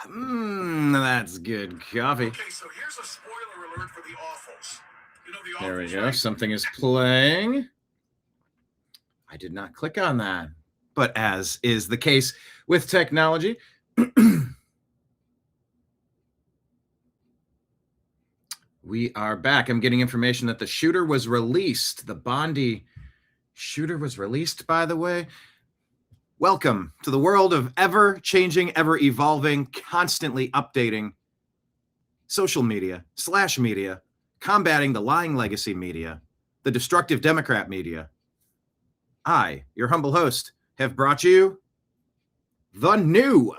That's good coffee. Okay, so here's a spoiler alert for the Awfuls. You know the Awfuls, There we go. right? Something is playing. I did not click on that. But as is the case with technology, we are back. I'm getting information that the shooter was released. The Bondi shooter was released, by the way. Welcome to the world of ever-changing, ever-evolving, constantly updating social media, slash media, combating the lying legacy media, the destructive Democrat media. I, your humble host, have brought you the new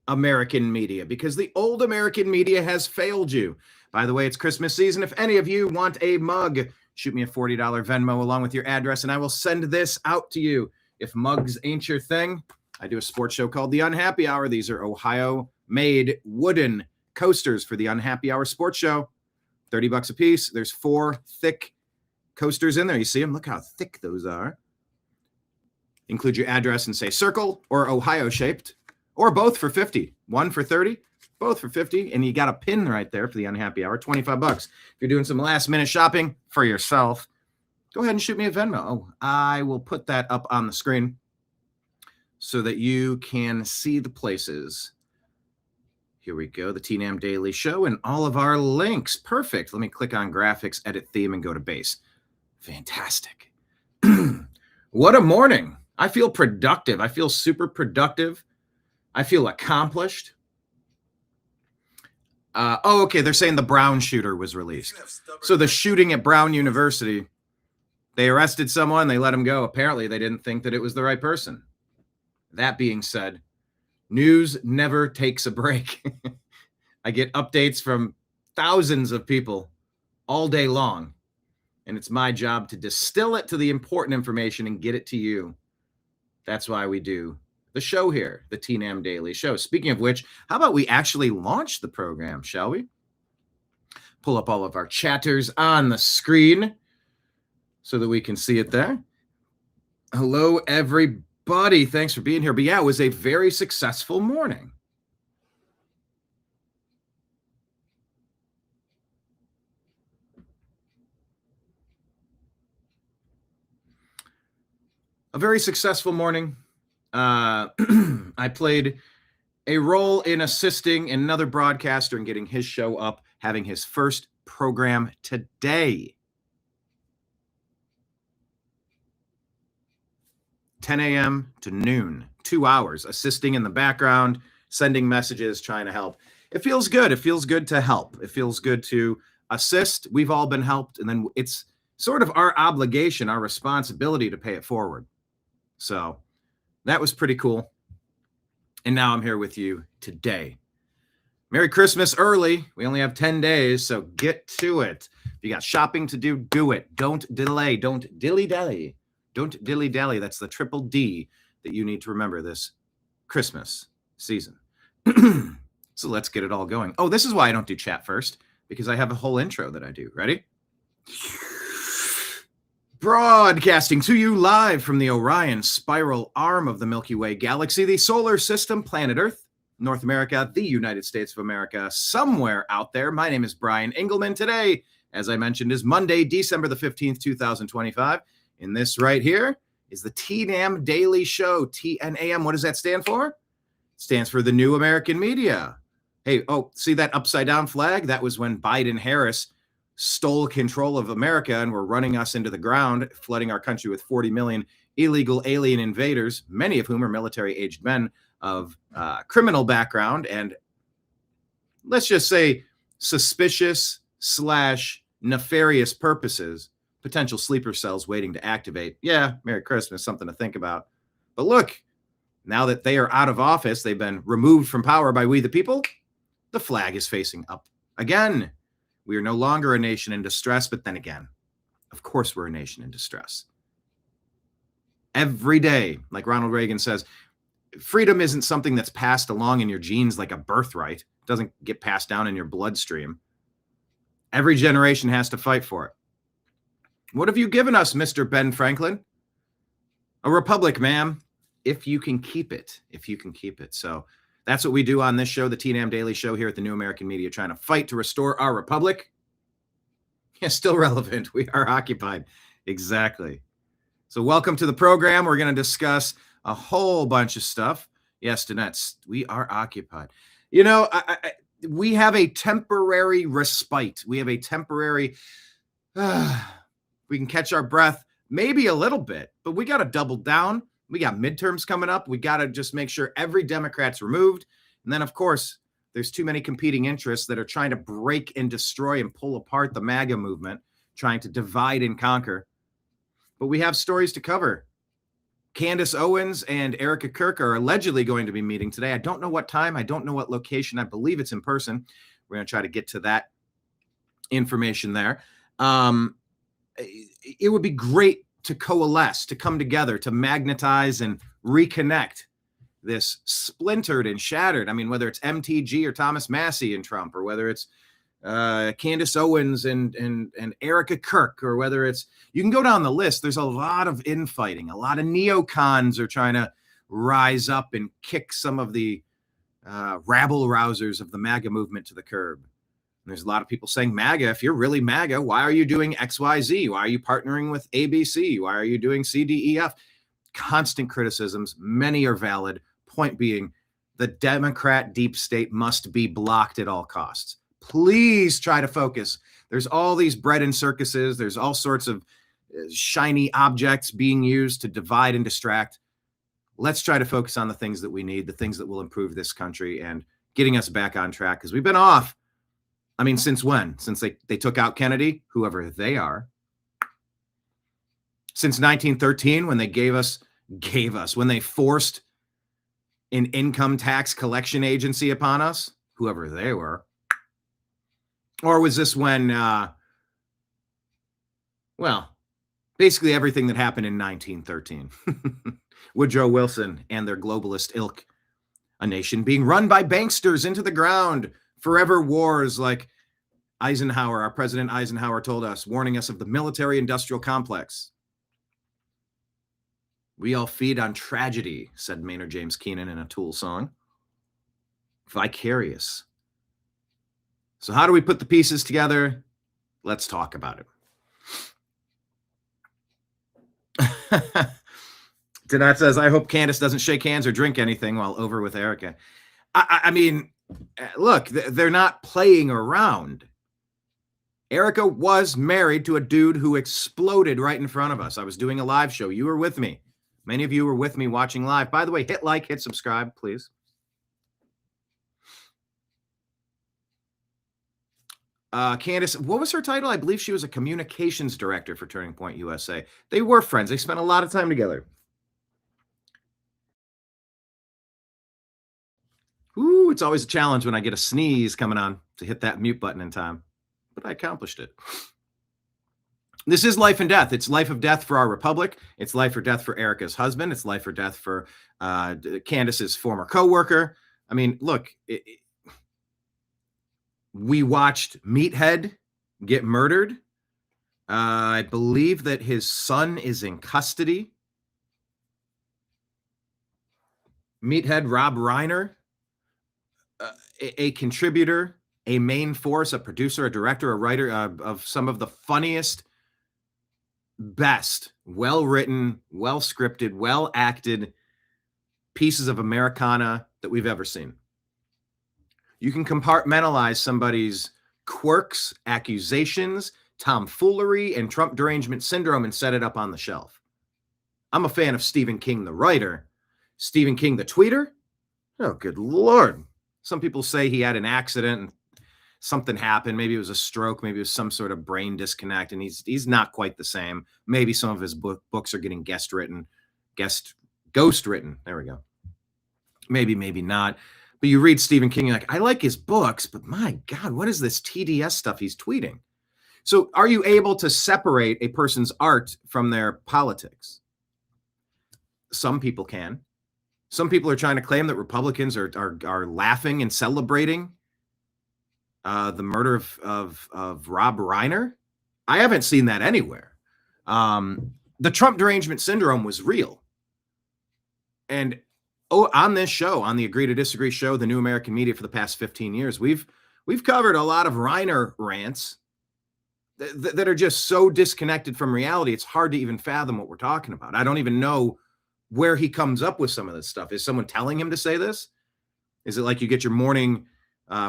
American media, because the old American media has failed you. By the way, it's Christmas season. If any of you want a mug, shoot me a $40 Venmo along with your address, and I will send this out to you. If mugs ain't your thing, I do a sports show called The Unhappy Hour. These are Ohio-made wooden coasters for The Unhappy Hour sports show. $30 a piece. There's 4 thick coasters in there. You see them? Look how thick those are. Include your address and say circle or Ohio-shaped, or both for $50. One for $30, both for $50, and you got a pin right there for The Unhappy Hour, $25. If you're doing some last-minute shopping for yourself, go ahead and shoot me a Venmo. Oh, I will put that up on the screen so that you can see the places. Here we go, the TNAM Daily Show and all of our links. Perfect. Let me click on graphics, edit theme, and go to base. Fantastic. What a morning. I feel productive. I feel super productive. I feel accomplished. Okay, they're saying the Brown shooter was released. So the shooting at Brown University, they arrested someone, they let him go. Apparently, they didn't think that it was the right person. That being said, news never takes a break. I get updates from thousands of people all day long, and it's my job to distill it to the important information and get it to you. That's why we do the show here, the TNAM Daily Show. Speaking of which, how about we actually launch the program, shall we? Pull up all of our chatters on the screen so that we can see it there. Hello, everybody. Thanks for being here. But yeah, it was a very successful morning. A very successful morning. I played a role in assisting another broadcaster and getting his show up, having his first program today. 10 a.m. to noon, 2 hours, assisting in the background, sending messages, trying to help. It feels good. It feels good to help. It feels good to assist. We've all been helped, and then it's sort of our obligation, our responsibility to pay it forward. So that was pretty cool. And now I'm here with you today. Merry Christmas early. We only have 10 days, so get to it. If you got shopping to do, do it. Don't delay. Don't dilly-dally. Don't dilly-dally. That's the triple D that you need to remember this Christmas season. So let's get it all going. Oh, this is why I don't do chat first, because I have a whole intro that I do. Ready? Broadcasting to you live from the Orion spiral arm of the Milky Way galaxy, the solar system, planet Earth, North America, the United States of America, somewhere out there. My name is Brian Engelman. Today, as I mentioned, is Monday, December the 15th, 2025. And this right here is the TNAM Daily Show, TNAM. What does that stand for? It stands for the New American Media. Hey, oh, see that upside down flag? That was when Biden-Harris stole control of America and were running us into the ground, flooding our country with 40 million illegal alien invaders, many of whom are military-aged men of criminal background and, let's just say, suspicious / nefarious purposes, potential sleeper cells waiting to activate. Yeah, Merry Christmas, something to think about. But look, now that they are out of office, they've been removed from power by we the people, the flag is facing up again. We are no longer a nation in distress, but then again, of course we're a nation in distress. Every day, like Ronald Reagan says, freedom isn't something that's passed along in your genes like a birthright. It doesn't get passed down in your bloodstream. Every generation has to fight for it. What have you given us, Mr. Ben Franklin? A republic, ma'am, if you can keep it. If you can keep it. So That's what we do on this show, the TNAM Daily Show here at the New American Media, trying to fight to restore our republic. Yeah, still relevant. We are occupied. Exactly. So welcome to the program. We're going to discuss a whole bunch of stuff. Yes, Danette, we are occupied. You know, we have a temporary respite. We have a temporary, we can catch our breath maybe a little bit, but we got to double down. We got midterms coming up. We got to just make sure every Democrat's removed. And then, of course, there's too many competing interests that are trying to break and destroy and pull apart the MAGA movement, trying to divide and conquer. But we have stories to cover. Candace Owens and Erica Kirk are allegedly going to be meeting today. I don't know what time. I don't know what location. I believe it's in person. We're going to try to get to that information there. It would be great to coalesce, to come together, to magnetize and reconnect this splintered and shattered. I mean, whether it's MTG or Thomas Massey and Trump, or whether it's Candace Owens and Erica Kirk, or whether it's, you can go down the list. There's a lot of infighting. A lot of neocons are trying to rise up and kick some of the rabble rousers of the MAGA movement to the curb. And there's a lot of people saying, MAGA, if you're really MAGA, why are you doing XYZ? Why are you partnering with ABC? Why are you doing CDEF? Constant criticisms. Many are valid. Point being, the Democrat deep state must be blocked at all costs. Please try to focus. There's all these bread and circuses. There's all sorts of shiny objects being used to divide and distract. Let's try to focus on the things that we need, the things that will improve this country and getting us back on track, because we've been off. I mean, since when? Since they took out Kennedy, whoever they are. Since 1913, when they when they forced an income tax collection agency upon us, whoever they were. Or was this when, basically everything that happened in 1913. Woodrow Wilson and their globalist ilk, a nation being run by banksters into the ground, forever wars like Eisenhower, our President Eisenhower told us, warning us of the military-industrial complex. We all feed on tragedy, said Maynard James Keenan in a Tool song. Vicarious. So how do we put the pieces together? Let's talk about it. Danette says, I hope Candace doesn't shake hands or drink anything while over with Erica. I mean, look, they're not playing around. Erica was married to a dude who exploded right in front of us. I was doing a live show. You were with me. Many of you were with me watching live. By the way, hit like, hit subscribe, please. Candace, what was her title? I believe she was a communications director for Turning Point USA. They were friends. They spent a lot of time together. Ooh, it's always a challenge when I get a sneeze coming on to hit that mute button in time. But I accomplished it. This is life and death. It's life or death for our republic. It's life or death for Erica's husband. It's life or death for Candace's former co-worker. I mean, look, we watched Meathead get murdered. I believe that his son is in custody. Meathead Rob Reiner, a contributor, a main force, a producer, a director, a writer of some of the funniest, best, well-written, well-scripted, well-acted pieces of Americana that we've ever seen. You can compartmentalize somebody's quirks, accusations, tomfoolery, and Trump derangement syndrome and set it up on the shelf. I'm a fan of Stephen King, the writer. Stephen King, the tweeter? Oh, good Lord. Some people say he had an accident and something happened. Maybe it was a stroke. Maybe it was some sort of brain disconnect, and he's not quite the same. Maybe some of his books are getting ghost written. There we go. Maybe not. But you read Stephen King, you're like, I like his books, but my God, what is this TDS stuff he's tweeting? So are you able to separate a person's art from their politics? Some people can. Some people are trying to claim that Republicans are laughing and celebrating the murder of Rob Reiner. I haven't seen that anywhere. The Trump derangement syndrome was real. And on this show, on the Agree to Disagree show, the New American Media, for the past 15 years, we've covered a lot of Reiner rants that are just so disconnected from reality. It's hard to even fathom what we're talking about. I don't even know where he comes up with some of this stuff. Is someone telling him to say this? Is it like you get your morning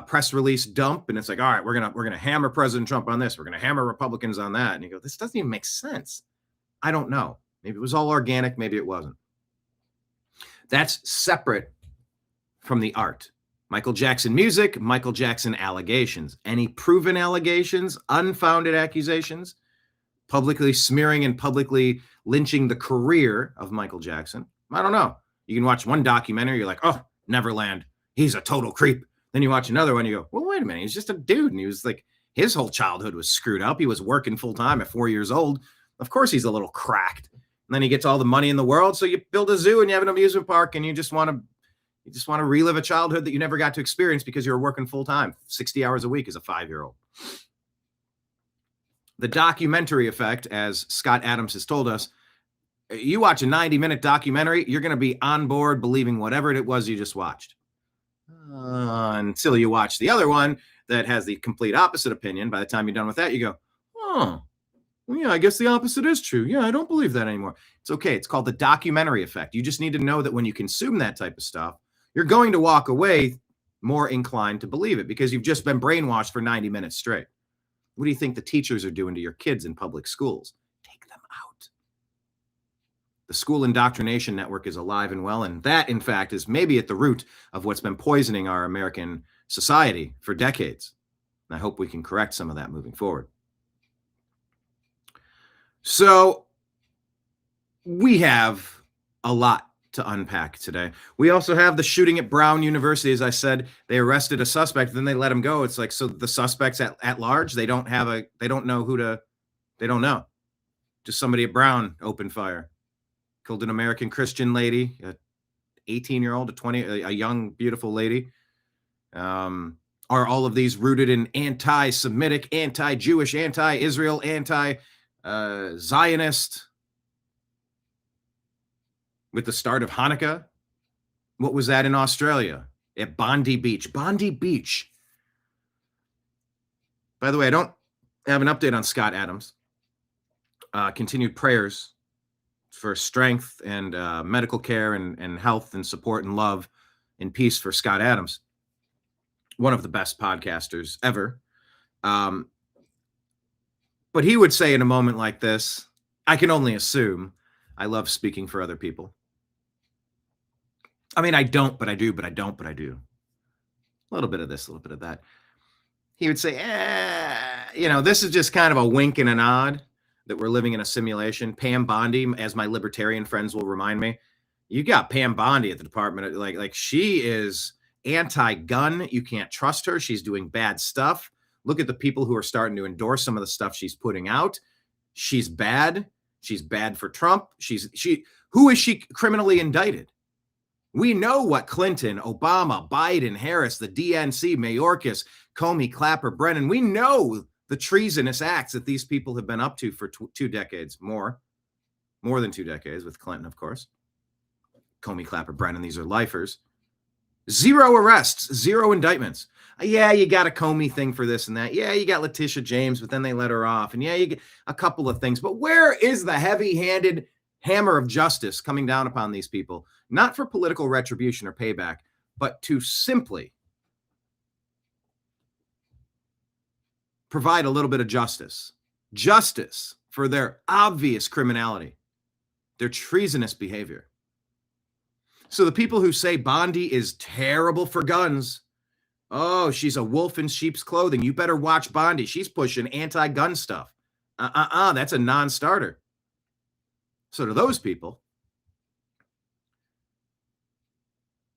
press release dump and it's like, all right, we're gonna hammer President Trump on this, we're gonna hammer Republicans on that, and you go, this doesn't even make sense. I don't know. Maybe it was all organic, maybe it wasn't. That's separate from the art. Michael Jackson music, Michael Jackson allegations. Any proven allegations, unfounded accusations, publicly smearing and publicly lynching the career of Michael Jackson. I don't know. You can watch one documentary, you're like, oh, Neverland, he's a total creep. Then you watch another one, you go, well, wait a minute, he's just a dude. And he was like, his whole childhood was screwed up. He was working full time at 4 years old. Of course he's a little cracked. And then he gets all the money in the world. So you build a zoo and you have an amusement park and you just want to relive a childhood that you never got to experience because you were working full time, 60 hours a week as a 5-year-old. The documentary effect, as Scott Adams has told us, you watch a 90-minute documentary, you're going to be on board believing whatever it was you just watched. Until you watch the other one that has the complete opposite opinion. By the time you're done with that, you go, oh, well, yeah, I guess the opposite is true. Yeah, I don't believe that anymore. It's okay. It's called the documentary effect. You just need to know that when you consume that type of stuff, you're going to walk away more inclined to believe it because you've just been brainwashed for 90 minutes straight. What do you think the teachers are doing to your kids in public schools? Take them out. The school indoctrination network is alive and well, and that, in fact, is maybe at the root of what's been poisoning our American society for decades. And I hope we can correct some of that moving forward. So we have a lot to unpack today. We also have the shooting at Brown University. As I said, they arrested a suspect, then they let him go. It's like, so the suspects at large, they don't know. Just somebody at Brown opened fire. Killed an American Christian lady, a 18-year-old, a young, beautiful lady. Are all of these rooted in anti-Semitic, anti-Jewish, anti-Israel, anti-Zionist? With the start of Hanukkah? What was that in Australia? At Bondi Beach. Bondi Beach. By the way, I don't have an update on Scott Adams. Continued prayers for strength and medical care and health and support and love and peace for Scott Adams. One of the best podcasters ever. But he would say in a moment like this, I can only assume, I love speaking for other people. I mean, I don't, but I do, but I don't, but I do. A little bit of this, a little bit of that. He would say, this is just kind of a wink and a nod that we're living in a simulation. Pam Bondi, as my libertarian friends will remind me, you got Pam Bondi at the Department. Like she is anti-gun. You can't trust her. She's doing bad stuff. Look at the people who are starting to endorse some of the stuff she's putting out. She's bad. She's bad for Trump. Who is she criminally indicted? We know what Clinton, Obama, Biden, Harris, the DNC, Mayorkas, Comey, Clapper, Brennan, we know the treasonous acts that these people have been up to for 2 decades, more than 2 decades with Clinton, of course. Comey, Clapper, Brennan, these are lifers. 0 arrests, 0 indictments. Yeah, you got a Comey thing for this and that. Yeah, you got Letitia James, but then they let her off. And yeah, you get a couple of things. But where is the heavy-handed hammer of justice coming down upon these people? Not for political retribution or payback, but to simply provide a little bit of justice. Justice for their obvious criminality, their treasonous behavior. So the people who say Bondi is terrible for guns, oh, she's a wolf in sheep's clothing, you better watch Bondi. She's pushing anti-gun stuff. That's a non-starter. So to those people,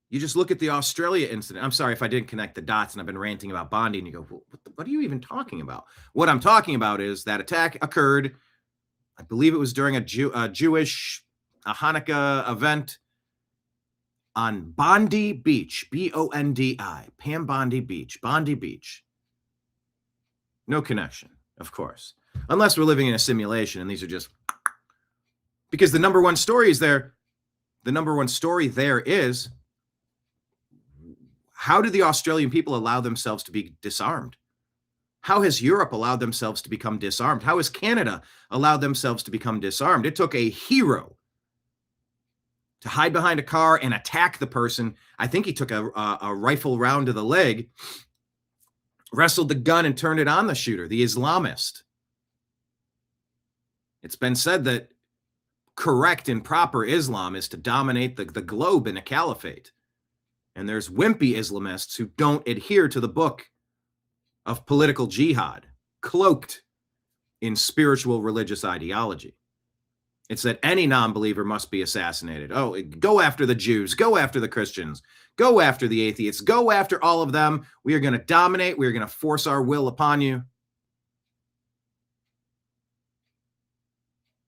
you just look at the Australia incident. I'm sorry if I didn't connect the dots and I've been ranting about Bondi and you go, what are you even talking about? What I'm talking about is that attack occurred, I believe it was during a Jewish Hanukkah event on Bondi Beach, B-O-N-D-I, Pam Bondi Beach, Bondi Beach. No connection, of course, unless we're living in a simulation and these are just, because the number one story is there. the number one story there is, how do the Australian people allow themselves to be disarmed? How has Europe allowed themselves to become disarmed? How has Canada allowed themselves to become disarmed? It took a hero to hide behind a car and attack the person. I think he took a rifle round to the leg, wrestled the gun and turned it on the shooter, the Islamist. It's been said that correct and proper Islam is to dominate the globe in a caliphate. And there's wimpy Islamists who don't adhere to the book of political jihad, cloaked in spiritual religious ideology. It's that any non-believer must be assassinated. Oh, go after the Jews, go after the Christians, go after the atheists, go after all of them. We are going to dominate. We are going to force our will upon you.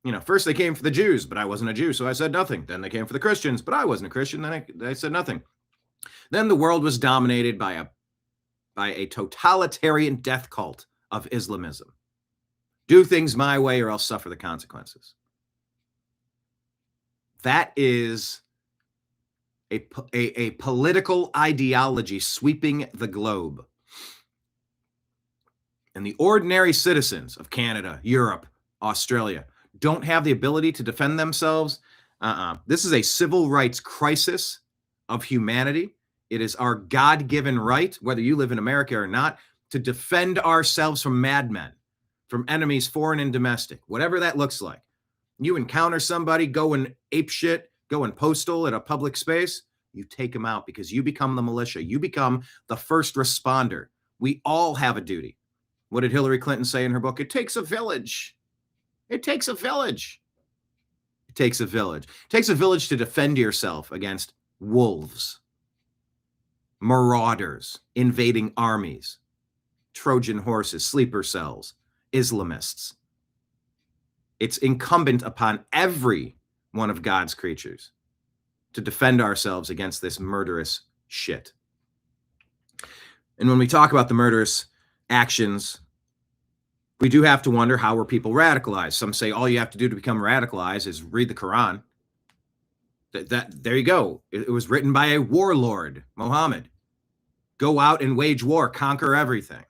You know, first they came for the Jews, but I wasn't a Jew, so I said nothing. Then they came for the Christians, but I wasn't a Christian, then I said nothing. Then the world was dominated by a totalitarian death cult of Islamism. Do things my way or I'll suffer the consequences. That is a political ideology sweeping the globe. And the ordinary citizens of Canada, Europe, Australia don't have the ability to defend themselves. This is a civil rights crisis of humanity. It is our God-given right, whether you live in America or not, to defend ourselves from madmen, from enemies, foreign and domestic, whatever that looks like. You encounter somebody going apeshit, going postal at a public space, you take them out because you become the militia. You become the first responder. We all have a duty. What did Hillary Clinton say in her book? It takes a village. It takes a village. It takes a village. It takes a village to defend yourself against wolves, marauders, invading armies, Trojan horses, sleeper cells, Islamists. It's incumbent upon every one of God's creatures to defend ourselves against this murderous shit. And when we talk about the murderous actions, we do have to wonder, how were people radicalized? Some say all you have to do to become radicalized is read the Quran. There you go. It was written by a warlord, Muhammad. Go out and wage war, conquer everything.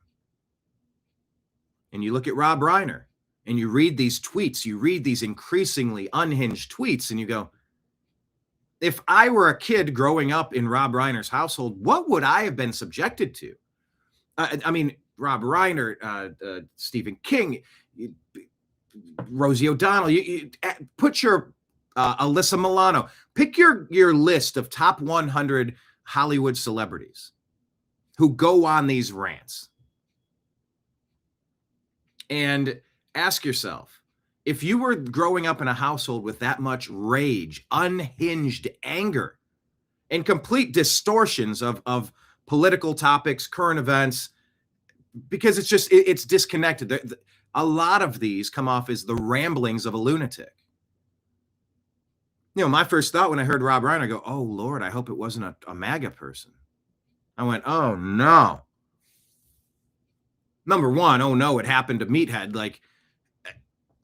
And you look at Rob Reiner, and you read these tweets, you read these increasingly unhinged tweets, and you go, if I were a kid growing up in Rob Reiner's household, what would I have been subjected to? I mean, Rob Reiner, Stephen King, Rosie O'Donnell, you put your Alyssa Milano, pick your list of top 100 Hollywood celebrities who go on these rants. And ask yourself, if you were growing up in a household with that much rage, unhinged anger, and complete distortions of political topics, current events, because it's disconnected. A lot of these come off as the ramblings of a lunatic. You know, my first thought when I heard Rob Reiner, I go, oh, Lord, I hope it wasn't a MAGA person. I went, oh, no. Number one, oh, no, it happened to Meathead. Like,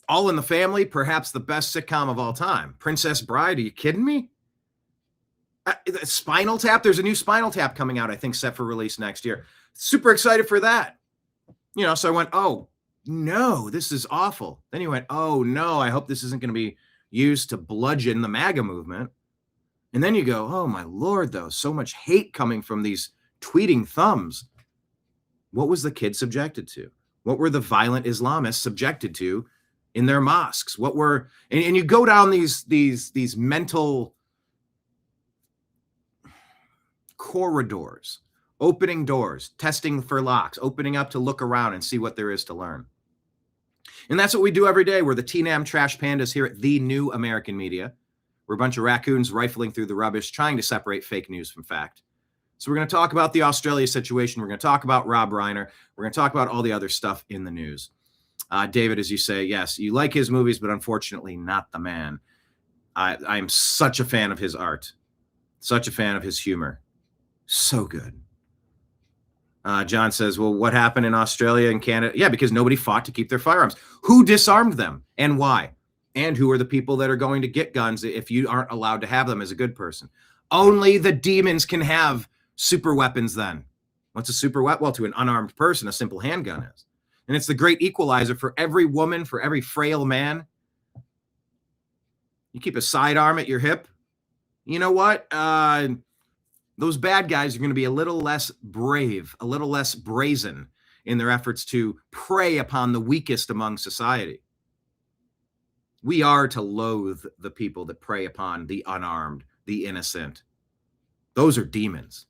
All in the Family, perhaps the best sitcom of all time. Princess Bride, are you kidding me? Spinal Tap, there's a new Spinal Tap coming out, I think, set for release next year. Super excited for that. You know, so I went, oh, no, this is awful. Then you went, oh, no, I hope this isn't going to be used to bludgeon the MAGA movement. And then you go, oh, my Lord, though, so much hate coming from these tweeting thumbs. What was the kid subjected to? What were the violent Islamists subjected to in their mosques? What were, and you go down these mental corridors, opening doors, testing for locks, opening up to look around and see what there is to learn. And that's what we do every day. We're the TNAM Trash Pandas here at The New American Media. We're a bunch of raccoons rifling through the rubbish, trying to separate fake news from fact. So we're going to talk about the Australia situation. We're going to talk about Rob Reiner. We're going to talk about all the other stuff in the news. David, as you say, yes, you like his movies, but unfortunately not the man. I am such a fan of his art, such a fan of his humor. So good. John says, well, what happened in Australia and Canada? Yeah, because nobody fought to keep their firearms. Who disarmed them and why? And who are the people that are going to get guns if you aren't allowed to have them as a good person? Only the demons can have super weapons then. What's a super weapon? Well, to an unarmed person, a simple handgun is. And it's the great equalizer for every woman, for every frail man. You keep a sidearm at your hip. You know what? Those bad guys are going to be a little less brave, a little less brazen in their efforts to prey upon the weakest among society. We are to loathe the people that prey upon the unarmed, the innocent. Those are demons.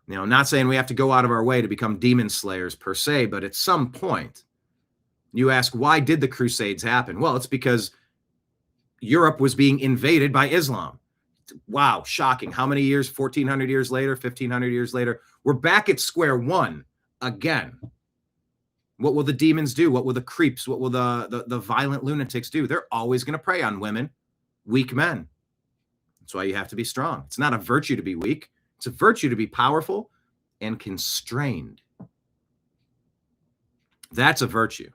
You know, not saying we have to go out of our way to become demon slayers per se, but at some point, you ask, why did the Crusades happen? Well, it's because Europe was being invaded by Islam. Wow, shocking. How many years? 1,400 years later, 1,500 years later, we're back at square one again. What will the demons do? What will the creeps? What will the violent lunatics do? They're always going to prey on women, weak men. That's why you have to be strong. It's not a virtue to be weak. It's a virtue to be powerful and constrained. That's a virtue.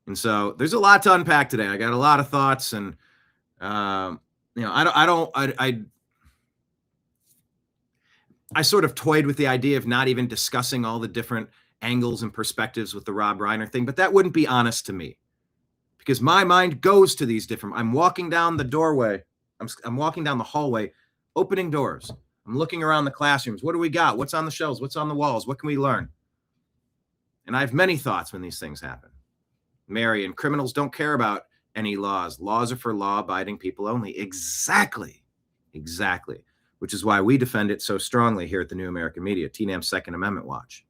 And so there's a lot to unpack today. I got a lot of thoughts, and I sort of toyed with the idea of not even discussing all the different angles and perspectives with the Rob Reiner thing, but that wouldn't be honest to me, because my mind goes to these different. I'm walking down the doorway. I'm walking down the hallway, opening doors. I'm looking around the classrooms. What do we got? What's on the shelves? What's on the walls? What can we learn? And I have many thoughts when these things happen. Mary, and criminals don't care about any laws. Laws are for law-abiding people only. Exactly. Which is why we defend it so strongly here at the New American Media, TNAM's Second Amendment Watch.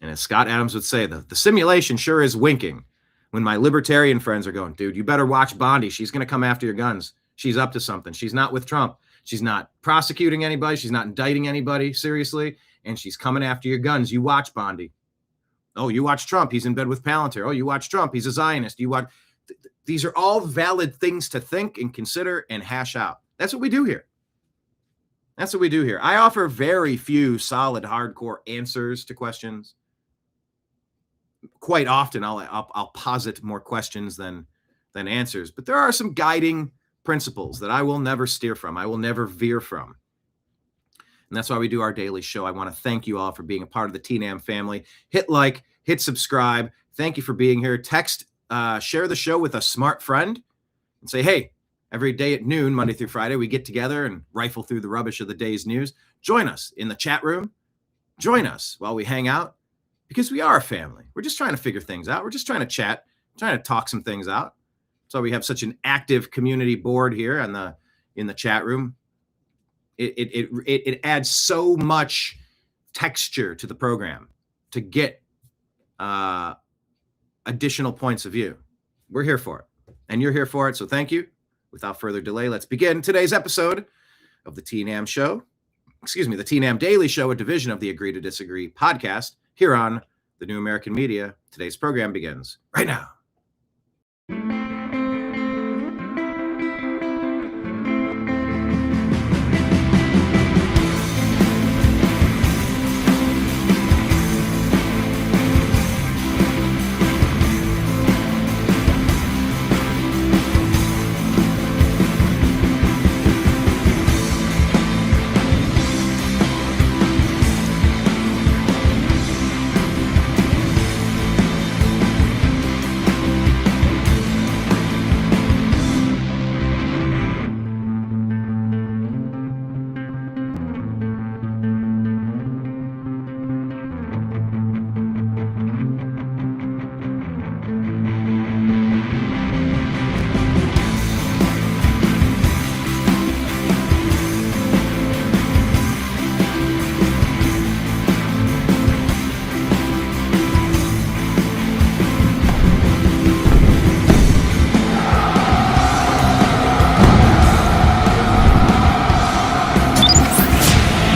And as Scott Adams would say, the simulation sure is winking when my libertarian friends are going, dude, you better watch Bondi. She's going to come after your guns. She's up to something. She's not with Trump. She's not prosecuting anybody. She's not indicting anybody seriously. And she's coming after your guns. You watch Bondi. Oh, you watch Trump. He's in bed with Palantir. Oh, you watch Trump. He's a Zionist. You watch. These are all valid things to think and consider and hash out. That's what we do here. I offer very few solid, hardcore answers to questions. Quite often, I'll posit more questions than answers. But there are some guiding principles that I will never steer from. I will never veer from. And that's why we do our daily show. I want to thank you all for being a part of the TNAM family. Hit like, hit subscribe. Thank you for being here. Text, share the show with a smart friend and say, hey, every day at noon, Monday through Friday, we get together and rifle through the rubbish of the day's news. Join us in the chat room. Join us while we hang out, because we are a family. We're just trying to figure things out. We're just trying to chat, trying to talk some things out. So we have such an active community board here in the chat room. It adds so much texture to the program to get additional points of view. We're here for it, and you're here for it. So thank you. Without further delay, let's begin today's episode of the TNAM Show. The TNAM Daily Show, a division of the Agree to Disagree podcast here on the New American Media. Today's program begins right now.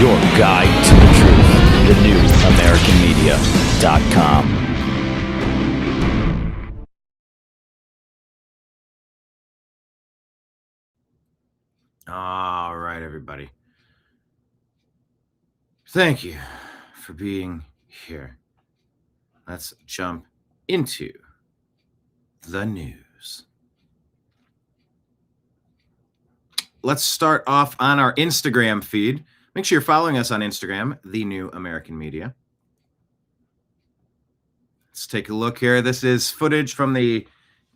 Your guide to the truth, thenewamericanmedia.com. All right, everybody. Thank you for being here. Let's jump into the news. Let's start off on our Instagram feed. Make sure you're following us on Instagram, The New American Media. Let's take a look here. This is footage from the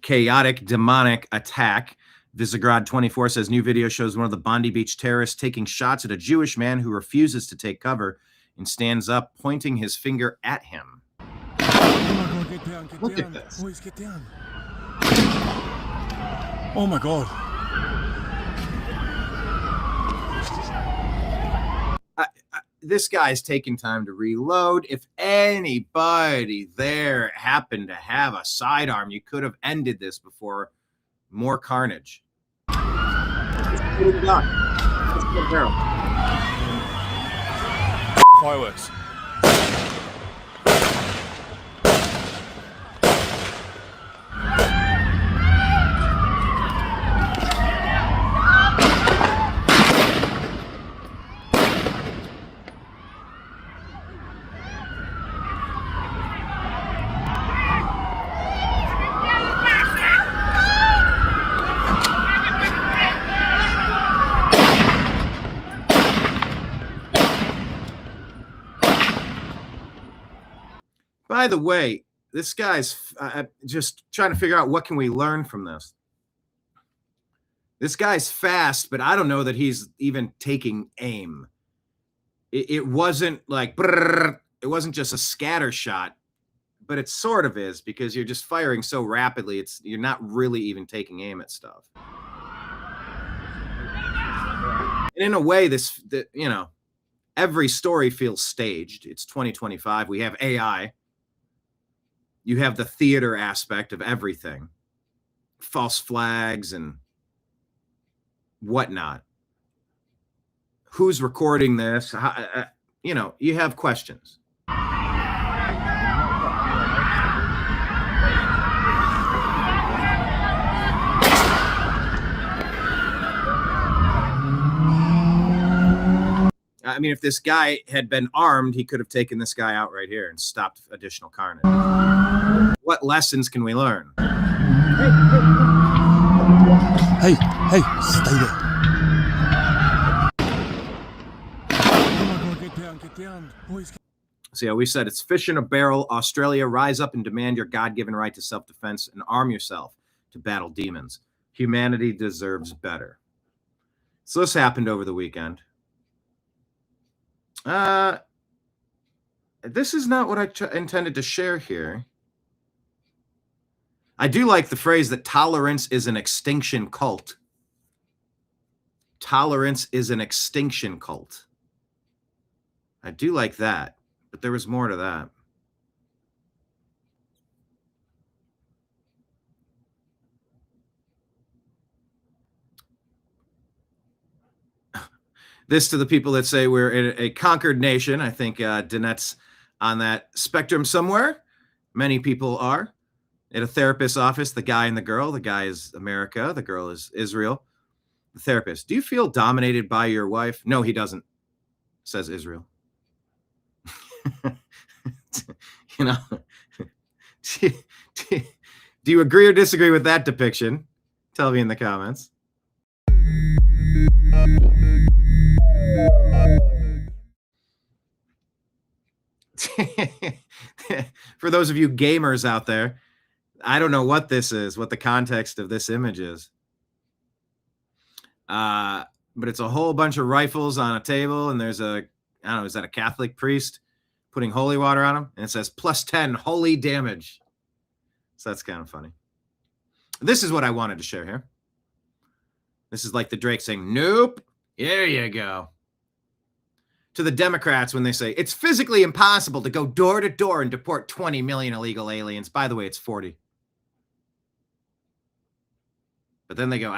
chaotic, demonic attack. Visegrad 24 says new video shows one of the Bondi Beach terrorists taking shots at a Jewish man who refuses to take cover and stands up, pointing his finger at him. Oh my God, get down, get Look down. at this. Boys, get down. Oh my God. This guy's taking time to reload. If anybody there happened to have a sidearm, you could have ended this before more carnage. Fireworks. By the way, this guy's just trying to figure out what can we learn from this. This guy's fast, but I don't know that he's even taking aim. It wasn't like, brrr, it wasn't just a scatter shot, but it sort of is because you're just firing so rapidly. You're not really even taking aim at stuff. And in a way, every story feels staged. It's 2025. We have AI. You have the theater aspect of everything, false flags and whatnot. Who's recording this? You have questions. I mean, if this guy had been armed, he could have taken this guy out right here and stopped additional carnage. What lessons can we learn? Hey, stay there. Oh my God, get down. Boys, See how we said it's fish in a barrel. Australia, rise up and demand your God-given right to self-defense and arm yourself to battle demons. Humanity deserves better. So this happened over the weekend. This is not what I intended to share here. I do like the phrase that tolerance is an extinction cult. Tolerance is an extinction cult. I do like that, but there was more to that. This to the people that say we're a conquered nation. I think Danette's on that spectrum somewhere. Many people are. At a therapist's office, the guy and the girl. The guy is America. The girl is Israel. The therapist. Do you feel dominated by your wife? No, he doesn't, says Israel. Do you agree or disagree with that depiction? Tell me in the comments. For those of you gamers out there, I don't know what this is, what the context of this image is. But it's a whole bunch of rifles on a table, and there's I don't know, is that a Catholic priest putting holy water on them? And it says +10 holy damage. So that's kind of funny. This is what I wanted to share here. This is like the Drake saying, nope. There you go. To the Democrats when they say it's physically impossible to go door to door and deport 20 million illegal aliens. By the way, it's 40. But then they go,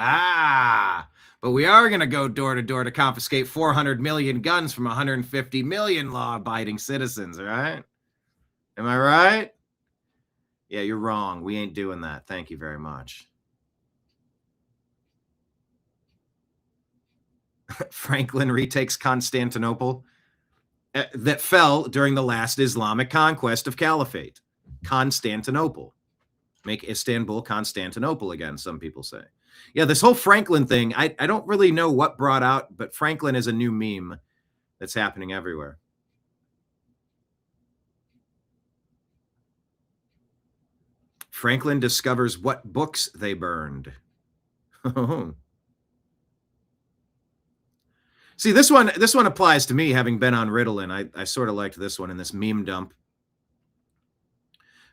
but we are going to go door to door to confiscate 400 million guns from 150 million law-abiding citizens, all right? Am I right? Yeah, you're wrong. We ain't doing that. Thank you very much. Franklin retakes Constantinople that fell during the last Islamic conquest of Caliphate. Constantinople. Make Istanbul Constantinople again, some people say. Yeah, this whole Franklin thing, I don't really know what brought out, but Franklin is a new meme that's happening everywhere. Franklin discovers what books they burned. See, this one applies to me, having been on Ritalin. I sort of liked this one in this meme dump.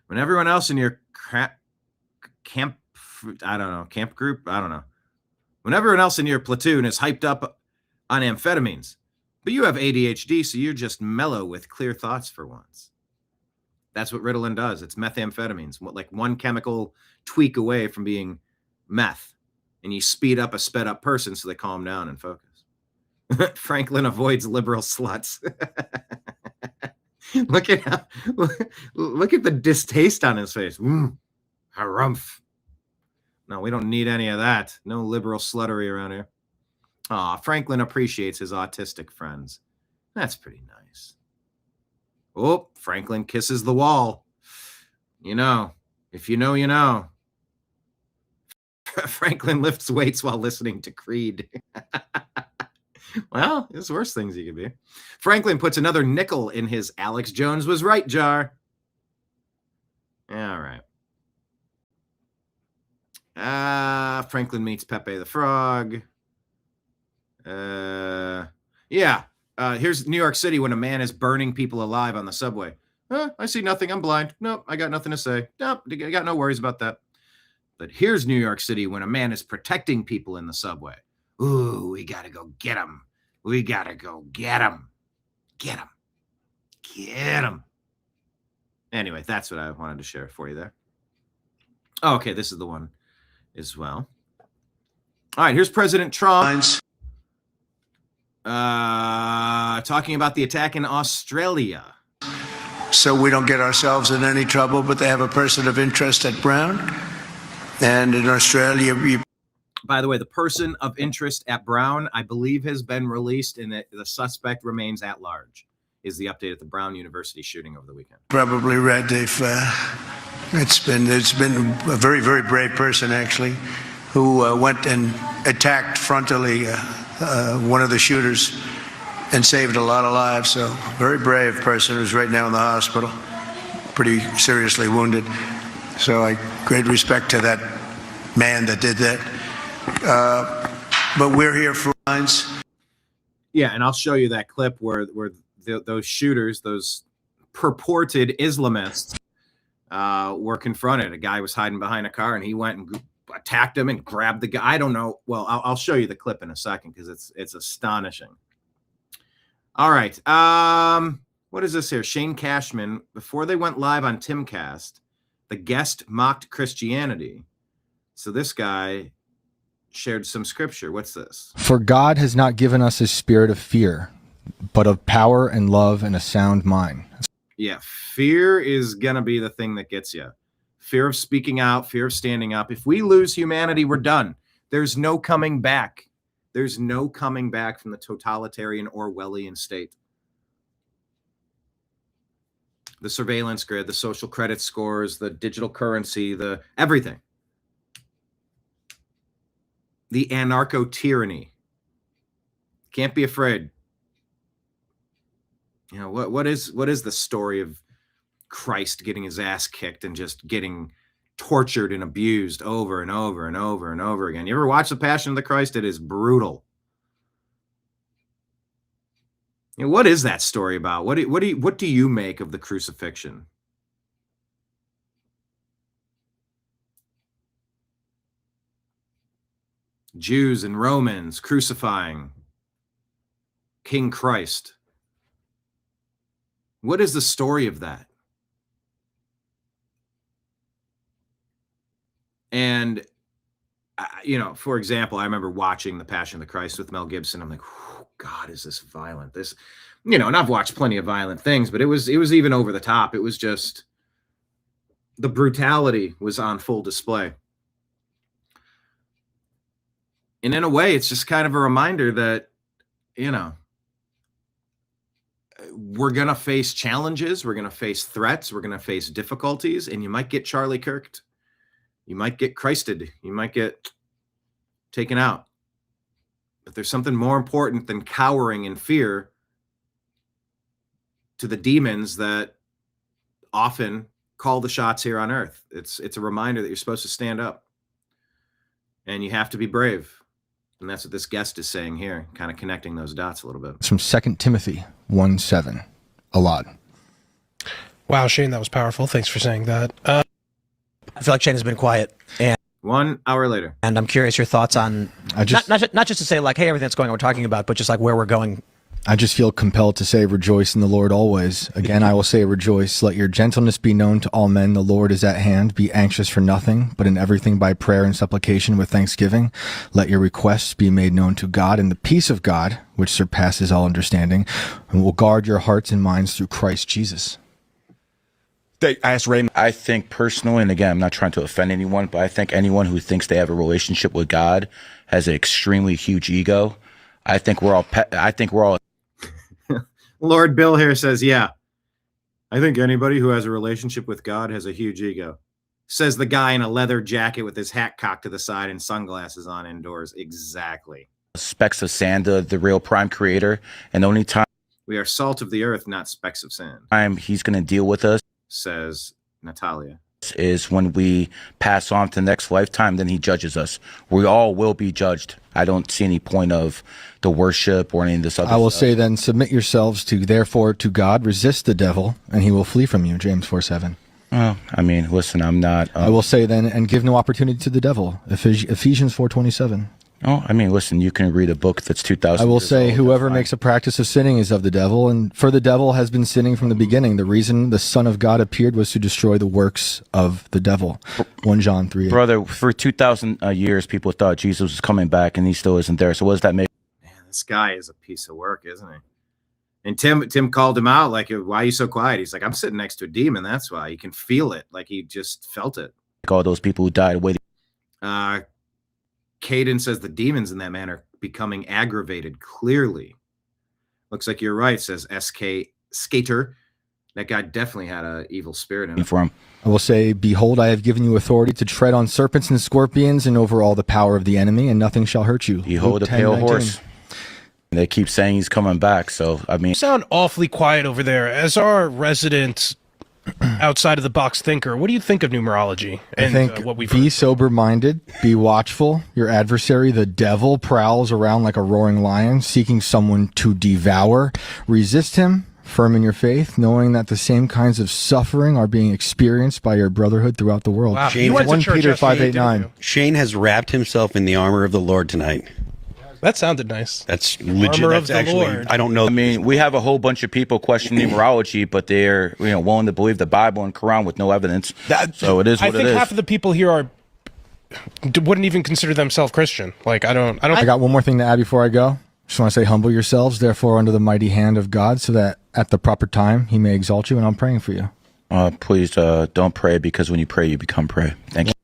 When everyone else in your camp group, when everyone else in your platoon is hyped up on amphetamines, but you have ADHD, so you're just mellow with clear thoughts for once. That's what Ritalin does. It's methamphetamines, like one chemical tweak away from being meth, and you speed up a sped up person so they calm down and focus. Franklin avoids liberal sluts. Look at the distaste on his face. Harumph. No, we don't need any of that. No liberal sluttery around here. Aw, Franklin appreciates his autistic friends. That's pretty nice. Oh, Franklin kisses the wall. You know, if you know, you know. Franklin lifts weights while listening to Creed. Well, there's worse things you could be. Franklin puts another nickel in his Alex Jones was right jar. All right. Franklin meets Pepe the Frog. Here's New York City when a man is burning people alive on the subway. I see nothing. I'm blind. Nope, I got nothing to say. Nope, I got no worries about that. But here's New York City when a man is protecting people in the subway. Ooh, we got to go get him. We got to go get him. Get him. Get him. Anyway, that's what I wanted to share for you there. Oh, okay, this is the one as well. All right, here's President Trump talking about the attack in Australia. So we don't get ourselves in any trouble, but they have a person of interest at Brown. And in Australia, by the way, the person of interest at Brown, I believe, has been released, and the suspect remains at large. Is the update at the Brown University shooting over the weekend? Probably read it's been a very, very brave person actually, who went and attacked frontally one of the shooters and saved a lot of lives. So very brave person who's right now in the hospital, pretty seriously wounded. So great respect to that man that did that. But we're here for lines. Yeah, and I'll show you that clip where those shooters, those purported Islamists, were confronted. A guy was hiding behind a car, and he went and attacked him and grabbed the guy. I don't know. Well, I'll show you the clip in a second because it's astonishing. All right. What is this here? Shane Cashman. Before they went live on Timcast, the guest mocked Christianity. So this guy shared some scripture. What's this? For God has not given us a spirit of fear, but of power and love and a sound mind. Yeah, fear is going to be the thing that gets you. Fear of speaking out, fear of standing up. If we lose humanity, we're done. There's no coming back. There's no coming back from the totalitarian Orwellian state. The surveillance grid, the social credit scores, the digital currency, the everything. The anarcho-tyranny. Can't be afraid. You know, what is the story of Christ getting his ass kicked and just getting tortured and abused over and over and over and over again? You ever watch The Passion of the Christ? It is brutal. You know, what is that story about? What do you make of the crucifixion? Jews and Romans crucifying King Christ. What is the story of that? And, you know, for example, I remember watching The Passion of the Christ with Mel Gibson. I'm like, God, is this violent? This, you know, and I've watched plenty of violent things, but it was even over the top. It was just, the brutality was on full display. And in a way, it's just kind of a reminder that, you know, we're going to face challenges. We're going to face threats. We're going to face difficulties. And you might get Charlie Kirked. You might get Christed. You might get taken out. But there's something more important than cowering in fear to the demons that often call the shots here on earth. It's a reminder that you're supposed to stand up and you have to be brave. And that's what this guest is saying here, kind of connecting those dots a little bit. It's from 2 Timothy 1:7. A lot. Wow, Shane, that was powerful. Thanks for saying that. I feel like Shane has been quiet, and 1 hour later. I'm curious your thoughts on not just to say like, hey, everything that's going on we're talking about, but just like where we're going. I just feel compelled to say, rejoice in the Lord always. Again, I will say, rejoice. Let your gentleness be known to all men. The Lord is at hand. Be anxious for nothing, but in everything by prayer and supplication with thanksgiving. Let your requests be made known to God, and the peace of God, which surpasses all understanding, and will guard your hearts and minds through Christ Jesus. I asked Raymond. I think personally, and again, I'm not trying to offend anyone, but I think anyone who thinks they have a relationship with God has an extremely huge ego. I think we're all. Lord Bill here says, yeah, I think anybody who has a relationship with God has a huge ego. Says the guy in a leather jacket with his hat cocked to the side and sunglasses on indoors. Exactly. Specks of sand, the real prime creator, and the only time We are salt of the earth, not specks of sand, he's going to deal with us says Natalia. is when we pass on to the next lifetime. Then he judges us. We all will be judged. I don't see any point of the worship or any of this other I will stuff. say then, submit yourselves therefore to God, resist the devil, and he will flee from you. James 4:7. Well, I mean, listen, I'm not. I will say then, and give no opportunity to the devil. Ephesians 4:27. Oh, I mean, listen, you can read a book that's 2,000 I will years say, old, whoever that's fine. makes a practice of sinning is of the devil, and for the devil has been sinning from the beginning. The reason the Son of God appeared was to destroy the works of the devil. 1 John 3:8. Brother, for 2,000 years, people thought Jesus was coming back, and he still isn't there. So what does that make? Man, this guy is a piece of work, isn't he? And Tim called him out, like, why are you so quiet? He's like, I'm sitting next to a demon. That's why. You can feel it. Like he just felt it. All those people who died waiting. Caden says the demons in that man are becoming aggravated. Clearly. Looks like you're right, says SK Skater. That guy definitely had an evil spirit in him. For him. I will say, behold, I have given you authority to tread on serpents and scorpions and over all the power of the enemy, and nothing shall hurt you. Behold, a Luke pale 10:19. horse. They keep saying he's coming back. So, I mean, You sound awfully quiet over there. As our resident outside of the box thinker, what do you think of numerology I and think what we've be heard? sober-minded, be watchful. Your adversary, the devil, prowls around like a roaring lion, seeking someone to devour. Resist him, firm in your faith, knowing that the same kinds of suffering are being experienced by your brotherhood throughout the world. Wow. Shane, You went to 1 church Peter yesterday, 5:8-9. didn't you? Shane has wrapped himself in the armor of the Lord tonight. That sounded nice. That's legit. Armor That's of the actually. Lord. I don't know. I mean, we have a whole bunch of people questioning numerology, but they're willing to believe the Bible and Quran with no evidence. So it is I what it think is. half of the people here wouldn't even consider themselves Christian. Like I don't. I got one more thing to add before I go. Just want to say, humble yourselves, therefore, under the mighty hand of God, so that at the proper time he may exalt you, and I'm praying for you. Please don't pray, because when you pray, you become prey. Thank you.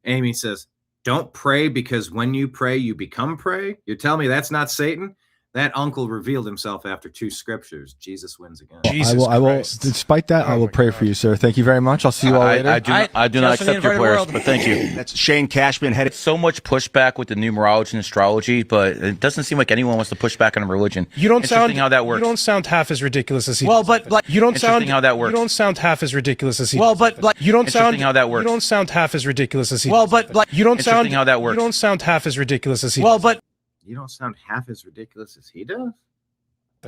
Amy says, don't pray because when you pray, you become prey. You're telling me that's not Satan? That uncle revealed himself after 2 scriptures. Jesus wins again. Jesus I will. Christ. Despite that, I will my pray God. for you, sir. Thank you very much. I'll see you all later. I do not Just for the accept your inverted prayers, world. but thank you. That's Shane Cashman headed. So much pushback with the numerology and astrology, but it doesn't seem like anyone wants to push back on religion. You don't Interesting sound how that works. You don't sound half as ridiculous as he. Well, does. but you don't sound Interesting how that works. You don't sound half as ridiculous as he. Well, does. but you don't Interesting sound how that works. You don't sound half as ridiculous as he. Well, does. but you don't sound Interesting how that works. You don't sound half as ridiculous as he. well, does. but You don't sound half as ridiculous as he does?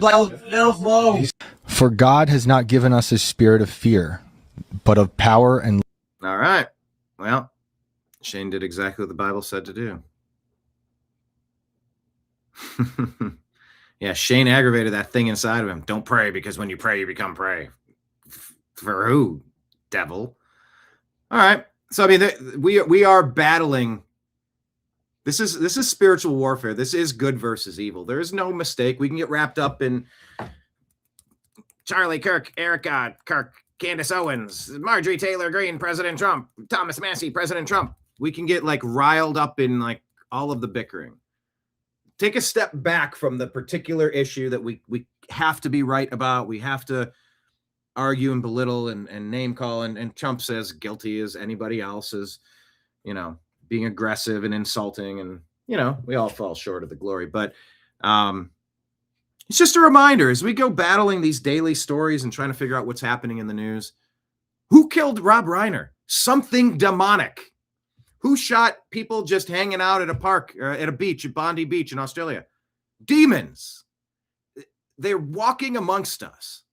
no. For God has not given us a spirit of fear, but of power and All right. Well, Shane did exactly what the Bible said to do. Yeah, Shane aggravated that thing inside of him. Don't pray because when you pray, you become prey. For who? Devil. All right. So I mean, we are battling. This is spiritual warfare. This is good versus evil. There is no mistake. We can get wrapped up in Charlie Kirk, Erica Kirk, Candace Owens, Marjorie Taylor Greene, President Trump, Thomas Massey, President Trump. We can get like riled up in like all of the bickering. Take a step back from the particular issue that we have to be right about. We have to argue and belittle and name call, and Trump says guilty as anybody else is, being aggressive and insulting, and we all fall short of the glory. But it's just a reminder as we go battling these daily stories and trying to figure out what's happening in the news. Who killed Rob Reiner? Something demonic. Who shot people just hanging out at a park or at a beach, at Bondi Beach in Australia? Demons. They're walking amongst us.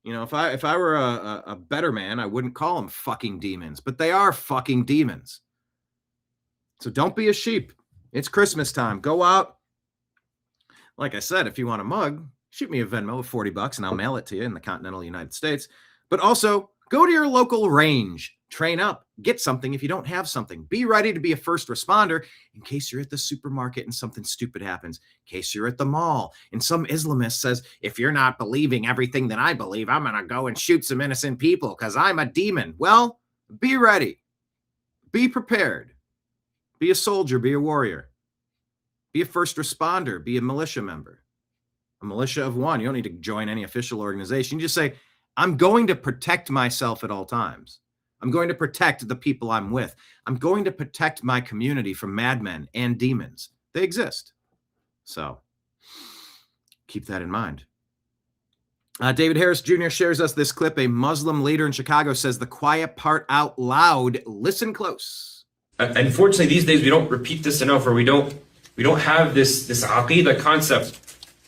If I were a better man, I wouldn't call them fucking demons, but they are fucking demons. So don't be a sheep. It's Christmas time. Go out. Like I said, if you want a mug, shoot me a Venmo of $40 and I'll mail it to you in the continental United States. But also go to your local range, train up, get something if you don't have something. Be ready to be a first responder in case you're at the supermarket and something stupid happens, in case you're at the mall and some Islamist says, if you're not believing everything that I believe, I'm going to go and shoot some innocent people because I'm a demon. Well, be ready. Be prepared. Be a soldier. Be a warrior. Be a first responder. Be a militia member. A militia of one. You don't need to join any official organization. You just say, I'm going to protect myself at all times. I'm going to protect the people I'm with. I'm going to protect my community from madmen and demons. They exist. So keep that in mind. David Harris Jr. shares us this clip. A Muslim leader in Chicago says the quiet part out loud. Listen close. Unfortunately, these days we don't repeat this enough, or we don't have this aqidah concept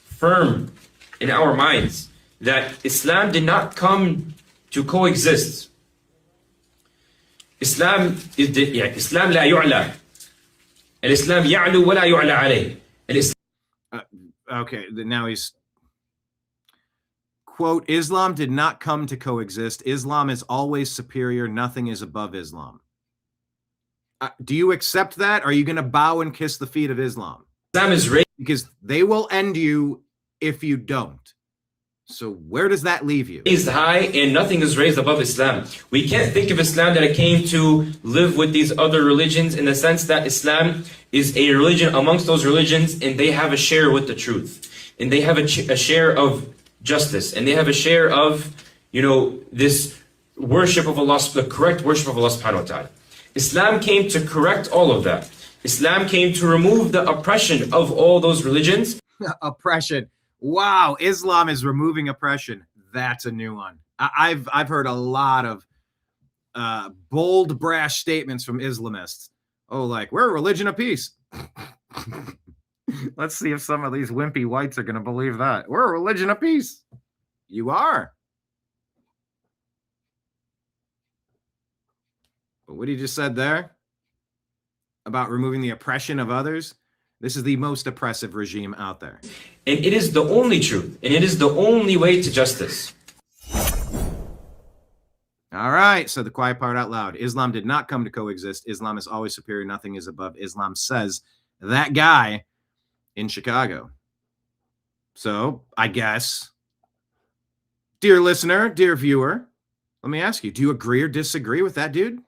firm in our minds that Islam did not come to coexist. Islam لا يعلى. الإسلام يعلو ولا يعلى عليه. Okay, now he's quote, Islam did not come to coexist. Islam is always superior. Nothing is above Islam. Do you accept that? Or are you going to bow and kiss the feet of Islam? Islam is raised because they will end you if you don't. So where does that leave you? Raised high, and nothing is raised above Islam. We can't think of Islam that it came to live with these other religions in the sense that Islam is a religion amongst those religions, and they have a share with the truth, and they have a share of justice, and they have a share of, this worship of Allah, the correct worship of Allah subhanahu wa ta'ala. Islam came to correct all of that. Islam came to remove the oppression of all those religions. Oppression. Wow, Islam is removing oppression. That's a new one. I've heard a lot of bold, brash statements from Islamists. Oh, like, we're a religion of peace. Let's see if some of these wimpy whites are going to believe that. We're a religion of peace. You are. But what he just said there about removing the oppression of others, this is the most oppressive regime out there. And it is the only truth, and it is the only way to justice. All right, so the quiet part out loud. Islam did not come to coexist. Islam is always superior. Nothing is above Islam, says that guy in Chicago. So I guess, dear listener, dear viewer, let me ask you, do you agree or disagree with that dude?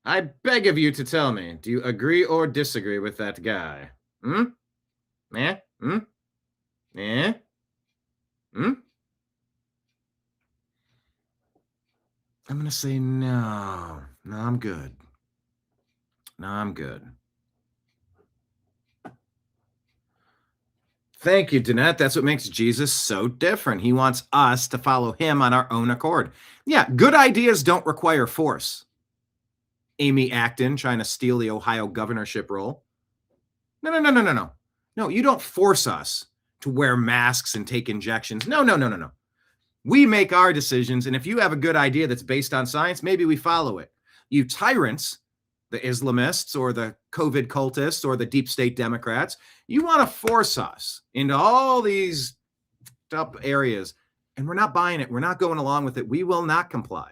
I beg of you to tell me, do you agree or disagree with that guy? Yeah? Yeah? I'm going to say no. No, I'm good. No, I'm good. Thank you, Danette. That's what makes Jesus so different. He wants us to follow him on our own accord. Yeah, good ideas don't require force. Amy Acton trying to steal the Ohio governorship role. No. No, you don't force us to wear masks and take injections. No. We make our decisions, and if you have a good idea that's based on science, maybe we follow it. You tyrants, the Islamists or the COVID cultists or the deep state Democrats, you want to force us into all these up areas, and we're not buying it. We're not going along with it. We will not comply.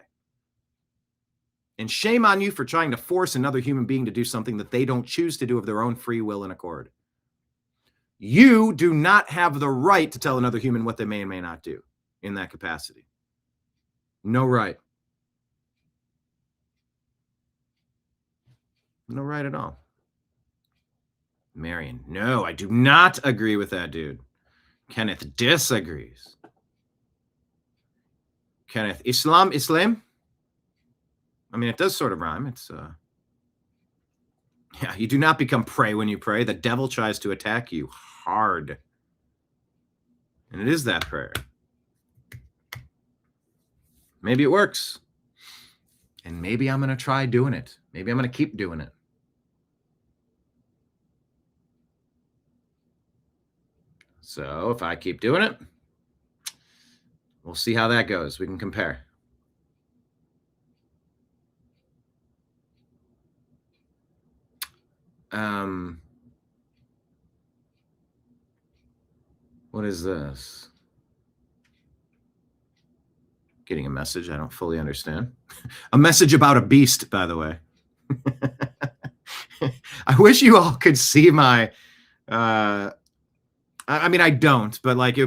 And shame on you for trying to force another human being to do something that they don't choose to do of their own free will and accord. You do not have the right to tell another human what they may and may not do in that capacity. No right. No right at all. Marion. No, I do not agree with that dude. Kenneth disagrees. Kenneth, Islam? I mean, it does sort of rhyme. It's, yeah, you do not become prey when you pray. The devil tries to attack you hard. And it is that prayer. Maybe it works. And maybe I'm going to try doing it. Maybe I'm going to keep doing it. So if I keep doing it, we'll see how that goes. We can compare. What is this? Getting a message I don't fully understand. A message about a beast, by the way. I wish you all could see my I mean, I don't, but like it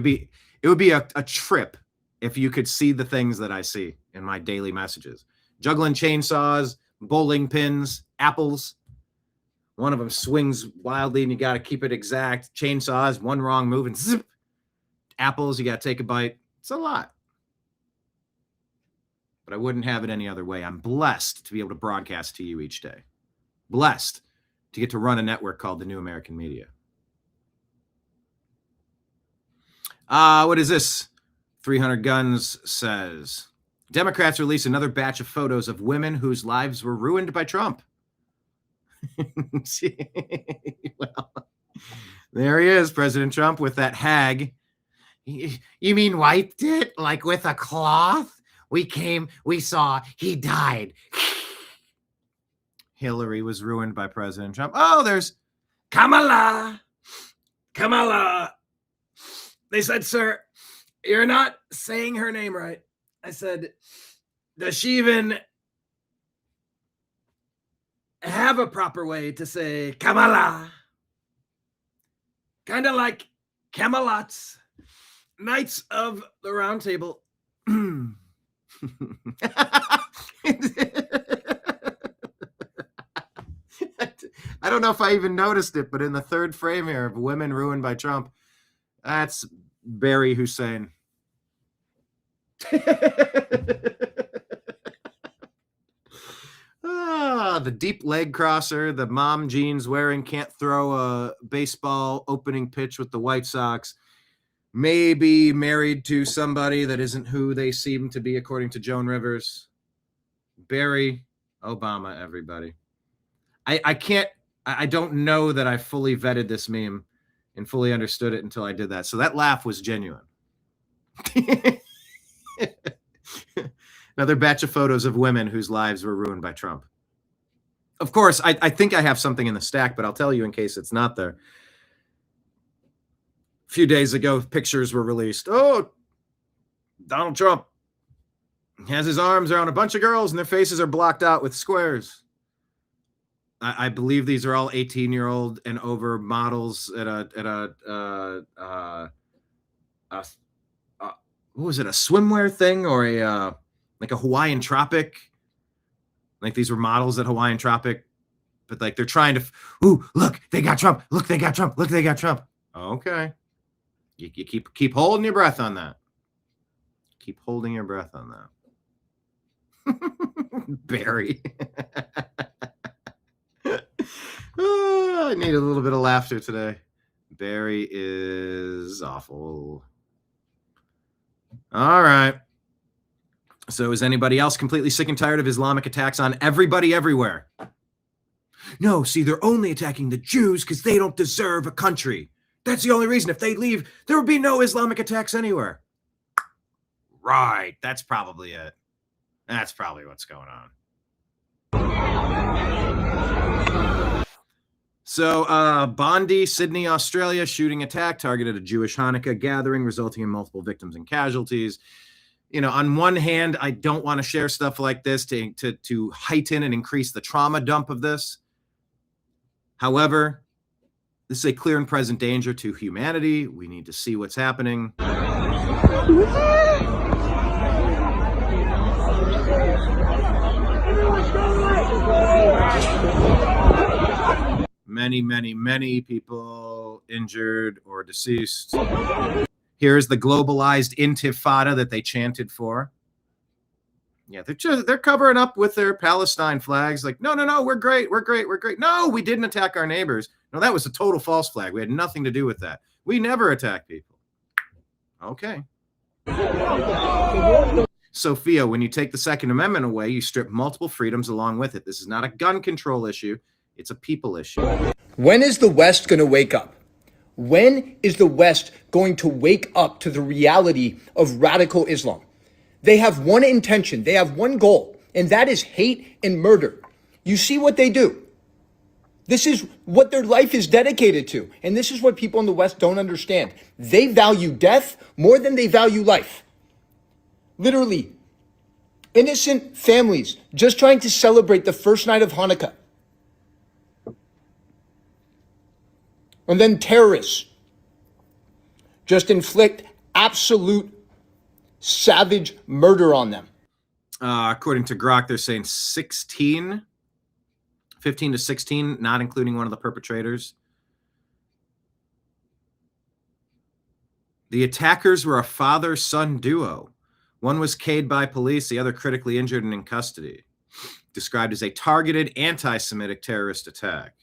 would be a trip if you could see the things that I see in my daily messages. Juggling chainsaws, bowling pins, apples. One of them swings wildly and you got to keep it exact. Chainsaws, one wrong move and zip. Apples, you got to take a bite. It's a lot. But I wouldn't have it any other way. I'm blessed to be able to broadcast to you each day. Blessed to get to run a network called the New American Media. What is this? 300 Guns says, Democrats release another batch of photos of women whose lives were ruined by Trump. Well, there he is, President Trump, with that hag. You mean wiped it? Like with a cloth? We saw, he died. Hillary was ruined by President Trump. Oh, there's Kamala. They said, sir, you're not saying her name right. I said, does she even have a proper way to say Kamala? Kind of like Camelot's Knights of the Round Table. I don't know if I even noticed it, but in the third frame here of women ruined by Trump, that's Barry Hussein. The deep leg crosser, the mom jeans wearing, can't throw a baseball opening pitch with the White Sox. Maybe married to somebody that isn't who they seem to be, according to Joan Rivers. Barry Obama, everybody. I don't know that I fully vetted this meme and fully understood it until I did that. So that laugh was genuine. Another batch of photos of women whose lives were ruined by Trump. Of course, I think I have something in the stack, but I'll tell you in case it's not there. A few days ago, pictures were released. Oh, Donald Trump has his arms around a bunch of girls and their faces are blocked out with squares. I believe these are all 18-year-old and over models at what was it, a swimwear thing or a like a Hawaiian Tropic? Like these were models at Hawaiian Tropic, but like they're trying to, ooh, look, they got Trump. Look, they got Trump. Look, they got Trump. Okay. You keep holding your breath on that. Keep holding your breath on that. Barry. Oh, I need a little bit of laughter today. Barry is awful. All right. So is anybody else completely sick and tired of Islamic attacks on everybody everywhere? No, see, they're only attacking the Jews because they don't deserve a country. That's the only reason. If they leave, there would be no Islamic attacks anywhere. Right. That's probably it. That's probably what's going on. So, Bondi, Sydney, Australia, shooting attack targeted a Jewish Hanukkah gathering, resulting in multiple victims and casualties. You know, on one hand, I don't want to share stuff like this to heighten and increase the trauma dump of this. However, this is a clear and present danger to humanity. We need to see what's happening. many people injured or deceased. Here's the globalized intifada that they chanted for. Yeah, they're covering up with their Palestine flags. Like, no, we're great. No, we didn't attack our neighbors. No, that was a total false flag. We had nothing to do with that. We never attack people. Okay. Sophia, when you take the Second Amendment away, you strip multiple freedoms along with it. This is not a gun control issue. It's a people issue. When is the West going to wake up? When is the West going to wake up to the reality of radical Islam? They have one intention. They have one goal, and that is hate and murder. You see what they do. This is what their life is dedicated to. And this is what people in the West don't understand. They value death more than they value life. Literally, innocent families just trying to celebrate the first night of Hanukkah. And then terrorists just inflict absolute savage murder on them. According to Grok, they're saying 15 to 16, not including one of the perpetrators. The attackers were a father-son duo. One was K'd by police, the other critically injured and in custody. Described as a targeted anti-Semitic terrorist attack.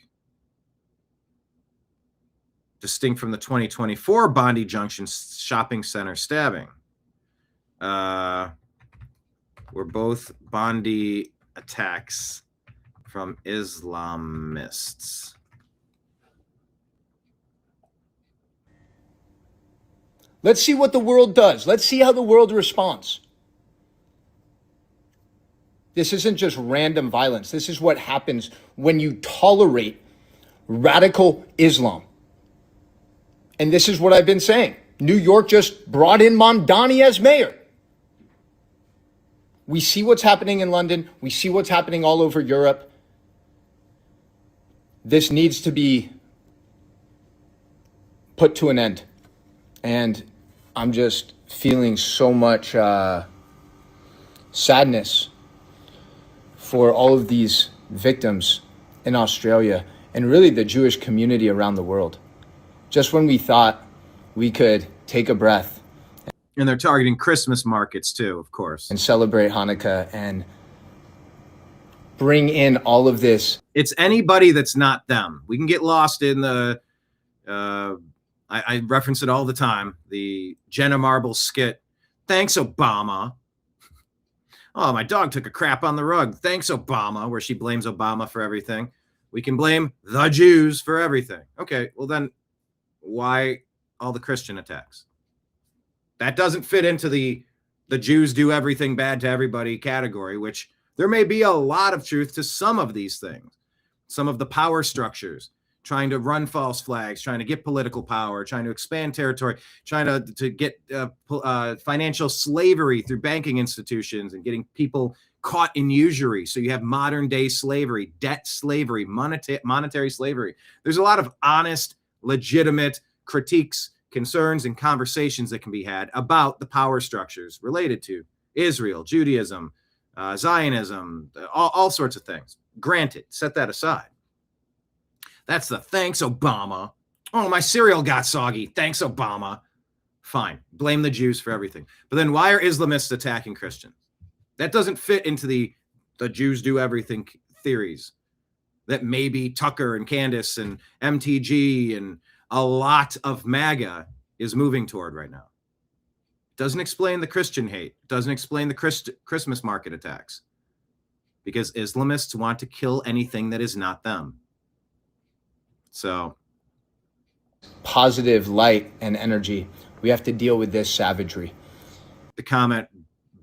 Distinct from the 2024 Bondi Junction shopping center stabbing. Were both Bondi attacks from Islamists. Let's see what the world does. Let's see how the world responds. This isn't just random violence. This is what happens when you tolerate radical Islam. And this is what I've been saying. New York just brought in Mondani as mayor. We see what's happening in London. We see what's happening all over Europe. This needs to be put to an end. And I'm just feeling so much sadness for all of these victims in Australia and really the Jewish community around the world. Just when we thought we could take a breath. And they're targeting Christmas markets too, of course. And celebrate Hanukkah and bring in all of this. It's anybody that's not them. We can get lost in the, I reference it all the time, the Jenna Marbles skit. Thanks, Obama. Oh, my dog took a crap on the rug. Thanks, Obama, where she blames Obama for everything. We can blame the Jews for everything. Okay, well then, why all the Christian attacks? That doesn't fit into the Jews do everything bad to everybody category, which there may be a lot of truth to some of these things. Some of the power structures, trying to run false flags, trying to get political power, trying to expand territory, trying to get financial slavery through banking institutions and getting people caught in usury. So you have modern day slavery, debt slavery, monetary slavery. There's a lot of honest, legitimate critiques, concerns, and conversations that can be had about the power structures related to Israel, Judaism, Zionism, all sorts of things. Granted, set that aside. That's the thanks, Obama. Oh, my cereal got soggy. Thanks, Obama. Fine. Blame the Jews for everything. But then why are Islamists attacking Christians? That doesn't fit into the Jews do everything theories that maybe Tucker and Candace and MTG and a lot of MAGA is moving toward right now. Doesn't explain the Christian hate. Doesn't explain the Christmas market attacks. Because Islamists want to kill anything that is not them. So, positive light and energy. We have to deal with this savagery. The comment,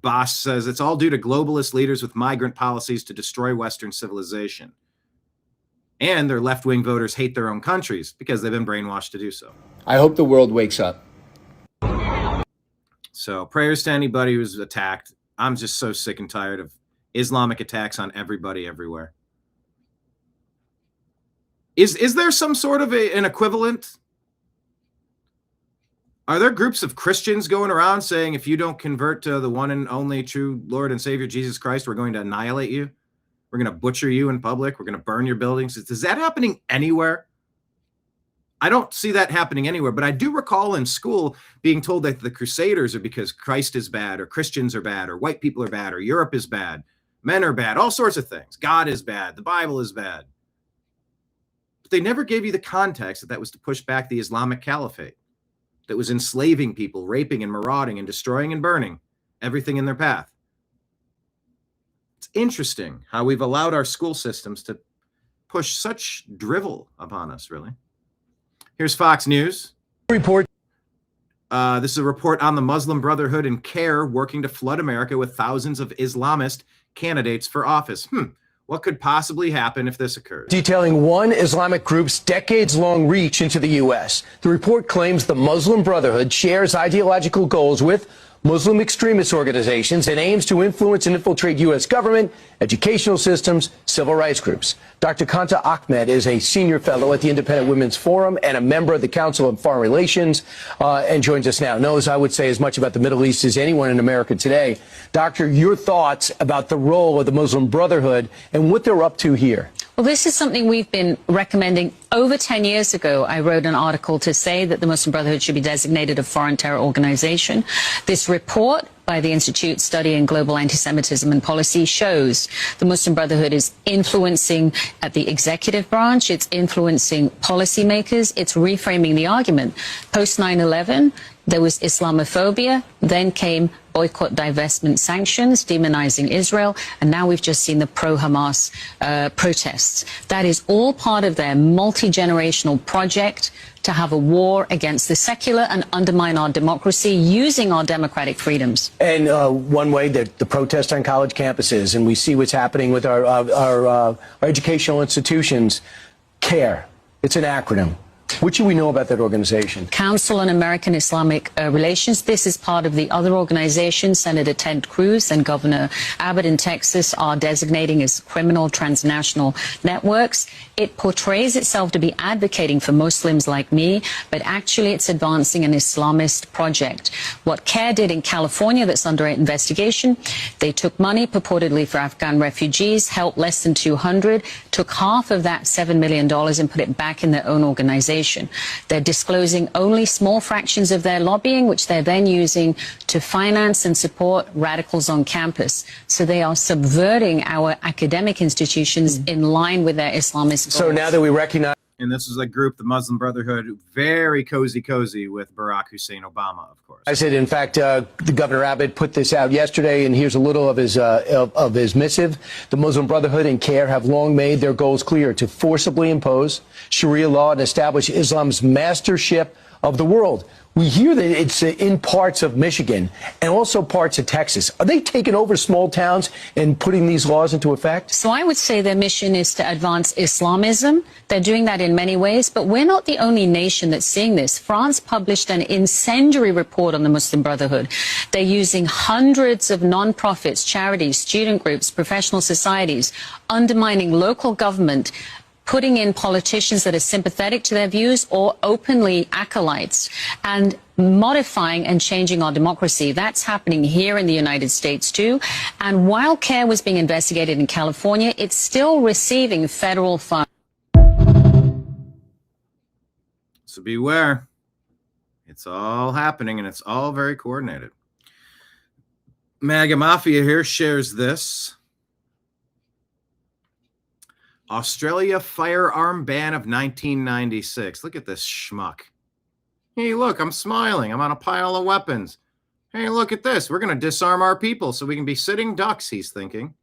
Boss says, it's all due to globalist leaders with migrant policies to destroy Western civilization. And their left-wing voters hate their own countries because they've been brainwashed to do so. I hope the world wakes up. So prayers to anybody who's attacked. I'm just so sick and tired of Islamic attacks on everybody everywhere. Is there some sort of an equivalent? Are there groups of Christians going around saying, if you don't convert to the one and only true Lord and Savior Jesus Christ, we're going to annihilate you? We're going to butcher you in public. We're going to burn your buildings. Is that happening anywhere? I don't see that happening anywhere, but I do recall in school being told that the Crusaders are because Christ is bad, or Christians are bad, or white people are bad, or Europe is bad, men are bad, all sorts of things. God is bad. The Bible is bad. But they never gave you the context that that was to push back the Islamic Caliphate that was enslaving people, raping and marauding and destroying and burning everything in their path. It's interesting how we've allowed our school systems to push such drivel upon us, really. Here's Fox News. Report. This is a report on the Muslim Brotherhood and CARE working to flood America with thousands of Islamist candidates for office. What could possibly happen if this occurs? Detailing one Islamic group's decades-long reach into the U.S. The report claims the Muslim Brotherhood shares ideological goals with Muslim extremist organizations and aims to influence and infiltrate U.S. government, educational systems, civil rights groups. Dr. Kanta Ahmed is a senior fellow at the Independent Women's Forum and a member of the Council on Foreign Relations and joins us now. Knows, I would say, as much about the Middle East as anyone in America today. Doctor, your thoughts about the role of the Muslim Brotherhood and what they're up to here? Well, this is something we've been recommending. Over 10 years ago, I wrote an article to say that the Muslim Brotherhood should be designated a foreign terror organization. This report by the Institute Studying Global Anti-Semitism and Policy shows the Muslim Brotherhood is influencing at the executive branch, it's influencing policymakers, it's reframing the argument. Post 9/11, there was Islamophobia, then came boycott, divestment, sanctions, demonizing Israel, and now we've just seen the pro-Hamas protests. That is all part of their multi-generational project to have a war against the secular and undermine our democracy using our democratic freedoms. And one way that the protests on college campuses, and we see what's happening with our educational institutions, CARE, it's an acronym. What should we know about that organization? Council on American Islamic Relations. This is part of the other organization. Senator Ted Cruz and Governor Abbott in Texas are designating as criminal transnational networks. It portrays itself to be advocating for Muslims like me, but actually it's advancing an Islamist project. What CARE did in California that's under investigation, they took money purportedly for Afghan refugees, helped less than 200, took half of that $7 million and put it back in their own organization. They're disclosing only small fractions of their lobbying, which they're then using to finance and support radicals on campus. So they are subverting our academic institutions in line with their Islamist goals. So now that we recognize... And this is a group, the Muslim Brotherhood, very cozy with Barack Hussein Obama, of course. I said, in fact, the Governor Abbott put this out yesterday, and here's a little of his missive. The Muslim Brotherhood and CARE have long made their goals clear: to forcibly impose Sharia law and establish Islam's mastership of the world. We hear that it's in parts of Michigan and also parts of Texas. Are they taking over small towns and putting these laws into effect? So I would say their mission is to advance Islamism. They're doing that in many ways, but we're not the only nation that's seeing this. France published an incendiary report on the Muslim Brotherhood. They're using hundreds of non-profits, charities, student groups, professional societies, undermining local government, putting in politicians that are sympathetic to their views or openly acolytes, and modifying and changing our democracy. That's happening here in the United States too. And while CARE was being investigated in California, it's still receiving federal funds. So beware. It's all happening, and it's all very coordinated. MAGA Mafia here shares this. Australia firearm ban of 1996. Look at this schmuck. Hey, look, I'm smiling. I'm on a pile of weapons. Hey, look at this. We're going to disarm our people so we can be sitting ducks, he's thinking.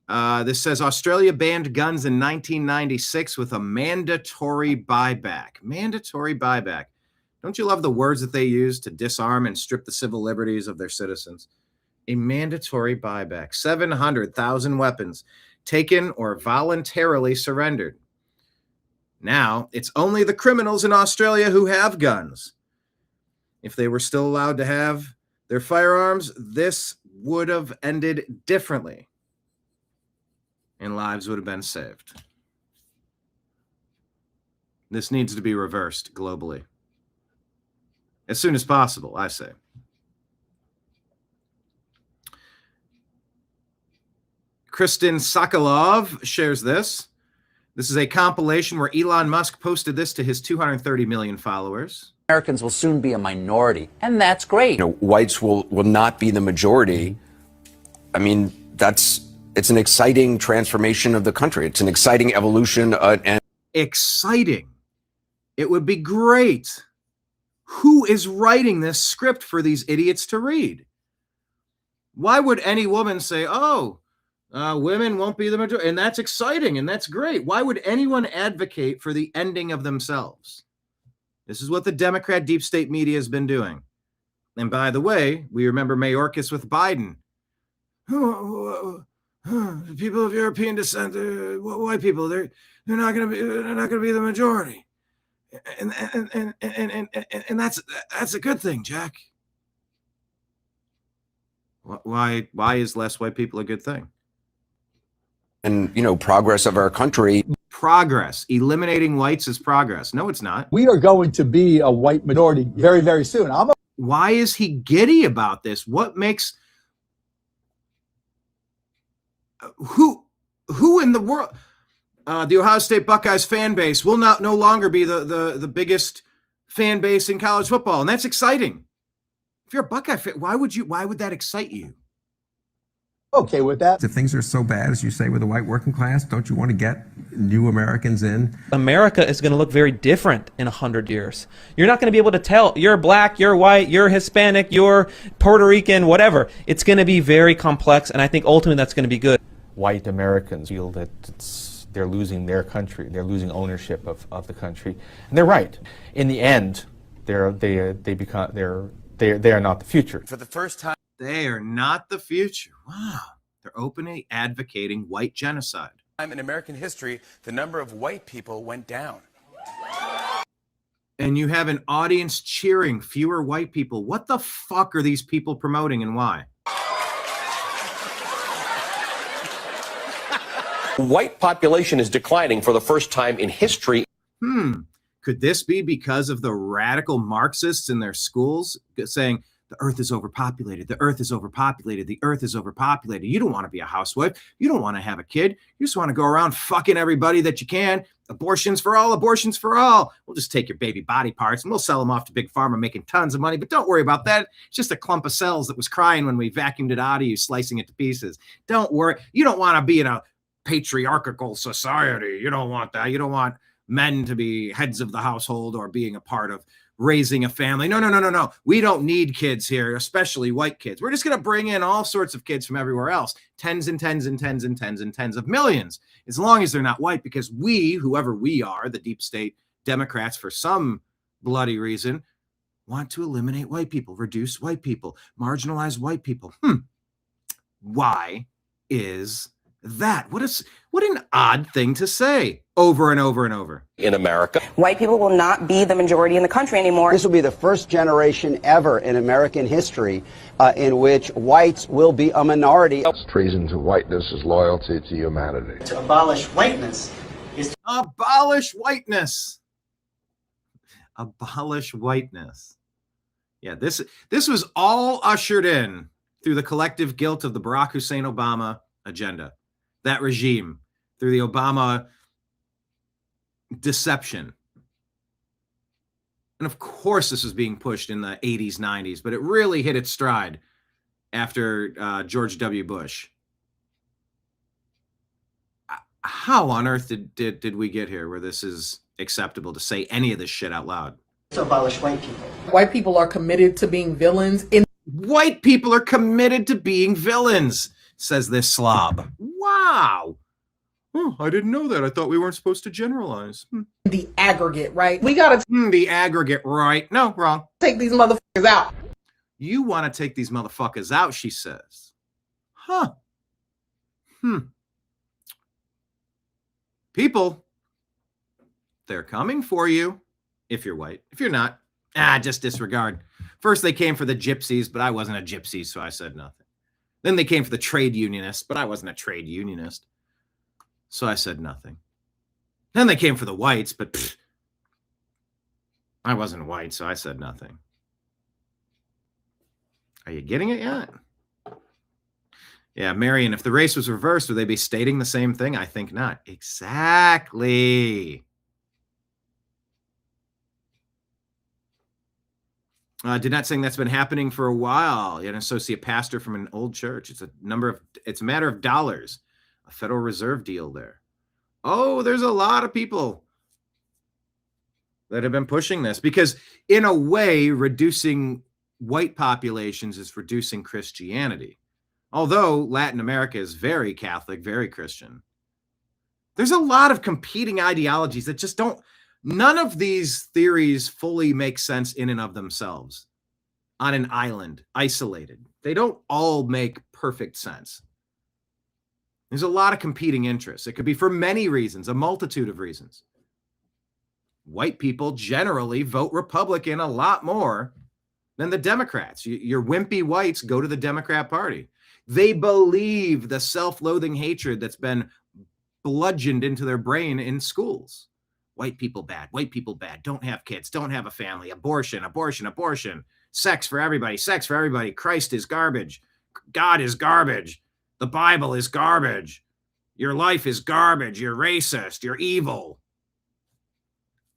This says Australia banned guns in 1996 with a mandatory buyback. Mandatory buyback. Don't you love the words that they use to disarm and strip the civil liberties of their citizens? A mandatory buyback. 700,000 weapons taken or voluntarily surrendered. Now, it's only the criminals in Australia who have guns. If they were still allowed to have their firearms, this would have ended differently, and lives would have been saved. This needs to be reversed globally. As soon as possible, I say. Kristen Sokolov shares this. This is a compilation where Elon Musk posted this to his 230 million followers. Americans will soon be a minority, and that's great. Whites will not be the majority. I mean, it's an exciting transformation of the country. It's an exciting evolution. Exciting. It would be great. Who is writing this script for these idiots to read? Why would any woman say, women won't be the majority? And that's exciting and that's great. Why would anyone advocate for the ending of themselves? This is what the Democrat deep state media has been doing. And by the way, we remember Mayorkas with Biden. People of European descent, white people, they're not going to be the majority. And that's a good thing, Jack. Why is less white people a good thing? And progress of our country. Progress. Eliminating whites is progress. No, it's not. We are going to be a white minority very, very soon. Why is he giddy about this? What makes who in the world? The Ohio State Buckeyes fan base will no longer be the biggest fan base in college football, and that's exciting. If you're a Buckeye fan, why would that excite you? Okay with that. If things are so bad, as you say, with the white working class, don't you want to get new Americans in? America is going to look very different in 100 years. You're not going to be able to tell you're black, you're white, you're Hispanic, you're Puerto Rican, whatever. It's going to be very complex, and I think ultimately that's going to be good. White Americans feel that they're losing their country, they're losing ownership of the country, and they're right. In the end, they are not the future. For the first time, they are not the future. Wow. They're openly advocating white genocide. In American history, the number of white people went down. And you have an audience cheering fewer white people. What the fuck are these people promoting and why? White population is declining for the first time in history. Could this be because of the radical Marxists in their schools saying, the earth is overpopulated, the earth is overpopulated, the earth is overpopulated. You don't want to be a housewife. You don't want to have a kid. You just want to go around fucking everybody that you can. Abortions for all, abortions for all. We'll just take your baby body parts and we'll sell them off to Big Pharma, making tons of money. But don't worry about that. It's just a clump of cells that was crying when we vacuumed it out of you, slicing it to pieces. Don't worry. You don't want to be in a patriarchal society. You don't want that. You don't want men to be heads of the household or being a part of raising a family. No. We don't need kids here, especially white kids. We're just going to bring in all sorts of kids from everywhere else. Tens and tens and tens and tens and tens of millions, as long as they're not white, because we, whoever we are, the deep state Democrats, for some bloody reason, want to eliminate white people, reduce white people, marginalize white people. Why is that? What an odd thing to say over and over and over. In America, white people will not be the majority in the country anymore. This will be the first generation ever in American history in which whites will be a minority. Treason to whiteness is loyalty to humanity. To abolish whiteness is to abolish whiteness. Abolish whiteness. Yeah, this was all ushered in through the collective guilt of the Barack Hussein Obama agenda. That regime, through the Obama deception. And of course, this was being pushed in the 80s, 90s, but it really hit its stride after George W. Bush. How on earth did we get here where this is acceptable to say any of this shit out loud? to abolish white people. White people are committed to being villains. White people are committed to being villains, says this slob. Wow. Oh, I didn't know that. I thought we weren't supposed to generalize. The aggregate, right? We gotta the aggregate, right? No, wrong. Take these motherfuckers out. You want to take these motherfuckers out, she says. Huh. People, they're coming for you if you're white. If you're not, just disregard. First, they came for the gypsies, but I wasn't a gypsy, so I said nothing. Then they came for the trade unionists, but I wasn't a trade unionist, so I said nothing. Then they came for the whites, but I wasn't white, so I said nothing. Are you getting it yet? Yeah, Marion, if the race was reversed, would they be stating the same thing? I think not. Exactly. Did not saying that's been happening for a while. An associate pastor from an old church. It's a matter of dollars. A Federal Reserve deal there. Oh, there's a lot of people that have been pushing this because, in a way, reducing white populations is reducing Christianity. Although Latin America is very Catholic, very Christian. There's a lot of competing ideologies that just don't, none of these theories fully make sense in and of themselves on an island, isolated. They don't all make perfect sense. There's a lot of competing interests. It could be for many reasons, a multitude of reasons. White people generally vote Republican a lot more than the Democrats. Your wimpy whites go to the Democrat Party. They believe the self-loathing hatred that's been bludgeoned into their brain in schools. White people bad, don't have kids, don't have a family, abortion, abortion, abortion, sex for everybody, Christ is garbage, God is garbage, the Bible is garbage, your life is garbage, you're racist, you're evil.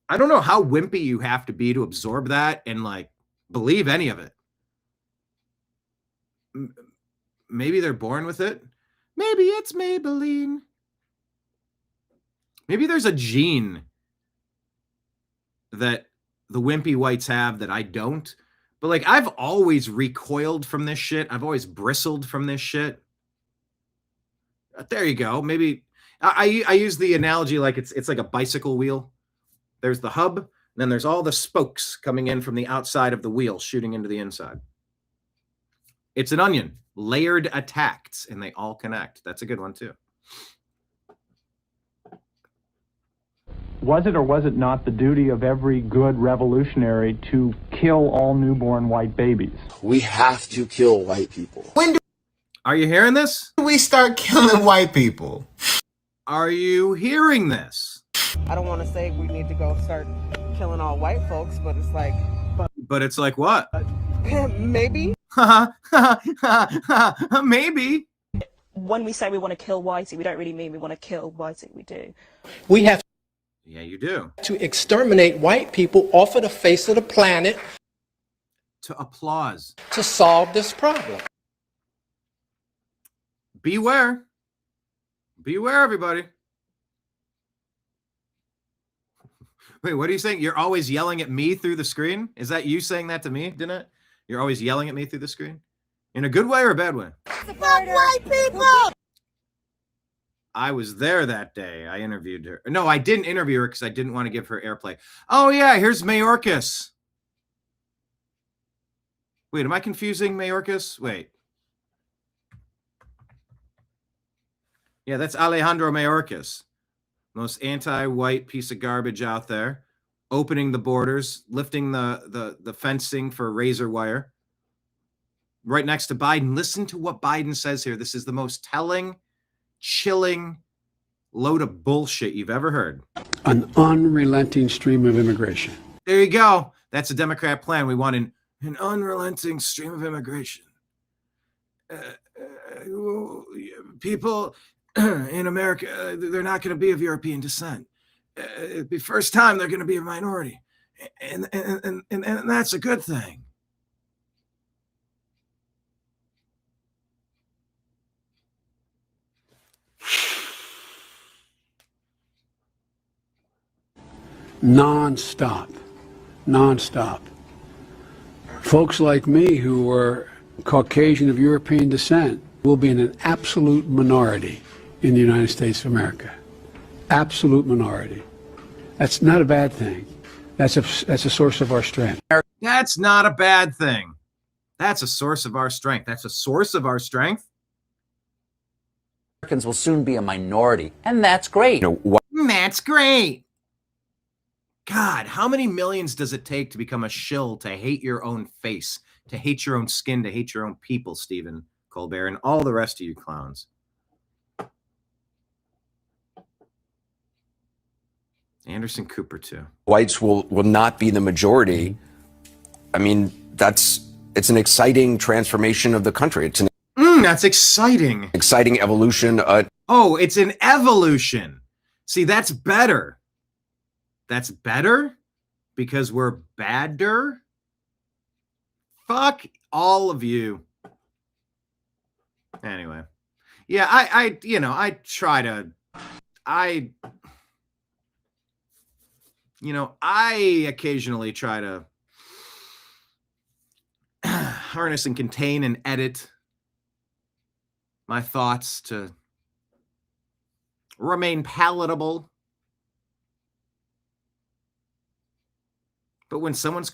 I don't know how wimpy you have to be to absorb that and believe any of it. Maybe they're born with it. Maybe it's Maybelline. Maybe there's a gene that the wimpy whites have that I don't. But I've always recoiled from this shit. I've always bristled from this shit. There you go. Maybe I use the analogy it's like a bicycle wheel. There's the hub, and then there's all the spokes coming in from the outside of the wheel shooting into the inside. It's an onion, layered attacks, and they all connect. That's a good one too. Was it or was it not the duty of every good revolutionary to kill all newborn white babies? We have to kill white people. Are you hearing this? When do we start killing white people? Are you hearing this? I don't want to say we need to go start killing all white folks, but it's like... But it's like what? Maybe. Maybe. When we say we want to kill whitey, we don't really mean we want to kill whitey. We do. We have Yeah, you do. to exterminate white people off of the face of the planet To applause. to solve this problem. Beware. Beware, everybody. Wait, what are you saying? You're always yelling at me through the screen? Is that you saying that to me, didn't it? You're always yelling at me through the screen? In a good way or a bad way? Fuck white people! I was there that day. I interviewed her. No, I didn't interview her because I didn't want to give her airplay. Oh, yeah, here's Mayorkas. Wait, am I confusing Mayorkas? Wait. Yeah, that's Alejandro Mayorkas. Most anti-white piece of garbage out there. Opening the borders, lifting the fencing for razor wire. Right next to Biden. Listen to what Biden says here. This is the most telling, chilling load of bullshit you've ever heard. An unrelenting stream of immigration. There you go. That's a Democrat plan. We want an unrelenting stream of immigration. People in America, they're not going to be of European descent. It'd be first time they're going to be a minority. And that's a good thing. Non-stop. Folks like me who are Caucasian of European descent will be in an absolute minority in the United States of America. Absolute minority. That's not a bad thing. That's a source of our strength. That's not a bad thing. That's a source of our strength. That's a source of our strength. Americans will soon be a minority, and that's great. That's great. God, how many millions does it take to become a shill, to hate your own face, to hate your own skin, to hate your own people, Stephen Colbert, and all the rest of you clowns? Anderson Cooper, too. Whites will not be the majority. I mean, it's an exciting transformation of the country. It's an That's exciting. Exciting evolution. Oh, it's an evolution. See, that's better. That's better because we're badder. Fuck all of you. Anyway. Yeah, I try to, I occasionally try to harness and contain and edit my thoughts to remain palatable. But when someone's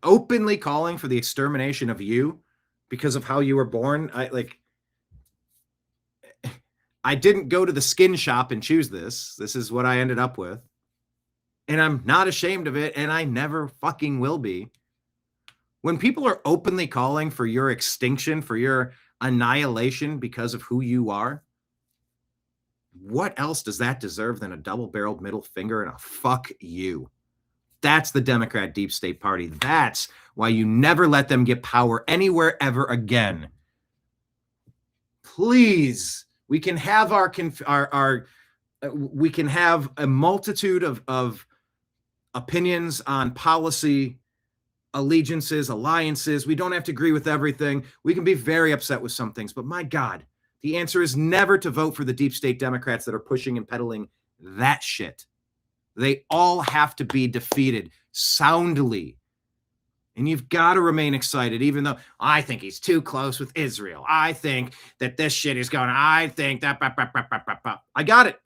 openly calling for the extermination of you because of how you were born, I didn't go to the skin shop and choose this. This is what I ended up with. And I'm not ashamed of it, and I never fucking will be. When people are openly calling for your extinction, for your annihilation because of who you are, what else does that deserve than a double-barreled middle finger and a fuck you? That's the Democrat deep state party. That's why you never let them get power anywhere ever again. Please. We can have we can have a multitude of opinions on policy, allegiances, alliances. We don't have to agree with everything. We can be very upset with some things, but my God, the answer is never to vote for the deep state Democrats that are pushing and peddling that shit. They all have to be defeated soundly. And you've got to remain excited, even though I think he's too close with Israel. I think that this shit is going, I think that, I got it.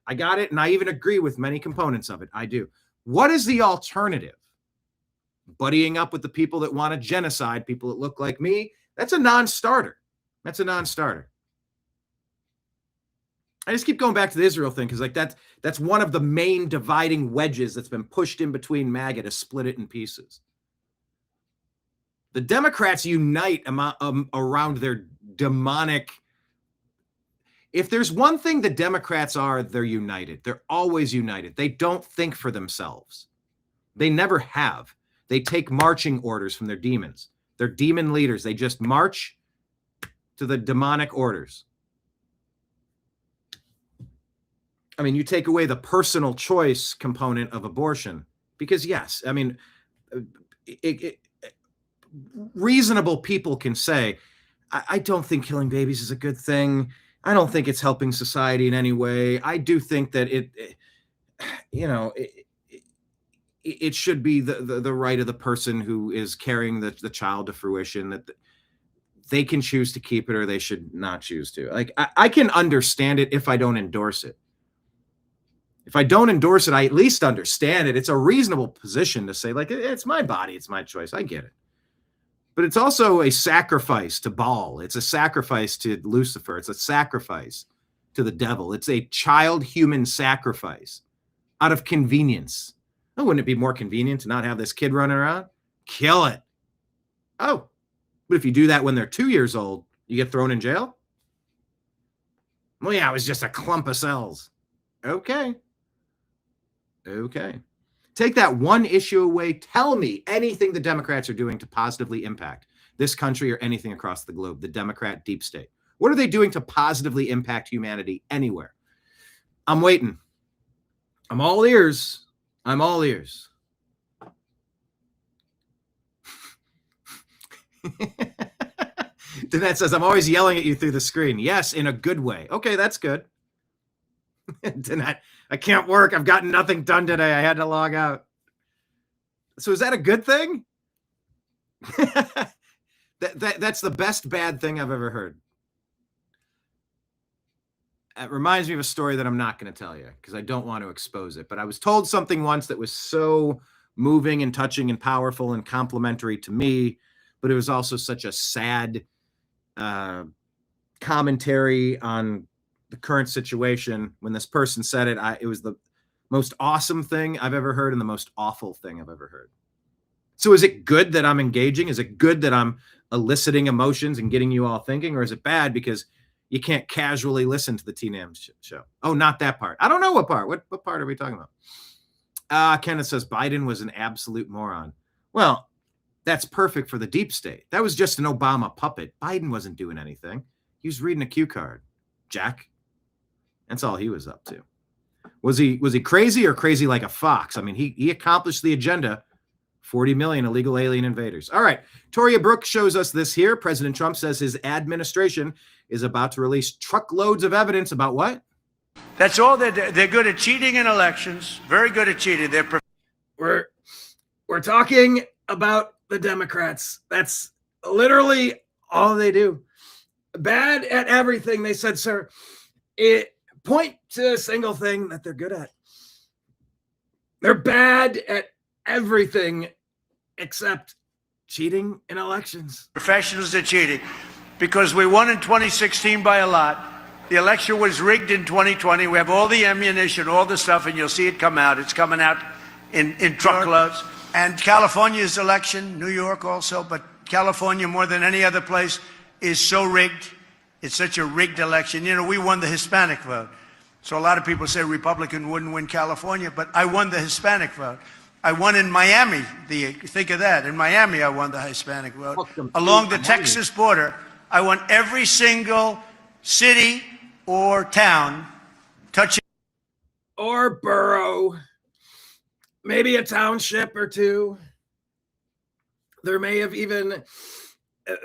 And I even agree with many components of it. I do. What is the alternative? Buddying up with the people that want to genocide, people that look like me? That's a non-starter. I just keep going back to the Israel thing because that's one of the main dividing wedges that's been pushed in between MAGA to split it in pieces. The Democrats unite around their demonic. If there's one thing the Democrats are, they're united. They're always united. They don't think for themselves. They never have. They take marching orders from their demons. They're demon leaders. They just march to the demonic orders. I mean, you take away the personal choice component of abortion because, yes, I mean, reasonable people can say, I don't think killing babies is a good thing. I don't think it's helping society in any way. I do think that it should be the right of the person who is carrying the child to fruition, that they can choose to keep it or they should not choose to. Like, I can understand it if I don't endorse it. If I don't endorse it, I at least understand it. It's a reasonable position to say, like, it's my body, it's my choice. I get it. But it's also a sacrifice to Baal. It's a sacrifice to Lucifer. It's a sacrifice to the devil. It's a child human sacrifice out of convenience. Oh, wouldn't it be more convenient to not have this kid running around? Kill it. Oh, but if you do that when they're 2 years old, you get thrown in jail? Well, yeah, it was just a clump of cells. Okay. Take that one issue away. Tell me anything the Democrats are doing to positively impact this country or anything across the globe, the Democrat deep state. What are they doing to positively impact humanity anywhere? I'm waiting. I'm all ears. Danette says, I'm always yelling at you through the screen. Yes, in a good way. Okay, that's good. Danette, I can't work. I've gotten nothing done today. I had to log out. So is that a good thing? That's the best bad thing I've ever heard. It reminds me of a story that I'm not going to tell you because I don't want to expose it. But I was told something once that was so moving and touching and powerful and complimentary to me, but it was also such a sad commentary on the current situation. When this person said it, it was the most awesome thing I've ever heard and the most awful thing I've ever heard. So is it good that I'm engaging? Is it good that I'm eliciting emotions and getting you all thinking? Or is it bad because you can't casually listen to the TNAM show? Oh, not that part. I don't know what part. What part are we talking about? Kenneth says Biden was an absolute moron. Well, that's perfect for the deep state. That was just an Obama puppet. Biden wasn't doing anything. He was reading a cue card. Jack. That's all he was up to. Was he crazy or crazy like a fox? I mean, he accomplished the agenda. 40 million illegal alien invaders. All right. Toria Brooke shows us this here. President Trump says his administration is about to release truckloads of evidence about what? That's all they're good at cheating in elections. Very good at cheating. We're talking about the Democrats. That's literally all they do. Bad at everything. They said, sir, point to a single thing that they're good at. They're bad at everything except cheating in elections. Professionals are cheating because we won in 2016 by a lot. The election was rigged in 2020. We have all the ammunition, all the stuff, and you'll see it come out. It's coming out in truckloads. And California's election, New York also, but California more than any other place is so rigged. It's such a rigged election. You know, we won the Hispanic vote. So a lot of people say Republican wouldn't win California, but I won the Hispanic vote. I won in Miami. Think of that. In Miami, I won the Hispanic vote. Along the Texas border, I won every single city or town touching. Or borough. Maybe a township or two. There may have even,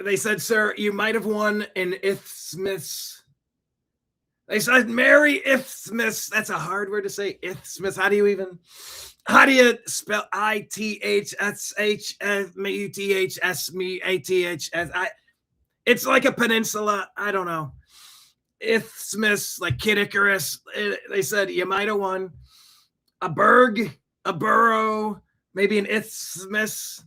they said, sir, you might have won in Isthmus. They said, Mary Isthmus. That's a hard word to say. Isthmus. How do you spell ITHSHMUTHS? It's like a peninsula. I don't know. Isthmus, like Kid Icarus. They said you might have won a burg, a borough, maybe an isthmus.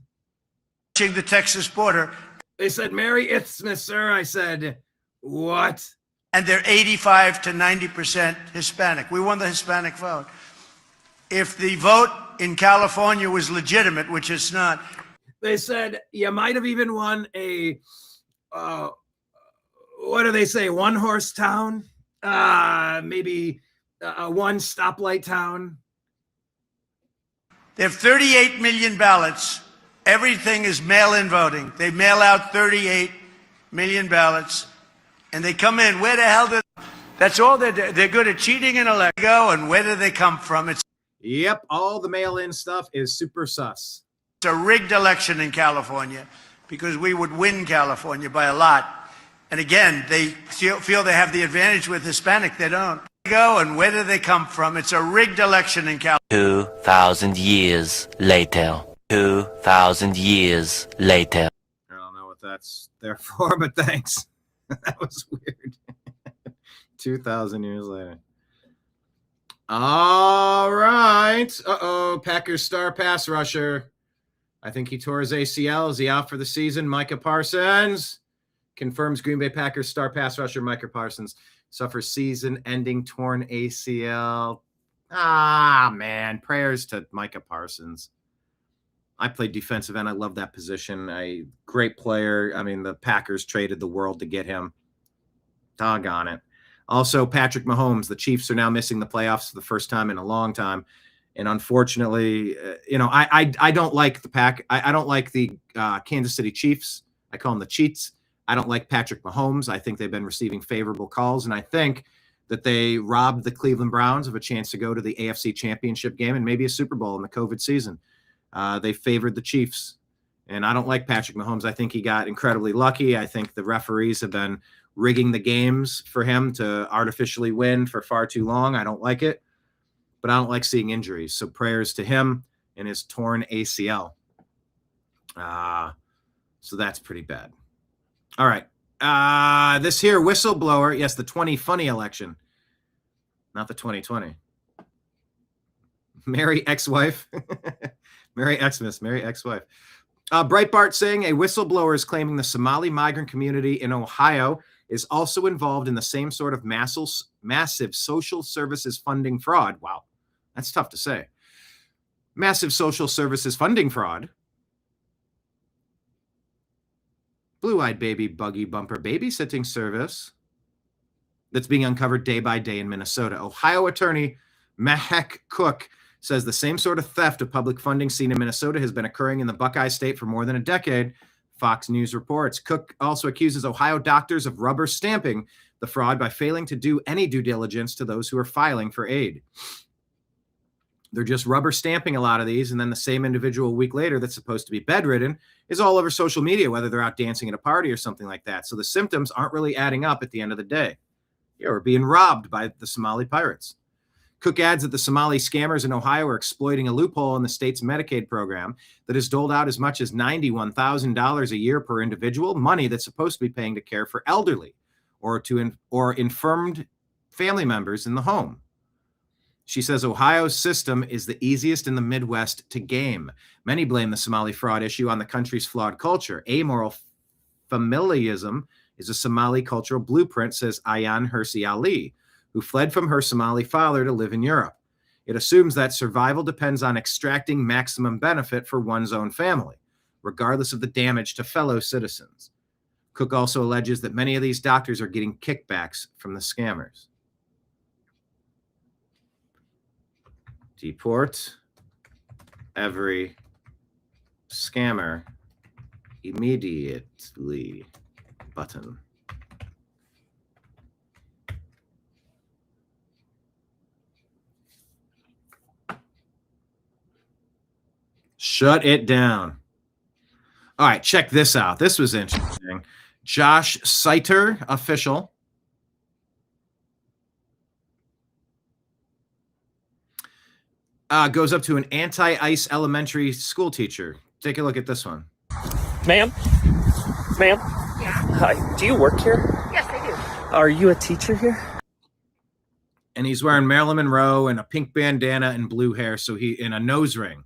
The Texas border. They said, Mary Isthmus, sir. I said, what? And they're 85 to 90% Hispanic. We won the Hispanic vote. If the vote in California was legitimate, which it's not. They said you might have even won a, what do they say, one-horse town? Maybe a one stoplight town. They have 38 million ballots. Everything is mail-in voting. They mail out 38 million ballots, and they come in. Where the hell that's all they're good at cheating in election. And where do they come from? Yep, all the mail-in stuff is super sus. It's a rigged election in California because we would win California by a lot. And again, they feel they have the advantage with Hispanic. They don't. And where do they come from? It's a rigged election in California. 2,000 years later. 2,000 years later. I don't know what that's there for, but thanks. That was weird. 2,000 years later. All right. Uh-oh. Packers star pass rusher. I think he tore his ACL. Is he out for the season? Micah Parsons confirms Green Bay Packers star pass rusher Micah Parsons suffers season-ending torn ACL. Ah, man. Prayers to Micah Parsons. I played defensive end. I love that position. A great player. I mean, the Packers traded the world to get him. Doggone it. Also, Patrick Mahomes. The Chiefs are now missing the playoffs for the first time in a long time. And unfortunately, I don't like the Pack. I don't like the Kansas City Chiefs. I call them the Cheats. I don't like Patrick Mahomes. I think they've been receiving favorable calls. And I think that they robbed the Cleveland Browns of a chance to go to the AFC Championship game and maybe a Super Bowl in the COVID season. They favored the Chiefs. And I don't like Patrick Mahomes. I think he got incredibly lucky. I think the referees have been rigging the games for him to artificially win for far too long. I don't like it. But I don't like seeing injuries. So prayers to him and his torn ACL. So that's pretty bad. All right. This here whistleblower. Yes, the 2020 election. Not the 2020. Mary ex-wife. Mary Xmas. Mary ex-wife. Breitbart saying a whistleblower is claiming the Somali migrant community in Ohio is also involved in the same sort of massive social services funding fraud. Wow, that's tough to say. Massive social services funding fraud. Blue-eyed baby buggy bumper babysitting service that's being uncovered day by day in Minnesota. Ohio attorney Mahek Cook says the same sort of theft of public funding seen in Minnesota has been occurring in the Buckeye State for more than a decade. Fox News reports. Cook also accuses Ohio doctors of rubber stamping the fraud by failing to do any due diligence to those who are filing for aid. They're just rubber stamping a lot of these, and then the same individual a week later that's supposed to be bedridden is all over social media, whether they're out dancing at a party or something like that. So the symptoms aren't really adding up at the end of the day. You're being robbed by the Somali pirates. Cook adds that the Somali scammers in Ohio are exploiting a loophole in the state's Medicaid program that has doled out as much as $91,000 a year per individual, money that's supposed to be paying to care for elderly or infirmed family members in the home. She says Ohio's system is the easiest in the Midwest to game. Many blame the Somali fraud issue on the country's flawed culture. Amoral familialism is a Somali cultural blueprint, says Ayan Hirsi Ali, who fled from her Somali father to live in Europe. It assumes that survival depends on extracting maximum benefit for one's own family, regardless of the damage to fellow citizens. Cook also alleges that many of these doctors are getting kickbacks from the scammers. Deport every scammer immediately button. Shut it down. All right, check this out. This was interesting. Josh Seiter, official. Goes up to an anti-ICE elementary school teacher. Take a look at this one. Ma'am? Ma'am? Yeah. Hi. Do you work here? Yes, I do. Are you a teacher here? And he's wearing Marilyn Monroe and a pink bandana and blue hair, so he in a nose ring.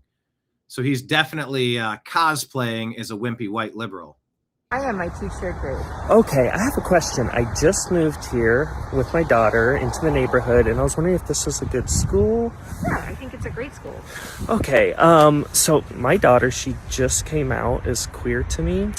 So he's definitely cosplaying as a wimpy white liberal. I am. I teach third grade. Okay, I have a question. I just moved here with my daughter into the neighborhood, and I was wondering if this was a good school. Yeah, I think it's a great school. Okay, so my daughter, she just came out as queer to me,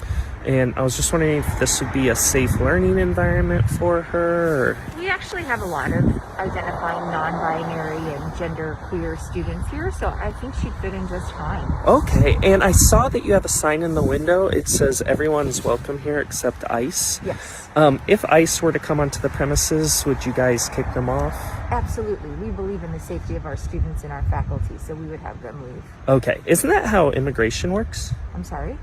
and I was just wondering if this would be a safe learning environment for her. Or... We actually have a lot of identifying non-binary and gender queer students here, so I think she'd fit in just fine. Okay, and I saw that you have a sign in the window. It says everyone's welcome here except ICE. Yes. If ICE were to come onto the premises, would you guys kick them off? Absolutely. We believe in the safety of our students and our faculty, so we would have them leave. Okay, isn't that how immigration works? I'm sorry?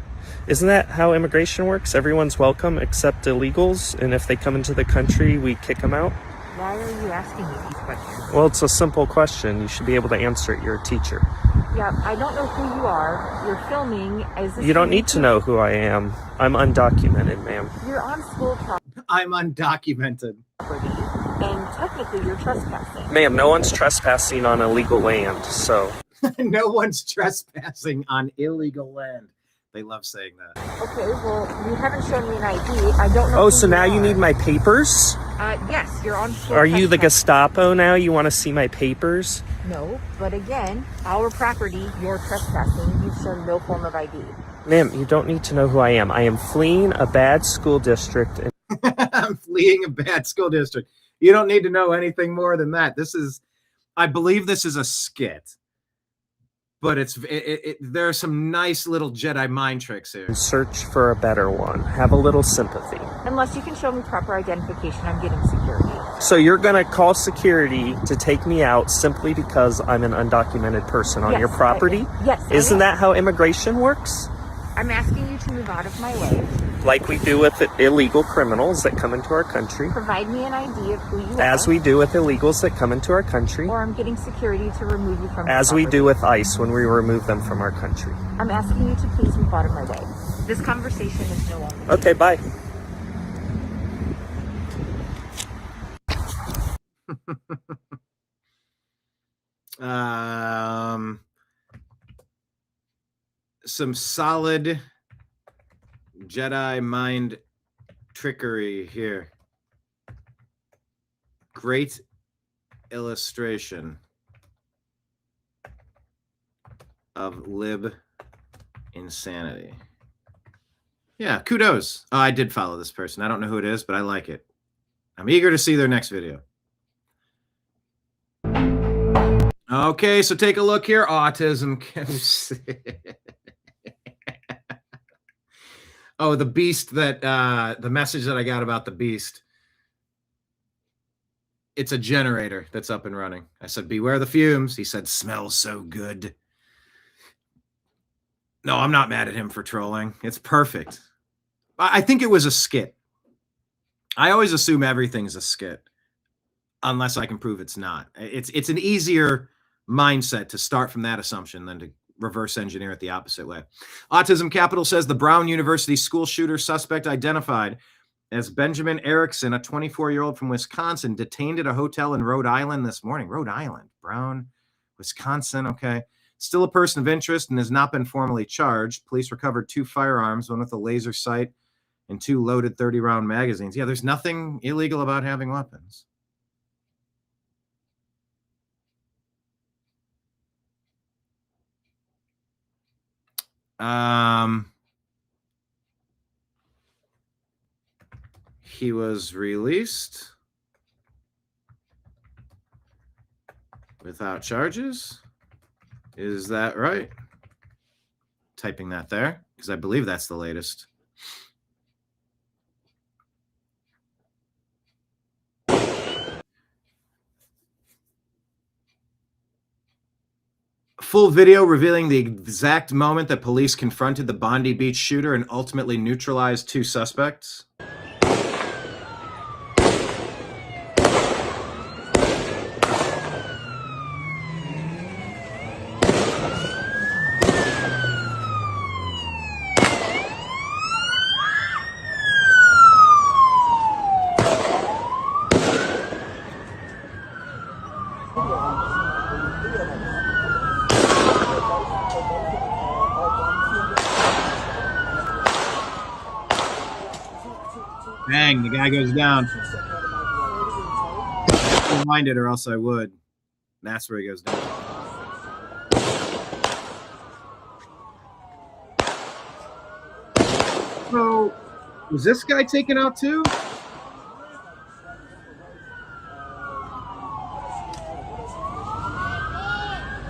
Isn't that how immigration works? Everyone's welcome except illegals, and if they come into the country, we kick them out? Why are you asking me these questions? Well, it's a simple question. You should be able to answer it. You're a teacher. Yeah, I don't know who you are. You're filming. You don't need to know who I am. I'm undocumented, ma'am. You're on school property, I'm undocumented. and technically you're trespassing. Ma'am, no one's trespassing on illegal land, so... No one's trespassing on illegal land. They love saying that. Okay, well, you haven't shown me an ID. I don't know. Oh, so now you need my papers? Yes, you're on school. Are you the Gestapo now? You want to see my papers? No, but again, our property, you're trespassing. You've shown no form of ID. Ma'am, you don't need to know who I am. I am fleeing a bad school district. I'm fleeing a bad school district. You don't need to know anything more than that. I believe this is a skit. But there are some nice little Jedi mind tricks here. Search for a better one. Have a little sympathy. Unless you can show me proper identification, I'm getting security. So you're going to call security to take me out simply because I'm an undocumented person on your property? Yes. Isn't that how immigration works? I'm asking you to move out of my way. Like we do with illegal criminals that come into our country. Provide me an ID of who you are. As we do with illegals that come into our country. Or I'm getting security to remove you from the As we property. do with ICE when we remove them from our country. I'm asking you to please move out of my way. This conversation is no longer. Okay, bye. Some solid Jedi mind trickery here. Great illustration of lib insanity. Yeah, kudos. Oh, I did follow this person. I don't know who it is, but I like it. I'm eager to see their next video. Okay, so take a look here. Autism. Oh, the beast that the message that I got about the beast. It's a generator that's up and running. I said, beware the fumes. He said, smells so good. No, I'm not mad at him for trolling. It's perfect. I think it was a skit. I always assume everything's a skit unless I can prove it's not. It's an easier mindset to start from that assumption than to reverse engineer it the opposite way. Autism Capital says the Brown University school shooter suspect identified as Benjamin Erickson, a 24-year-old from Wisconsin, detained at a hotel in Rhode Island this morning. Rhode Island, Brown, Wisconsin, okay. Still a person of interest and has not been formally charged. Police recovered 2 firearms, one with a laser sight and 2 loaded 30-round magazines. Yeah, there's nothing illegal about having weapons. He was released without charges. Is that right? Typing that there because I believe that's the latest. Full video revealing the exact moment that police confronted the Bondi Beach shooter and ultimately neutralized 2 suspects. Bang, the guy goes down. Don't mind it or else I would. That's where he goes down. So, was this guy taken out too?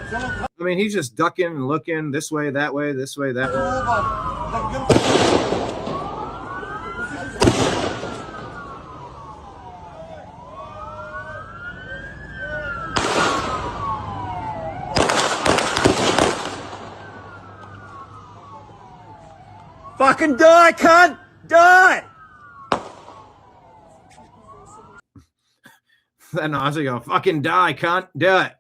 I mean, he's just ducking and looking this way, that way, this way, that way. Fucking die, cunt! Die! Then Aussie go, fucking die, cunt, do it.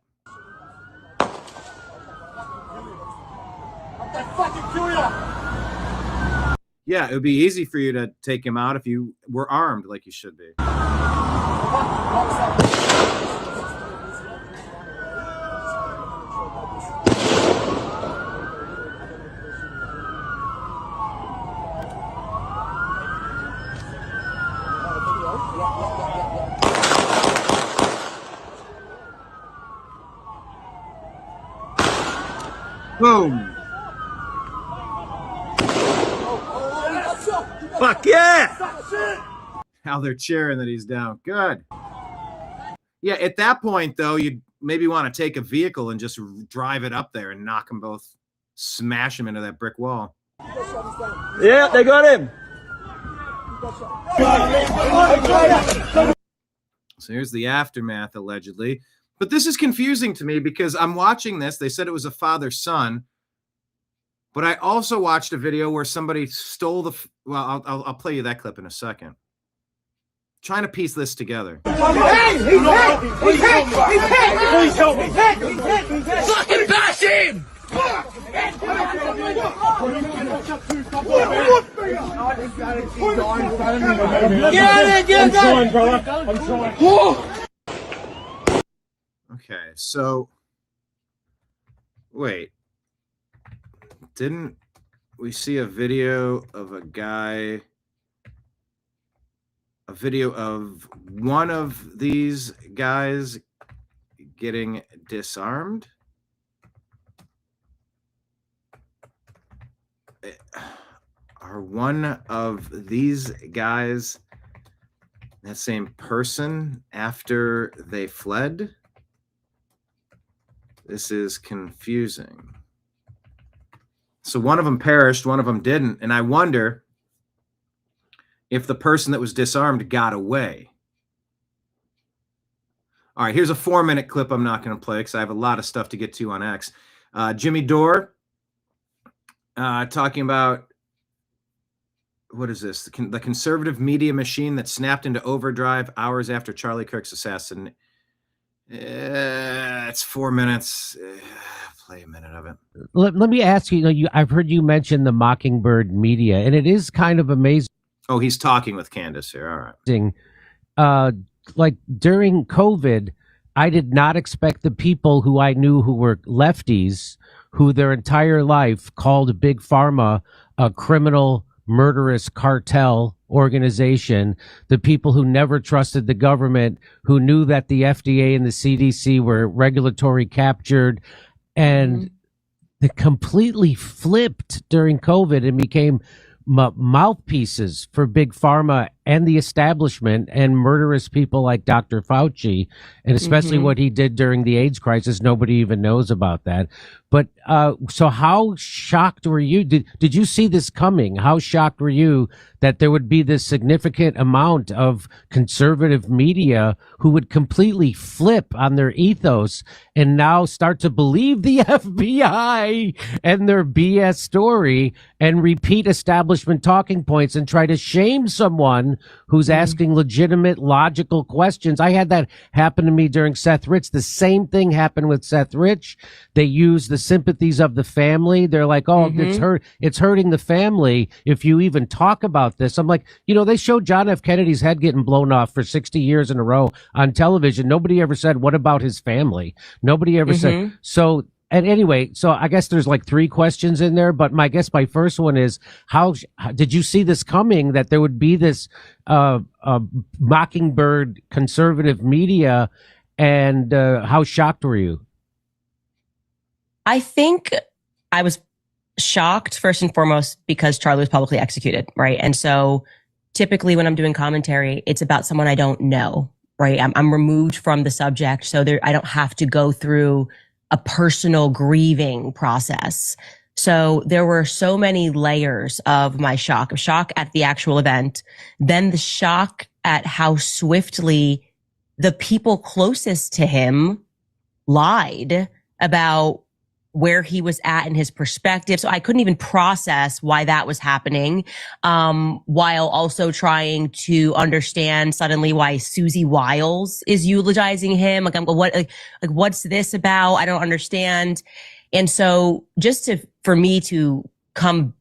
Yeah, it would be easy for you to take him out if you were armed like you should be. Boom. Fuck yeah! How they're cheering that he's down. Good. Yeah, at that point, though, you'd maybe want to take a vehicle and just drive it up there and knock them both, smash them into that brick wall. Yeah, they got him. So here's the aftermath, allegedly. But this is confusing to me because I'm watching this. They said it was a father-son. But I also watched a video where somebody stole the... Well, I'll play you that clip in a second. Trying to piece this together. Hey, he's hit! He's hit! He's hit! Please help me! Fucking bash him! Get I'm trying, brother. I'm trying. Okay, so... Wait. Didn't we see a video of a guy... A video of one of these guys getting disarmed? Are one of these guys that same person after they fled? This is confusing. So one of them perished, one of them didn't. And I wonder if the person that was disarmed got away. All right, here's a 4-minute clip I'm not going to play because I have a lot of stuff to get to on X. Jimmy Dore talking about, what is this? The conservative media machine that snapped into overdrive hours after Charlie Kirk's assassination. It's 4 minutes. Play a minute of it. Let me ask you, I've heard you mention the Mockingbird media, and it is kind of amazing. Oh, he's talking with Candace here. All right. Like during COVID, I did not expect the people who I knew who were lefties, who their entire life called Big Pharma a criminal, murderous cartel organization, the people who never trusted the government, who knew that the FDA and the CDC were regulatory captured, and they completely flipped during COVID and became mouthpieces for Big Pharma and the establishment and murderous people like Dr. Fauci, and especially what he did during the AIDS crisis. Nobody even knows about that. But so how shocked were you? Did you see this coming? How shocked were you that there would be this significant amount of conservative media who would completely flip on their ethos and now start to believe the FBI and their BS story and repeat establishment talking points and try to shame someone who's asking legitimate, logical questions? I had that happen to me during Seth Rich. The same thing happened with Seth Rich. They use the sympathies of the family. They're like, oh, it's hurting the family if you even talk about this. I'm like, they showed John F. Kennedy's head getting blown off for 60 years in a row on television. Nobody ever said, what about his family? Nobody ever said. So, and anyway, so I guess there's like 3 questions in there, but my first one is, how did you see this coming, that there would be this Mockingbird conservative media, and how shocked were you? I think I was shocked first and foremost because Charlie was publicly executed, right? And so typically when I'm doing commentary, it's about someone I don't know, right? I'm removed from the subject, so I don't have to go through a personal grieving process. So there were so many layers of my shock at the actual event, then the shock at how swiftly the people closest to him lied about where he was at in his perspective. So I couldn't even process why that was happening, while also trying to understand suddenly why Susie Wiles is eulogizing him. Like, what's this about? I don't understand. And so for me to come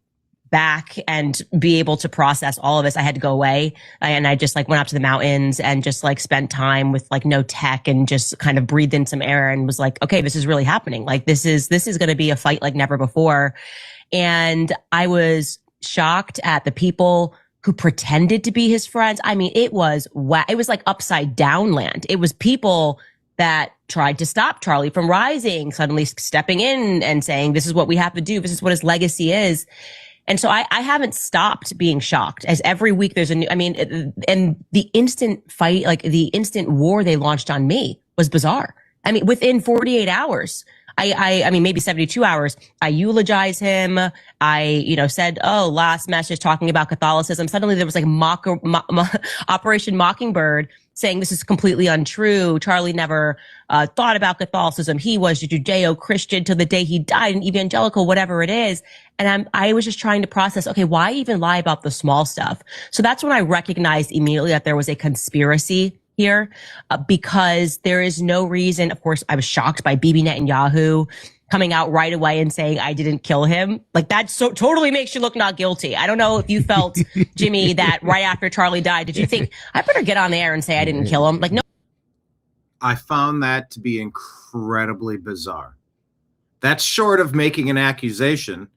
back and be able to process all of this, I had to go away. And I just went up to the mountains and just spent time with no tech and just kind of breathed in some air and was like, okay, this is really happening. This is going to be a fight like never before. And I was shocked at the people who pretended to be his friends. I mean, it was like upside down land. It was people that tried to stop Charlie from rising, suddenly stepping in and saying, this is what we have to do. This is what his legacy is. And so I haven't stopped being shocked, as every week there's a new, and the instant fight, the instant war they launched on me was bizarre. I mean, within 48 hours, I mean, maybe 72 hours, I eulogize him. I, said, oh, last message talking about Catholicism. Suddenly there was Operation Mockingbird saying this is completely untrue. Charlie never thought about Catholicism. He was Judeo-Christian till the day he died, an evangelical, whatever it is. And I was just trying to process, okay, why even lie about the small stuff? So that's when I recognized immediately that there was a conspiracy here, because there is no reason. Of course, I was shocked by Bibi Netanyahu coming out right away and saying I didn't kill him. That so totally makes you look not guilty. I don't know if you felt, Jimmy, that right after Charlie died, did you think I better get on the air and say I didn't kill him? No. I found that to be incredibly bizarre. That's short of making an accusation.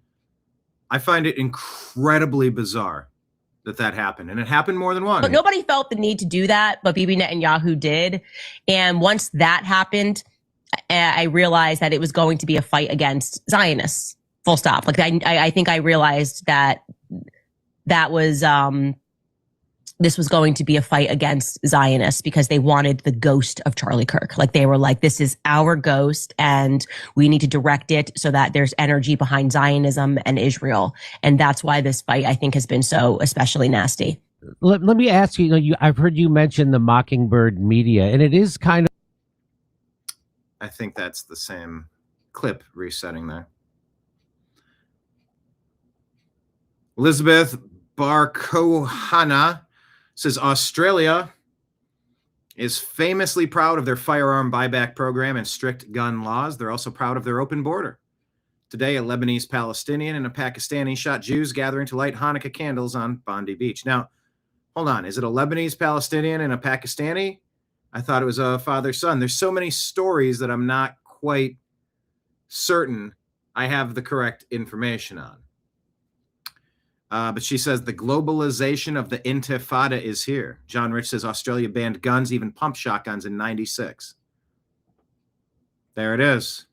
I find it incredibly bizarre that happened, and it happened more than once. But nobody felt the need to do that, but Bibi Netanyahu did. And once that happened, I realized that it was going to be a fight against Zionists, full stop. I think I realized that was, this was going to be a fight against Zionists because they wanted the ghost of Charlie Kirk. They were like, this is our ghost and we need to direct it so that there's energy behind Zionism and Israel. And that's why this fight, I think, has been so especially nasty. let me ask you, I've heard you mention the Mockingbird media, and it is kind of. I think that's the same clip resetting there. Elizabeth Barkohana says Australia is famously proud of their firearm buyback program and strict gun laws. They're also proud of their open border. Today, a Lebanese Palestinian and a Pakistani shot Jews gathering to light Hanukkah candles on Bondi Beach. Now, hold on. Is it a Lebanese Palestinian and a Pakistani? I thought it was a father-son. There's so many stories that I'm not quite certain I have the correct information on. But she says the globalization of the intifada is here. John Rich says Australia banned guns, even pump shotguns in 96. There it is.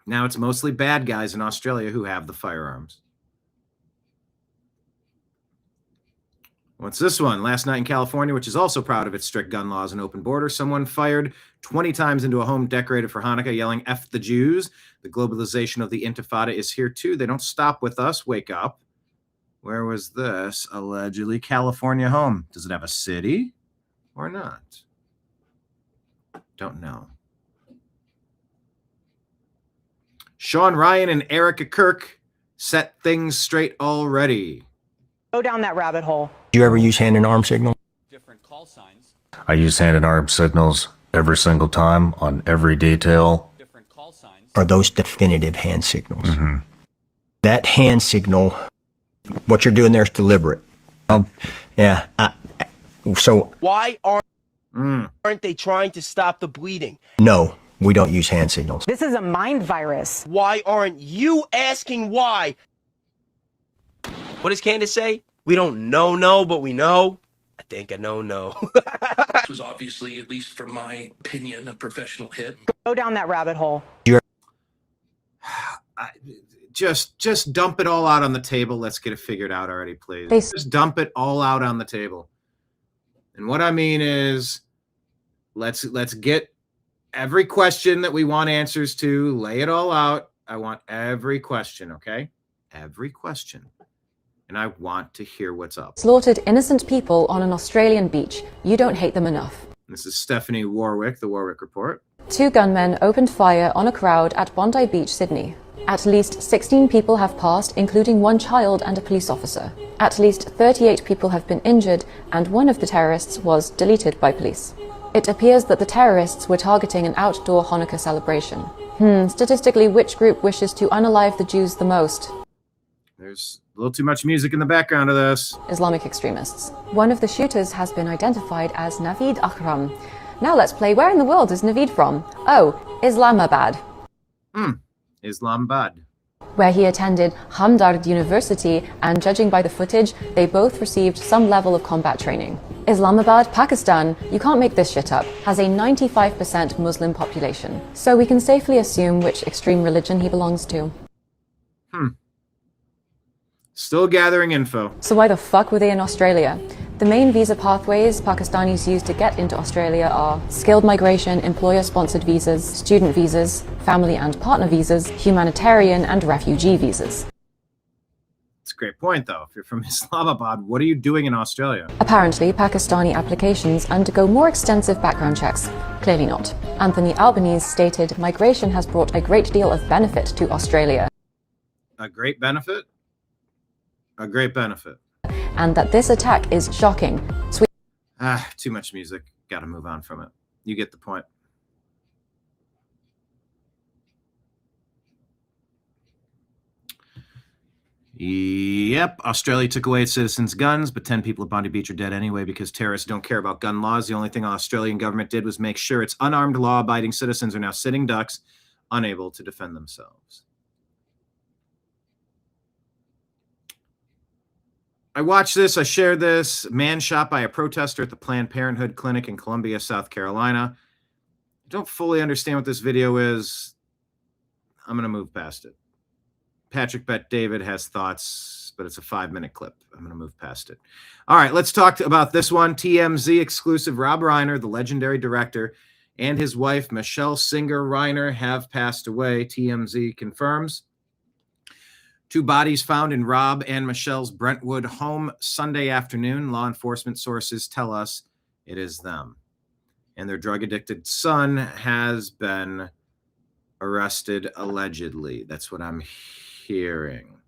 Now it's mostly bad guys in Australia who have the firearms. What's this one? Last night in California, which is also proud of its strict gun laws and open border, someone fired 20 times into a home decorated for Hanukkah, yelling, "F the Jews." The globalization of the intifada is here too. They don't stop with us. Wake up. Where was this? Allegedly California home. Does it have a city or not? Don't know. Sean Ryan and Erica Kirk set things straight already. Go down that rabbit hole. Do you ever use hand and arm signal? Different call signs. I use hand and arm signals every single time on every detail. Different call signs. Are those definitive hand signals? Mm-hmm. That hand signal, what you're doing there is deliberate. Yeah. So Why aren't they trying to stop the bleeding? no, we don't use hand signals. This is a mind virus. Why aren't you asking why? What does Candace say? We don't know, but we know. I think I know. This was obviously, at least from my opinion, a professional hit. Go down that rabbit hole. Just dump it all out on the table. Let's get it figured out already, please. Just dump it all out on the table. And what I mean is, let's get every question that we want answers to. Lay it all out. I want every question, okay? Every question. And I want to hear what's up. Slaughtered innocent people on an Australian beach. You don't hate them enough. This is Stephanie Warwick, the Warwick Report. 2 gunmen opened fire on a crowd at Bondi Beach, Sydney. At least 16 people have passed, including 1 child and a police officer. At least 38 people have been injured, and one of the terrorists was deleted by police. It appears that the terrorists were targeting an outdoor Hanukkah celebration. Statistically, which group wishes to unalive the Jews the most? There's a little too much music in the background of this. Islamic extremists. One of the shooters has been identified as Naveed Akram. Now let's play Where in the World is Naveed from? Oh, Islamabad. Islamabad. Where he attended Hamdard University, and judging by the footage, they both received some level of combat training. Islamabad, Pakistan, you can't make this shit up, has a 95% Muslim population. So we can safely assume which extreme religion he belongs to. Still gathering info. So why the fuck were they in Australia? The main visa pathways Pakistanis use to get into Australia are skilled migration, employer-sponsored visas, student visas, family and partner visas, humanitarian and refugee visas. It's a great point, though. If you're from Islamabad, what are you doing in Australia? Apparently, Pakistani applications undergo more extensive background checks. Clearly not. Anthony Albanese stated migration has brought a great deal of benefit to Australia. A great benefit? A great benefit. And that this attack is shocking. Too much music. Gotta move on from it. You get the point. Yep, Australia took away its citizens' guns, but 10 people at Bondi Beach are dead anyway because terrorists don't care about gun laws. The only thing the Australian government did was make sure its unarmed, law-abiding citizens are now sitting ducks, unable to defend themselves. I watched this. I shared this. Man shot by a protester at the Planned Parenthood clinic in Columbia, South Carolina. I don't fully understand what this video is. I'm going to move past it. Patrick Bet David has thoughts, but it's a 5-minute clip. I'm going to move past it. All right, let's talk about this one. TMZ exclusive. Rob Reiner, the legendary director, and his wife, Michelle Singer Reiner, have passed away. TMZ confirms. 2 bodies found in Rob and Michelle's Brentwood home Sunday afternoon. Law enforcement sources tell us it is them. And their drug-addicted son has been arrested allegedly. That's what I'm hearing.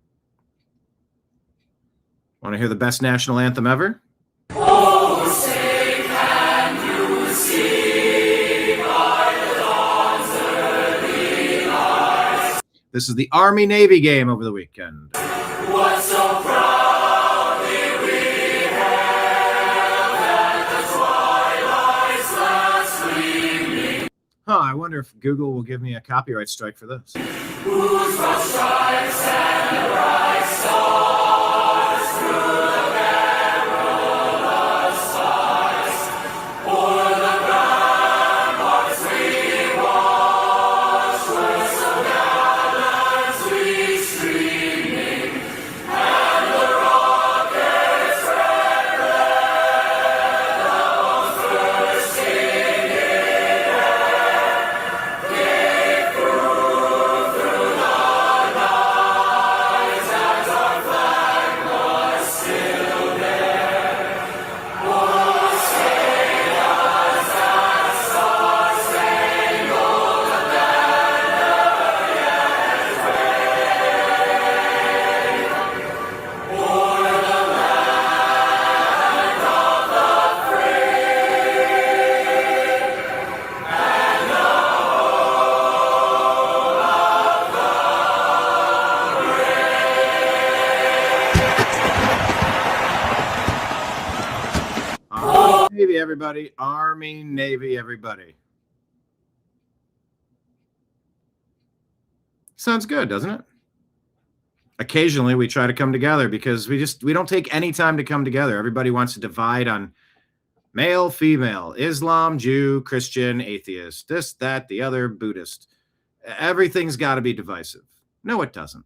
Want to hear the best national anthem ever? Oh, say can you see by the dawn's early light This is the Army-Navy game over the weekend. what so proudly we hailed at the twilight's last gleaming, Huh, I wonder if Google will give me a copyright strike for this. whose broad stripes and bright stars through the perilous skies o'er the ramparts we watched were so gallantly streaming, and the rocket's red red bombs bursting in air gave proof through the night that our flag was still there. Oh, say does that star-spangled banner yet wave o'er the land of the free and the Army, Navy, everybody. Army, Navy, everybody. Sounds good, doesn't it? Occasionally we try to come together because we don't take any time to come together. Everybody wants to divide on male, female, Islam, Jew, Christian, atheist, this, that, the other, Buddhist. Everything's got to be divisive. No, it doesn't.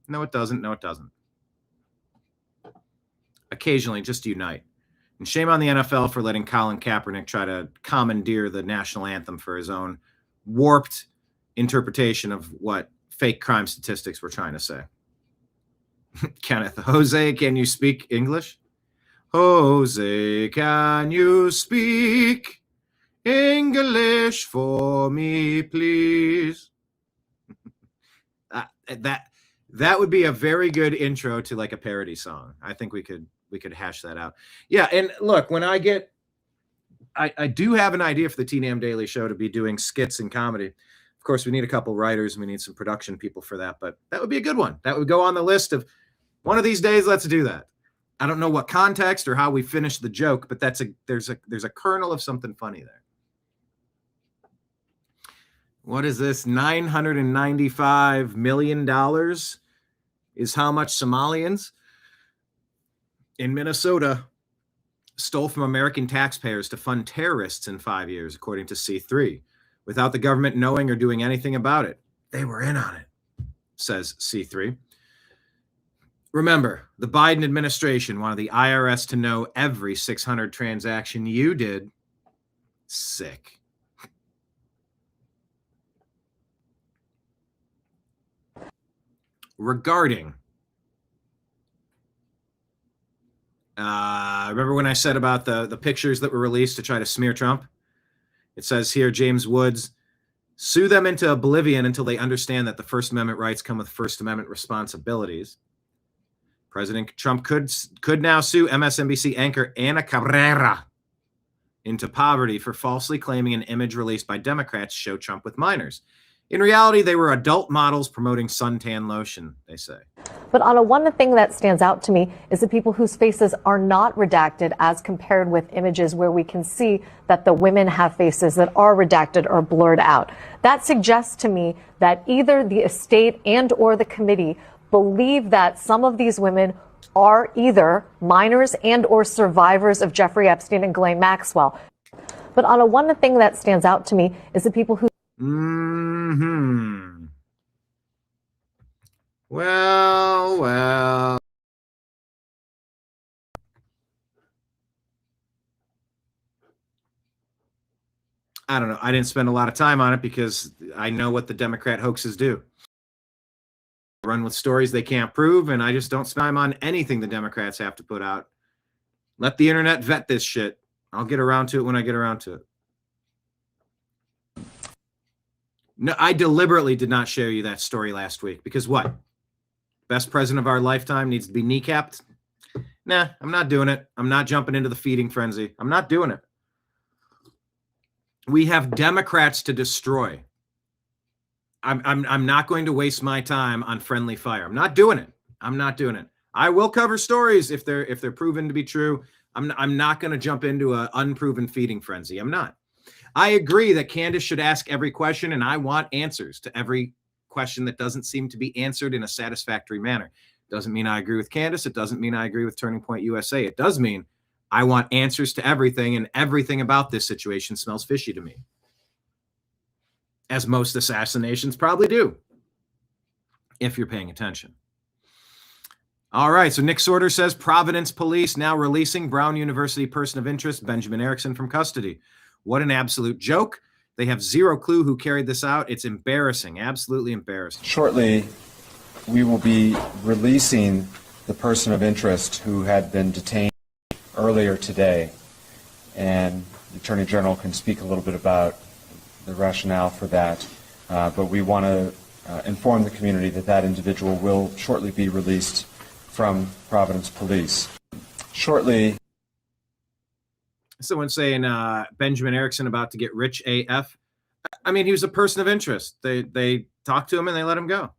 No, it doesn't. No, it doesn't. Occasionally, just unite. And shame on the NFL for letting Colin Kaepernick try to commandeer the national anthem for his own warped interpretation of what fake crime statistics were trying to say. Kenneth, Jose, can you speak English? Jose, can you speak English for me, please? That would be a very good intro to like a parody song. I think we could hash that out. Yeah, and look, when I do have an idea for the TNAM Daily Show to be doing skits and comedy. Of course, we need a couple writers and we need some production people for that, but that would be a good one. That would go on the list of one of these days. Let's do that. I don't know what context or how we finish the joke, but there's a kernel of something funny there. What is this? $995 million is how much Somalians in Minnesota stole from American taxpayers to fund terrorists in 5 years, according to C3, without the government knowing or doing anything about it. They were in on it, says C3. Remember, the Biden administration wanted the IRS to know every 600 transaction you did. Sick. Regarding, remember when I said about the pictures that were released to try to smear Trump? It says here, James Woods, sue them into oblivion until they understand that the First Amendment rights come with First Amendment responsibilities. President Trump could now sue MSNBC anchor Ana Cabrera into poverty for falsely claiming an image released by Democrats showed Trump with minors. In reality, they were adult models promoting suntan lotion, they say. But Anna, one thing that stands out to me is the people whose faces are not redacted as compared with images where we can see that the women have faces that are redacted or blurred out. That suggests to me that either the estate and or the committee believe that some of these women are either minors and or survivors of Jeffrey Epstein and Ghislaine Maxwell. But Anna, one thing that stands out to me is the people who Well. I don't know. I didn't spend a lot of time on it because I know what the Democrat hoaxes do. Run run with stories they can't prove, and I just don't spend time on anything the Democrats have to put out. Let the internet vet this shit. I'll get around to it when I get around to it. No, I deliberately did not share you that story last week because what? Best president of our lifetime needs to be kneecapped? Nah, I'm not doing it. I'm not jumping into the feeding frenzy. I'm not doing it. We have Democrats to destroy. I'm not going to waste my time on friendly fire. I'm not doing it. I'm not doing it. I will cover stories if they're proven to be true. I'm not going to jump into an unproven feeding frenzy. I'm not. I agree that Candace should ask every question, and I want answers to every question that doesn't seem to be answered in a satisfactory manner. Doesn't mean I agree with Candace. It doesn't mean I agree with Turning Point USA. It does mean I want answers to everything, and everything about this situation smells fishy to me. As most assassinations probably do, if you're paying attention. All right, so Nick Sorter says Providence Police now releasing Brown University person of interest Benjamin Erickson from custody. What an absolute joke. They have zero clue who carried this out. It's embarrassing, absolutely embarrassing. Shortly, we will be releasing the person of interest who had been detained earlier today. And the Attorney General can speak a little bit about the rationale for that. But we want to inform the community that that individual will shortly be released from Providence Police. Shortly. Someone saying Benjamin Erickson about to get rich AF. I mean, he was a person of interest. They talked to him and they let him go.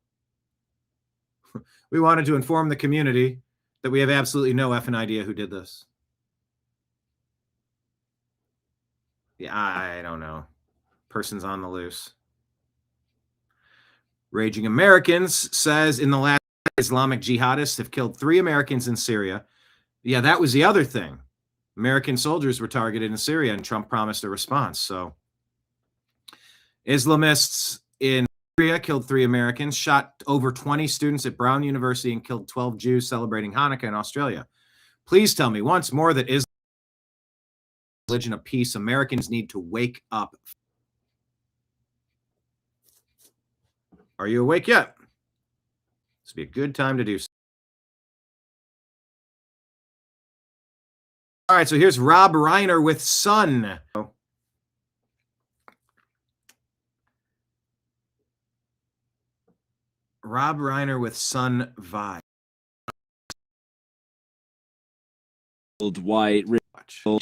We wanted to inform the community that we have absolutely no effing idea who did this. Yeah, I don't know. Person's on the loose. Raging Americans says in the last Islamic jihadists have killed 3 Americans in Syria. Yeah, that was the other thing. American soldiers were targeted in Syria, and Trump promised a response. So Islamists in Syria killed 3 Americans, shot over 20 students at Brown University, and killed 12 Jews celebrating Hanukkah in Australia. Please tell me once more that Islam is religion of peace. Americans need to wake up. Are you awake yet? This would be a good time to do so. All right, so here's Rob Reiner with Sun. Rob Reiner with Sun Vibe. Old white rich,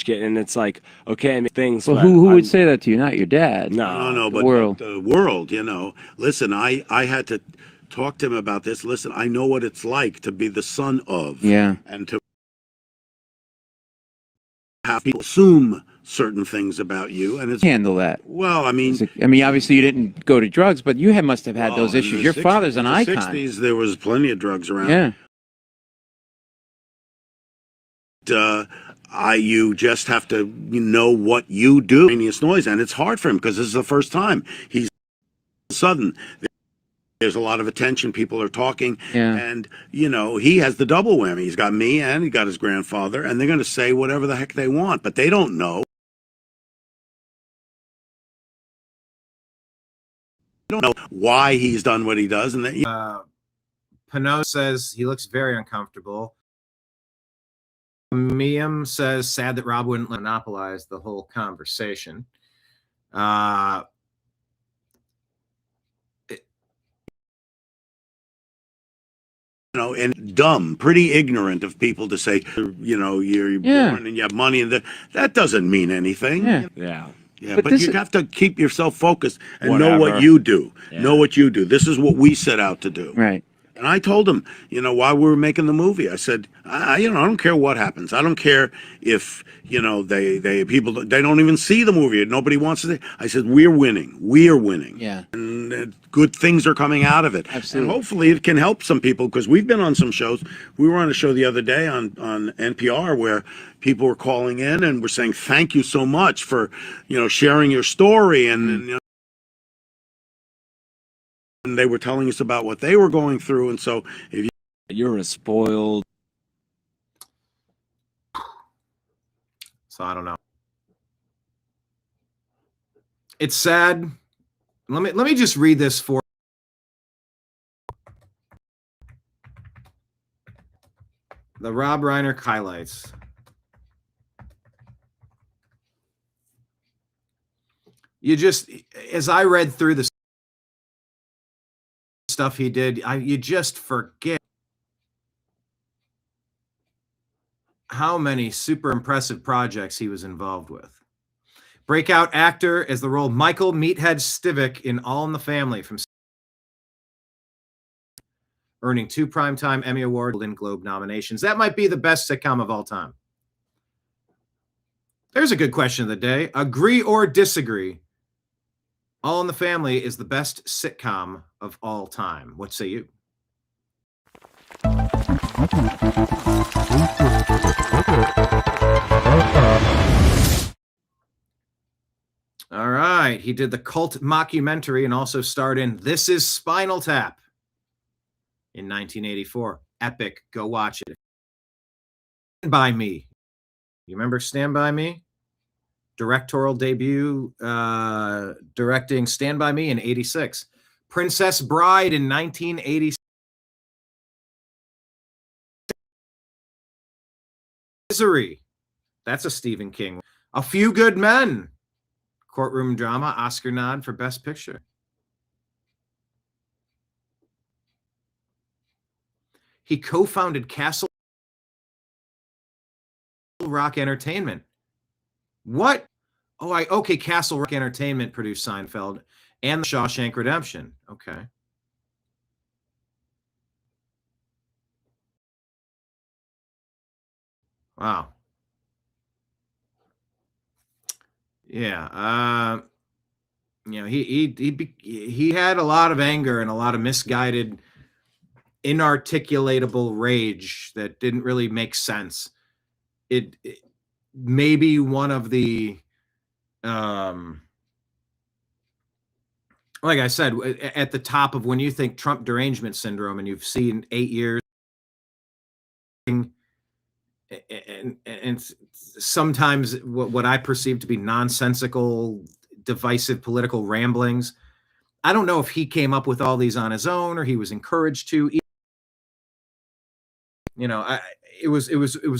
and it's like, okay, I mean, things. Well, who would say that to you? Not your dad. No, the world. The world, you know. Listen, I had to talk to him about this. Listen, I know what it's like to be the son of. Yeah. And to have people assume certain things about you, and it's handle that. Well, I mean, obviously you didn't go to drugs, but you must have had those issues. Your father's an icon. In the 60s, there was plenty of drugs around. Yeah. You just have to know what you do. Noise, and it's hard for him because this is the first time he's sudden. There's a lot of attention. People are talking, and you know he has the double whammy. He's got me and he got his grandfather, and they're going to say whatever the heck they want, but they don't know. They don't know why he's done what he does, and that. Pinot says he looks very uncomfortable. Miam says sad that Rob wouldn't monopolize the whole conversation. And dumb, pretty ignorant of people to say, you know, you're born and you have money, and that doesn't mean anything. Yeah. But you have to keep yourself focused and know what you do. Know what you do. This is what we set out to do. Right. And I told him, you know, while we were making the movie, I said, I don't care what happens. I don't care if, you know, they don't even see the movie. Nobody wants to. I said, we're winning. We are winning. Yeah. And good things are coming out of it. Absolutely. And hopefully it can help some people, because we've been on some shows. We were on a show the other day on NPR where people were calling in and were saying, thank you so much for, you know, sharing your story. And you know, and they were telling us about what they were going through, and so if you're a spoiled. So I don't know. It's sad. Let me just read this for The Rob Reiner highlights. You just, as I read through the stuff he did, you just forget how many super impressive projects he was involved with. Breakout actor as the role Michael Meathead Stivic in All in the Family, from earning 2 Primetime Emmy Award and Golden Globe nominations. That might be the best sitcom of all time. There's a good question of the day. Agree or disagree? All in the Family is the best sitcom of all time. What say you? All right. He did the cult mockumentary and also starred in This Is Spinal Tap in 1984. Epic. Go watch it. Stand By Me. You remember Stand By Me? Directorial debut, directing Stand By Me in 86. Princess Bride in 1986. Misery. That's a Stephen King. A Few Good Men. Courtroom drama, Oscar nod for Best Picture. He co-founded Castle Rock Entertainment. What? Oh, okay, Castle Rock Entertainment produced Seinfeld and The Shawshank Redemption. Okay. Wow. Yeah. You know, he had a lot of anger and a lot of misguided, inarticulatable rage that didn't really make sense. It maybe one of the, like I said, at the top of when you think Trump derangement syndrome and you've seen 8 years and sometimes what I perceive to be nonsensical, divisive political ramblings. I don't know if he came up with all these on his own or he was encouraged to. You know, it was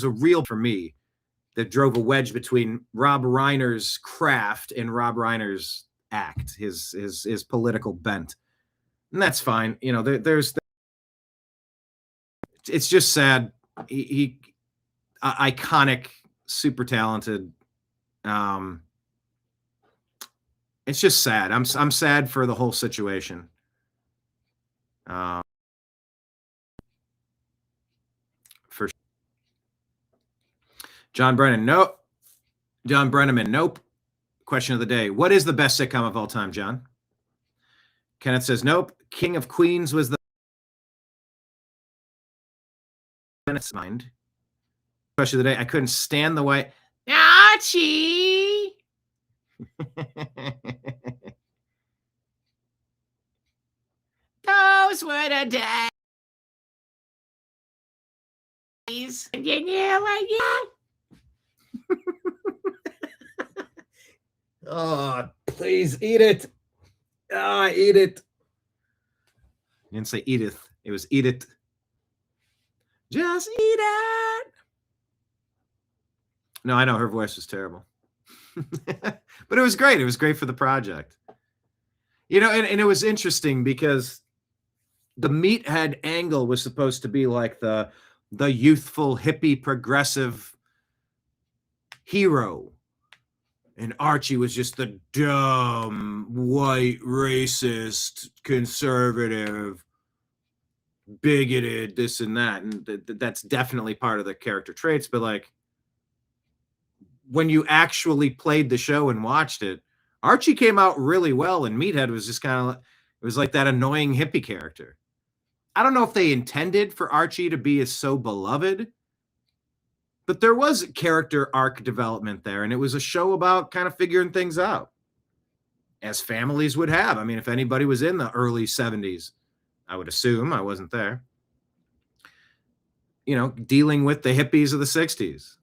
a real for me that drove a wedge between Rob Reiner's craft and Rob Reiner's act, his political bent, and that's fine. You know, it's just sad. He iconic, super talented. It's just sad. I'm sad for the whole situation. For John Brennan, nope. John Brenneman, nope. Question of the day: what is the best sitcom of all time, John? Kenneth says nope. King of Queens was the Kenneth's mind. Question of the day: I couldn't stand the way Archie. Those were the days. You know what? Oh, please eat it. Ah, eat it. You didn't say Edith. It was eat it. Just eat it. No, I know her voice was terrible. But it was great. It was great for the project. You know, and it was interesting because the Meathead angle was supposed to be like the youthful, hippie, progressive hero. And Archie was just the dumb, white, racist, conservative, bigoted, this and that. And that's definitely part of the character traits. But like, when you actually played the show and watched it, Archie came out really well, and Meathead was just kind of, it was like that annoying hippie character. I don't know if they intended for Archie to be so beloved, but there was character arc development there, and it was a show about kind of figuring things out, as families would have. I mean, if anybody was in the early 70s, I would assume, I wasn't there, you know, dealing with the hippies of the 60s.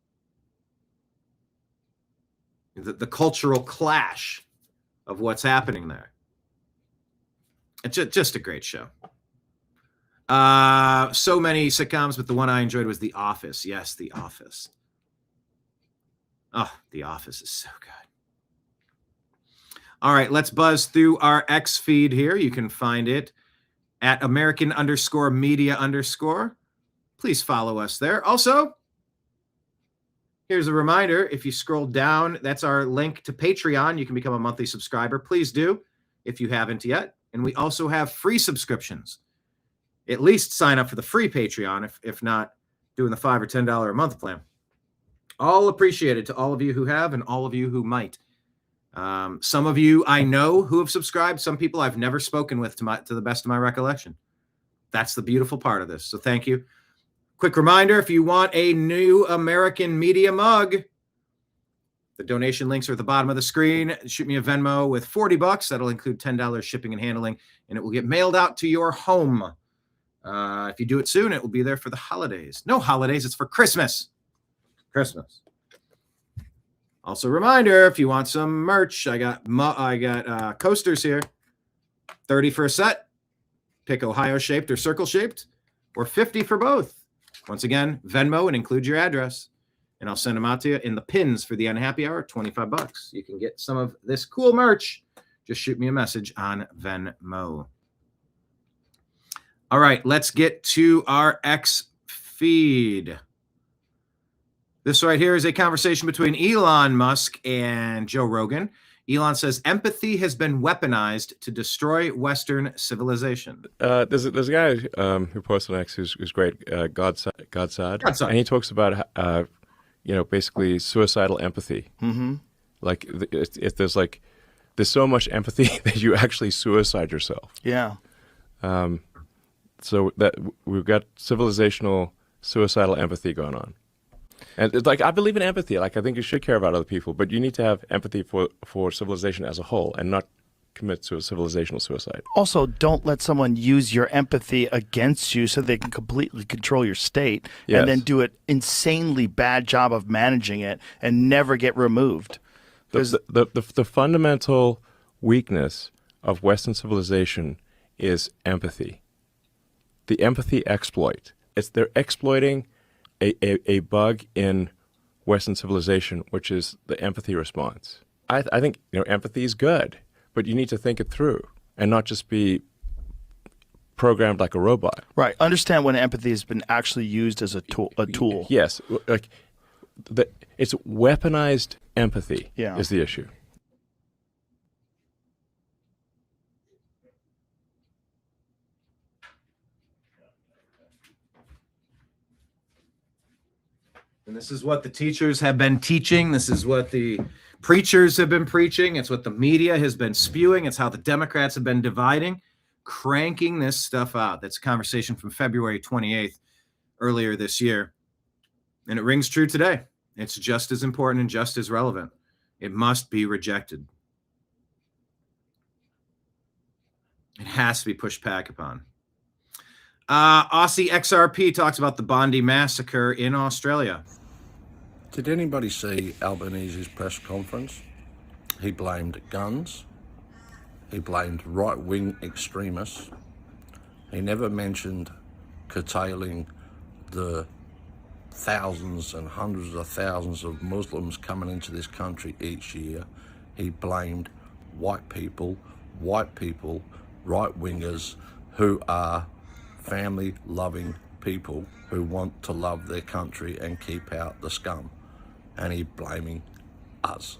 The cultural clash of what's happening there. It's just a great show. So many sitcoms, but the one I enjoyed was The Office. Yes, The Office. Oh, The Office is so good. All right, let's buzz through our X feed here. You can find it at American_media_. Please follow us there. Also, here's a reminder. If you scroll down, that's our link to Patreon. You can become a monthly subscriber. Please do if you haven't yet. And we also have free subscriptions. At least sign up for the free Patreon, if not doing the $5 or $10 a month plan. All appreciated to all of you who have and all of you who might. Some of you I know who have subscribed. Some people I've never spoken with to the best of my recollection. That's the beautiful part of this. So thank you. Quick reminder, if you want a new American Media mug, the donation links are at the bottom of the screen. Shoot me a Venmo with $40. That'll include $10 shipping and handling, and it will get mailed out to your home. If you do it soon, it will be there for the holidays. No holidays, it's for Christmas. Christmas. Also, reminder, if you want some merch, I got coasters here. $30 for a set. Pick Ohio shaped or circle shaped, or $50 for both. Once again, Venmo and include your address, and I'll send them out to you in the pins for the unhappy hour. $25. You can get some of this cool merch. Just shoot me a message on Venmo. All right, let's get to our X feed. This right here is a conversation between Elon Musk and Joe Rogan. Elon says empathy has been weaponized to destroy Western civilization. There's a guy who posts on X who's great, Godsad, and he talks about basically suicidal empathy. Mm-hmm. Like if there's so much empathy that you actually suicide yourself. Yeah. So that we've got civilizational suicidal empathy going on. And it's I believe in empathy. I think you should care about other people, but you need to have empathy for civilization as a whole and not commit to a civilizational suicide. Also, don't let someone use your empathy against you so they can completely control your state and then do an insanely bad job of managing it and never get removed. The fundamental weakness of Western civilization is empathy. The empathy exploit. They're exploiting a bug in Western civilization, which is the empathy response. I think empathy is good, but you need to think it through and not just be programmed like a robot. Right. Understand when empathy has been actually used as a tool. Yes. It's weaponized empathy is the issue. And this is what the teachers have been teaching. This is what the preachers have been preaching. It's what the media has been spewing. It's how the Democrats have been dividing, cranking this stuff out. That's a conversation from February 28th, earlier this year. And it rings true today. It's just as important and just as relevant. It must be rejected. It has to be pushed back upon. Aussie XRP talks about the Bondi massacre in Australia. Did anybody see Albanese's press conference? He blamed guns. He blamed right-wing extremists. He never mentioned curtailing the thousands and hundreds of thousands of Muslims coming into this country each year. He blamed white people, right-wingers who are family-loving people who want to love their country and keep out the scum. And he's blaming us.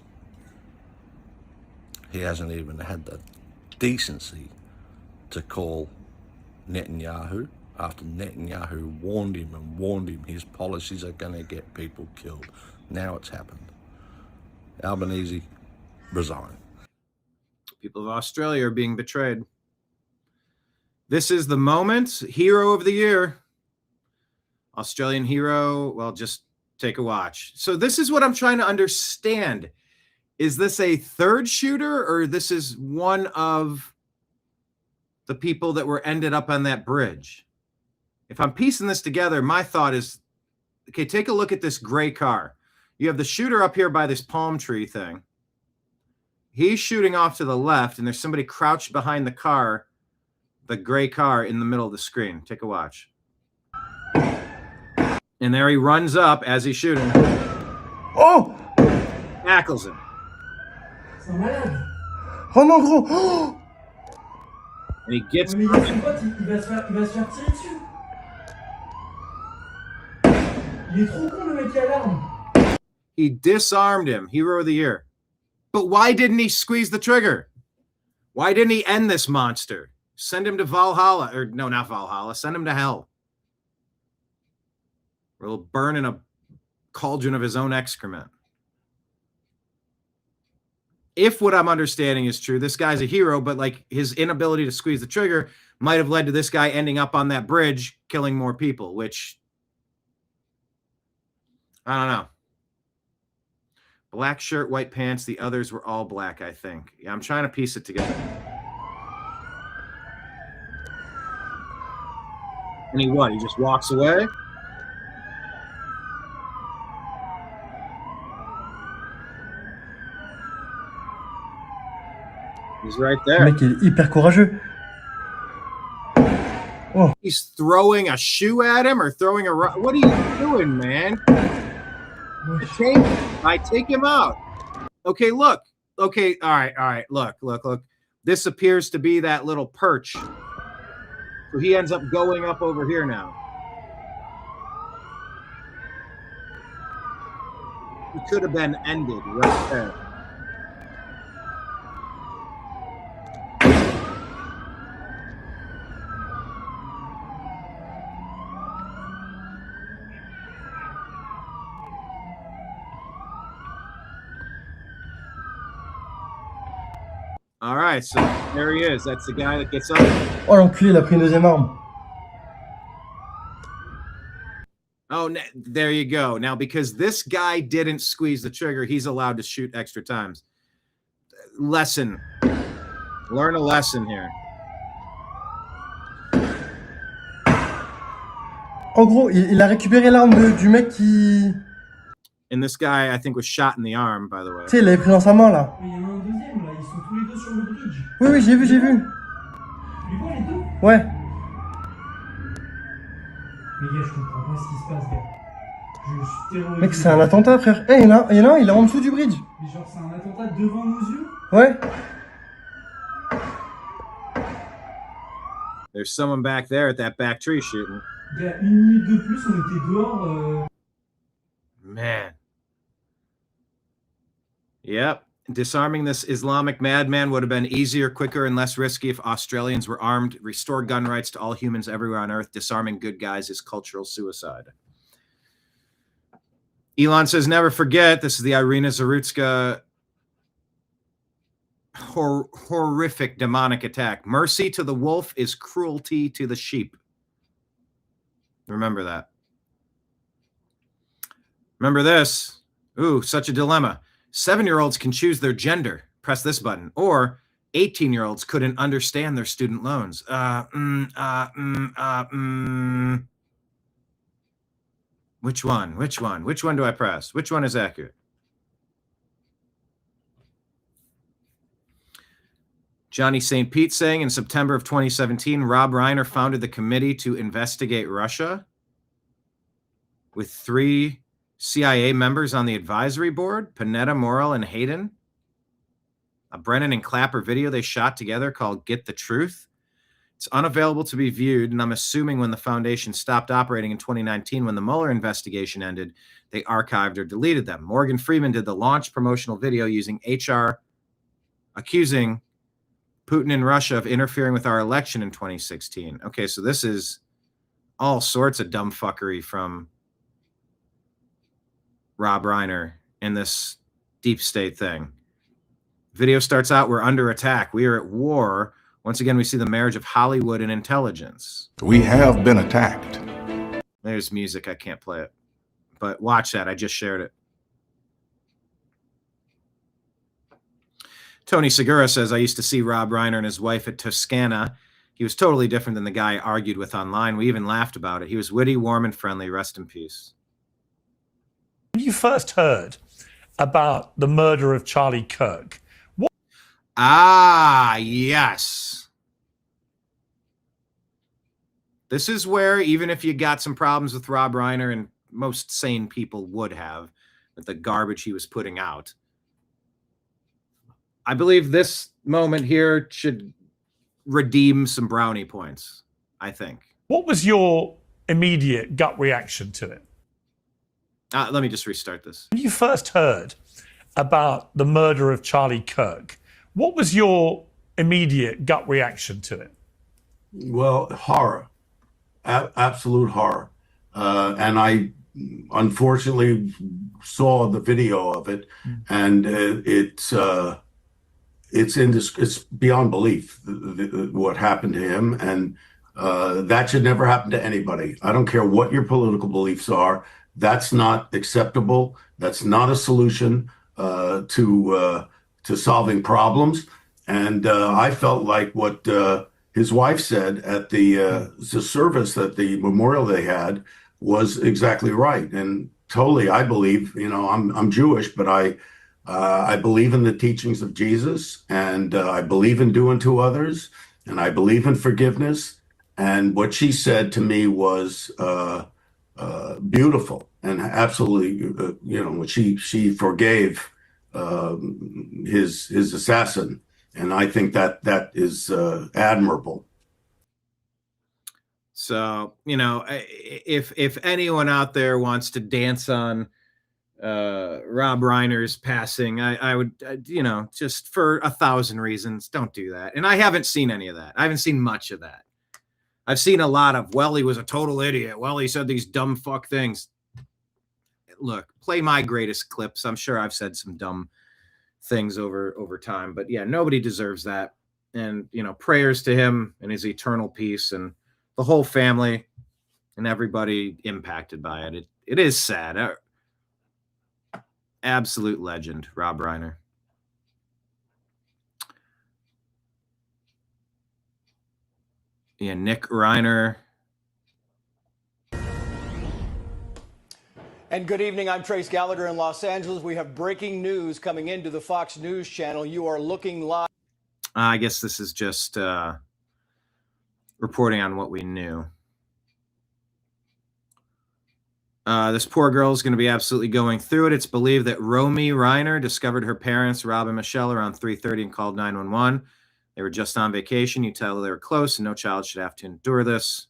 He hasn't even had the decency to call Netanyahu after Netanyahu warned him his policies are going to get people killed. Now it's happened. Albanese, resign. People of Australia are being betrayed. This is the moment. Hero of the year. Australian hero. Well, just take a watch. So this is what I'm trying to understand. Is this a third shooter, or this is one of the people that were ended up on that bridge? If I'm piecing this together, my thought is, okay, take a look at this gray car. You have the shooter up here by this palm tree thing. He's shooting off to the left, and there's somebody crouched behind the car The gray car in the middle of the screen. Take a watch. And there he runs up as he's shooting. Oh! Tackles him. Oh non, gros! Oh! And he gets. Mais il va se faire tirer dessus. Il est trop con, le mec qui a l'arme. He disarmed him. Hero of the year. But why didn't he squeeze the trigger? Why didn't he end this monster? Send him to Valhalla. Or no, not Valhalla. Send him to hell. Or he'll burn in a cauldron of his own excrement. If what I'm understanding is true, this guy's a hero, but like his inability to squeeze the trigger might have led to this guy ending up on that bridge, killing more people, which I don't know. Black shirt, white pants. The others were all black, I think. Yeah, I'm trying to piece it together. And he what? He just walks away? He's right there. Le mec est hyper courageux. Oh. He's throwing a shoe at him or throwing a rock. What are you doing, man? Take him out. Okay, look. Okay, all right. Look. This appears to be that little perch. So he ends up going up over here now. He could have been ended right there. All right, so there he is. That's the guy that gets up. Oh, l'enculé, il a pris une deuxième arme. Oh, there you go. Now, because this guy didn't squeeze the trigger, he's allowed to shoot extra times. Lesson. Learn a lesson here. En gros, il a récupéré l'arme du mec qui... And this guy, I think, was shot in the arm, by the way. Tu sais, il l'avait pris dans sa main, là. Il y en a un deuxième, là. Ils sont tous les deux sur le bridge. Oui, j'ai vu. Tu les vois, les deux? Ouais. Mais gars, je comprends pas ce qui se passe, gars. Je suis terrorisé. Mec, c'est un attentat, frère. Eh, il y en a un, il est en dessous du bridge. Mais genre, c'est un attentat devant nos yeux? Ouais. There's someone back there at that back tree shooting. Gars, une minute de plus, on était dehors. Man. Yep. Disarming this Islamic madman would have been easier, quicker, and less risky if Australians were armed. Restore gun rights to all humans everywhere on Earth. Disarming good guys is cultural suicide. Elon says, never forget, this is the Irina Zarutska horrific demonic attack. Mercy to the wolf is cruelty to the sheep. Remember that. Remember this. Ooh, such a dilemma. 7-year-olds can choose their gender. Press this button. Or 18-year-olds couldn't understand their student loans. Which one? Which one? Which one do I press? Which one is accurate? Johnny St. Pete saying in September of 2017, Rob Reiner founded the committee to investigate Russia with 3 CIA members on the advisory board, Panetta, Morrill, and Hayden. A Brennan and Clapper video they shot together called Get the Truth. It's unavailable to be viewed, and I'm assuming when the foundation stopped operating in 2019, when the Mueller investigation ended, they archived or deleted them. Morgan Freeman did the launch promotional video using HR, accusing Putin and Russia of interfering with our election in 2016. Okay, so this is all sorts of dumb fuckery from Rob Reiner in this deep state thing. Video starts out, we're under attack. We are at war. Once again, we see the marriage of Hollywood and intelligence. We have been attacked. There's music. I can't play it. But watch that. I just shared it. Tony Segura says, I used to see Rob Reiner and his wife at Toscana. He was totally different than the guy I argued with online. We even laughed about it. He was witty, warm, and friendly. Rest in peace. When you first heard about the murder of Charlie Kirk, Ah, yes. This is where, even if you got some problems with Rob Reiner, and most sane people would have, with the garbage he was putting out, I believe this moment here should redeem some brownie points, I think. What was your immediate gut reaction to it? Let me just restart this. When you first heard about the murder of Charlie Kirk, what was your immediate gut reaction to it? Well, horror, absolute horror. And I unfortunately saw the video of it, and it's beyond belief what happened to him, and that should never happen to anybody. I don't care what your political beliefs are. That's not acceptable. That's not a solution to solving problems. And I felt like what his wife said at the service, that the memorial they had, was exactly right. And totally, I believe, I'm Jewish, but I believe in the teachings of Jesus, and I believe in doing to others, and I believe in forgiveness. And what she said to me was beautiful, and absolutely, she forgave his assassin, and I think that is admirable. So, if anyone out there wants to dance on Rob Reiner's passing, I would, just for 1,000 reasons, don't do that. And I haven't seen any of that. I haven't seen much of that. I've seen a lot of, well, he was a total idiot. Well, he said these dumb fuck things. Look, play my greatest clips. I'm sure I've said some dumb things over time, but yeah, nobody deserves that. And, prayers to him and his eternal peace, and the whole family and everybody impacted by it. It is sad. Absolute legend, Rob Reiner. Yeah, Nick Reiner. And good evening. I'm Trace Gallagher in Los Angeles. We have breaking news coming into the Fox News channel. You are looking live. I guess this is just reporting on what we knew. This poor girl is going to be absolutely going through it. It's believed that Romy Reiner discovered her parents, Rob and Michelle, around 3:30 and called 911. They were just on vacation. You tell they were close, and no child should have to endure this.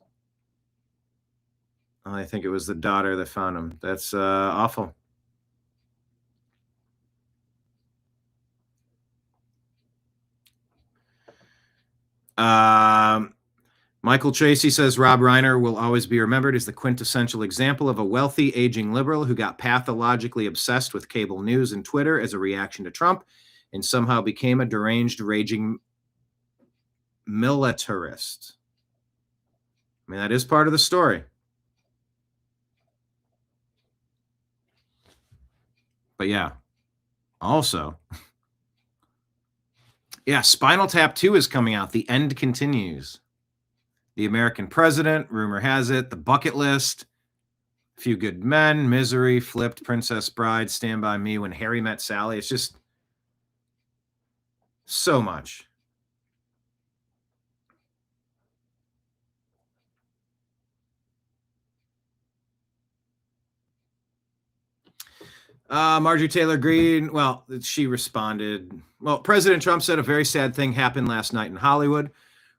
I think it was the daughter that found him. That's awful. Michael Tracy says Rob Reiner will always be remembered as the quintessential example of a wealthy, aging liberal who got pathologically obsessed with cable news and Twitter as a reaction to Trump, and somehow became a deranged, raging militarist. I mean, that is part of the story. But yeah, also, yeah, Spinal Tap 2 is coming out. The End Continues. The American President, rumor has it. The Bucket List. A Few Good Men. Misery. Flipped. Princess Bride. Stand By Me. When Harry Met Sally. It's just so much. Marjorie Taylor Greene, well, she responded, well, President Trump said a very sad thing happened last night in Hollywood.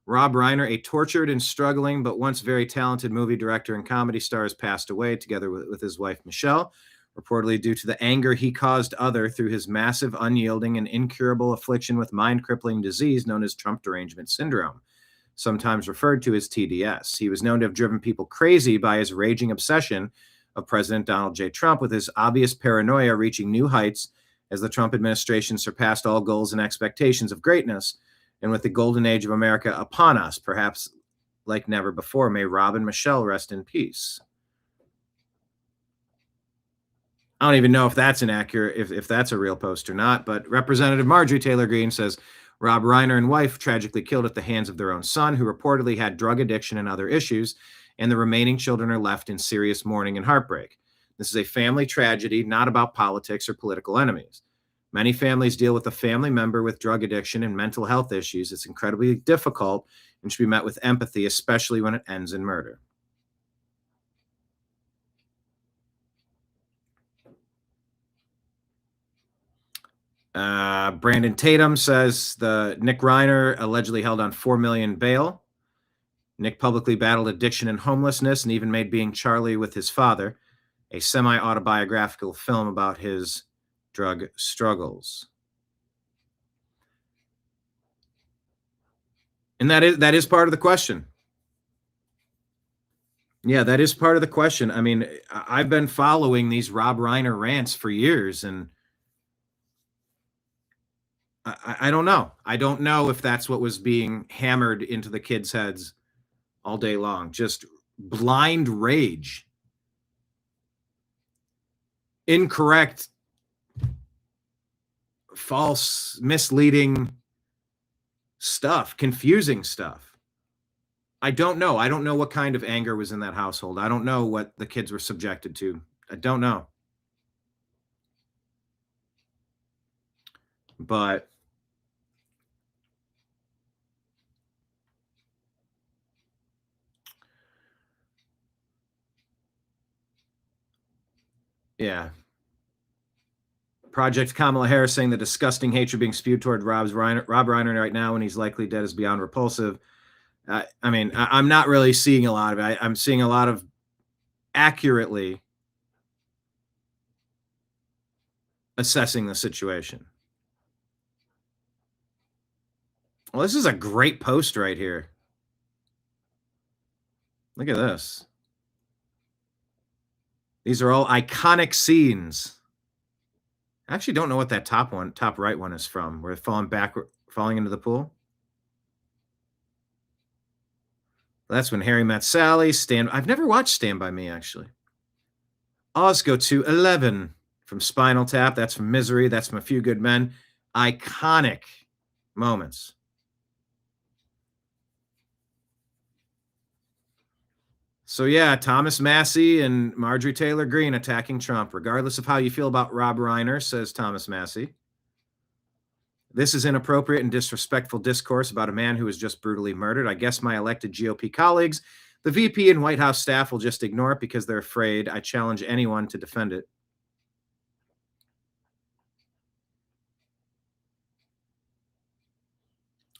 Rob Reiner, a tortured and struggling but once very talented movie director and comedy star, has passed away together with his wife, Michelle, reportedly due to the anger he caused others through his massive, unyielding, and incurable affliction with mind-crippling disease known as Trump derangement syndrome, sometimes referred to as TDS. He was known to have driven people crazy by his raging obsession of President Donald J. Trump, with his obvious paranoia reaching new heights as the Trump administration surpassed all goals and expectations of greatness, and with the golden age of America upon us, perhaps like never before. May Rob and Michelle rest in peace. I don't even know if that's inaccurate, if that's a real post or not, but Representative Marjorie Taylor Greene says Rob Reiner and wife tragically killed at the hands of their own son, who reportedly had drug addiction and other issues, and the remaining children are left in serious mourning and heartbreak. This is a family tragedy, not about politics or political enemies. Many families deal with a family member with drug addiction and mental health issues. It's incredibly difficult and should be met with empathy, especially when it ends in murder. Brandon Tatum says the Nick Reiner allegedly held on $4 million bail. Nick publicly battled addiction and homelessness and even made Being Charlie with his father, a semi-autobiographical film about his drug struggles. And that is part of the question. Yeah, that is part of the question. I mean, I've been following these Rob Reiner rants for years, and I don't know. I don't know if that's what was being hammered into the kids' heads all day long. Just blind rage. Incorrect, false, misleading stuff, confusing stuff. I don't know. I don't know what kind of anger was in that household. I don't know what the kids were subjected to. I don't know. But yeah. Project Kamala Harris saying the disgusting hatred being spewed toward Rob Reiner right now when he's likely dead is beyond repulsive. I mean, I'm not really seeing a lot of it. I'm seeing a lot of accurately assessing the situation. Well, this is a great post right here. Look at this. These are all iconic scenes. I actually don't know what that top right one is from. Where they're falling into the pool. That's When Harry Met Sally. I've never watched Stand By Me, actually. Oz Go to 11 from Spinal Tap. That's from Misery. That's from A Few Good Men. Iconic moments. So yeah, Thomas Massey and Marjorie Taylor Greene attacking Trump. Regardless of how you feel about Rob Reiner, says Thomas Massey, this is inappropriate and disrespectful discourse about a man who was just brutally murdered. I guess my elected GOP colleagues, the VP and White House staff, will just ignore it because they're afraid. I challenge anyone to defend it.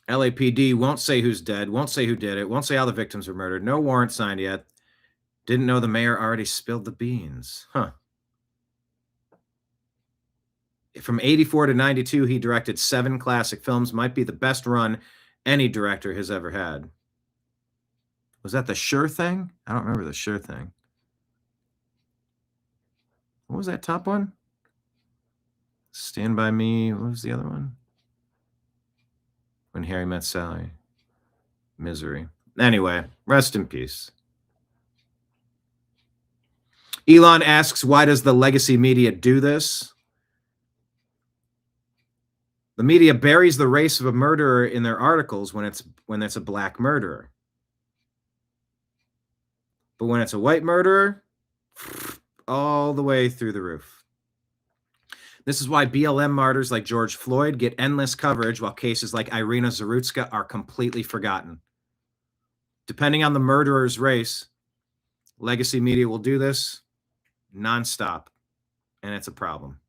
LAPD won't say who's dead, won't say who did it, won't say how the victims were murdered. No warrant signed yet. Didn't know the mayor already spilled the beans. Huh. From 84 to 92, he directed 7 classic films. Might be the best run any director has ever had. Was that The Sure Thing? I don't remember The Sure Thing. What was that top one? Stand By Me. What was the other one? When Harry Met Sally. Misery. Anyway, rest in peace. Elon asks, why does the legacy media do this? The media buries the race of a murderer in their articles when it's a black murderer. But when it's a white murderer, all the way through the roof. This is why BLM martyrs like George Floyd get endless coverage, while cases like Irina Zarutska are completely forgotten. Depending on the murderer's race, legacy media will do this nonstop, and it's a problem.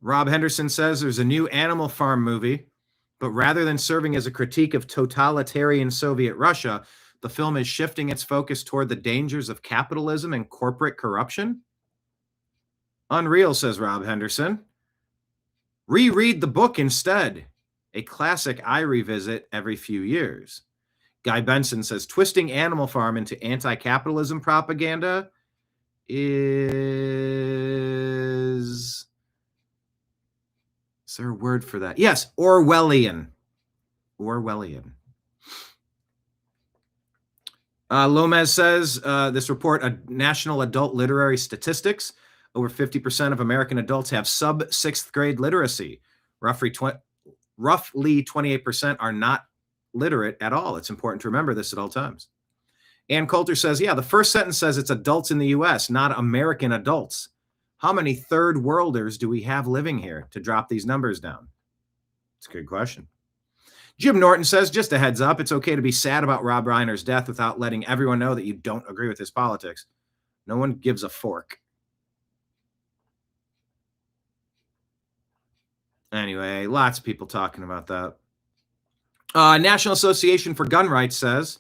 Rob Henderson says there's a new Animal Farm movie, but rather than serving as a critique of totalitarian Soviet Russia, the film is shifting its focus toward the dangers of capitalism and corporate corruption. Unreal, says Rob Henderson. Reread the book instead. A classic I revisit every few years. Guy Benson says twisting Animal Farm into anti-capitalism propaganda is there a word for that? Yes, Orwellian. Orwellian. Lomez says this report, National Adult Literary Statistics, over 50% of American adults have sub-6th grade literacy. Roughly 28% are not literate at all. It's important to remember this at all times. Ann Coulter says, yeah, the first sentence says it's adults in the U.S., not American adults. How many third worlders do we have living here to drop these numbers down? It's a good question. Jim Norton says, just a heads up, it's okay to be sad about Rob Reiner's death without letting everyone know that you don't agree with his politics. No one gives a fork. Anyway, lots of people talking about that. National Association for Gun Rights says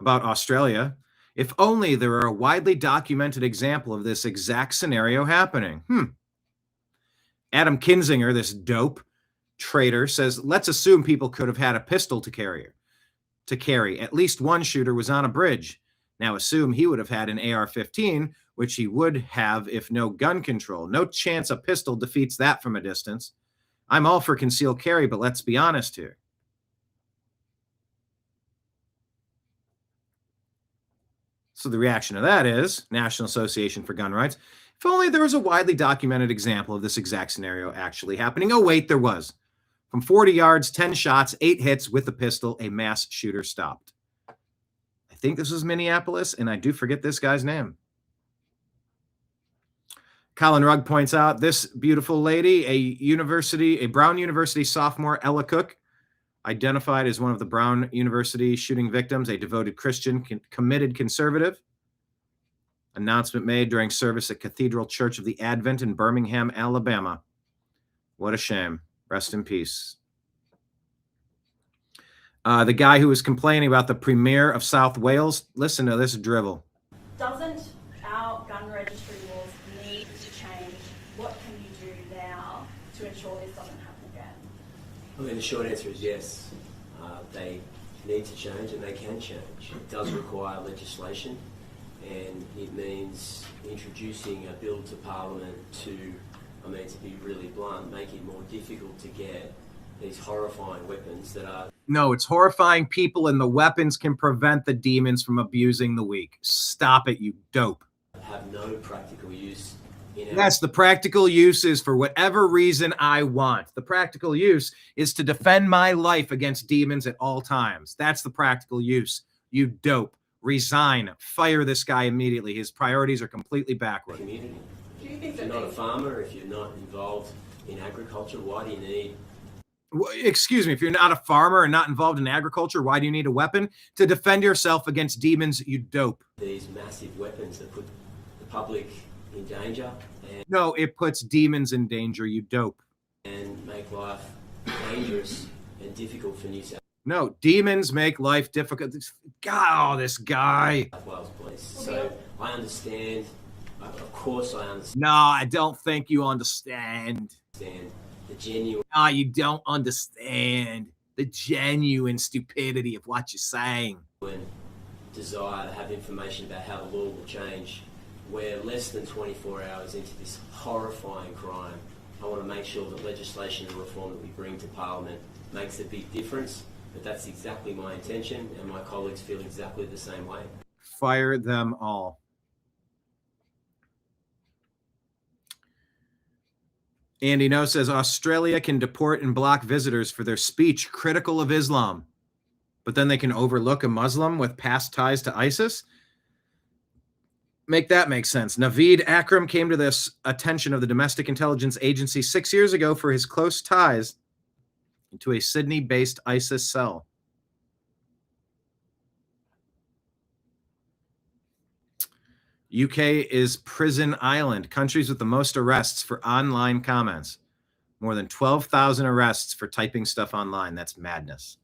about Australia, if only there were a widely documented example of this exact scenario happening. Adam Kinzinger, this dope traitor, says, let's assume people could have had a pistol to carry. At least one shooter was on a bridge. Now assume he would have had an AR-15, which he would have if no gun control. No chance a pistol defeats that from a distance. I'm all for concealed carry, but let's be honest here. So the reaction to that is, National Association for Gun Rights, if only there was a widely documented example of this exact scenario actually happening. Oh, wait, there was. From 40 yards, 10 shots, 8 hits with a pistol, a mass shooter stopped. I think this was Minneapolis, and I do forget this guy's name. Colin Rugg points out this beautiful lady, a Brown University sophomore, Ella Cook, identified as one of the Brown University shooting victims, a devoted Christian, committed conservative. Announcement made during service at Cathedral Church of the Advent in Birmingham, Alabama. What a shame. Rest in peace. The guy who was complaining about the Premier of South Wales, listen to this drivel. Doesn't our gun registry laws need to change? What can you do now to ensure this doesn't happen again? I mean, the short answer is yes. They need to change, and they can change. It does require legislation, and it means introducing a bill to Parliament to be really blunt, make it more difficult to get these horrifying weapons that are... No, it's horrifying people, and the weapons can prevent the demons from abusing the weak. Stop it, you dope. ...have no practical use. Yes, the practical use is for whatever reason I want. The practical use is to defend my life against demons at all times. That's the practical use. You dope. Resign. Fire this guy immediately. His priorities are completely backward. Community. If you're not a farmer, if you're not involved in agriculture, why do you need... Excuse me, if you're not a farmer and not involved in agriculture, why do you need a weapon? To defend yourself against demons, you dope. These massive weapons that put the public in danger. No, it puts demons in danger, you dope. And make life dangerous and difficult for New South No, demons make life difficult. God, this guy. Wales Police. So I understand. Of course I understand. No, I don't think you understand. The genuine... No, you don't understand the genuine stupidity of what you're saying. Desire to have information about how the law will change. We're less than 24 hours into this horrifying crime. I want to make sure that legislation and reform that we bring to Parliament makes a big difference, but that's exactly my intention, and my colleagues feel exactly the same way. Fire them all. Andy No says Australia can deport and block visitors for their speech critical of Islam, but then they can overlook a Muslim with past ties to ISIS. Make that make sense. Naveed Akram came to this attention of the Domestic Intelligence Agency 6 years ago for his close ties to a Sydney-based ISIS cell. UK is prison island. Countries with the most arrests for online comments. More than 12,000 arrests for typing stuff online. That's madness.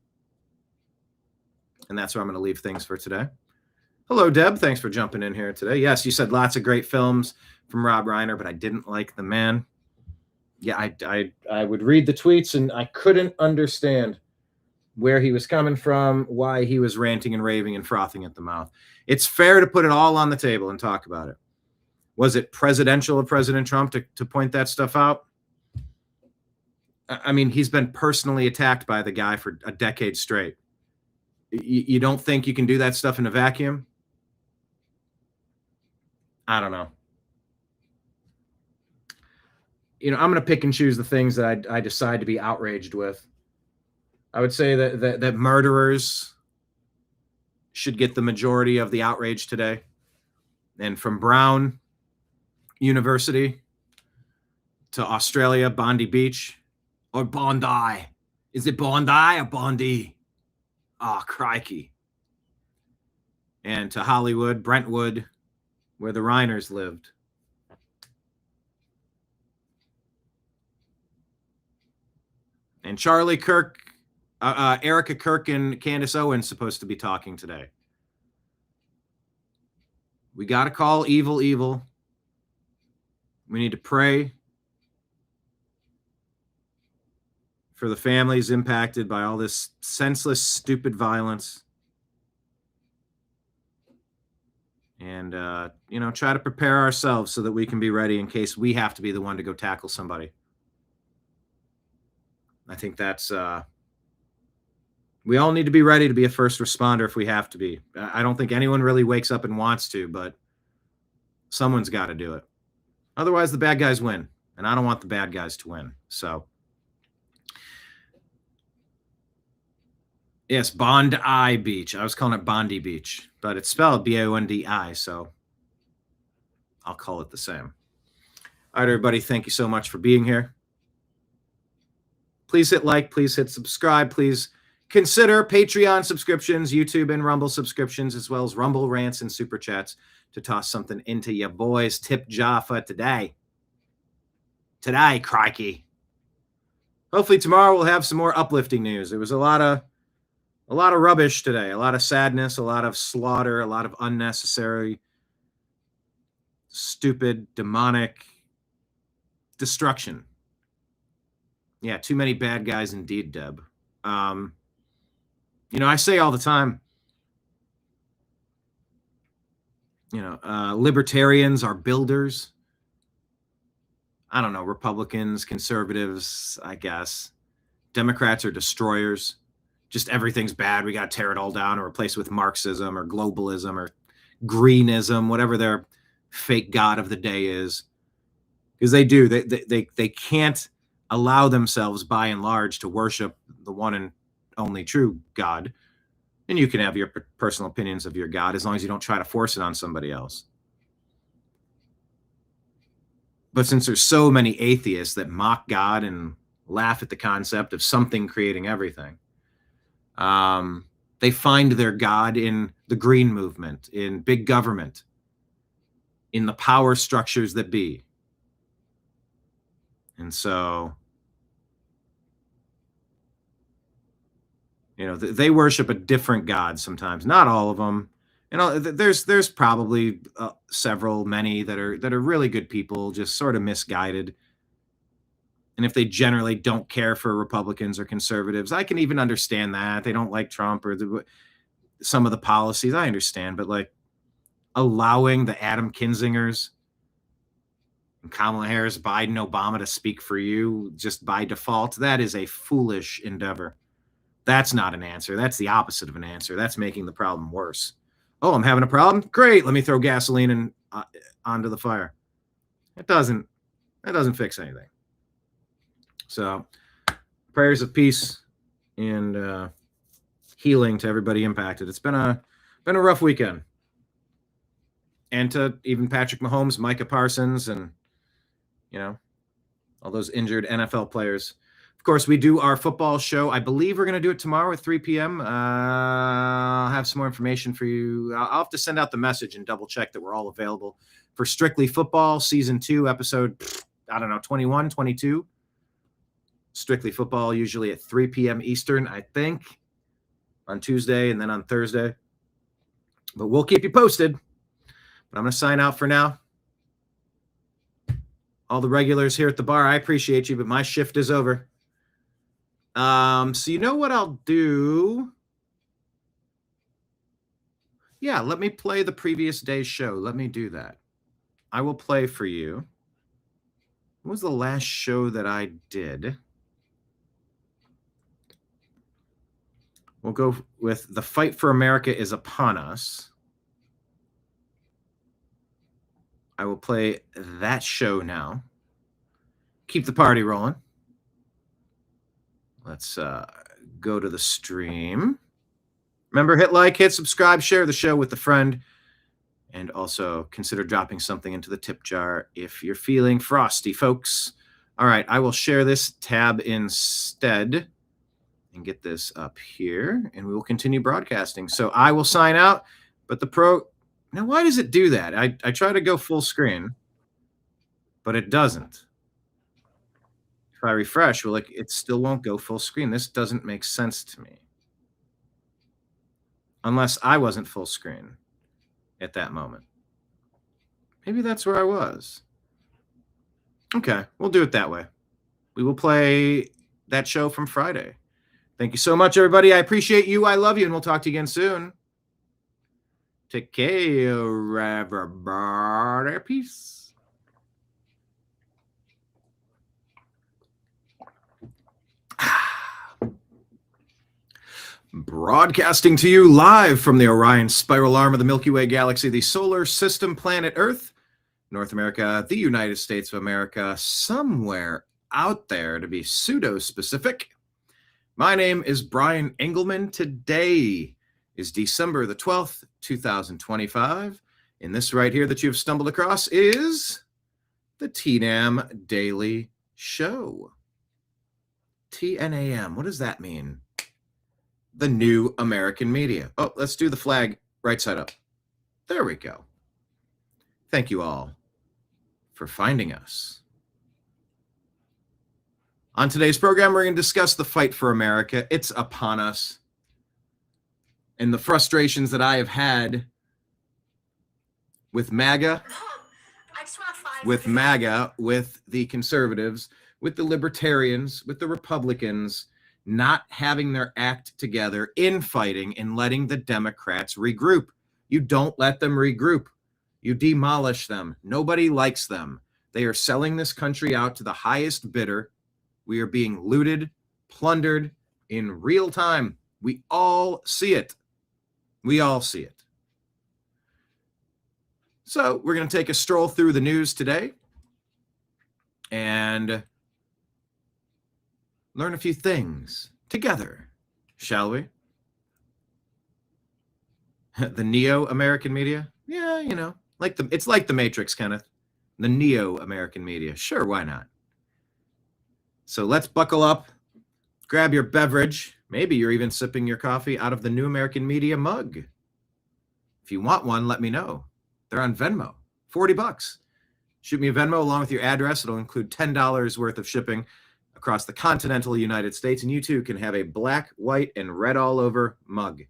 And that's where I'm going to leave things for today. Hello, Deb. Thanks for jumping in here today. Yes, you said lots of great films from Rob Reiner, but I didn't like the man. Yeah, I would read the tweets, and I couldn't understand where he was coming from, why he was ranting and raving and frothing at the mouth. It's fair to put it all on the table and talk about it. Was it presidential of President Trump to point that stuff out? I mean, he's been personally attacked by the guy for a decade straight. You don't think you can do that stuff in a vacuum? I don't know. You know, I'm going to pick and choose the things that I decide to be outraged with. I would say that murderers should get the majority of the outrage today. And from Brown University to Australia, Bondi Beach, or Bondi. Is it Bondi or Bondi? Oh, crikey. And to Hollywood, Brentwood, where the Reiners lived. And Charlie Kirk, Erica Kirk and Candace Owens supposed to be talking today. We got to call evil evil. We need to pray for the families impacted by all this senseless, stupid violence. And, try to prepare ourselves so that we can be ready in case we have to be the one to go tackle somebody. I think that's, we all need to be ready to be a first responder if we have to be. I don't think anyone really wakes up and wants to, but someone's got to do it. Otherwise, the bad guys win. And I don't want the bad guys to win. So, yes, Bondi Beach. I was calling it Bondi Beach, but it's spelled B-O-N-D-I, so I'll call it the same. All right, everybody, thank you so much for being here. Please hit like, please hit subscribe, please consider Patreon subscriptions, YouTube and Rumble subscriptions, as well as Rumble rants and super chats to toss something into your boys' tip jar for today. Today, crikey. Hopefully tomorrow we'll have some more uplifting news. There was a lot of rubbish today, a lot of sadness, a lot of slaughter, a lot of unnecessary, stupid, demonic destruction. Yeah, too many bad guys indeed, Deb. I say all the time, libertarians are builders. I don't know, Republicans, conservatives, I guess. Democrats are destroyers. Just everything's bad. We got to tear it all down or replace it with Marxism or globalism or greenism, whatever their fake god of the day is. Because they do. They can't allow themselves, by and large, to worship the one and only true God. And you can have your personal opinions of your God as long as you don't try to force it on somebody else. But since there's so many atheists that mock God and laugh at the concept of something creating everything, they find their God in the green movement, in big government, in the power structures that be. And so, they worship a different God sometimes. Not all of them. There's probably many that are really good people, just sort of misguided. And if they generally don't care for Republicans or conservatives, I can even understand that. They don't like Trump or some of the policies. I understand. But allowing the Adam Kinzingers, Kamala Harris, Biden, Obama to speak for you just by default, that is a foolish endeavor. That's not an answer. That's the opposite of an answer. That's making the problem worse. Oh, I'm having a problem? Great. Let me throw gasoline onto the fire. That doesn't fix anything. So prayers of peace and healing to everybody impacted. It's been a rough weekend. And to even Patrick Mahomes, Micah Parsons, and all those injured NFL players. Of course, we do our football show. I believe we're going to do it tomorrow at 3 p.m. I'll have some more information for you. I'll have to send out the message and double check that we're all available for Strictly Football Season 2, episode, 21, 22. Strictly Football, usually at 3 p.m. Eastern, I think, on Tuesday and then on Thursday. But we'll keep you posted. But I'm going to sign out for now. All the regulars here at the bar, I appreciate you, but my shift is over. So you know what I'll do? Yeah, let me play the previous day's show. Let me do that. I will play for you. What was the last show that I did? We'll go with The Fight for America is Upon Us. I will play that show now. Keep the party rolling. Let's go to the stream. Remember, hit like, hit subscribe, share the show with a friend, and also consider dropping something into the tip jar if you're feeling frosty, folks. All right, I will share this tab instead and get this up here, and we will continue broadcasting. So I will sign out, but now why does it do that? I try to go full screen, but it doesn't. If I refresh, it still won't go full screen. This doesn't make sense to me. Unless I wasn't full screen at that moment. Maybe that's where I was. Okay, we'll do it that way. We will play that show from Friday. Thank you so much, everybody. I appreciate you. I love you, and we'll talk to you again soon. Take care, everybody. Peace. Broadcasting to you live from the Orion spiral arm of the Milky Way galaxy, the solar system, planet Earth, North America, the United States of America, somewhere out there to be pseudo-specific. My name is Brian Engelman. Today is December the 12th, 2025. And this right here that you've stumbled across is the TNAM Daily Show. TNAM, what does that mean? The New American Media. Oh, let's do the flag right side up. There we go. Thank you all for finding us. On today's program, we're going to discuss the fight for America. It's upon us. And the frustrations that I have had with MAGA, with the conservatives, with the libertarians, with the Republicans, not having their act together, infighting and letting the Democrats regroup. You don't let them regroup. You demolish them. Nobody likes them. They are selling this country out to the highest bidder. We are being looted, plundered in real time. We all see it. We all see it. So we're going to take a stroll through the news today and learn a few things together, shall we? The Neo-American media? Yeah, you know, it's like the Matrix, Kenneth. The Neo-American media. Sure, why not? So let's buckle up, grab your beverage. Maybe you're even sipping your coffee out of the New American Media mug. If you want one, let me know. They're on Venmo, $40. Shoot me a Venmo along with your address. It'll include $10 worth of shipping across the continental United States, and you too can have a black, white, and red all over mug.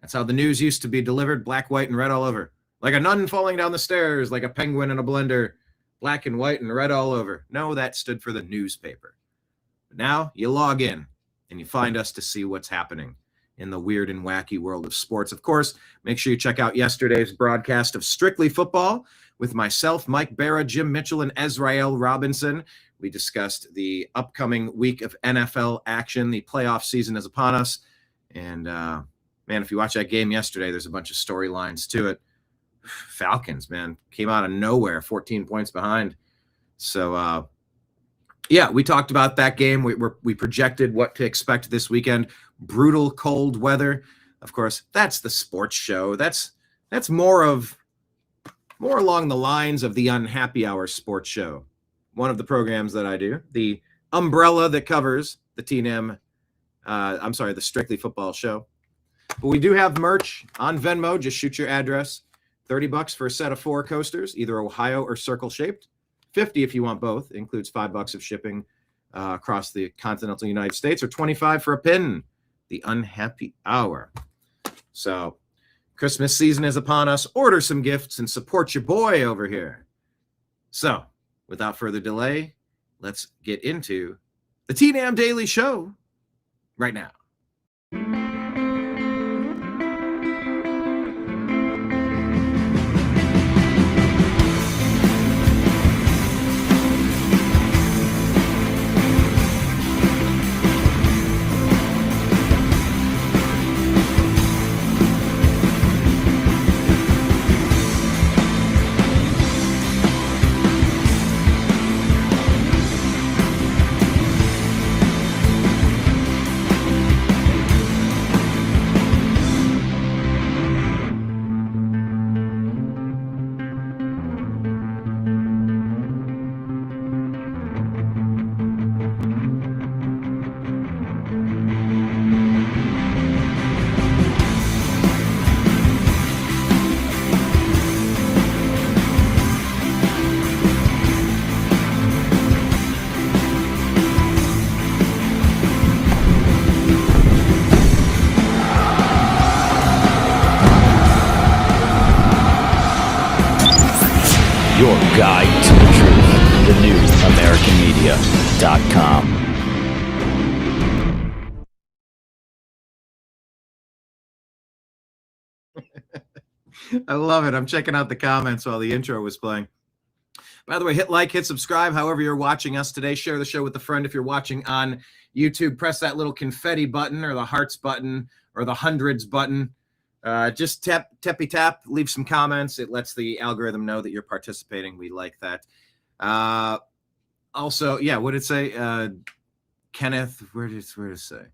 That's how the news used to be delivered, black, white, and red all over. Like a nun falling down the stairs, like a penguin in a blender, black and white and red all over. No, that stood for the newspaper. But now you log in and you find us to see what's happening in the weird and wacky world of sports. Of course, make sure you check out yesterday's broadcast of Strictly Football with myself, Mike Barra, Jim Mitchell, and Ezrael Robinson. We discussed the upcoming week of NFL action. The playoff season is upon us. And, man, if you watch that game yesterday, there's a bunch of storylines to it. Falcons, man, came out of nowhere, 14 points behind. So, yeah, we talked about that game. We projected what to expect this weekend. Brutal cold weather. Of course, that's the sports show. That's more along the lines of the Unhappy Hour sports show. One of the programs that I do, the umbrella that covers the TNM, the Strictly Football show. But we do have merch on Venmo. Just shoot your address. $30 for a set of 4 coasters, either Ohio or circle shaped. $50 if you want both. It includes $5 of shipping across the continental United States, or $25 for a pin. The Unhappy Hour. So Christmas season is upon us. Order some gifts and support your boy over here. So without further delay, let's get into the TNAM Daily Show right now. guide to the truth. thenewamericanmedia.com. I love it. I'm checking out the comments while the intro was playing. By the way, hit like, hit subscribe, however you're watching us today. Share the show with a friend. If you're watching on YouTube, press that little confetti button or the hearts button or the hundreds button. Just tappy tap, leave some comments. It lets the algorithm know that you're participating. We like that. Also, yeah, what did it say? Kenneth, where did it say?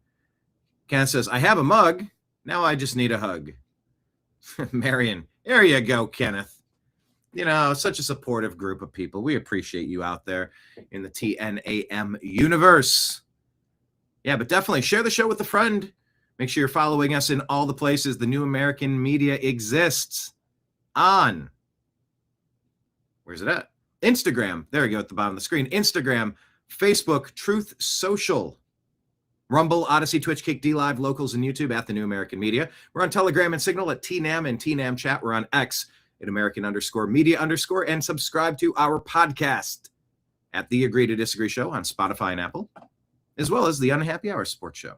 Kenneth says, I have a mug. Now I just need a hug. Marion, there you go, Kenneth. You know, such a supportive group of people. We appreciate you out there in the TNAM universe. Yeah, but definitely share the show with a friend. Make sure you're following us in all the places the New American Media exists on. Where's it at? Instagram. There we go at the bottom of the screen. Instagram, Facebook, Truth Social, Rumble, Odyssey, Twitch, Kick, DLive, Locals, and YouTube at the New American Media. We're on Telegram and Signal at TNAM and TNAM Chat. We're on X at American_Media_ and subscribe to our podcast at The Agree to Disagree Show on Spotify and Apple, as well as the Unhappy Hour Sports Show.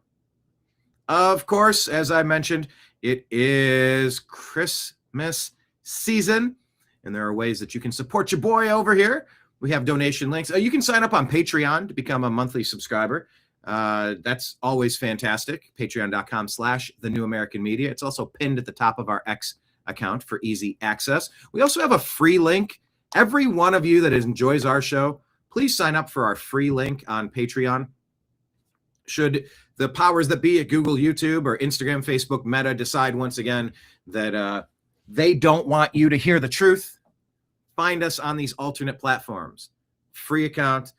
Of course, as I mentioned, it is Christmas season, and there are ways that you can support your boy over here. We have donation links. You can sign up on Patreon to become a monthly subscriber. That's always fantastic. Patreon.com/The New American Media. It's also pinned at the top of our X account for easy access. We also have a free link. Every one of you that enjoys our show, please sign up for our free link on Patreon. Should the powers that be at Google, YouTube, or Instagram, Facebook, Meta decide once again that they don't want you to hear the truth, find us on these alternate platforms. Free account.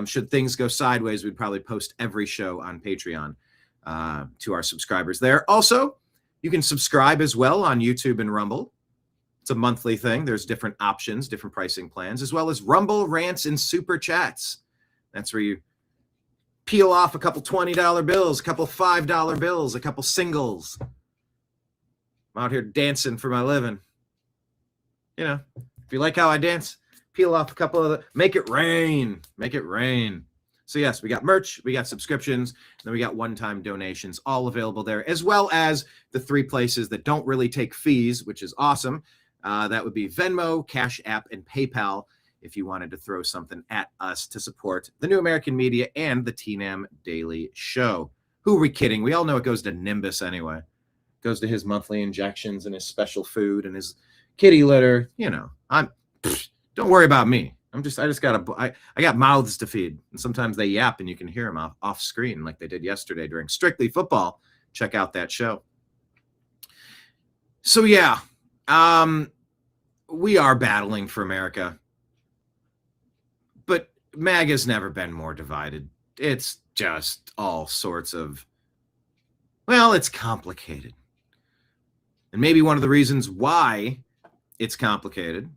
Should things go sideways, we'd probably post every show on Patreon to our subscribers there. Also, you can subscribe as well on YouTube and Rumble. It's a monthly thing. There's different options, different pricing plans, as well as Rumble Rants and Super Chats. That's where you peel off a couple $20 bills, a couple $5 bills, a couple singles. I'm out here dancing for my living. You know, if you like how I dance, peel off a couple of the, make it rain. Make it rain. So yes, we got merch, we got subscriptions, and then we got one-time donations, all available there, as well as the three places that don't really take fees, which is awesome. That would be Venmo, Cash App, and PayPal if you wanted to throw something at us to support the New American Media and the TNAM Daily Show. Who are we kidding? We all know it goes to Nimbus anyway. It goes to his monthly injections and his special food and his kitty litter. You know, don't worry about me. I got mouths to feed, and sometimes they yap and you can hear them off screen like they did yesterday during Strictly Football. Check out that show. So yeah, we are battling for America, but MAGA's never been more divided. It's just all sorts of, well, it's complicated. And maybe one of the reasons why it's complicated.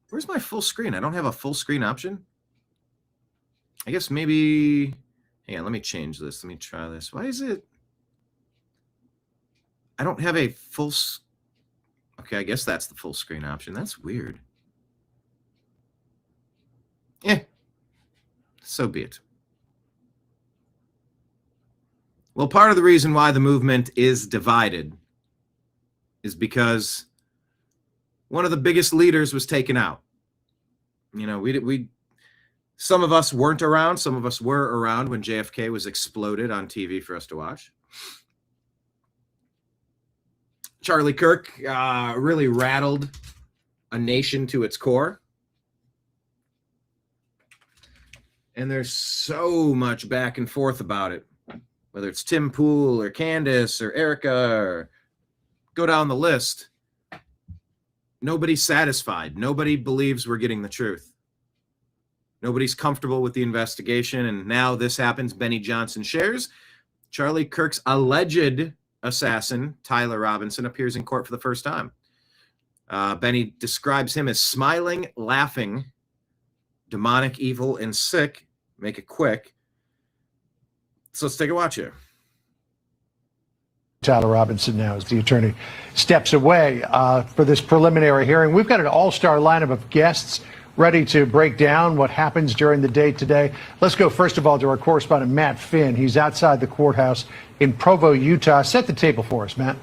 Where's my full screen? I don't have a full screen option. I guess maybe, hang on, let me change this. Let me try this. Why is it? I don't have a full, okay, I guess that's the full screen option. That's weird. So be it. Well, part of the reason why the movement is divided is because one of the biggest leaders was taken out. You know, we some of us weren't around, some of us were around when JFK was exploded on TV for us to watch. Charlie Kirk really rattled a nation to its core. And there's so much back and forth about it, whether it's Tim Pool or Candace or Erica or go down the list. Nobody's satisfied. Nobody believes we're getting the truth. Nobody's comfortable with the investigation. And now this happens. Benny Johnson shares. Charlie Kirk's alleged assassin, Tyler Robinson, appears in court for the first time. Benny describes him as smiling, laughing, demonic, evil, and sick. Make it quick. So let's take a watch here. Tyler Robinson now as the attorney steps away for this preliminary hearing. We've got an all-star lineup of guests ready to break down what happens during the day today. Let's go first of all to our correspondent Matt Finn. He's outside the courthouse in Provo, Utah. Set the table for us, Matt.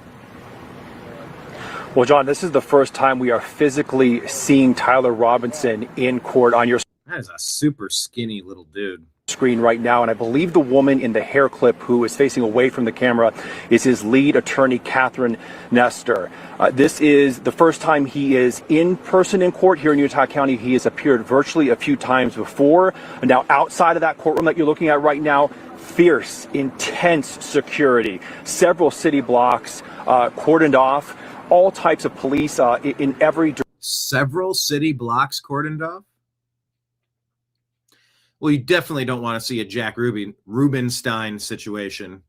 Well, John, this is the first time we are physically seeing Tyler Robinson in court on your That is a super skinny little dude. Screen right now, and I believe the woman in the hair clip who is facing away from the camera is his lead attorney, Catherine Nestor. This is the first time he is in person in court here in Utah County. He has appeared virtually a few times before. Now, outside of that courtroom that you're looking at right now, fierce, intense security, several city blocks cordoned off, all types of police in every direction. Several city blocks cordoned off? Well, you definitely don't want to see a Jack Rubenstein situation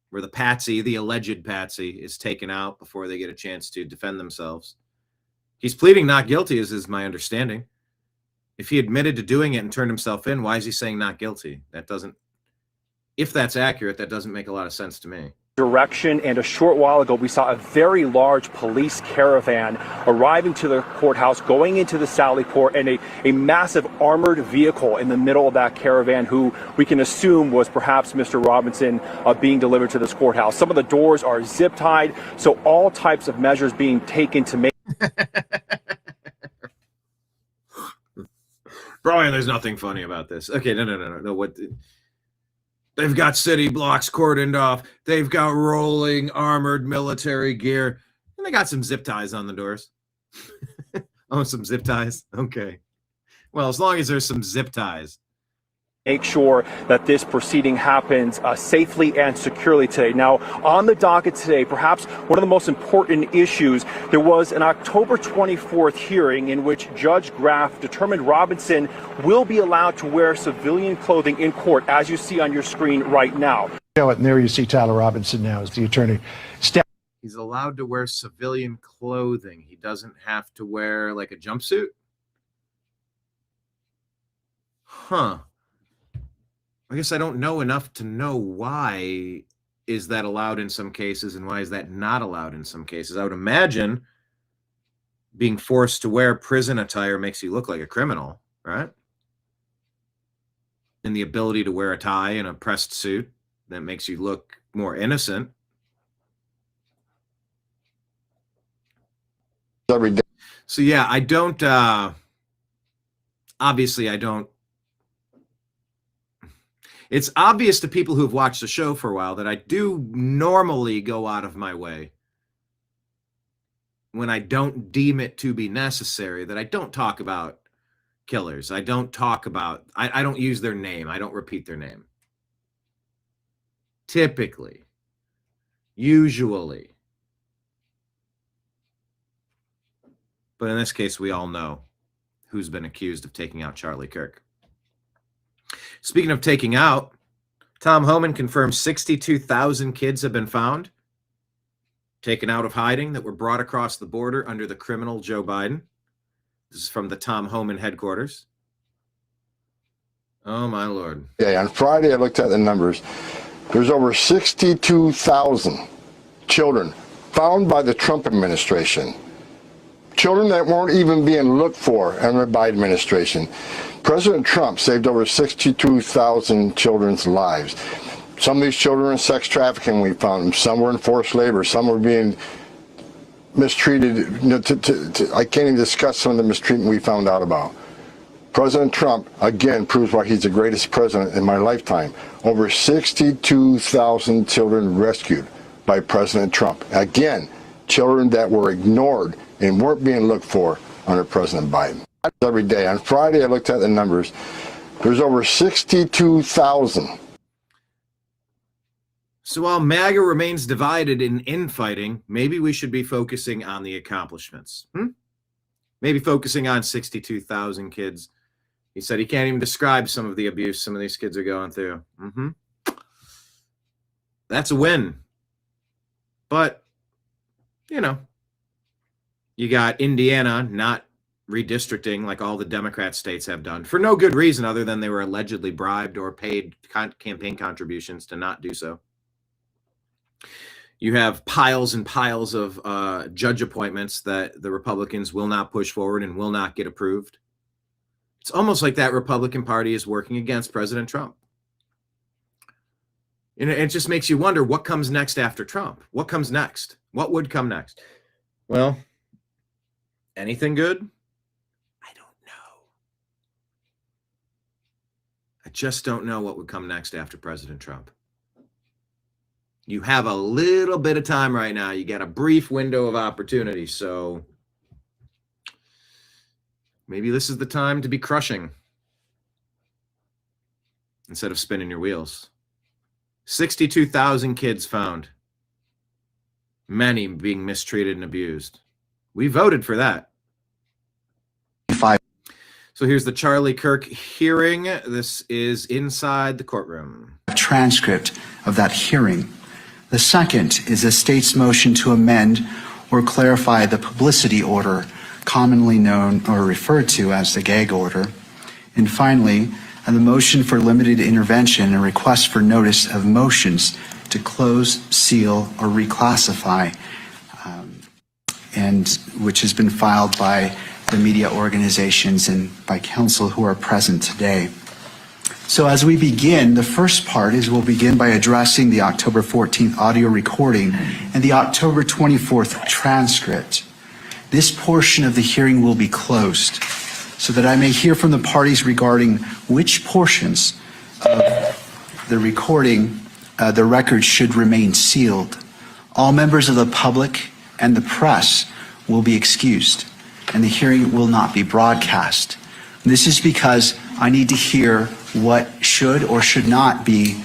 where the patsy, the alleged patsy, is taken out before they get a chance to defend themselves. He's pleading not guilty, is my understanding. If he admitted to doing it and turned himself in, why is he saying not guilty? That doesn't, if that's accurate, that doesn't make a lot of sense to me. Direction, and a short while ago we saw a very large police caravan arriving to the courthouse, going into the Sally Court, and a massive armored vehicle in the middle of that caravan, who we can assume was perhaps Mr. Robinson being delivered to this courthouse. Some of the doors are zip tied, so all types of measures being taken to make Brian, there's nothing funny about this. Okay, no. What? They've got city blocks cordoned off. They've got rolling armored military gear. And they got some zip ties on the doors. Oh, some zip ties? Okay. Well, as long as there's some zip ties. Make sure that this proceeding happens safely and securely today. Now, on the docket today, perhaps one of the most important issues, there was an October 24th hearing in which Judge Graff determined Robinson will be allowed to wear civilian clothing in court, as you see on your screen right now. And there you see Tyler Robinson now as the attorney. He's allowed to wear civilian clothing. He doesn't have to wear like a jumpsuit? Huh. I guess I don't know enough to know why is that allowed in some cases and why is that not allowed in some cases. I would imagine being forced to wear prison attire makes you look like a criminal, right? And the ability to wear a tie and a pressed suit, that makes you look more innocent. Every day. So yeah, I don't, obviously I don't, it's obvious to people who've watched the show for a while that I do normally go out of my way when I don't deem it to be necessary, that I don't talk about killers. I don't talk about, I don't use their name. I don't repeat their name. Typically, usually. But in this case, we all know who's been accused of taking out Charlie Kirk. Speaking of taking out, Tom Homan confirms 62,000 kids have been found, taken out of hiding, that were brought across the border under the criminal Joe Biden. This is from the Tom Homan headquarters. Oh, my Lord. Yeah, on Friday, I looked at the numbers. There's over 62,000 children found by the Trump administration. Children that weren't even being looked for under the Biden administration. President Trump saved over 62,000 children's lives. Some of these children were in sex trafficking, we found them. Some were in forced labor. Some were being mistreated. I can't even discuss some of the mistreatment we found out about. President Trump, again, proves why he's the greatest president in my lifetime. Over 62,000 children rescued by President Trump. Again, children that were ignored and weren't being looked for under President Biden. Every day. On Friday, I looked at the numbers. There's over 62,000. So while MAGA remains divided in infighting, maybe we should be focusing on the accomplishments. Maybe focusing on 62,000 kids. He said he can't even describe some of the abuse some of these kids are going through. That's a win. But, you know, you got Indiana not redistricting like all the Democrat states have done for no good reason other than they were allegedly bribed or paid campaign contributions to not do so. You have piles and piles of judge appointments that the Republicans will not push forward and will not get approved. It's almost like that Republican Party is working against President Trump. And it just makes you wonder what comes next after Trump. What comes next? What would come next? Well, anything good? I don't know. I just don't know what would come next after President Trump. You have a little bit of time right now. You got a brief window of opportunity. So maybe this is the time to be crushing instead of spinning your wheels. 62,000 kids found, many being mistreated and abused. We voted for that. So here's the Charlie Kirk hearing. This is inside the courtroom. Transcript of that hearing. The second is a state's motion to amend or clarify the publicity order, commonly known or referred to as the gag order. And finally, the motion for limited intervention and request for notice of motions to close, seal, or reclassify, and which has been filed by the media organizations and by counsel who are present today. So as we begin, the first part is we'll begin by addressing the October 14th audio recording and the October 24th transcript. This portion of the hearing will be closed so that I may hear from the parties regarding which portions of the recording, the record should remain sealed. All members of the public and the press will be excused, and the hearing will not be broadcast. This is because I need to hear what should or should not be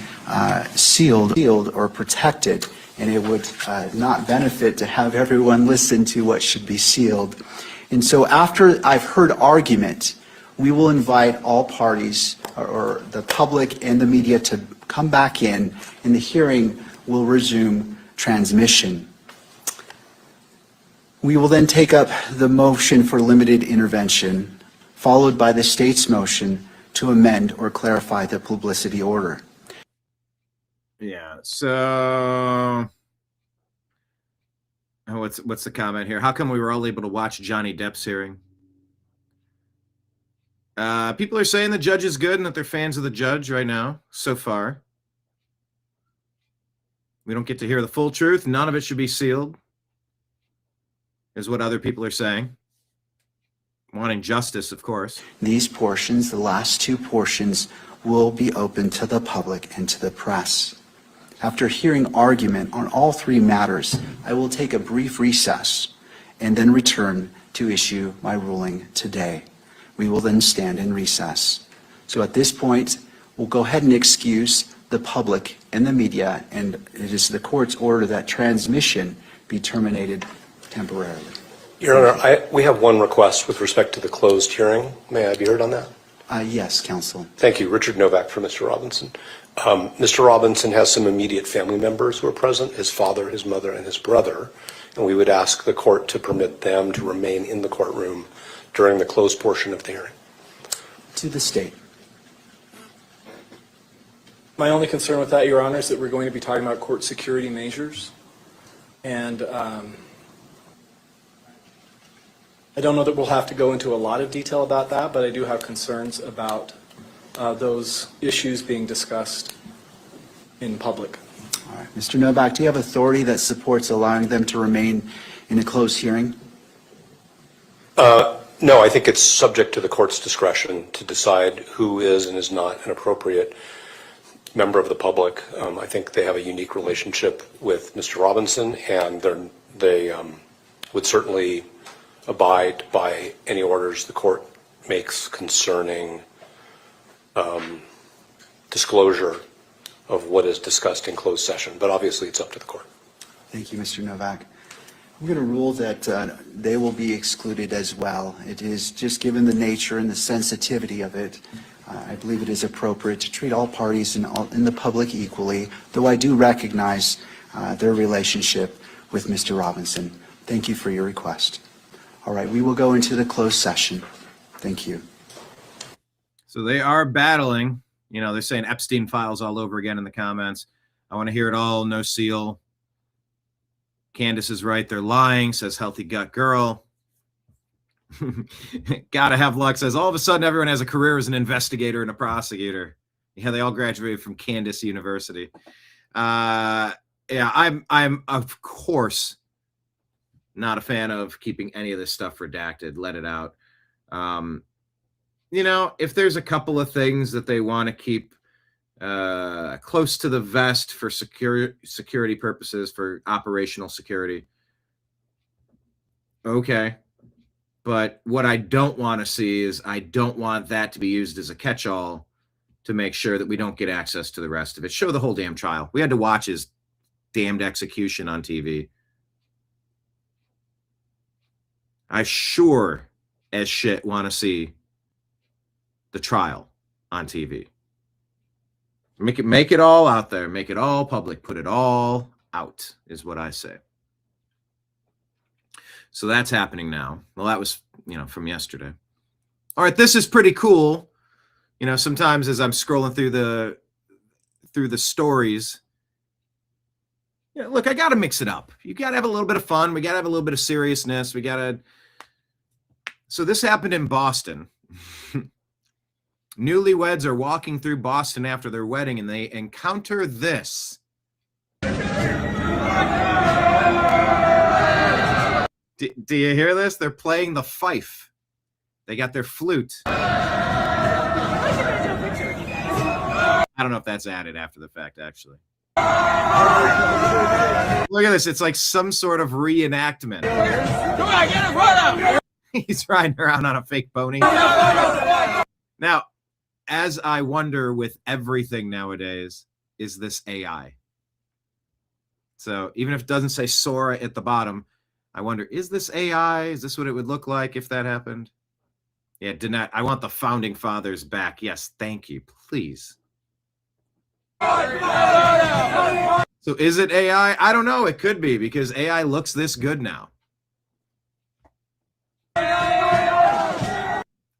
sealed or protected, and it would not benefit to have everyone listen to what should be sealed. And so after I've heard argument, we will invite all parties or the public and the media to come back in, and the hearing will resume transmission. We will then take up the motion for limited intervention, followed by the state's motion to amend or clarify the publicity order. Yeah, so what's the comment here? How come we were all able to watch Johnny Depp's hearing? People are saying the judge is good and that they're fans of the judge right now, so far. We don't get to hear the full truth. None of it should be sealed, is what other people are saying. Wanting justice, of course. These portions, the last two portions, will be open to the public and to the press. After hearing argument on all three matters, I will take a brief recess and then return to issue my ruling today. We will then stand in recess. So at this point, we'll go ahead and excuse the public and the media, and it is the court's order that transmission be terminated temporarily. Your Honor, we have one request with respect to the closed hearing. May I be heard on that? Yes, counsel. Thank you. Richard Novak for Mr. Robinson. Mr. Robinson has some immediate family members who are present, his father, his mother, and his brother, and we would ask the court to permit them to remain in the courtroom during the closed portion of the hearing. To the state. My only concern with that, Your Honor, is that we're going to be talking about court security measures, and I don't know that we'll have to go into a lot of detail about that, but I do have concerns about those issues being discussed in public. All right. Mr. Novak, do you have authority that supports allowing them to remain in a closed hearing? No, I think it's subject to the court's discretion to decide who is and is not an appropriate member of the public. I think they have a unique relationship with Mr. Robinson, and they would certainly abide by any orders the court makes concerning disclosure of what is discussed in closed session. But obviously, it's up to the court. Thank you, Mr. Novak. I'm going to rule that they will be excluded as well. It is just given the nature and the sensitivity of it, I believe it is appropriate to treat all parties in the public equally, though I do recognize their relationship with Mr. Robinson. Thank you for your request. All right, we will go into the closed session. Thank you. So they are battling. You know, they're saying Epstein files all over again in the comments. I want to hear it all, no seal. Candace is right. They're lying, says Healthy Gut Girl. Gotta have luck, says all of a sudden everyone has a career as an investigator and a prosecutor. Yeah, they all graduated from Candace University. Yeah, I'm of course not a fan of keeping any of this stuff redacted. Let it out. You know, if there's a couple of things that they want to keep close to the vest for security purposes, for operational security, okay. But what I don't want to see is I don't want that to be used as a catch-all to make sure that we don't get access to the rest of it. Show the whole damn trial. We had to watch his damned execution on TV. I sure as shit want to see the trial on TV. Make it all out there. Make it all public. Put it all out is what I say. So that's happening now. Well, that was, from yesterday. All right, this is pretty cool. Sometimes as I'm scrolling through the stories, look, I got to mix it up. You got to have a little bit of fun. We got to have a little bit of seriousness. So this happened in Boston. Newlyweds are walking through Boston after their wedding and they encounter this. Do you hear this? They're playing the fife. They got their flute. I don't know if that's added after the fact, actually. Look at this. It's like some sort of reenactment. He's riding around on a fake pony. Now, as I wonder with everything nowadays, is this AI? So even if it doesn't say Sora at the bottom, I wonder, is this AI? Is this what it would look like if that happened? Yeah, I want the founding fathers back. Yes, thank you, please. So is it AI? I don't know. It could be because AI looks this good now.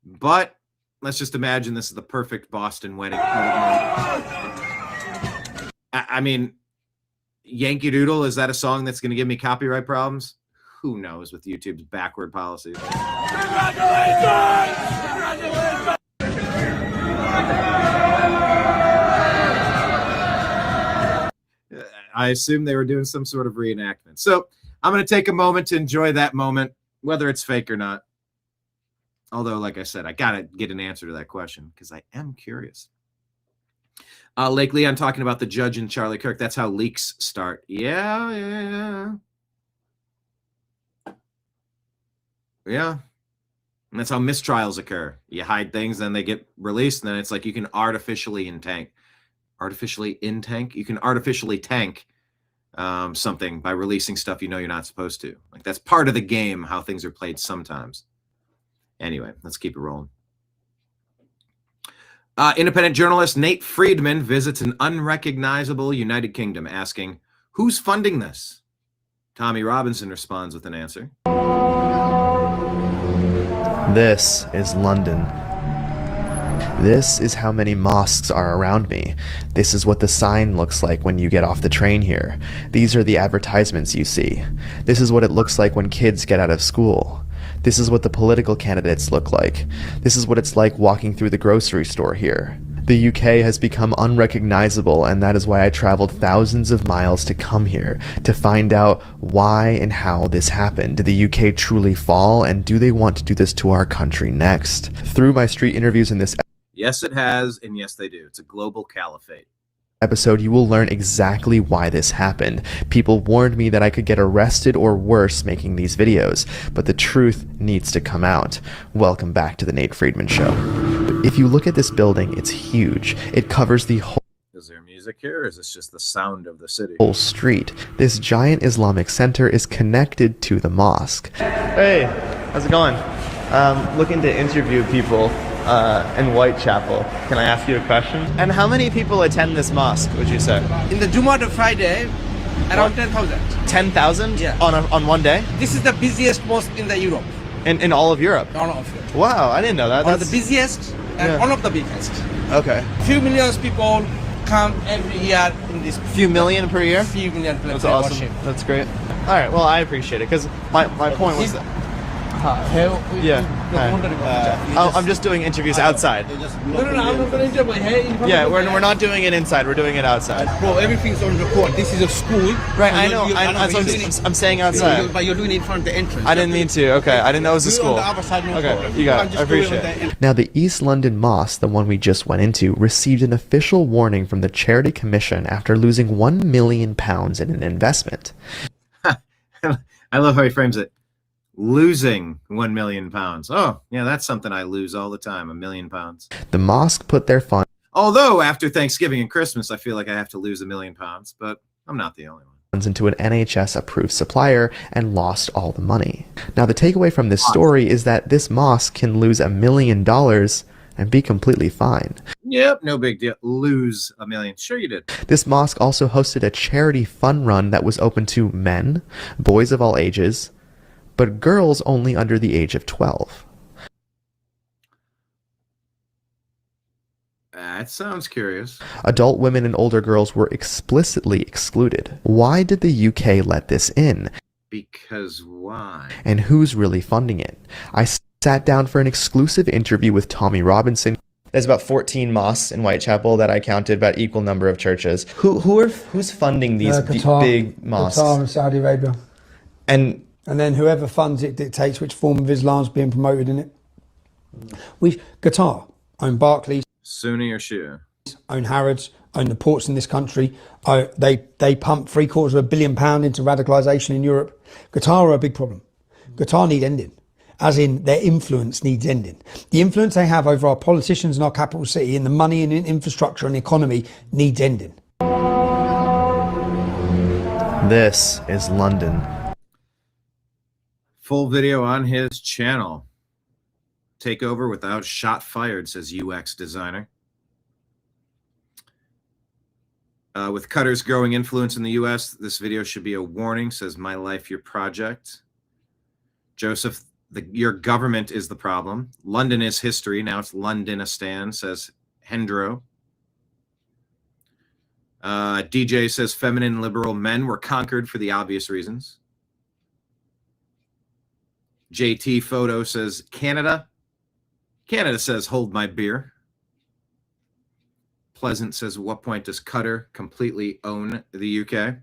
But let's just imagine this is the perfect Boston wedding. I mean, Yankee Doodle, is that a song that's going to give me copyright problems? Who knows with YouTube's backward policies. I assume they were doing some sort of reenactment. So I'm going to take a moment to enjoy that moment, whether it's fake or not. Although, like I said, I got to get an answer to that question because I am curious. Lake Leon talking about the judge and Charlie Kirk. That's how leaks start. Yeah. And that's how mistrials occur. You hide things, then they get released, and then it's like you can artificially tank. You can artificially tank something by releasing stuff you're not supposed to. Like that's part of the game, how things are played sometimes. Anyway, let's keep it rolling. Independent journalist Nate Friedman visits an unrecognizable United Kingdom asking, who's funding this? Tommy Robinson responds with an answer. This is London. This is how many mosques are around me. This is what the sign looks like when you get off the train here. These are the advertisements you see. This is what it looks like when kids get out of school. This is what the political candidates look like. This is what it's like walking through the grocery store here. The UK has become unrecognizable, and that is why I traveled thousands of miles to come here, to find out why and how this happened. Did the UK truly fall, and do they want to do this to our country next? Through my street interviews in this Yes, it has, and yes, they do. It's a global caliphate. Episode, you will learn exactly why this happened. People warned me that I could get arrested or worse making these videos, but the truth needs to come out. Welcome back to the Nate Friedman Show. If you look at this building, it's huge. It covers the whole Is there music here, or is this just the sound of the city? whole street. This giant Islamic center is connected to the mosque. Hey, how's it going? Looking to interview people in Whitechapel. Can I ask you a question? And how many people attend this mosque, would you say? In the Jummah to Friday, around 10,000. 10,000? Yeah. On one day? This is the busiest mosque in the Europe. In all of Europe? All of Europe. Wow, I didn't know that. One of the busiest and one of the biggest. Okay. Few millions people come every year in this. Few million per year? Few million per That's year. awesome. Worship. That's great. All right. Well, I appreciate it because my point was that. I'm just doing interviews outside. No, I'm not going to interview here. Yeah, we're not doing it inside. We're doing it outside. Bro, everything's on record. This is a school. Right, I know. I'm saying outside. But you're doing it in front of the entrance. I didn't mean to. Okay, I didn't know it was a school. On the other side, no Okay, problem. you got it. I appreciate it. Now, the East London Mosque, the one we just went into, received an official warning from the Charity Commission after losing £1 million in an investment. I love how he frames it. Losing £1 million. Oh, yeah, that's something I lose all the time, £1 million. The mosque put their funds. Although after Thanksgiving and Christmas, I feel like I have to lose £1 million, but I'm not the only one. Into an NHS-approved supplier and lost all the money. Now, the takeaway from this story is that this mosque can lose $1 million and be completely fine. Yep, no big deal. Lose $1 million. Sure you did. This mosque also hosted a charity fun run that was open to men, boys of all ages, but girls only under the age of 12. That sounds curious. Adult women and older girls were explicitly excluded. Why did the UK let this in? Because why? And who's really funding it? I sat down for an exclusive interview with Tommy Robinson. There's about 14 mosques in Whitechapel that I counted, about equal number of churches. Who's funding these Qatar, big mosques? Qatar and Saudi Arabia. And then whoever funds it dictates which form of Islam is being promoted in it. Qatar own Barclays, Sunni or Shia, own Harrods, own the ports in this country. They pump £750 million into radicalisation in Europe. Qatar are a big problem. Qatar need ending, as in their influence needs ending. The influence they have over our politicians in our capital city and the money and infrastructure and economy needs ending. This is London. Full video on his channel. Take over without shot fired, says UX designer. With Cutter's growing influence in the U.S., this video should be a warning, says My Life, Your Project. Joseph, your government is the problem. London is history. Now it's Londonistan, says Hendro. DJ says feminine liberal men were conquered for the obvious reasons. JT Photo says Canada. Canada says hold my beer. Pleasant says at what point does Cutter completely own the UK?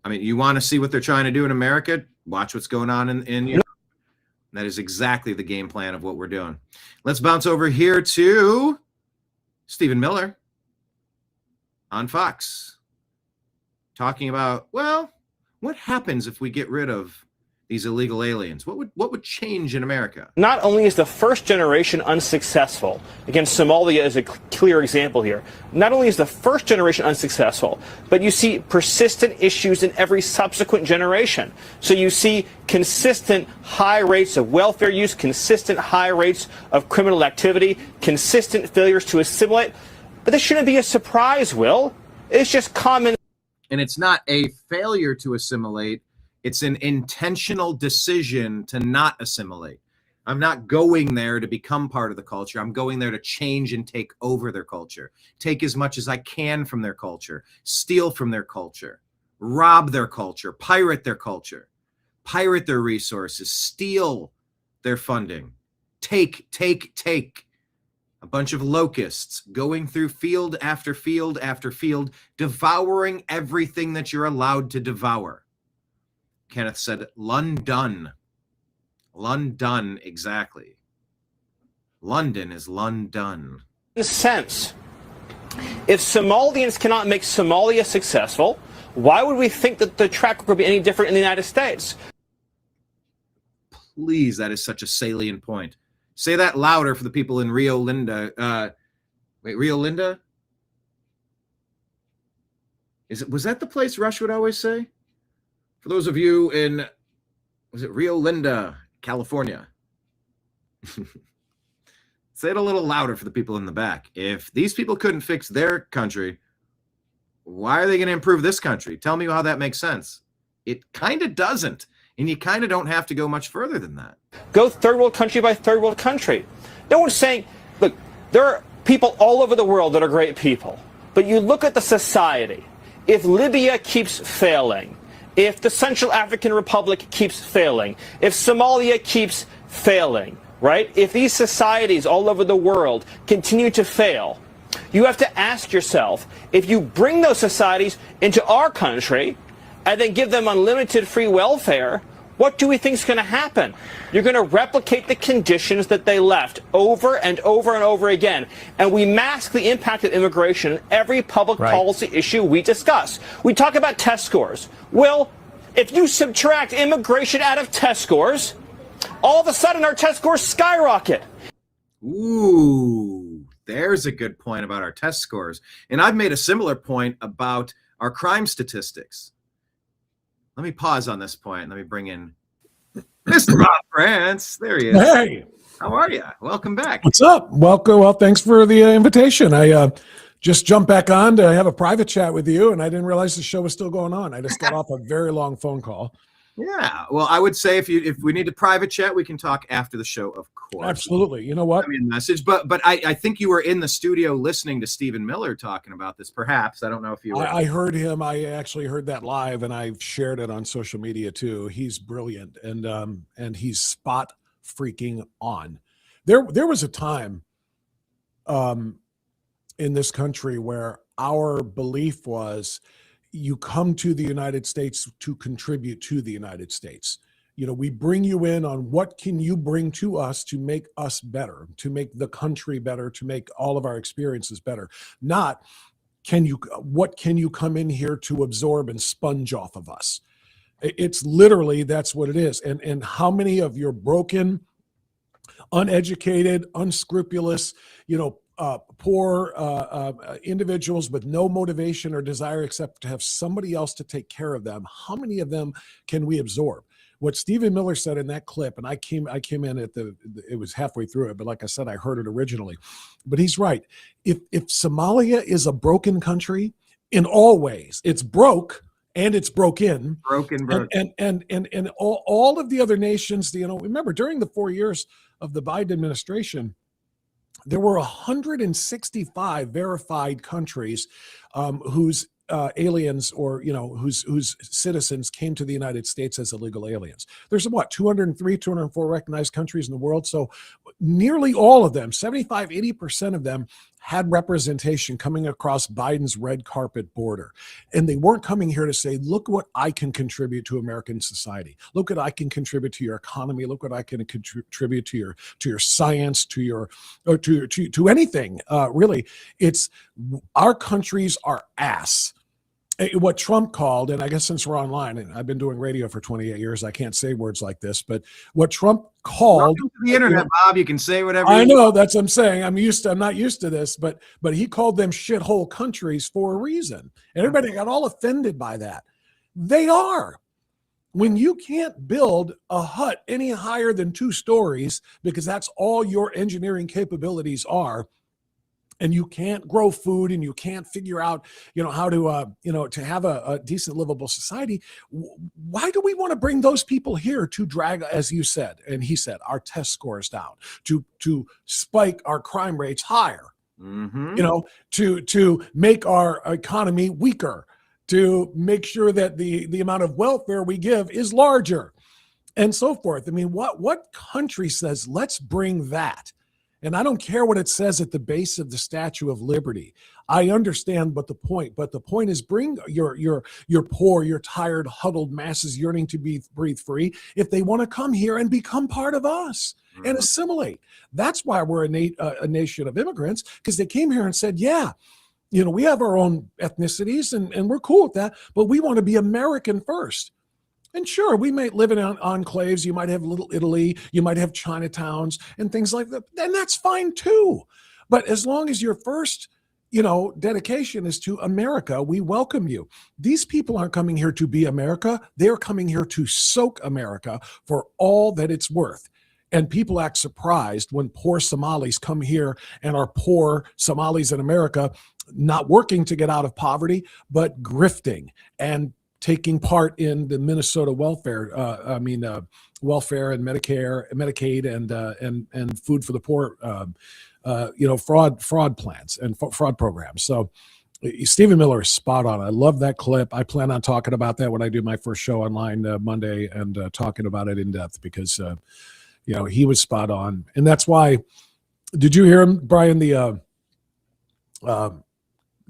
I mean, you want to see what they're trying to do in America? Watch what's going on in Europe. That is exactly the game plan of what we're doing. Let's bounce over here to Stephen Miller on Fox, talking about, well, what happens if we get rid of these illegal aliens? What would change in America? Not only is the first generation unsuccessful, again, Somalia is a clear example here. Not only is the first generation unsuccessful, but you see persistent issues in every subsequent generation. So you see consistent high rates of welfare use, consistent high rates of criminal activity, consistent failures to assimilate. But this shouldn't be a surprise, Will. It's just common. And it's not a failure to assimilate. It's an intentional decision to not assimilate. I'm not going there to become part of the culture. I'm going there to change and take over their culture. Take as much as I can from their culture. Steal from their culture. Rob their culture. Pirate their culture. Pirate their resources. Steal their funding. Take. A bunch of locusts going through field after field after field, devouring everything that you're allowed to devour. Kenneth said, London. London, exactly. London is London. In a sense, if Somalians cannot make Somalia successful, why would we think that the track record would be any different in the United States? Please, that is such a salient point. Say that louder for the people in Rio Linda. Rio Linda? Was that the place Rush would always say? For those of you in, was it Rio Linda, California? Say it a little louder for the people in the back. If these people couldn't fix their country, why are they going to improve this country? Tell me how that makes sense. It kind of doesn't. And you kind of don't have to go much further than that. Go third world country by third world country. No one's saying, look, there are people all over the world that are great people. But you look at the society. If Libya keeps failing, if the Central African Republic keeps failing, if Somalia keeps failing, right? If these societies all over the world continue to fail, you have to ask yourself, if you bring those societies into our country and then give them unlimited free welfare, what do we think is going to happen? You're going to replicate the conditions that they left over and over and over again. And we mask the impact of immigration in every public policy issue we discuss. We talk about test scores. Well, if you subtract immigration out of test scores, all of a sudden our test scores skyrocket. Ooh, there's a good point about our test scores. And I've made a similar point about our crime statistics. Let me pause on this point. Let me bring in Mr. Rob France. There he is. Hey. How are you? Welcome back. What's up? Welcome. Well, thanks for the invitation. I just jumped back on to have a private chat with you, and I didn't realize the show was still going on. I just got off a very long phone call. Yeah. Well, I would say if we need a private chat, we can talk after the show, of course. Absolutely. You know what? I mean, message, but I think you were in the studio listening to Stephen Miller talking about this. Perhaps I don't know if you were. I heard him. I actually heard that live, and I've shared it on social media too. He's brilliant, and he's spot freaking on. There was a time, in this country where our belief was, you come to the United States to contribute to the United States. You know, we bring you in on what can you bring to us to make us better, to make the country better, to make all of our experiences better. Not what can you come in here to absorb and sponge off of us? It's literally, that's what it is. And how many of your broken, uneducated, unscrupulous, poor individuals with no motivation or desire except to have somebody else to take care of them, how many of them can we absorb? What Stephen Miller said in that clip, and I came in at it was halfway through it, but like I said, I heard it originally. But he's right. If Somalia is a broken country in all ways, it's broke and it's broken. And all of the other nations, remember during the 4 years of the Biden administration, there were 165 verified countries whose aliens or whose citizens came to the United States as illegal aliens. There's 203, 204 recognized countries in the world. So nearly all of them, 75, 80% of them had representation coming across Biden's red carpet border. And they weren't coming here to say, look what I can contribute to American society. Look what I can contribute to your economy. Look what I can contribute to your science, to anything. Really, it's our countries are ass. What Trump called, and I guess since we're online, and I've been doing radio for 28 years, I can't say words like this, but what Trump called— Welcome to the internet, Bob. You can say whatever. I know, that's what I'm saying. I'm not used to this, but he called them shithole countries for a reason. And everybody got all offended by that. They are. When you can't build a hut any higher than 2 stories, because that's all your engineering capabilities are, and you can't grow food and you can't figure out, how to have a decent livable society, why do we want to bring those people here to drag, as you said, and he said, our test scores down, to spike our crime rates higher, to make our economy weaker, to make sure that the amount of welfare we give is larger, and so forth? I mean, what country says, let's bring that? And I don't care what it says at the base of the Statue of Liberty. I understand but the point is, bring your poor, your tired, huddled masses yearning to breathe free, if they want to come here and become part of us and assimilate. That's why we're a nation of immigrants, because they came here and said, yeah, we have our own ethnicities and we're cool with that, but we want to be American first. And sure, we might live in enclaves. You might have Little Italy. You might have Chinatowns and things like that. And that's fine too. But as long as your first, dedication is to America, we welcome you. These people aren't coming here to be America. They're coming here to soak America for all that it's worth. And people act surprised when poor Somalis come here and are poor Somalis in America, not working to get out of poverty, but grifting and taking part in the Minnesota welfare, welfare and Medicare, Medicaid, and food for the poor fraud plans and fraud programs. So Stephen Miller is spot on. I love that clip. I plan on talking about that when I do my first show online Monday and talking about it in depth because, he was spot on. And that's why, did you hear him, Brian, the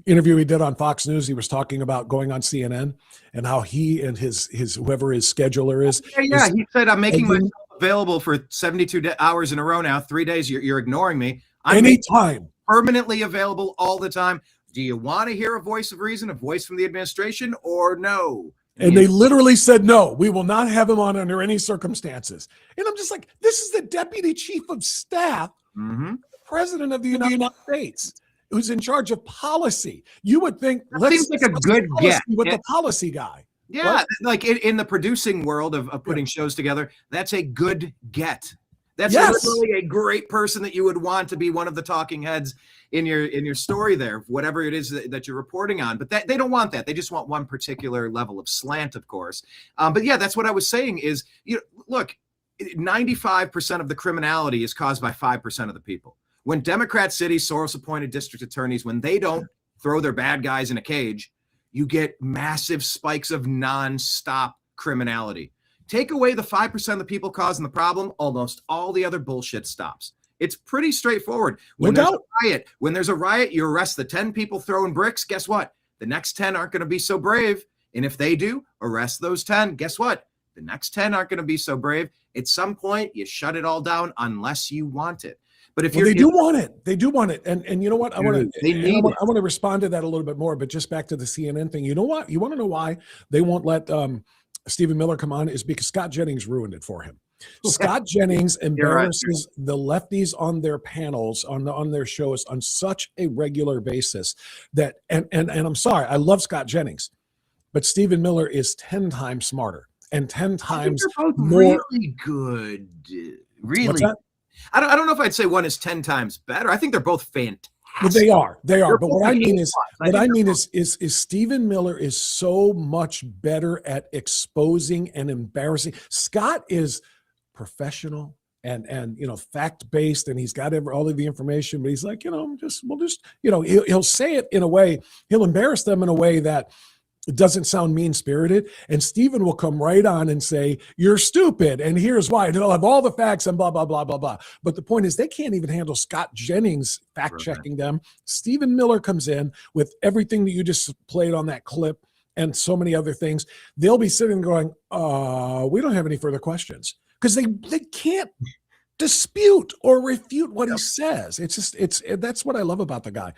interview he did on Fox News? He was talking about going on CNN and how he and his whoever his scheduler is. Yeah, he said, I'm making myself available for 72 hours in a row now, 3 days. You're ignoring me. I'm anytime. Permanently available all the time. Do you want to hear a voice of reason, a voice from the administration, or no? And they literally said, no, we will not have him on under any circumstances. And I'm just like, this is the deputy chief of staff, the president of the United States, who's in charge of policy. You would think, seems like a good get with the policy guy. Yeah, What? like in the producing world of putting shows together, that's a good get. That's Yes. literally a great person that you would want to be one of the talking heads in your story there, whatever it is that you're reporting on. But they don't want that. They just want one particular level of slant, of course. But yeah, that's what I was saying is, look, 95% of the criminality is caused by 5% of the people. When Democrat cities, Soros-appointed district attorneys, when they don't throw their bad guys in a cage, you get massive spikes of nonstop criminality. Take away the 5% of the people causing the problem, almost all the other bullshit stops. It's pretty straightforward. When there's a riot, you arrest the 10 people throwing bricks. Guess what? The next 10 aren't going to be so brave. And if they do, arrest those 10. Guess what? The next 10 aren't going to be so brave. At some point, you shut it all down unless you want it. But if they do want it. They do want it. And you know what? I want to to respond to that a little bit more, but just back to the CNN thing. You know what? You want to know why they won't let Stephen Miller come on is because Scott Jennings ruined it for him. Scott Jennings embarrasses the lefties on their panels, on their shows on such a regular basis that, and I'm sorry, I love Scott Jennings, but Stephen Miller is 10 times smarter and 10 times they're both more really good. Really. What's that? I don't know if I'd say one is 10 times better. I think they're both fantastic. But they are. They're But what I mean is, both is Stephen Miller is so much better at exposing and embarrassing. Scott is professional and fact based, and he's got all of the information. But he's like, he'll say it in a way, he'll embarrass them in a way that it doesn't sound mean-spirited, and Stephen will come right on and say, you're stupid, and here's why. And he'll have all the facts and blah, blah, blah, blah, blah. But the point is they can't even handle Scott Jennings fact-checking them. Stephen Miller comes in with everything that you just played on that clip and so many other things. They'll be sitting going, we don't have any further questions, because they can't dispute or refute what he says. That's what I love about the guy.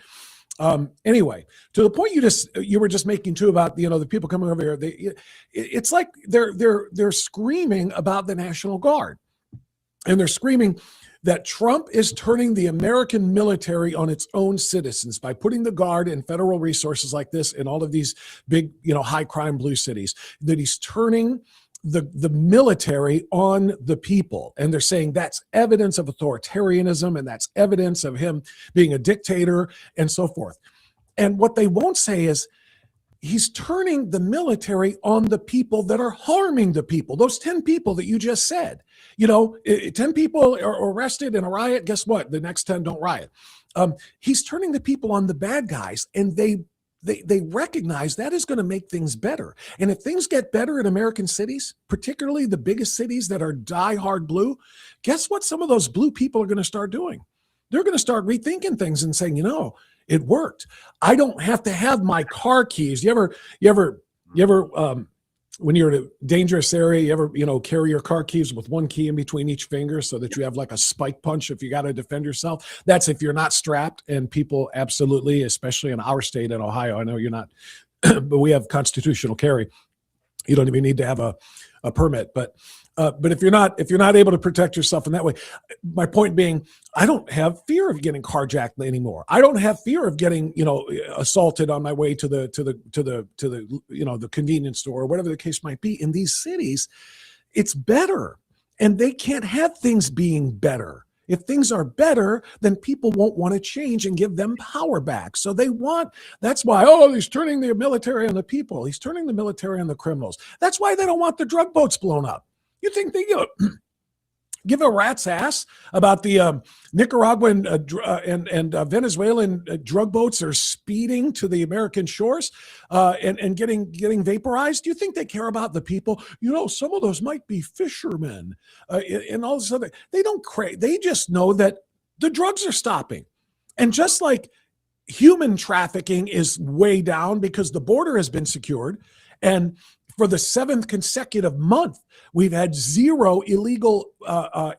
Anyway, to the point you were just making too about the people coming over here, it's like they're screaming about the National Guard, and they're screaming that Trump is turning the American military on its own citizens by putting the Guard and federal resources like this in all of these big high crime blue cities, that he's turning the military on the people. And they're saying that's evidence of authoritarianism, and that's evidence of him being a dictator and so forth. And what they won't say is he's turning the military on the people that are harming the people. Those 10 people that you just said, 10 people are arrested in a riot. Guess what? The next 10 don't riot. He's turning the people on the bad guys, and they recognize that is going to make things better. And if things get better in American cities, particularly the biggest cities that are diehard blue, guess what some of those blue people are going to start doing? They're going to start rethinking things and saying, it worked. I don't have to have my car keys. You ever when you're in a dangerous area, you ever, carry your car keys with one key in between each finger so that you have like a spike punch if you got to defend yourself? That's if you're not strapped. And people absolutely, especially in our state in Ohio, I know you're not, but we have constitutional carry. You don't even need to have a permit. But if you're not able to protect yourself in that way, my point being, I don't have fear of getting carjacked anymore. I don't have fear of getting assaulted on my way to the convenience store or whatever the case might be. In these cities, it's better, and they can't have things being better. If things are better, then people won't want to change and give them power back. So that's why, he's turning the military on the people. He's turning the military on the criminals. That's why they don't want the drug boats blown up. You think give a rat's ass about the Nicaraguan and Venezuelan drug boats are speeding to the American shores and getting vaporized? Do you think they care about the people? You know, some of those might be fishermen and all this other. They don't they just know that the drugs are stopping. And just like human trafficking is way down because the border has been secured, and for the 7th consecutive month, we've had 0 illegal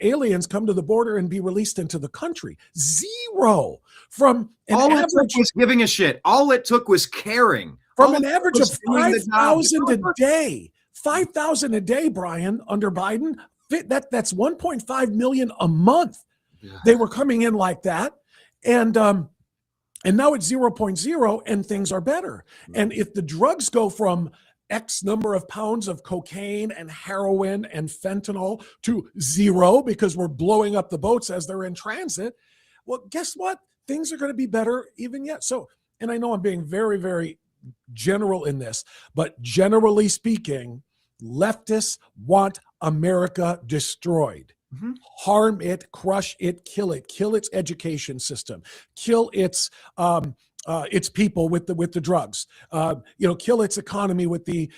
aliens come to the border and be released into the country. 0 from an all average, it took was giving a shit. All it took was caring. From an average of 5,000 a day. 5,000 a day, Brian, under Biden. That's 1.5 million a month. Yeah. They were coming in like that. And now it's 0.0 and things are better. And if the drugs go from X number of pounds of cocaine and heroin and fentanyl to 0 because we're blowing up the boats as they're in transit, well, guess what? Things are going to be better even yet. So, and I know I'm being very, very general in this, but generally speaking, leftists want America destroyed. Mm-hmm. Harm it, crush it, kill its education system, kill its people with the drugs, kill its economy with the,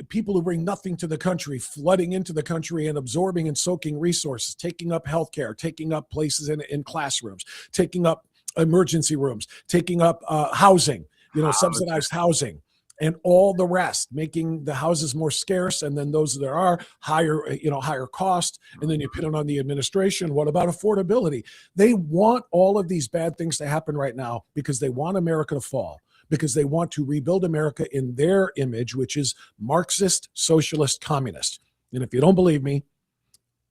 people who bring nothing to the country, flooding into the country and absorbing and soaking resources, taking up healthcare, taking up places in classrooms, taking up emergency rooms, taking up housing, subsidized housing, and all the rest, making the houses more scarce, and then those that are higher cost, and then you put it on the administration. What about affordability? They want all of these bad things to happen right now because they want America to fall, because they want to rebuild America in their image, which is Marxist, socialist, communist. And if you don't believe me,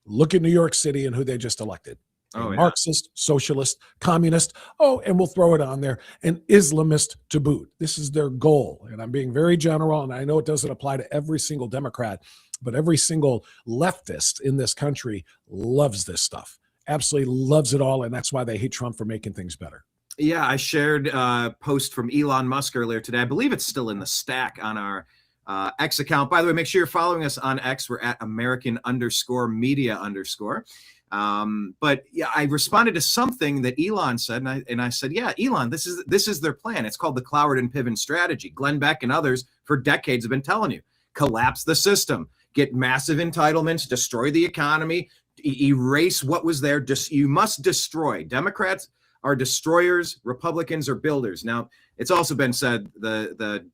look at New York City and who they just elected. Oh, yeah. Marxist, socialist, communist, and we'll throw it on there, and Islamist to boot. This is their goal. And I'm being very general, and I know it doesn't apply to every single Democrat, but every single leftist in this country loves this stuff, absolutely loves it all, and that's why they hate Trump for making things better. Yeah, I shared a post from Elon Musk earlier today. I believe it's still in the stack on our X account. By the way, make sure you're following us on X. We're at American_media_. But yeah, I responded to something that Elon said, and I said, yeah, Elon, this is their plan. It's called the Cloward and Piven strategy. Glenn Beck and others for decades have been telling you, collapse the system, get massive entitlements, destroy the economy, erase what was there. You must destroy. Democrats are destroyers, Republicans are builders. Now, it's also been said the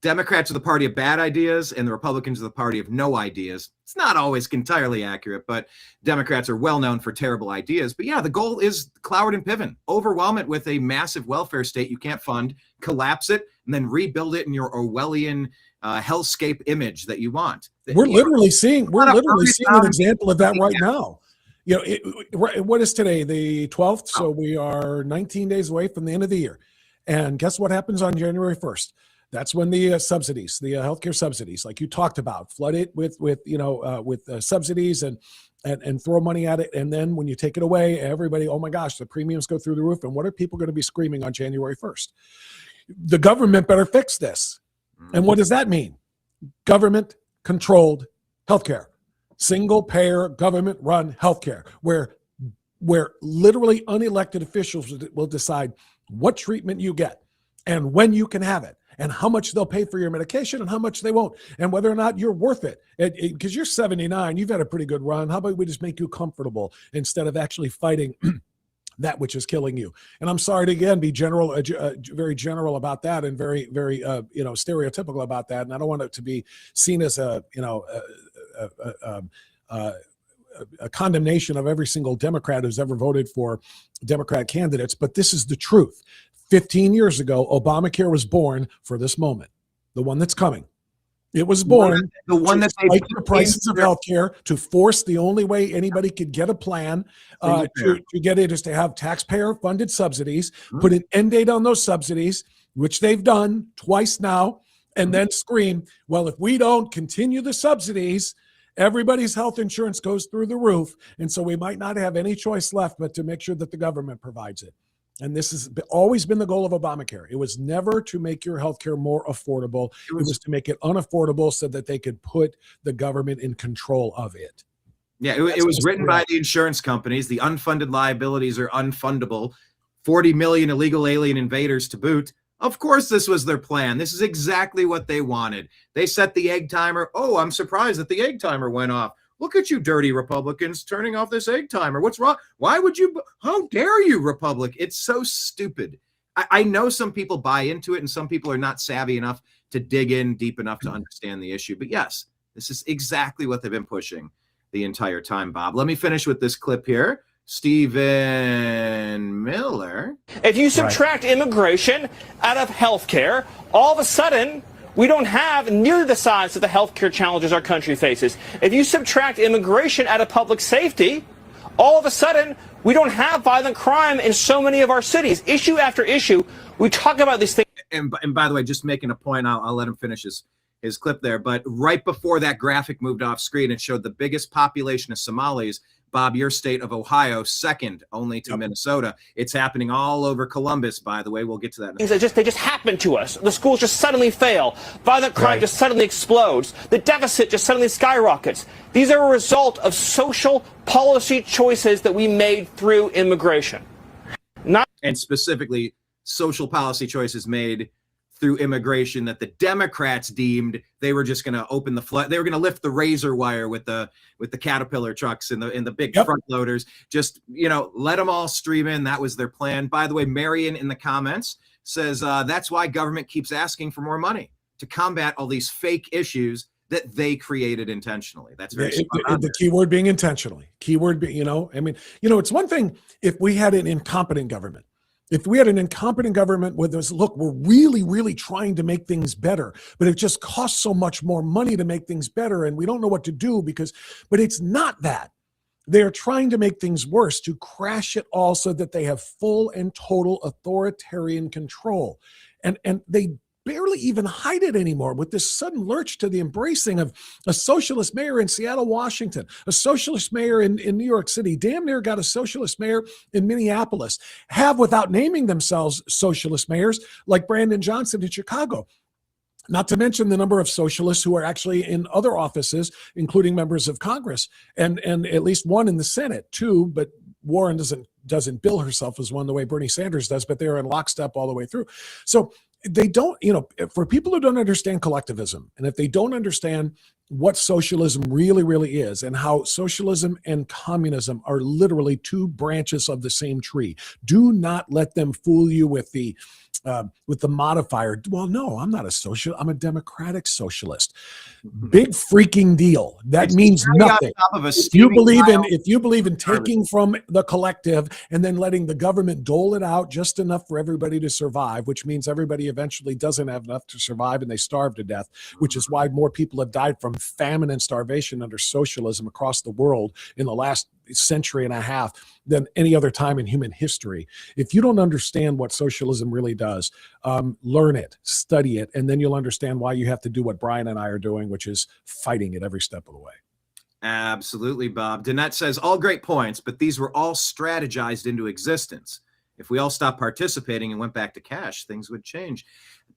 Democrats are the party of bad ideas and the Republicans are the party of no ideas. It's not always entirely accurate, but Democrats are well known for terrible ideas. But yeah, the goal is Cloward and Piven. Overwhelm it with a massive welfare state you can't fund, collapse it, and then rebuild it in your Orwellian hellscape image that you want. We're literally seeing an example of that right now. What is today? The 12th. So we are 19 days away from the end of the year. And guess what happens on January 1st? That's when the subsidies, the healthcare subsidies, like you talked about, flood it with subsidies and throw money at it. And then when you take it away, everybody, oh my gosh, the premiums go through the roof. And what are people going to be screaming on January 1st? The government better fix this. And what does that mean? Government controlled healthcare, single payer, government run healthcare, where literally unelected officials will decide what treatment you get and when you can have it, and how much they'll pay for your medication and how much they won't, and whether or not you're worth it. Because you're 79, you've had a pretty good run. How about we just make you comfortable instead of actually fighting that which is killing you? And I'm sorry to again be very general about that, and very, very stereotypical about that. And I don't want it to be seen as a condemnation of every single Democrat who's ever voted for Democrat candidates, but this is the truth. 15 years ago, Obamacare was born for this moment, the one that's coming. It was born the one that they spike the prices of healthcare, to force the only way anybody could get a plan to get it is to have taxpayer-funded subsidies, put an end date on those subsidies, which they've done twice now, and then scream, well, if we don't continue the subsidies, everybody's health insurance goes through the roof, and so we might not have any choice left but to make sure that the government provides it. And this has always been the goal of Obamacare. It was never to make your healthcare more affordable. It was to make it unaffordable so that they could put the government in control of it. Yeah, it was written by the insurance companies. The unfunded liabilities are unfundable. 40 million illegal alien invaders to boot. Of course, this was their plan. This is exactly what they wanted. They set the egg timer. Oh, I'm surprised that the egg timer went off. Look at you dirty Republicans turning off this egg timer. What's wrong? Why would you? How dare you, Republic? It's so stupid. I know some people buy into it and some people are not savvy enough to dig in deep enough to understand the issue. But yes, this is exactly what they've been pushing the entire time, Bob. Let me finish with this clip here. Stephen Miller. If you subtract immigration out of healthcare, all of a sudden, we don't have nearly the size of the healthcare challenges our country faces. If you subtract immigration out of public safety, all of a sudden, we don't have violent crime in so many of our cities. Issue after issue, we talk about these things. And by the way, just making a point, I'll let him finish his clip there. But right before that graphic moved off screen, it showed the biggest population of Somalis. Bob, your state of Ohio, second only to Minnesota. It's happening all over Columbus, by the way. We'll get to that. They just happen to us. The schools just suddenly fail. Violent crime just suddenly explodes. The deficit just suddenly skyrockets. These are a result of social policy choices that we made through immigration. And specifically, social policy choices made through immigration that the Democrats deemed they were just going to open the flood. They were going to lift the razor wire with the Caterpillar trucks and the big front loaders. Just, let them all stream in. That was their plan. By the way, Marion in the comments says that's why government keeps asking for more money to combat all these fake issues that they created intentionally. That's very the key word being intentionally. Keyword being, it's one thing if we had an incompetent government. If we had an incompetent government with us, look, we're really, really trying to make things better, but it just costs so much more money to make things better, and we don't know what to do but it's not that. They're trying to make things worse, to crash it all so that they have full and total authoritarian control. And they barely even hide it anymore with this sudden lurch to the embracing of a socialist mayor in Seattle, Washington, a socialist mayor in New York City, damn near got a socialist mayor in Minneapolis, have without naming themselves socialist mayors like Brandon Johnson in Chicago. Not to mention the number of socialists who are actually in other offices, including members of Congress, and at least one in the Senate, too, but Warren doesn't bill herself as one the way Bernie Sanders does, but they're in lockstep all the way through. So they don't, for people who don't understand collectivism, and if they don't understand what socialism really, really is, and how socialism and communism are literally two branches of the same tree, do not let them fool you with the modifier. Well, no, I'm not a socialist. I'm a democratic socialist. Big freaking deal. That means nothing. If you believe in taking from the collective and then letting the government dole it out just enough for everybody to survive, which means everybody eventually doesn't have enough to survive and they starve to death, which is why more people have died from famine and starvation under socialism across the world in the last century and a half than any other time in human history. If you don't understand what socialism really does, learn it, study it, and then you'll understand why you have to do what Brian and I are doing, which is fighting it every step of the way. Absolutely, Bob. Danette says, all great points, but these were all strategized into existence. If we all stopped participating and went back to cash, things would change.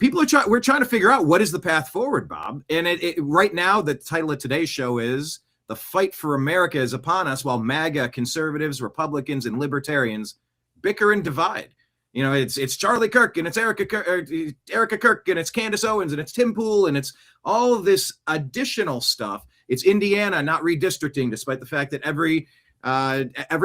We're trying to figure out what is the path forward, Bob. And right now, the title of today's show is The Fight for America is Upon Us, while MAGA, conservatives, Republicans, and libertarians bicker and divide. It's Charlie Kirk, and it's Erica Kirk, and it's Candace Owens, and it's Tim Pool, and it's all of this additional stuff. It's Indiana not redistricting, despite the fact that every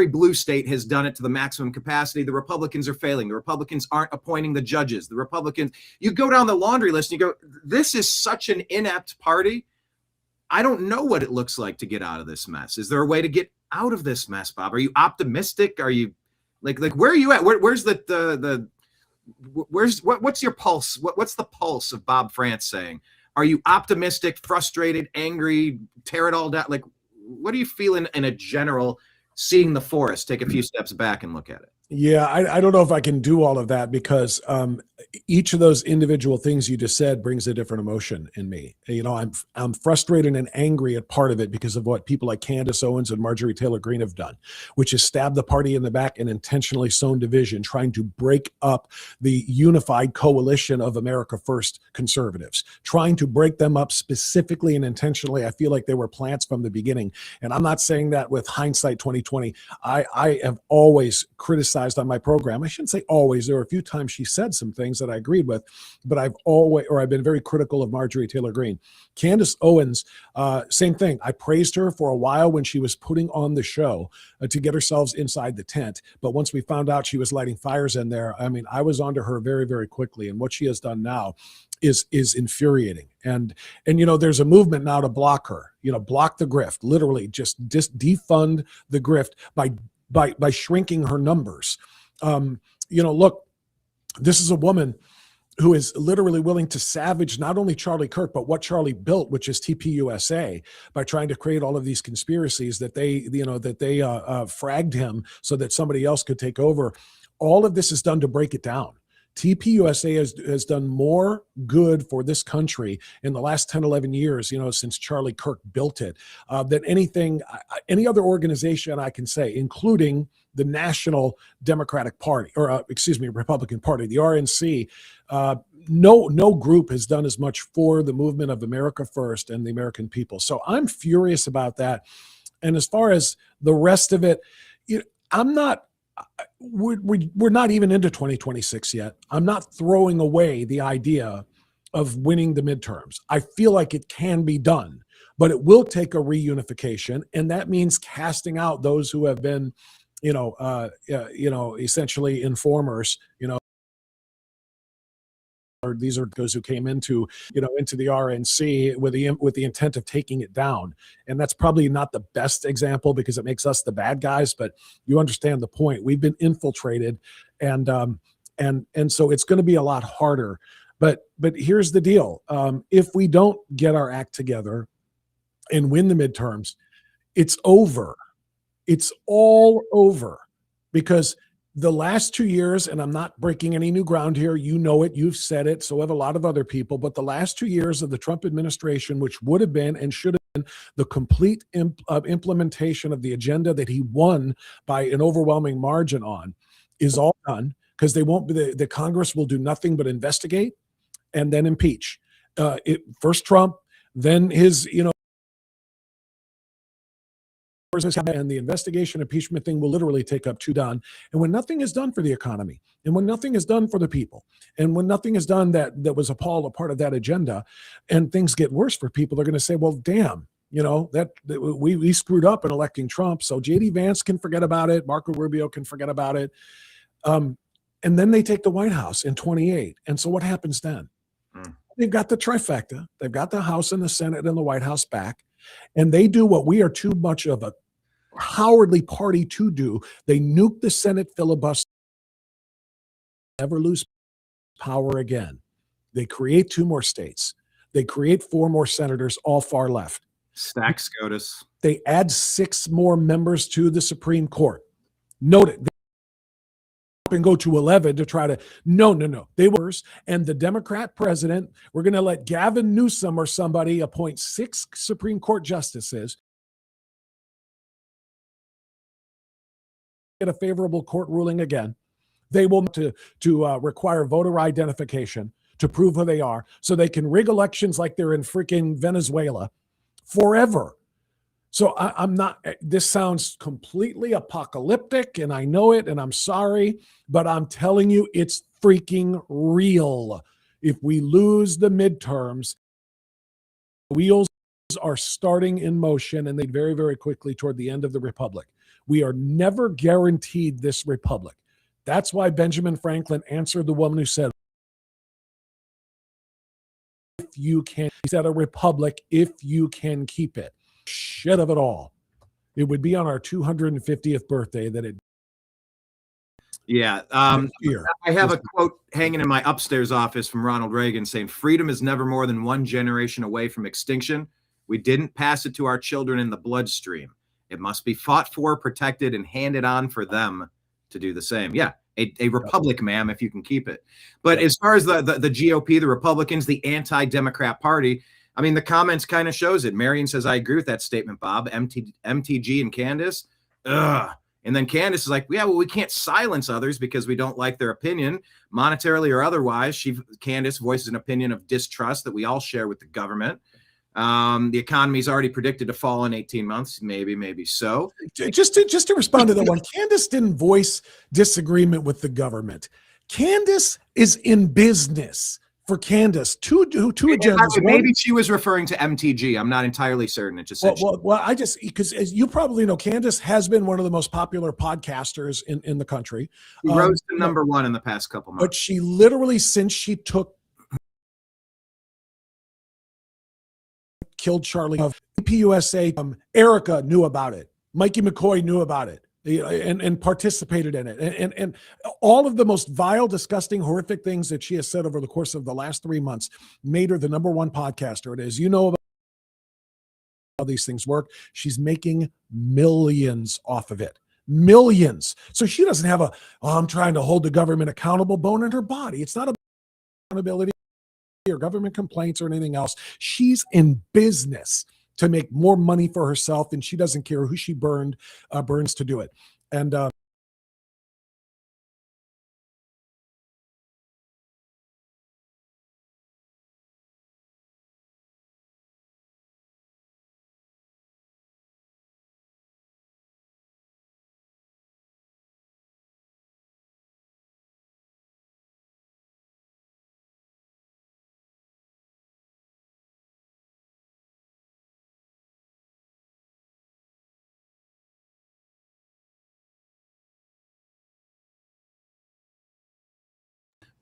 blue state has done it to the maximum capacity. The Republicans are failing. The Republicans aren't appointing the judges. The Republicans, you go down the laundry list and you go, this is such an inept party. I don't know what it looks like to get out of this mess. Is there a way to get out of this mess, Bob? Are you optimistic? Are you like where are you at? Where's what's your pulse? What's the pulse of Bob France saying? Are you optimistic, frustrated, angry, tear it all down? Like, what are you feeling in a general, seeing the forest? Take a few steps back and look at it. Yeah, I don't know if I can do all of that because each of those individual things you just said brings a different emotion in me. You know, I'm frustrated and angry at part of it because of what people like Candace Owens and Marjorie Taylor Greene have done, which is stab the party in the back and intentionally sown division, trying to break up the unified coalition of America First conservatives, trying to break them up specifically and intentionally. I feel like they were plants from the beginning. And I'm not saying that with hindsight 2020. I have always criticized on my program. I shouldn't say always. There were a few times she said some things that I agreed with, but I've been very critical of Marjorie Taylor Greene. Candace Owens, same thing. I praised her for a while when she was putting on the show to get ourselves inside the tent. But once we found out she was lighting fires in there, I mean, I was onto her very, very quickly. And what she has done now is infuriating. And you know, there's a movement now to block her, you know, block the grift, literally just defund the grift by shrinking her numbers. You know, look, this is a woman who is literally willing to savage not only Charlie Kirk, but what Charlie built, which is TPUSA, by trying to create all of these conspiracies that they fragged him so that somebody else could take over. All of this is done to break it down. TPUSA has done more good for this country in the last 10, 11 years, you know, since Charlie Kirk built it, than any other organization I can say, including the National Democratic Party, or Republican Party, the RNC. No group has done as much for the movement of America First and the American people. So I'm furious about that. And as far as the rest of it, we're not even into 2026 yet. I'm not throwing away the idea of winning the midterms. I feel like it can be done, but it will take a reunification, and that means casting out those who have been, essentially informers, or these are those who came into the RNC with the intent of taking it down. And that's probably not the best example because it makes us the bad guys, but you understand the point. We've been infiltrated, and so it's going to be a lot harder. But here's the deal. If we don't get our act together and win the midterms, it's over. It's all over, because the last 2 years, and I'm not breaking any new ground here, you know it, you've said it, so have a lot of other people, but the last 2 years of the Trump administration, which would have been and should have been the complete implementation of the agenda that he won by an overwhelming margin on, is all done, because they won't be, the Congress will do nothing but investigate and then impeach. First Trump, then his, and the investigation impeachment thing will literally take up too long. And when nothing is done for the economy, and when nothing is done for the people, and when nothing is done that was a part of that agenda, and things get worse for people, they're going to say, well, damn, that we screwed up in electing Trump. So JD Vance can forget about it. Marco Rubio can forget about it. And then they take the White House in 28. And so what happens then? They've got the trifecta. They've got the House and the Senate and the White House back. And they do what we are too much of a cowardly party to do. They nuke the Senate filibuster, never lose power again. They create 2 more states. They create 4 more senators, all far left. Stack SCOTUS. They add 6 more members to the Supreme Court. Note it. And go to 11 to try to, no. They were, and the Democrat president, we're going to let Gavin Newsom or somebody appoint 6 Supreme Court justices, get a favorable court ruling again. They will to require voter identification to prove who they are, so they can rig elections like they're in freaking Venezuela forever. So I'm not, this sounds completely apocalyptic, and I know it, and I'm sorry, but I'm telling you, it's freaking real. If we lose the midterms, wheels are starting in motion, and they very, very quickly toward the end of the republic. We are never guaranteed this republic. That's why Benjamin Franklin answered the woman who said, if you can, he said, a republic, if you can keep it. Shit of it all. It would be on our 250th birthday that it. Yeah. I have a quote hanging in my upstairs office from Ronald Reagan saying, freedom is never more than 1 generation away from extinction. We didn't pass it to our children in the bloodstream. It must be fought for, protected, and handed on for them to do the same. Yeah. a republic, ma'am, if you can keep it. But as far as the GOP, the Republicans, the anti-Democrat Party, I mean, the comments kind of shows it. Marion says, I agree with that statement, Bob. MTG and Candace, ugh. And then Candace is like, yeah, well, we can't silence others because we don't like their opinion, monetarily or otherwise. Candace voices an opinion of distrust that we all share with the government. The economy is already predicted to fall in 18 months. Maybe so. Just to respond to that one, Candace didn't voice disagreement with the government. Candace is in business. For Candace, two agendas. Maybe she was referring to MTG. I'm not entirely certain. It just said well, I just, because as you probably know, Candace has been one of the most popular podcasters in the country. She rose to number one in the past couple months. But she literally, since she killed Charlie of TPUSA, Erica knew about it. Mikey McCoy knew about it. And participated in it. And all of the most vile, disgusting, horrific things that she has said over the course of the last 3 months made her the number one podcaster. And as you know about how these things work, she's making millions off of it. Millions. So she doesn't have I'm trying to hold the government accountable bone in her body. It's not about accountability or government complaints or anything else. She's in business to make more money for herself, and she doesn't care who she burns to do it. And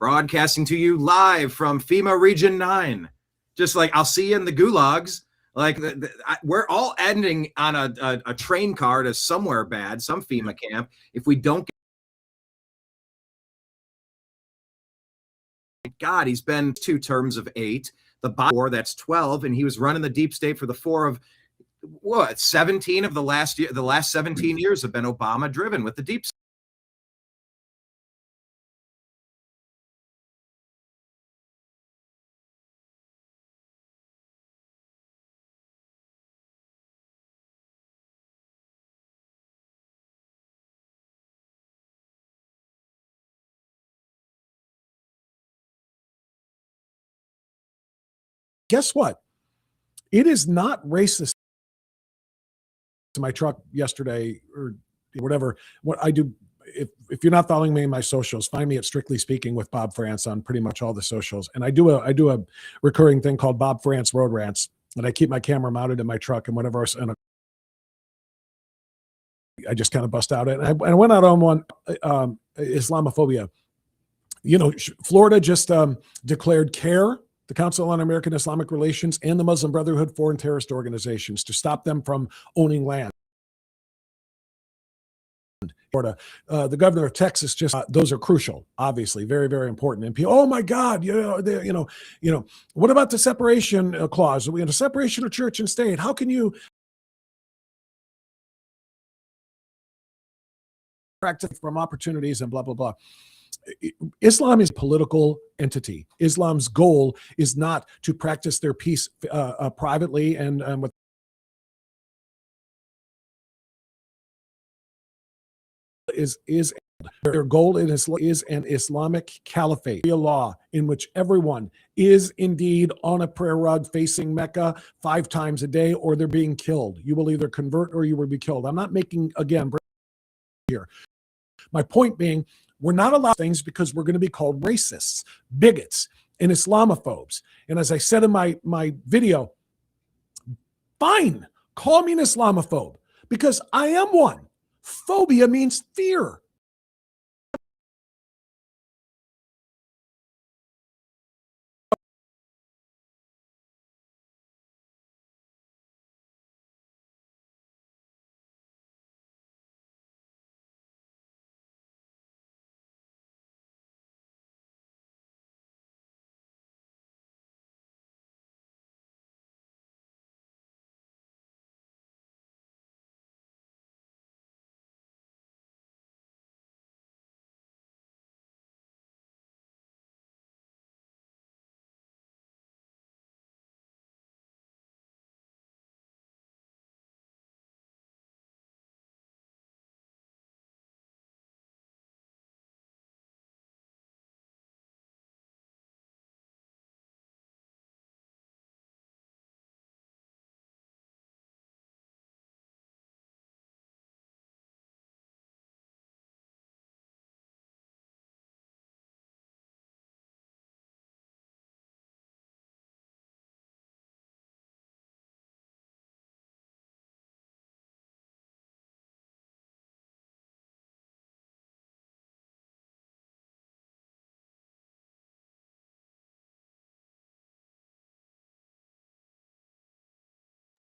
broadcasting to you live from FEMA Region 9. Just like, I'll see you in the gulags. Like, we're all ending on a train car to somewhere bad, some FEMA camp. If we don't get God, he's been 2 terms of 8. The four, that's 12, and he was running the deep state for the 4 of what, 17 of the last year. The last 17 years have been Obama driven with the deep state. guess what? It is not racist. To my truck yesterday or whatever. What I do, if you're not following me in my socials, find me at Strictly Speaking with Bob France on pretty much all the socials. And I do a recurring thing called Bob France Road Rants, and I keep my camera mounted in my truck and whatever else. And I just kind of bust out it. And I went out on one, Islamophobia. You know, Florida just declared CARE, the Council on American Islamic Relations, and the Muslim Brotherhood foreign terrorist organizations to stop them from owning land. Florida, the governor of Texas just those are crucial, obviously, very, very important. And people, oh my God, what about the separation clause? We have a separation of church and state. How can you practice from opportunities and blah blah blah? Islam is a political entity. Islam's goal is not to practice their peace privately and with is their goal is an Islamic caliphate, a law in which everyone is indeed on a prayer rug facing Mecca 5 times a day, or they're being killed. You will either convert or you will be killed. I'm not making, again, here. My point being, we're not allowed things because we're going to be called racists, bigots, and Islamophobes. And as I said in my video, fine, call me an Islamophobe because I am one. Phobia means fear.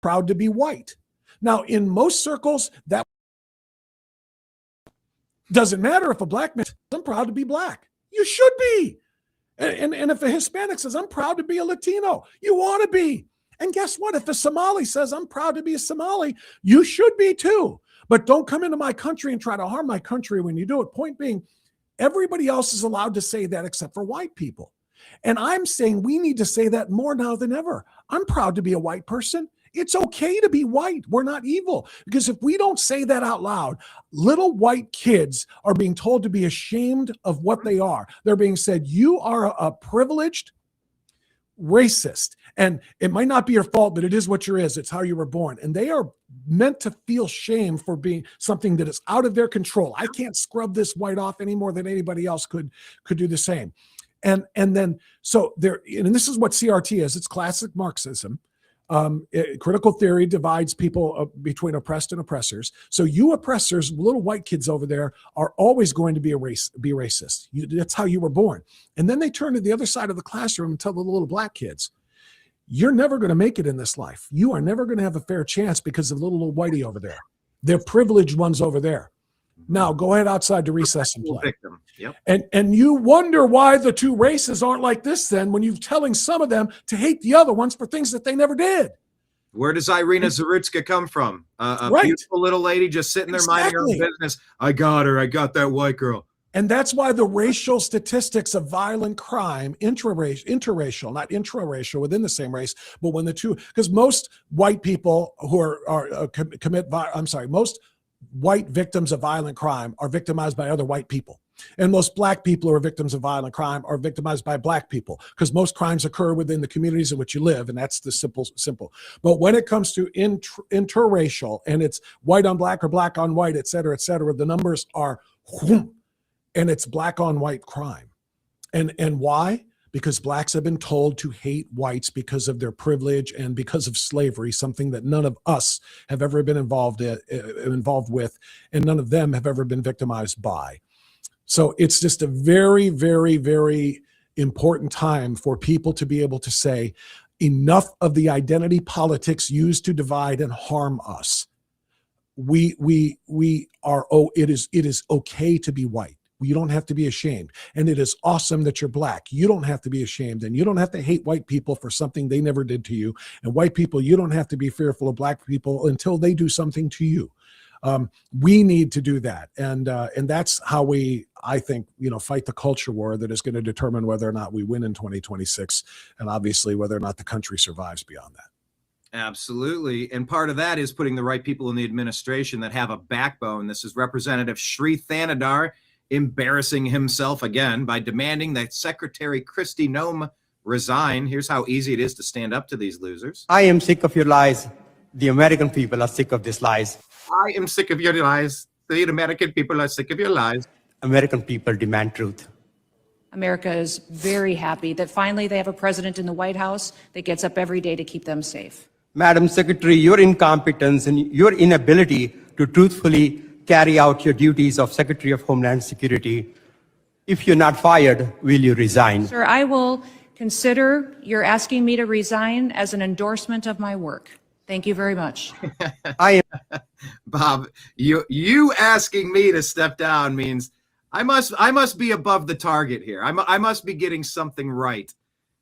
proud to be white. Now, in most circles, that doesn't matter if a black man says, I'm proud to be black. You should be. And if a Hispanic says, I'm proud to be a Latino, you want to be. And guess what? If a Somali says, I'm proud to be a Somali, you should be too. But don't come into my country and try to harm my country when you do it. Point being, everybody else is allowed to say that except for white people. And I'm saying we need to say that more now than ever. I'm proud to be a white person. It's okay to be white. We're not evil. Because if we don't say that out loud, little white kids are being told to be ashamed of what they are. They're being said, you are a privileged racist. And it might not be your fault, but it is what you is. It's how you were born. And they are meant to feel shame for being something that is out of their control. I can't scrub this white off any more than anybody else could do the same. And then, so there, and this is what CRT is. It's classic Marxism. Critical theory divides people between oppressed and oppressors. So you oppressors, little white kids over there, are always going to be racist. That's how you were born. And then they turn to the other side of the classroom and tell the little black kids, you're never going to make it in this life. You are never going to have a fair chance because of little whitey over there. They're privileged ones over there. Now go ahead outside to recess and play. Victim. Yep. And you wonder why the two races aren't like this then when you're telling some of them to hate the other ones for things that they never did. Where does Irina Zarutska come from? A Right. beautiful little lady just sitting there minding her own Exactly. business. I got her. I got that white girl. And that's why the racial statistics of violent crime, interracial, not intraracial within the same race, but when the two, because most white people who most white victims of violent crime are victimized by other white people. And most black people who are victims of violent crime are victimized by black people, because most crimes occur within the communities in which you live. And that's the simple. But when it comes to interracial and it's white on black or black on white, et cetera, the numbers are, and it's black on white crime. And why? Because blacks have been told to hate whites because of their privilege and because of slavery, something that none of us have ever been involved with, and none of them have ever been victimized by. So it's just a very, very, very important time for people to be able to say, enough of the identity politics used to divide and harm us. It is okay to be white. You don't have to be ashamed. And it is awesome that you're black. You don't have to be ashamed. And you don't have to hate white people for something they never did to you. And white people, you don't have to be fearful of black people until they do something to you. We need to do that. And that's how I think, fight the culture war that is going to determine whether or not we win in 2026. And obviously whether or not the country survives beyond that. Absolutely. And part of that is putting the right people in the administration that have a backbone. This is Representative Sri Thanadar embarrassing himself again by demanding that Secretary Kristi Noem resign. Here's how easy it is to stand up to these losers. I am sick of your lies. The American people are sick of these lies. I am sick of your lies. The American people are sick of your lies. American people demand truth. America is very happy that finally they have a president in the White House that gets up every day to keep them safe. Madam Secretary, your incompetence and your inability to truthfully carry out your duties of Secretary of Homeland Security. If you're not fired, will you resign? Sir, I will consider your asking me to resign as an endorsement of my work. Thank you very much. Bob, you asking me to step down means I must be above the target here. I must be getting something right.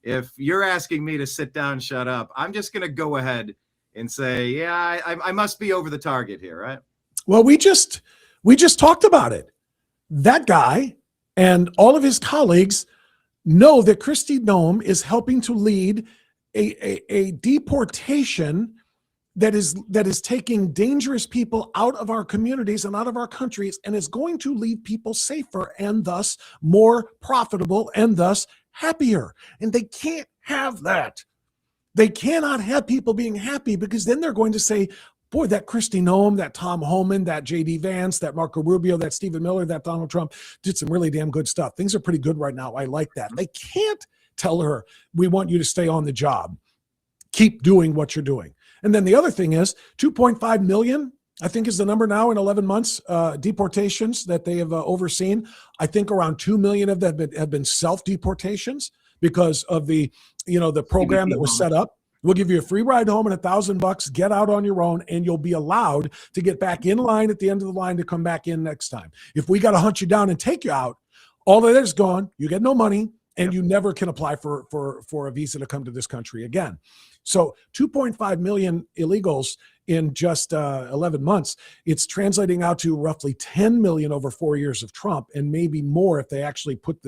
If you're asking me to sit down, shut up, I'm just going to go ahead and say, yeah, I must be over the target here, right? Well, we just talked about it. That guy and all of his colleagues know that Kristi Noem is helping to lead a deportation that is taking dangerous people out of our communities and out of our countries, and is going to leave people safer and thus more profitable and thus happier. And they can't have that. They cannot have people being happy, because then they're going to say, boy, that Kristi Noem, that Tom Homan, that J.D. Vance, that Marco Rubio, that Stephen Miller, that Donald Trump did some really damn good stuff. Things are pretty good right now. I like that. They can't tell her, we want you to stay on the job. Keep doing what you're doing. And then the other thing is 2.5 million, I think is the number now in 11 months, deportations that they have overseen. I think around 2 million of them have been self-deportations because of the program that was set up. We'll give you a free ride home and $1,000. Get out on your own, and you'll be allowed to get back in line at the end of the line to come back in next time. If we got to hunt you down and take you out, all of that is gone. You get no money, and you never can apply for a visa to come to this country again. So 2.5 million illegals in just 11 months. It's translating out to roughly 10 million over 4 years of Trump, and maybe more if they actually put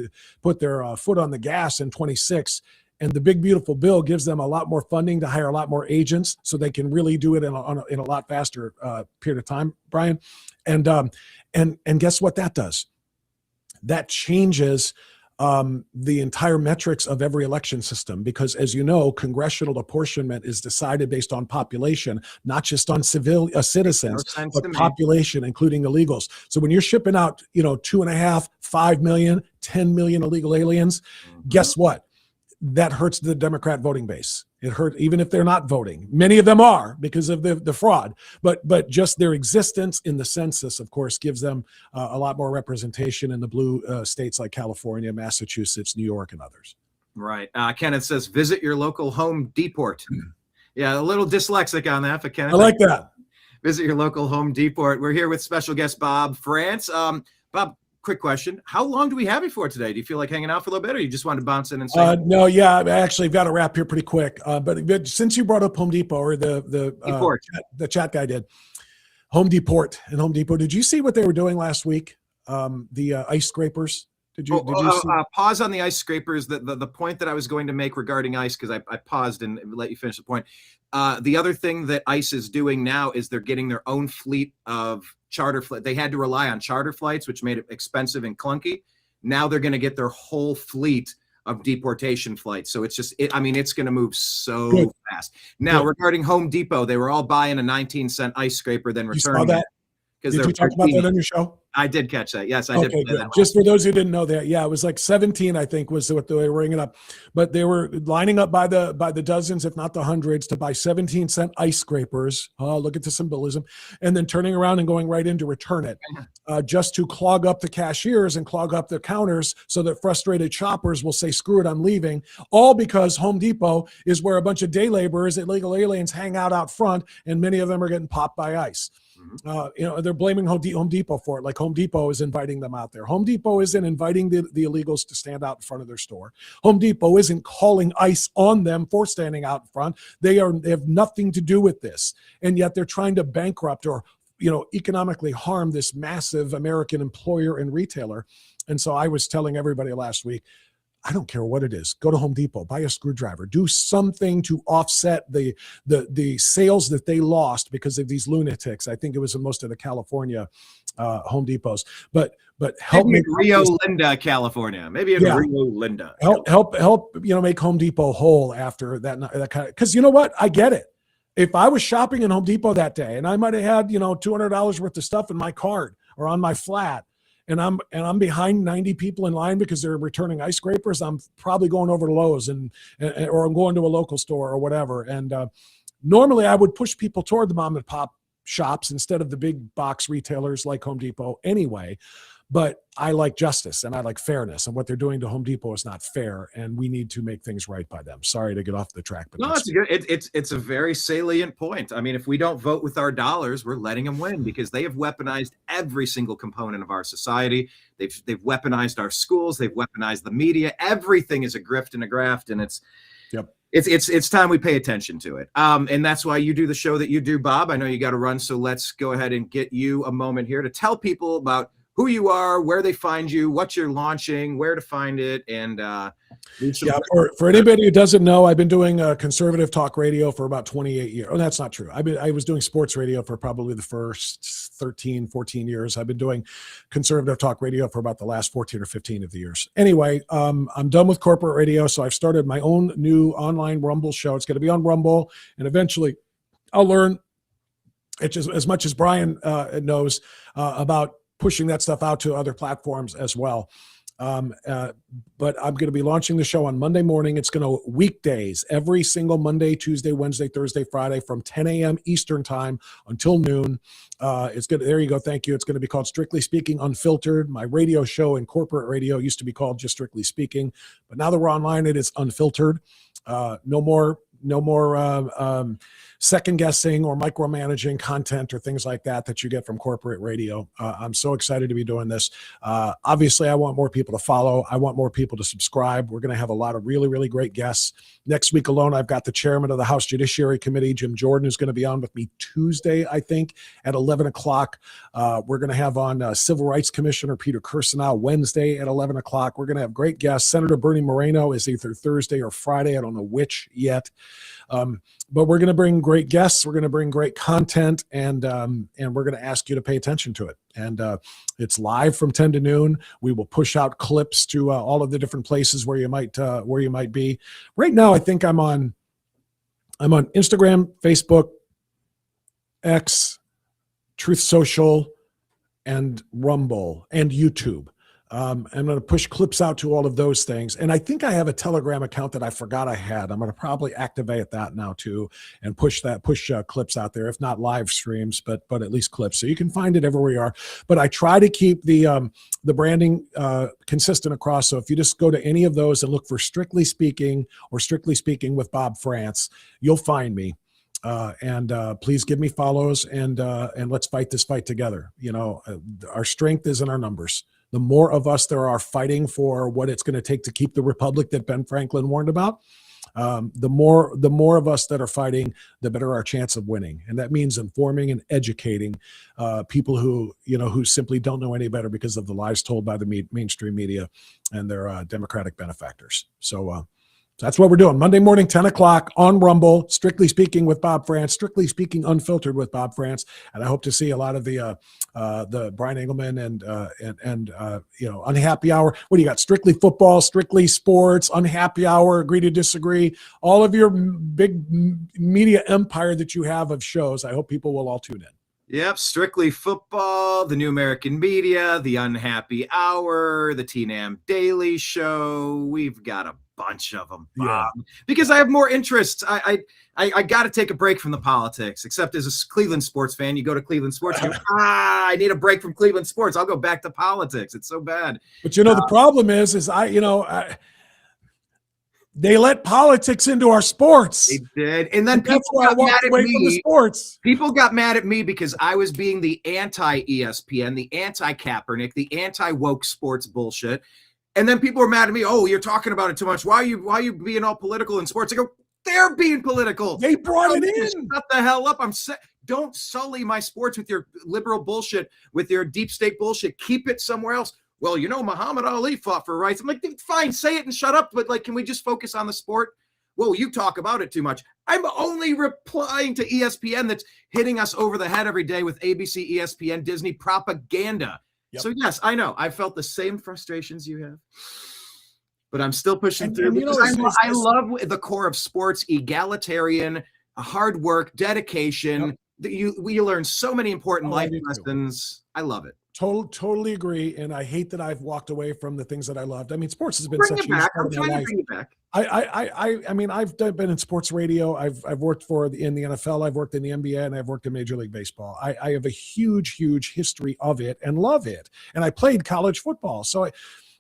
their foot on the gas in 26. And the big, beautiful bill gives them a lot more funding to hire a lot more agents so they can really do it in a lot faster period of time, Brian. And guess what that does? That changes the entire metrics of every election system, because, as you know, congressional apportionment is decided based on population, not just on citizens, but population, including illegals. So when you're shipping out, 2.5, 5 million, 10 million illegal aliens, guess what? That hurts the Democrat voting base. It hurt even if they're not voting. Many of them are because of the fraud, but just their existence in the census, of course, gives them a lot more representation in the blue states like California, Massachusetts, New York, and others. Right. Kenneth says, visit your local Home Depot. Yeah, a little dyslexic on that, but Kenneth. I like that. Visit your local Home Depot. We're here with special guest Bob France. Bob, quick question. How long do we have you for today? Do you feel like hanging out for a little bit, or you just want to bounce in and say? No, yeah, I actually got to wrap here pretty quick. But since you brought up Home Depot, or the chat guy did, Home Depot and Home Depot, did you see what they were doing last week? The ice scrapers. Did you see? Pause on the ice scrapers. The point that I was going to make regarding ICE, because I paused and let you finish the point. The other thing that ICE is doing now is they're getting their own fleet of charter flights. They had to rely on charter flights, which made it expensive and clunky. Now they're going to get their whole fleet of deportation flights. So it's just, it's going to move so fast. Now, regarding Home Depot, they were all buying a 19-cent ice scraper, then returning it. Did you talk about that on your show? I did catch that. Yes, I did. Good. Just for those who didn't know that, yeah, it was like 17, I think, was what they were ringing up. But they were lining up by the dozens, if not the hundreds, to buy 17-cent ice scrapers. Oh, look at the symbolism. And then turning around and going right in to return it, just to clog up the cashiers and clog up the counters so that frustrated shoppers will say, screw it, I'm leaving. All because Home Depot is where a bunch of day laborers, illegal aliens, hang out front, and many of them are getting popped by ICE. They're blaming Home Depot for it, like Home Depot is inviting them out there. Home Depot isn't inviting the illegals to stand out in front of their store. Home Depot isn't calling ICE on them for standing out in front. They have nothing to do with this, and yet they're trying to bankrupt or economically harm this massive American employer and retailer. And so I was telling everybody last week, I don't care what it is. Go to Home Depot, buy a screwdriver, do something to offset the sales that they lost because of these lunatics. I think it was in most of the California Home Depots. But help maybe Rio Linda, California. Maybe in Rio Linda. Help make Home Depot whole after that kind of, because you know what? I get it. If I was shopping in Home Depot that day and I might have had $200 worth of stuff in my cart or on my flat, and I'm behind 90 people in line because they're returning ice scrapers, I'm probably going over to Lowe's or I'm going to a local store or whatever. And normally I would push people toward the mom and pop shops instead of the big box retailers like Home Depot anyway. But I like justice and I like fairness, and what they're doing to Home Depot is not fair, and we need to make things right by them. Sorry to get off the track, but no, it's a very salient point. I mean, if we don't vote with our dollars, we're letting them win, because they have weaponized every single component of our society. They've weaponized our schools. They've weaponized the media. Everything is a grift and a graft, and it's time we pay attention to it. And that's why you do the show that you do, Bob. I know you got to run, so let's go ahead and get you a moment here to tell people about who you are, where they find you, what you're launching, where to find it, and for anybody who doesn't know, I've been doing conservative talk radio for about 28 years. Oh, that's not true. I was doing sports radio for probably the first 13, 14 years. I've been doing conservative talk radio for about the last 14 or 15 of the years. Anyway, I'm done with corporate radio, so I've started my own new online Rumble show. It's going to be on Rumble, and eventually I'll learn as much as Brian knows about pushing that stuff out to other platforms as well. But I'm going to be launching the show on Monday morning. It's going to weekdays, every single Monday, Tuesday, Wednesday, Thursday, Friday, from 10 a.m. Eastern time until noon. It's good. There you go. Thank you. It's going to be called Strictly Speaking Unfiltered. My radio show in corporate radio used to be called just Strictly Speaking, but now that we're online, it is unfiltered. No more no more second guessing or micromanaging content or things like that you get from corporate radio. I'm so excited to be doing this. Obviously, I want more people to follow. I want more people to subscribe. We're going to have a lot of really, really great guests. Next week alone, I've got the chairman of the House Judiciary Committee, Jim Jordan, who's going to be on with me Tuesday, I think, at 11 o'clock. We're going to have on Civil Rights Commissioner Peter Kirsanow Wednesday at 11 o'clock. We're going to have great guests. Senator Bernie Moreno is either Thursday or Friday. I don't know which yet. But we're going to bring great guests. We're going to bring great content, and we're going to ask you to pay attention to it. And it's live from 10 to noon. We will push out clips to all of the different places where you might be. Right now, I think I'm on Instagram, Facebook, X, Truth Social, and Rumble, and YouTube. I'm going to push clips out to all of those things. And I think I have a Telegram account that I forgot I had. I'm going to probably activate that now too, and push clips out there, if not live streams, but at least clips. So you can find it everywhere you are. But I try to keep the branding consistent across. So if you just go to any of those and look for Strictly Speaking or Strictly Speaking with Bob France, you'll find me. And please give me follows, and let's fight this fight together. Our strength is in our numbers. The more of us there are fighting for what it's going to take to keep the republic that Ben Franklin warned about, the more of us that are fighting, the better our chance of winning. And that means informing and educating people who simply don't know any better because of the lies told by the mainstream media and their Democratic benefactors. So that's what we're doing. Monday morning, 10 o'clock on Rumble, Strictly Speaking with Bob France, Strictly Speaking Unfiltered with Bob France. And I hope to see a lot of the Brian Engelman and Unhappy Hour. What do you got? Strictly Football, Strictly Sports, Unhappy Hour, Agree to Disagree. All of your big media empire that you have of shows. I hope people will all tune in. Yep, Strictly Football, the New American Media, the Unhappy Hour, the TNAM Daily Show. We've got a bunch of them, Bob, because I have more interests. I got to take a break from the politics, except as a Cleveland sports fan, you go to Cleveland sports, and I need a break from Cleveland sports. I'll go back to politics. It's so bad. But the problem is they let politics into our sports. They did. And then people got mad at me. People got mad at me because I was being the anti-ESPN, the anti-Kaepernick, the anti-woke sports bullshit. And then people were mad at me. Oh, you're talking about it too much. Why are you being all political in sports? I go, they're being political. They brought it in. Shut the hell up. Don't sully my sports with your liberal bullshit, with your deep state bullshit. Keep it somewhere else. Well, Muhammad Ali fought for rights. I'm like, fine, say it and shut up. But can we just focus on the sport? Well, you talk about it too much. I'm only replying to ESPN that's hitting us over the head every day with ABC, ESPN, Disney propaganda. Yep. So yes, I know. I felt the same frustrations you have, but I'm still pushing through because I love the core of sports: egalitarian, hard work, dedication. Yep. We learn so many important life lessons. I love it. Totally agree, and I hate that I've walked away from the things that I loved. I mean, sports has been such a huge part of my life. I mean, I've been in sports radio. I've worked in the NFL. I've worked in the NBA, and I've worked in Major League Baseball. I have a huge history of it and love it. And I played college football, so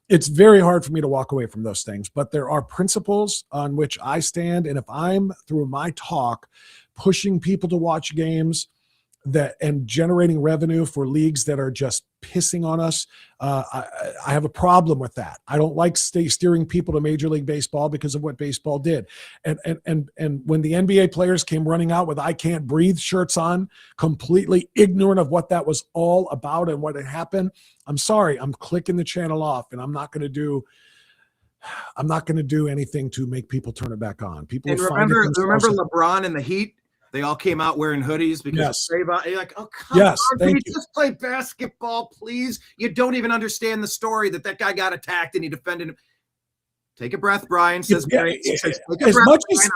it's very hard for me to walk away from those things. But there are principles on which I stand, and if I'm through my talk pushing people to watch games and generating revenue for leagues that are just pissing on us, I have a problem with that. I don't like steering people to Major League Baseball because of what baseball did. And when the NBA players came running out with "I Can't Breathe" shirts on, completely ignorant of what that was all about and what had happened, I'm sorry, I'm clicking the channel off, and I'm not going to do anything to make people turn it back on. People remember LeBron and the Heat. They all came out wearing hoodies because you're like, oh, come on, can you just play basketball, please? You don't even understand the story that guy got attacked and he defended him. Take a breath, Brian. Says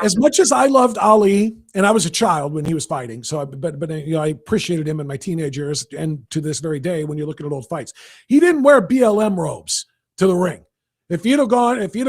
as much as I loved Ali, and I was a child when he was fighting, so I appreciated him in my teenage years, and to this very day, when you're looking at old fights, he didn't wear BLM robes to the ring. If you'd have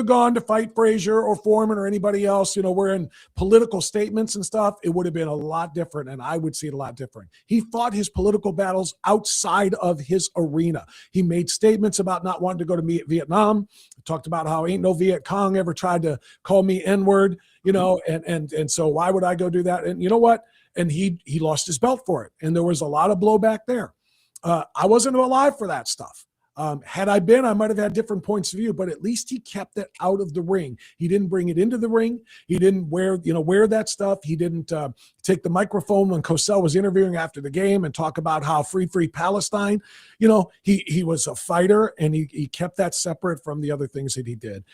gone to fight Frazier or Foreman or anybody else, wearing political statements and stuff, it would have been a lot different, and I would see it a lot different. He fought his political battles outside of his arena. He made statements about not wanting to go to Vietnam. Talked about how ain't no Viet Cong ever tried to call me N-word, and so why would I go do that? And you know what? And he lost his belt for it, and there was a lot of blowback there. I wasn't alive for that stuff. Had I been, I might have had different points of view, but at least he kept it out of the ring. He didn't bring it into the ring. He didn't wear that stuff. He didn't take the microphone when Cosell was interviewing after the game and talk about how free Palestine. He was a fighter, and he kept that separate from the other things that he did.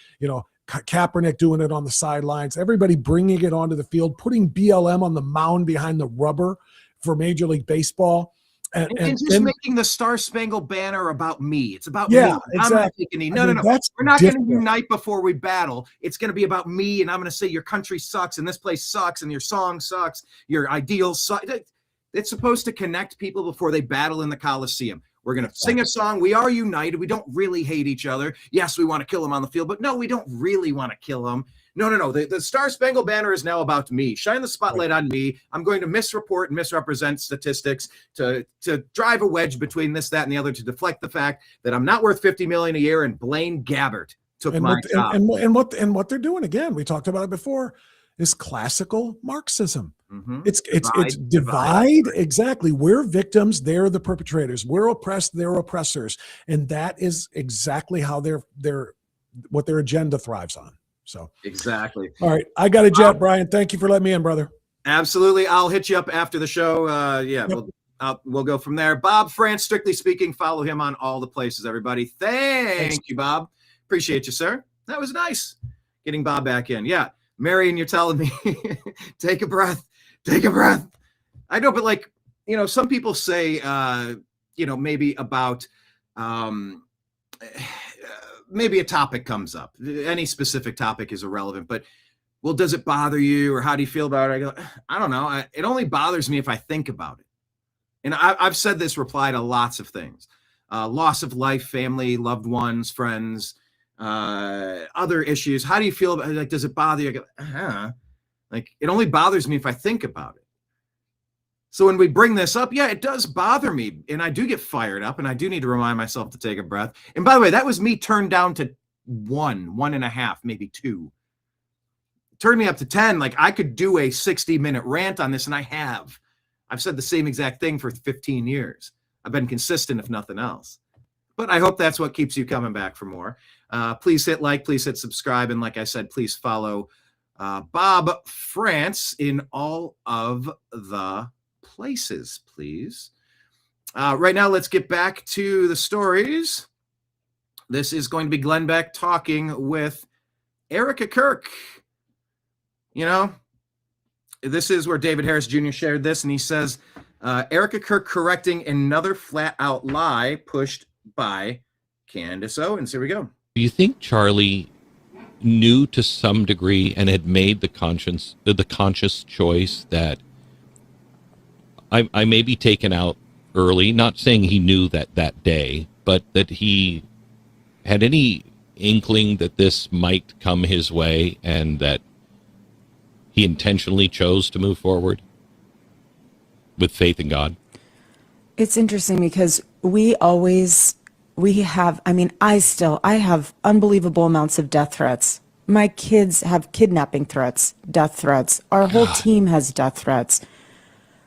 Kaepernick doing it on the sidelines, everybody bringing it onto the field, putting BLM on the mound behind the rubber for Major League Baseball. And just making the Star Spangled Banner about me. It's about me. Exactly. I'm not taking any. No. We're not going to unite before we battle. It's going to be about me, and I'm going to say your country sucks, and this place sucks, and your song sucks, your ideals suck. It's supposed to connect people before they battle in the Coliseum. We're going to sing a song. We are united. We don't really hate each other. Yes, we want to kill them on the field, but no, we don't really want to kill them. No. The Star Spangled Banner is now about me. Shine the spotlight on me. I'm going to misreport and misrepresent statistics to drive a wedge between this, that, and the other, to deflect the fact that I'm not worth $50 million a year, and Blaine Gabbert took my job. And what they're doing, again, we talked about it before, is classical Marxism. Mm-hmm. It's divide. Exactly. We're victims. They're the perpetrators. We're oppressed. They're oppressors. And that is exactly how what their agenda thrives on. So exactly. All right. I got a jet, Brian. Thank you for letting me in, brother. Absolutely. I'll hit you up after the show. Yep. We'll go from there. Bob France, Strictly Speaking. Follow him on all the places, everybody. Thank you, Bob. Appreciate you, sir. That was nice getting Bob back in. Yeah. Marion, you're telling me, take a breath. Take a breath. I know, but some people say, maybe about, maybe a topic comes up. Any specific topic is irrelevant, but, well, does it bother you, or how do you feel about it? I go, I don't know. It only bothers me if I think about it. And I've said this reply to lots of things. Loss of life, family, loved ones, friends, other issues. How do you feel about, does it bother you? I go, it only bothers me if I think about it. So when we bring this up, yeah, it does bother me, and I do get fired up, and I do need to remind myself to take a breath. And by the way, that was me turned down to 1.5, maybe 2. Turned me up to 10. I could do a 60-minute rant on this, and I have. I've said the same exact thing for 15 years. I've been consistent, if nothing else. But I hope that's what keeps you coming back for more. Please hit like, please hit subscribe, and like I said, please follow Bob France in all of the places, please. Right now, let's get back to the stories. This is going to be Glenn Beck talking with Erica Kirk. This is where David Harris Jr. shared this, and he says, Erica Kirk correcting another flat-out lie pushed by Candace Owens. Here we go. Do you think Charlie knew to some degree and had made the conscious choice that I may be taken out early, not saying he knew that day, but that he had any inkling that this might come his way and that he intentionally chose to move forward with faith in God? It's interesting because I have unbelievable amounts of death threats. My kids have kidnapping threats, death threats. Our whole team has death threats.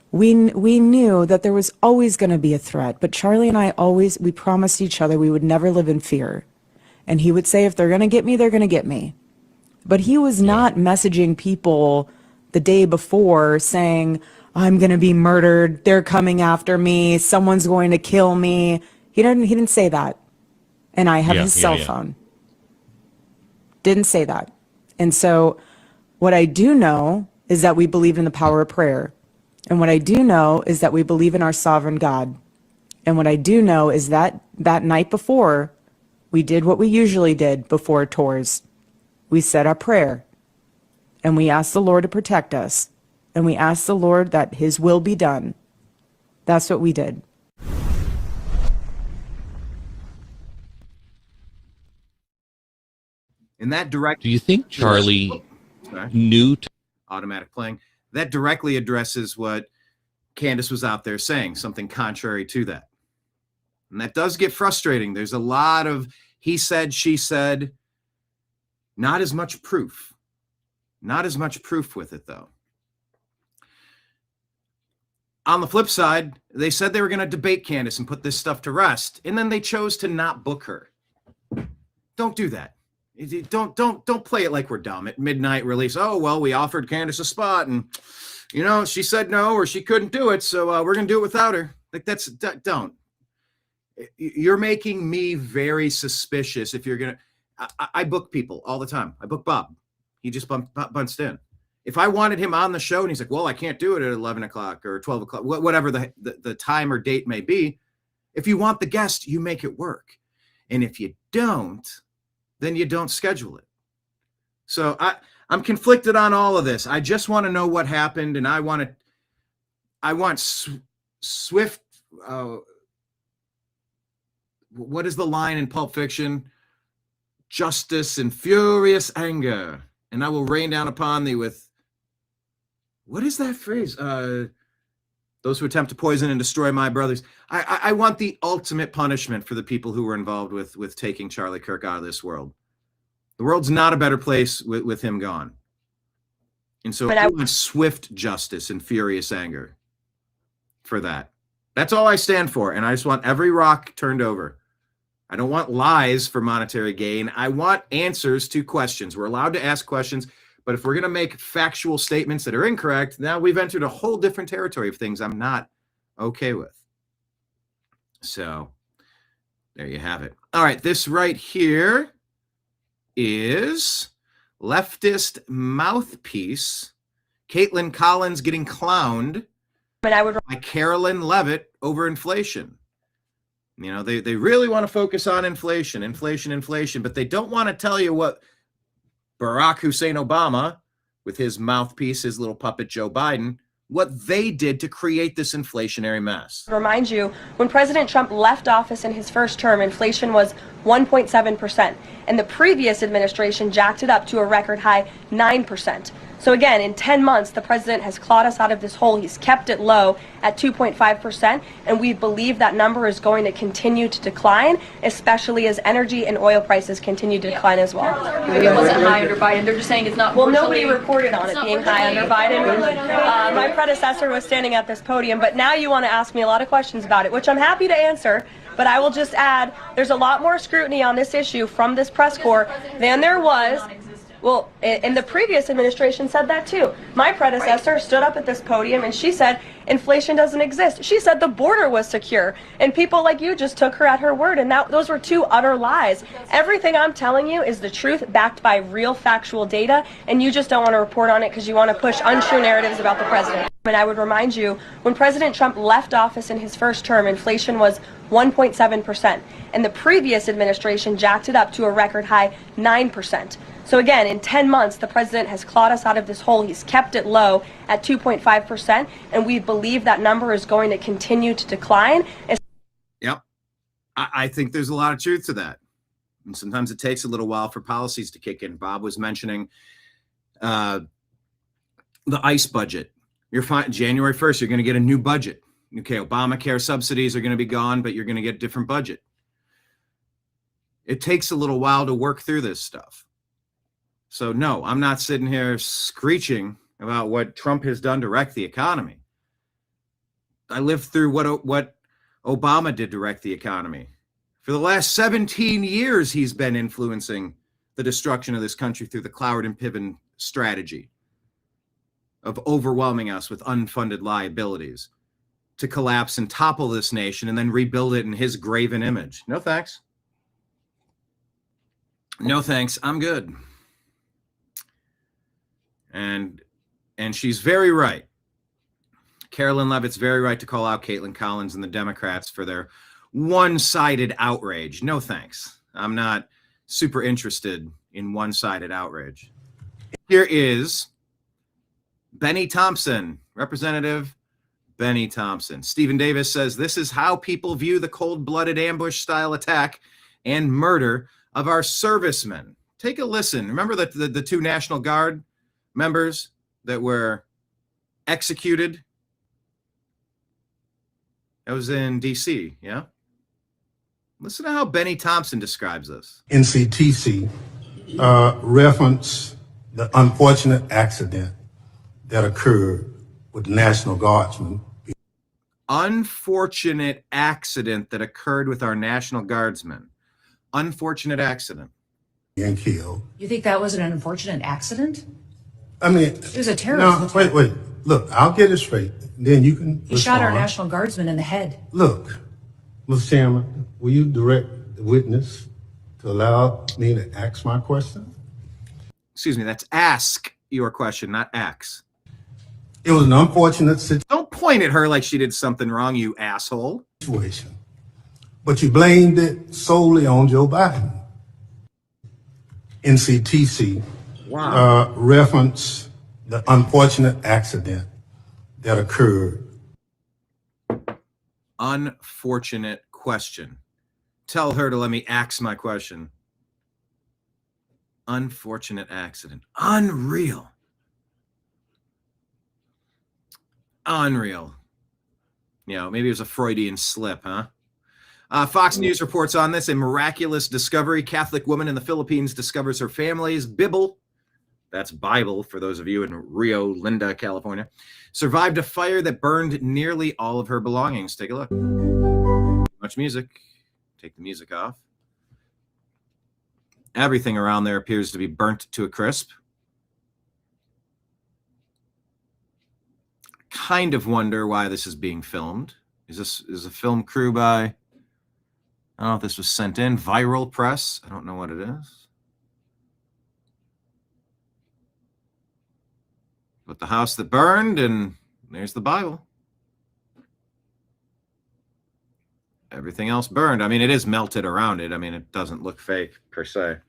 We knew that there was always going to be a threat, but Charlie and I we promised each other we would never live in fear. And he would say, if they're going to get me, they're going to get me. But he was not messaging people the day before saying, I'm going to be murdered, they're coming after me, someone's going to kill me. He didn't say that. And I have his cell phone. Didn't say that. And so what I do know is that we believe in the power of prayer. And what I do know is that we believe in our sovereign God. And what I do know is that that night before, we did what we usually did before tours. We said our prayer. And we asked the Lord to protect us. And we asked the Lord that his will be done. That's what we did. And that direct. Do you think Charlie knew? Automatic playing. That directly addresses what Candace was out there saying, something contrary to that. And that does get frustrating. There's a lot of he said, she said, not as much proof. Not as much proof with it, though. On the flip side, they said they were going to debate Candace and put this stuff to rest, and then they chose to not book her. Don't do that. Don't play it like we're dumb at midnight release. Oh, well, we offered Candace a spot, and she said no, or she couldn't do it, so we're going to do it without her. Like don't. You're making me very suspicious if you're going to. I book people all the time. I book Bob. He just bunched in. If I wanted him on the show and he's like, well, I can't do it at 11 o'clock or 12 o'clock, whatever the time or date may be. If you want the guest, you make it work. And if you don't, then you don't schedule it. So I'm conflicted on all of this. I just want to know what happened. And I want swift, what is the line in Pulp Fiction? Justice and furious anger. And I will rain down upon thee with, what is that phrase? Those who attempt to poison and destroy my brothers. I want the ultimate punishment for the people who were involved with taking Charlie Kirk out of this world. The world's not a better place with him gone. And so I want swift justice and furious anger for that. That's all I stand for. And I just want every rock turned over. I don't want lies for monetary gain. I want answers to questions. We're allowed to ask questions. But if we're going to make factual statements that are incorrect, now we've entered a whole different territory of things I'm not okay with. So there you have it. All right, this right here is leftist mouthpiece Caitlin Collins getting clowned by Carolyn Levitt over inflation. They really want to focus on inflation, but they don't want to tell you what Barack Hussein Obama, with his mouthpiece, his little puppet Joe Biden, what they did to create this inflationary mess. Remind you, when President Trump left office in his first term, inflation was 1.7%, and the previous administration jacked it up to a record high 9%. So again, in 10 months, the president has clawed us out of this hole. He's kept it low at 2.5%, and we believe that number is going to continue to decline, especially as energy and oil prices continue to decline as well. Maybe it wasn't high under Biden. They're just saying it's not. Well, nobody reported on it being high under Biden. My predecessor was standing at this podium, but now you want to ask me a lot of questions about it, which I'm happy to answer. But I will just add, there's a lot more scrutiny on this issue from this press corps than there was. Well, and the previous administration said that too. My predecessor stood up at this podium and she said inflation doesn't exist. She said the border was secure, and people like you just took her at her word, and those were two utter lies. Everything I'm telling you is the truth backed by real factual data, and you just don't want to report on it because you want to push untrue narratives about the president. And I would remind you, when President Trump left office in his first term, inflation was 1.7%, and the previous administration jacked it up to a record high 9%. So again, in 10 months, the president has clawed us out of this hole. He's kept it low at 2.5%, and we believe that number is going to continue to decline. Yep. I think there's a lot of truth to that. And sometimes it takes a little while for policies to kick in. Bob was mentioning the ICE budget. You're fine. January 1st, you're going to get a new budget. Okay, Obamacare subsidies are going to be gone, but you're going to get a different budget. It takes a little while to work through this stuff. So no, I'm not sitting here screeching about what Trump has done to wreck the economy. I lived through what Obama did to wreck the economy. For the last 17 years, he's been influencing the destruction of this country through the Cloward and Piven strategy of overwhelming us with unfunded liabilities to collapse and topple this nation and then rebuild it in his graven image. No thanks. No thanks. I'm good. And she's very right. Carolyn Levitt's very right to call out Caitlin Collins and the Democrats for their one-sided outrage. No thanks. I'm not super interested in one-sided outrage. Here is Benny Thompson, Representative Benny Thompson. Stephen Davis says, this is how people view the cold-blooded ambush-style attack and murder of our servicemen. Take a listen. Remember the two National Guard members that were executed? That was in D.C., yeah? Listen to how Benny Thompson describes this. NCTC reference the unfortunate accident that occurred with the National Guardsmen. Unfortunate accident that occurred with our National Guardsmen. Unfortunate accident. And killed. You think that was an unfortunate accident? I mean, It was a terrorist attack. Wait. Look, I'll get it straight. Then you can He shot our respond. National Guardsman in the head. Look, Mr. Chairman, will you direct the witness to allow me to ask my question? Excuse me, that's ask your question, not ax. It was an unfortunate Don't point at her like she did something wrong, you asshole. situation, but you blamed it solely on Joe Biden. NCTC reference the unfortunate accident that occurred. Unfortunate question. Tell her to let me ask my question. Unfortunate accident. Unreal. Unreal. You know, maybe it was a Freudian slip, huh? Fox News reports on this. A miraculous discovery. Catholic woman in the Philippines discovers her family's Bible. That's Bible for those of you in Rio Linda, California. Survived a fire that burned nearly all of her belongings. Take a look. Much music. Take the music off. Everything around there appears to be burnt to a crisp. Kind of wonder why this is being filmed. Is a film crew by, I don't know if this was sent in, Viral Press. I don't know what it is. But the house that burned, and there's the Bible. Everything else burned. I mean, it is melted around it. I mean, it doesn't look fake per se.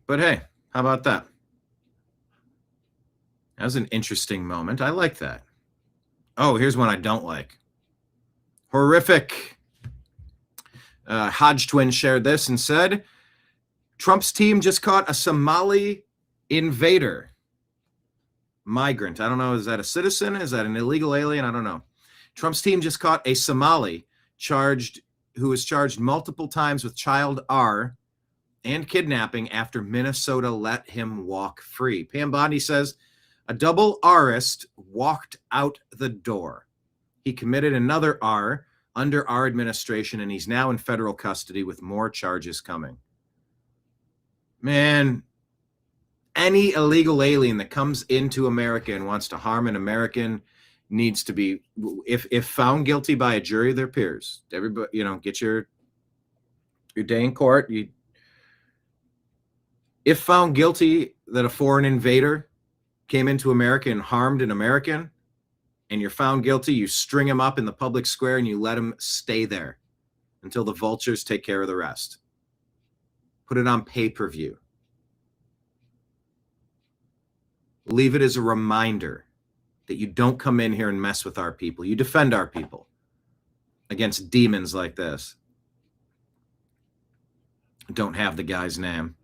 But hey, how about that? That was an interesting moment. I like that. Oh, here's one I don't like. Horrific. Hodge Twin shared this and said, Trump's team just caught a Somali invader. Migrant. I don't know. Is that a citizen? Is that an illegal alien? I don't know. Trump's team just caught a Somali who was charged multiple times with child R and kidnapping after Minnesota let him walk free. Pam Bondi says a double Rist walked out the door. He committed another R under our administration, and he's now in federal custody with more charges coming. Man, any illegal alien that comes into America and wants to harm an American needs to be, if found guilty by a jury of their peers, everybody, get your day in court. If found guilty that a foreign invader came into America and harmed an American, and you're found guilty, you string him up in the public square and you let him stay there until the vultures take care of the rest. Put it on pay-per-view. Leave it as a reminder that you don't come in here and mess with our people. You defend our people against demons like this. Don't have the guy's name.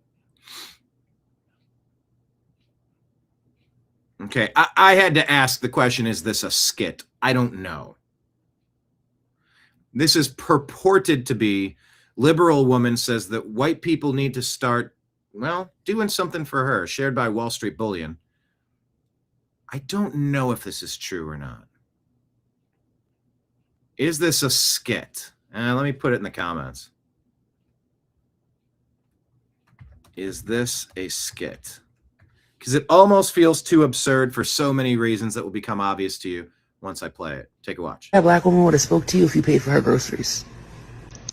Okay, I had to ask the question, is this a skit? I don't know. This is purported to be, liberal woman says that white people need to start, doing something for her, shared by Wall Street Bullion. I don't know if this is true or not. Is this a skit? Let me put it in the comments. Is this a skit? Because it almost feels too absurd for so many reasons that will become obvious to you once I play it. Take a watch. A black woman would have spoke to you if you paid for her groceries.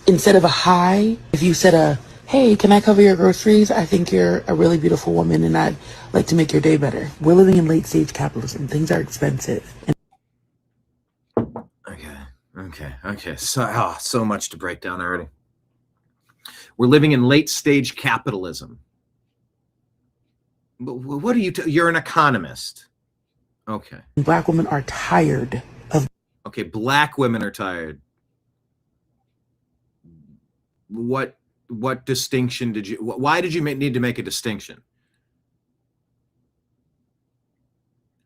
Instead of a hi, if you said hey, can I cover your groceries? I think you're a really beautiful woman and I'd like to make your day better. We're living in late stage capitalism. Things are expensive. Okay. So much to break down already. We're living in late stage capitalism. What are you? You're an economist. Okay. Black women are tired of. Okay, black women are tired. what distinction did you? Why did you need to make a distinction?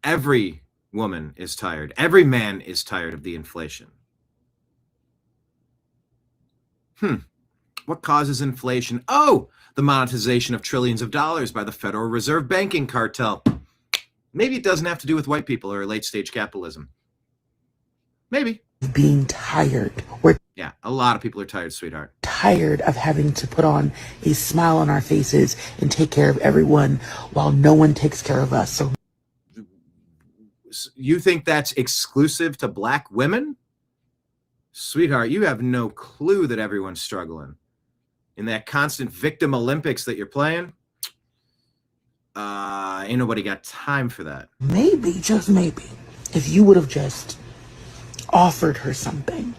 Every woman is tired. Every man is tired of the inflation. What causes inflation? Oh, the monetization of trillions of dollars by the Federal Reserve banking cartel. Maybe it doesn't have to do with white people or late-stage capitalism. Maybe. Being tired. Yeah, a lot of people are tired, sweetheart. Tired of having to put on a smile on our faces and take care of everyone while no one takes care of us. So you think that's exclusive to black women? Sweetheart, you have no clue that everyone's struggling. In that constant victim Olympics that you're playing, ain't nobody got time for that. maybe, just maybe, if you would have just offered her something,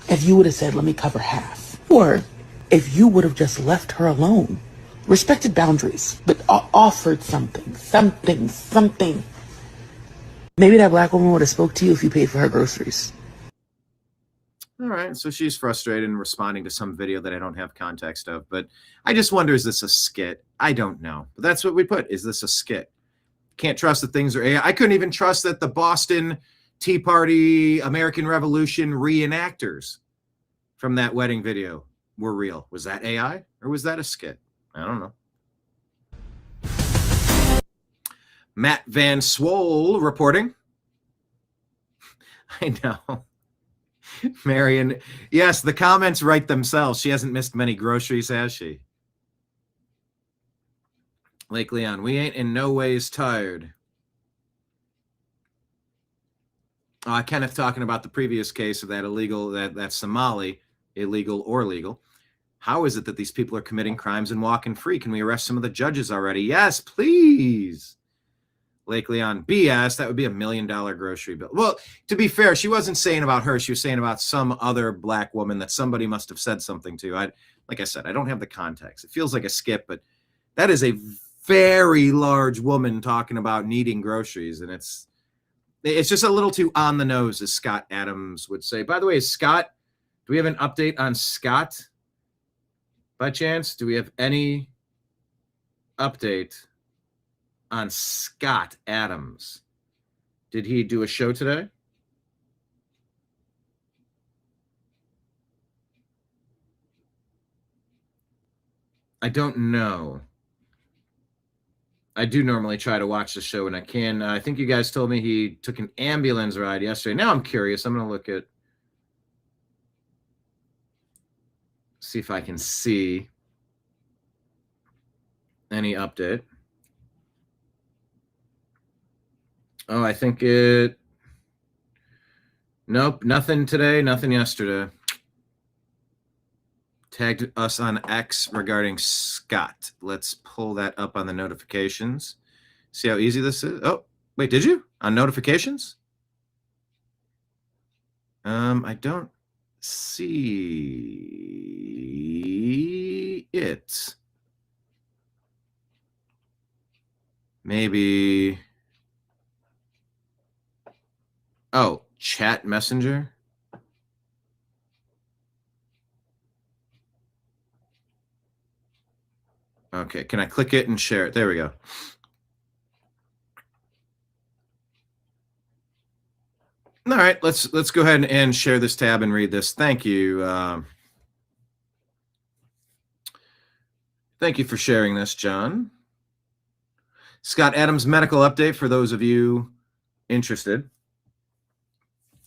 if you would have said, let me cover half, or if you would have just left her alone, respected boundaries, but offered something, maybe that black woman would have spoke to you if you paid for her groceries. All right, so she's frustrated and responding to some video that I don't have context of, but I just wonder, is this a skit? I don't know, but that's what we put. Is this a skit? Can't trust that things are AI. I couldn't even trust that the Boston Tea Party, American Revolution reenactors from that wedding video were real. Was that AI or was that a skit? I don't know. Matt Van Swole reporting. I know. Marion, yes, the comments write themselves. She hasn't missed many groceries, has she? Lake Leon, we ain't in no ways tired. Kenneth talking about the previous case of that illegal, that Somali, illegal or legal. How is it that these people are committing crimes and walking free? Can we arrest some of the judges already? Yes, please. Lake Leon, BS, that would be $1 million grocery bill. Well, to be fair, she wasn't saying about her. She was saying about some other black woman that somebody must have said something to. Like I said, I don't have the context. It feels like a skip, but that is a very large woman talking about needing groceries, and it's just a little too on the nose, as Scott Adams would say. By the way, Scott, do we have an update on Scott? By chance, do we have any update on Scott Adams? Did he do a show today? I don't know. I do normally try to watch the show when I can. I think you guys told me he took an ambulance ride yesterday. Now I'm curious. I'm going to look at, see if I can see any update. Oh, I think nope, nothing today, nothing yesterday. Tagged us on X regarding Scott. Let's pull that up on the notifications. See how easy this is? Oh, wait, did you? On notifications? I don't see it. Maybe. Oh, chat messenger. Okay, can I click it and share it? There we go. All right, let's go ahead and share this tab and read this. Thank you. Thank you for sharing this, John. Scott Adams medical update for those of you interested.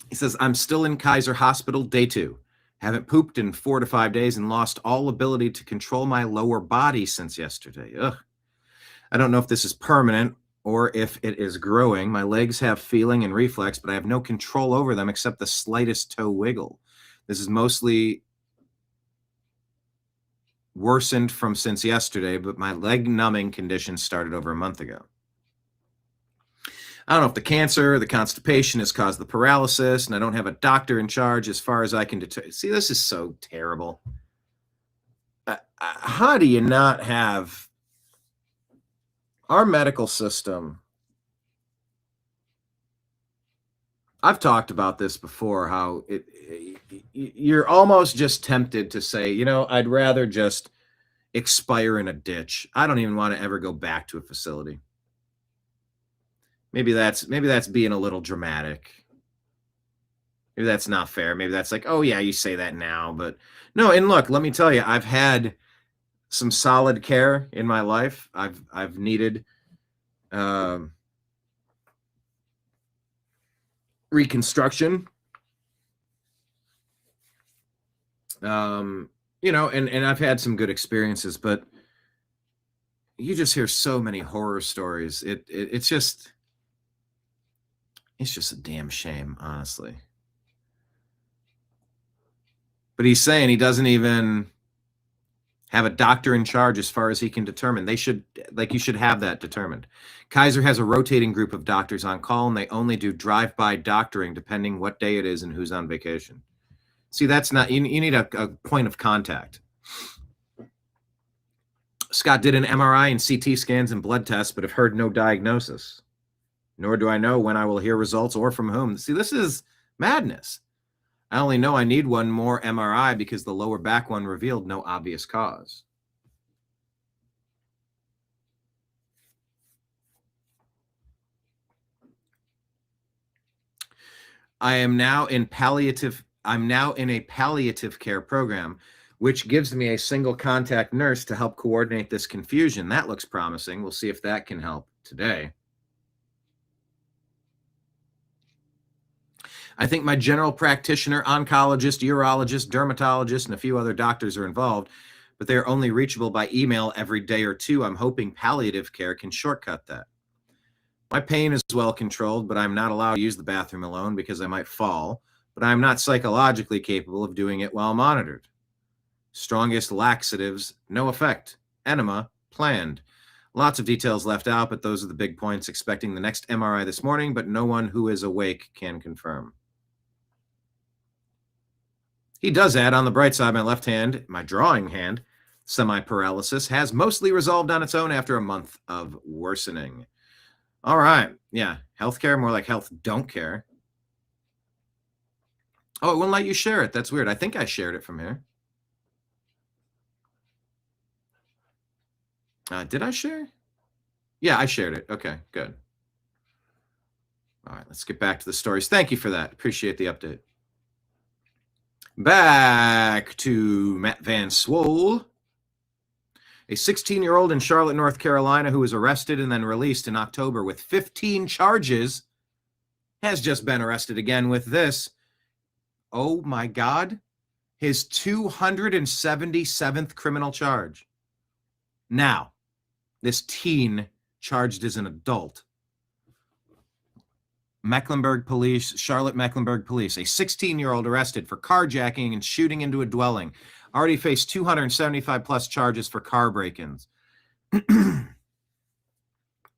He says, I'm still in Kaiser Hospital, day 2. Haven't pooped in 4 to 5 days and lost all ability to control my lower body since yesterday. Ugh. I don't know if this is permanent or if it is growing. My legs have feeling and reflex, but I have no control over them except the slightest toe wiggle. This is mostly worsened from since yesterday, but my leg numbing condition started over a month ago. I don't know if the cancer or the constipation has caused the paralysis, and I don't have a doctor in charge as far as I can determine. See, this is so terrible. How do you not have our medical system? I've talked about this before, how you're almost just tempted to say, you know, I'd rather just expire in a ditch. I don't even want to ever go back to a facility. Maybe that's being a little dramatic. Maybe that's not fair. Maybe that's like, oh yeah, you say that now, but no. And look, let me tell you, I've had some solid care in my life. I've needed reconstruction. You know, and I've had some good experiences, but you just hear so many horror stories. It's just a damn shame, honestly. But he's saying he doesn't even have a doctor in charge as far as he can determine. They should, like, you should have that determined. Kaiser has a rotating group of doctors on call, and they only do drive-by doctoring depending what day it is and who's on vacation. See, that's not, you need a point of contact. Scott did an MRI and CT scans and blood tests, but have heard no diagnosis. Nor do I know when I will hear results or from whom. See, this is madness. I only know I need one more MRI because the lower back one revealed no obvious cause. I'm now in a palliative care program, which gives me a single contact nurse to help coordinate this confusion. That looks promising. We'll see if that can help today. I think my general practitioner, oncologist, urologist, dermatologist, and a few other doctors are involved, but they are only reachable by email every day or two. I'm hoping palliative care can shortcut that. My pain is well controlled, but I'm not allowed to use the bathroom alone because I might fall, but I'm not psychologically capable of doing it while monitored. Strongest laxatives, no effect. Enema, planned. Lots of details left out, but those are the big points. Expecting the next MRI this morning, but no one who is awake can confirm. He does add, on the bright side, my left hand, my drawing hand, semi-paralysis, has mostly resolved on its own after a month of worsening. All right. Yeah. Healthcare, more like health don't care. Oh, it wouldn't let you share it. That's weird. I think I shared it from here. Did I share? Yeah, I shared it. Okay, good. All right, let's get back to the stories. Thank you for that. Appreciate the update. Back to Matt Van Swole. A 16-year-old in Charlotte, North Carolina, who was arrested and then released in October with 15 charges, has just been arrested again with this. Oh my God. His 277th criminal charge. Now, this teen charged as an adult. Charlotte Mecklenburg Police, a 16-year-old arrested for carjacking and shooting into a dwelling. Already faced 275 plus charges for car break-ins in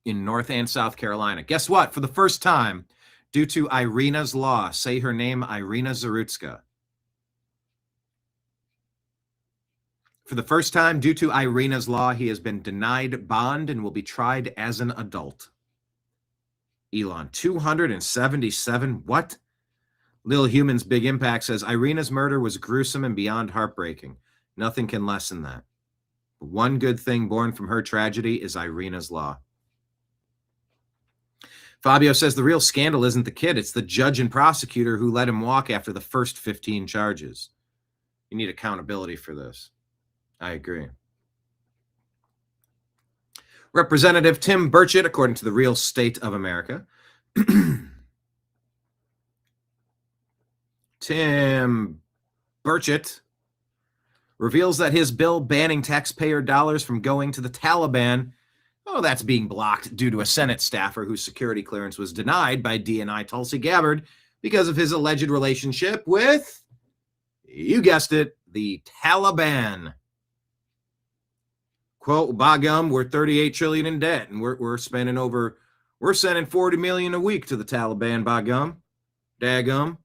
North and South Carolina. Guess what? For the first time, due to Irina's law, say her name, Irina Zarutska. For the first time, due to Irina's law, he has been denied bond and will be tried as an adult. Elon, 277, what? Lil Human's Big Impact says, Irina's murder was gruesome and beyond heartbreaking. Nothing can lessen that. But one good thing born from her tragedy is Irina's law. Fabio says the real scandal isn't the kid, it's the judge and prosecutor who let him walk after the first 15 charges. You need accountability for this. I agree. Representative Tim Burchett, according to the Real State of America. Tim Burchett reveals that his bill banning taxpayer dollars from going to the Taliban, that's being blocked due to a Senate staffer whose security clearance was denied by DNI Tulsi Gabbard because of his alleged relationship with, you guessed it, the Taliban. Quote, by gum, we're 38 trillion in debt, and we're sending $40 million a week to the Taliban, by gum, daggum,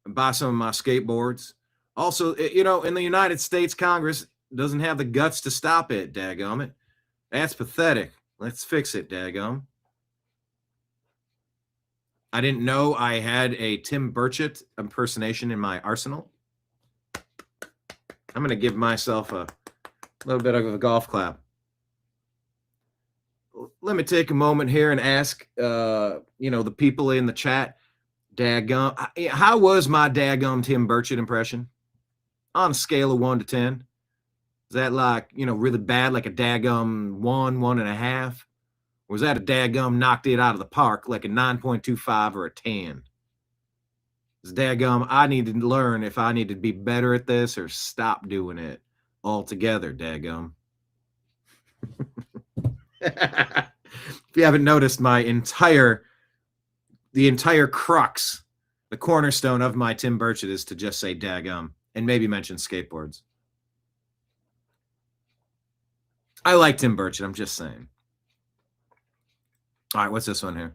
and buy some of my skateboards. Also, in the United States Congress doesn't have the guts to stop it, daggum it. That's pathetic. Let's fix it, daggum. I didn't know I had a Tim Burchett impersonation in my arsenal. I'm going to give myself a little bit of a golf clap. Let me take a moment here and ask, the people in the chat, daggum, how was my daggum Tim Burchett impression? On a scale of 1 to 10. Is that like, really bad, like a daggum 1.5? Or was that a daggum knocked it out of the park, like a 9.25 or a 10? Is daggum, I need to learn if I need to be better at this or stop doing it altogether, daggum. If you haven't noticed, the entire crux, the cornerstone of my Tim Burchett is to just say daggum and maybe mention skateboards. I like Tim Burchett, I'm just saying. All right, what's this one here?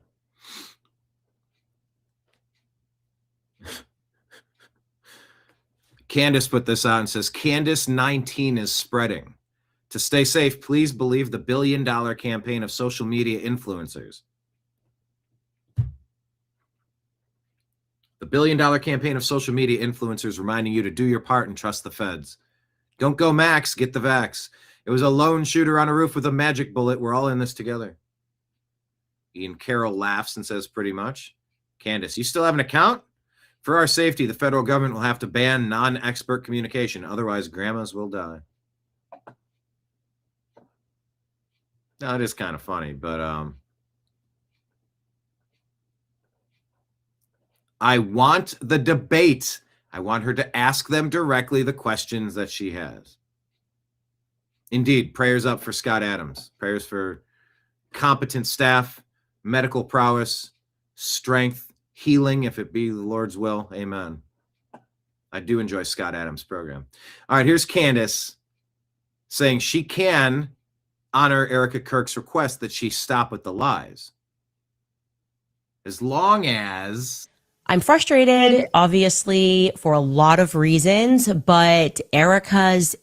Candace put this out and says, Candace 19 is spreading. To stay safe, please believe the $1 billion campaign of social media influencers. The $1 billion campaign of social media influencers reminding you to do your part and trust the feds. Don't go max, get the vax. It was a lone shooter on a roof with a magic bullet. We're all in this together. Ian Carroll laughs and says, pretty much. Candace, you still have an account? For our safety, the federal government will have to ban non-expert communication. Otherwise, grandmas will die. Now, it is kind of funny, but I want the debate. I want her to ask them directly the questions that she has. Indeed, prayers up for Scott Adams. Prayers for competent staff, medical prowess, strength, healing, if it be the Lord's will. Amen. I do enjoy Scott Adams' program. All right, here's Candace saying she can honor Erica Kirk's request that she stop with the lies. As long as... I'm frustrated, obviously, for a lot of reasons, but Erica's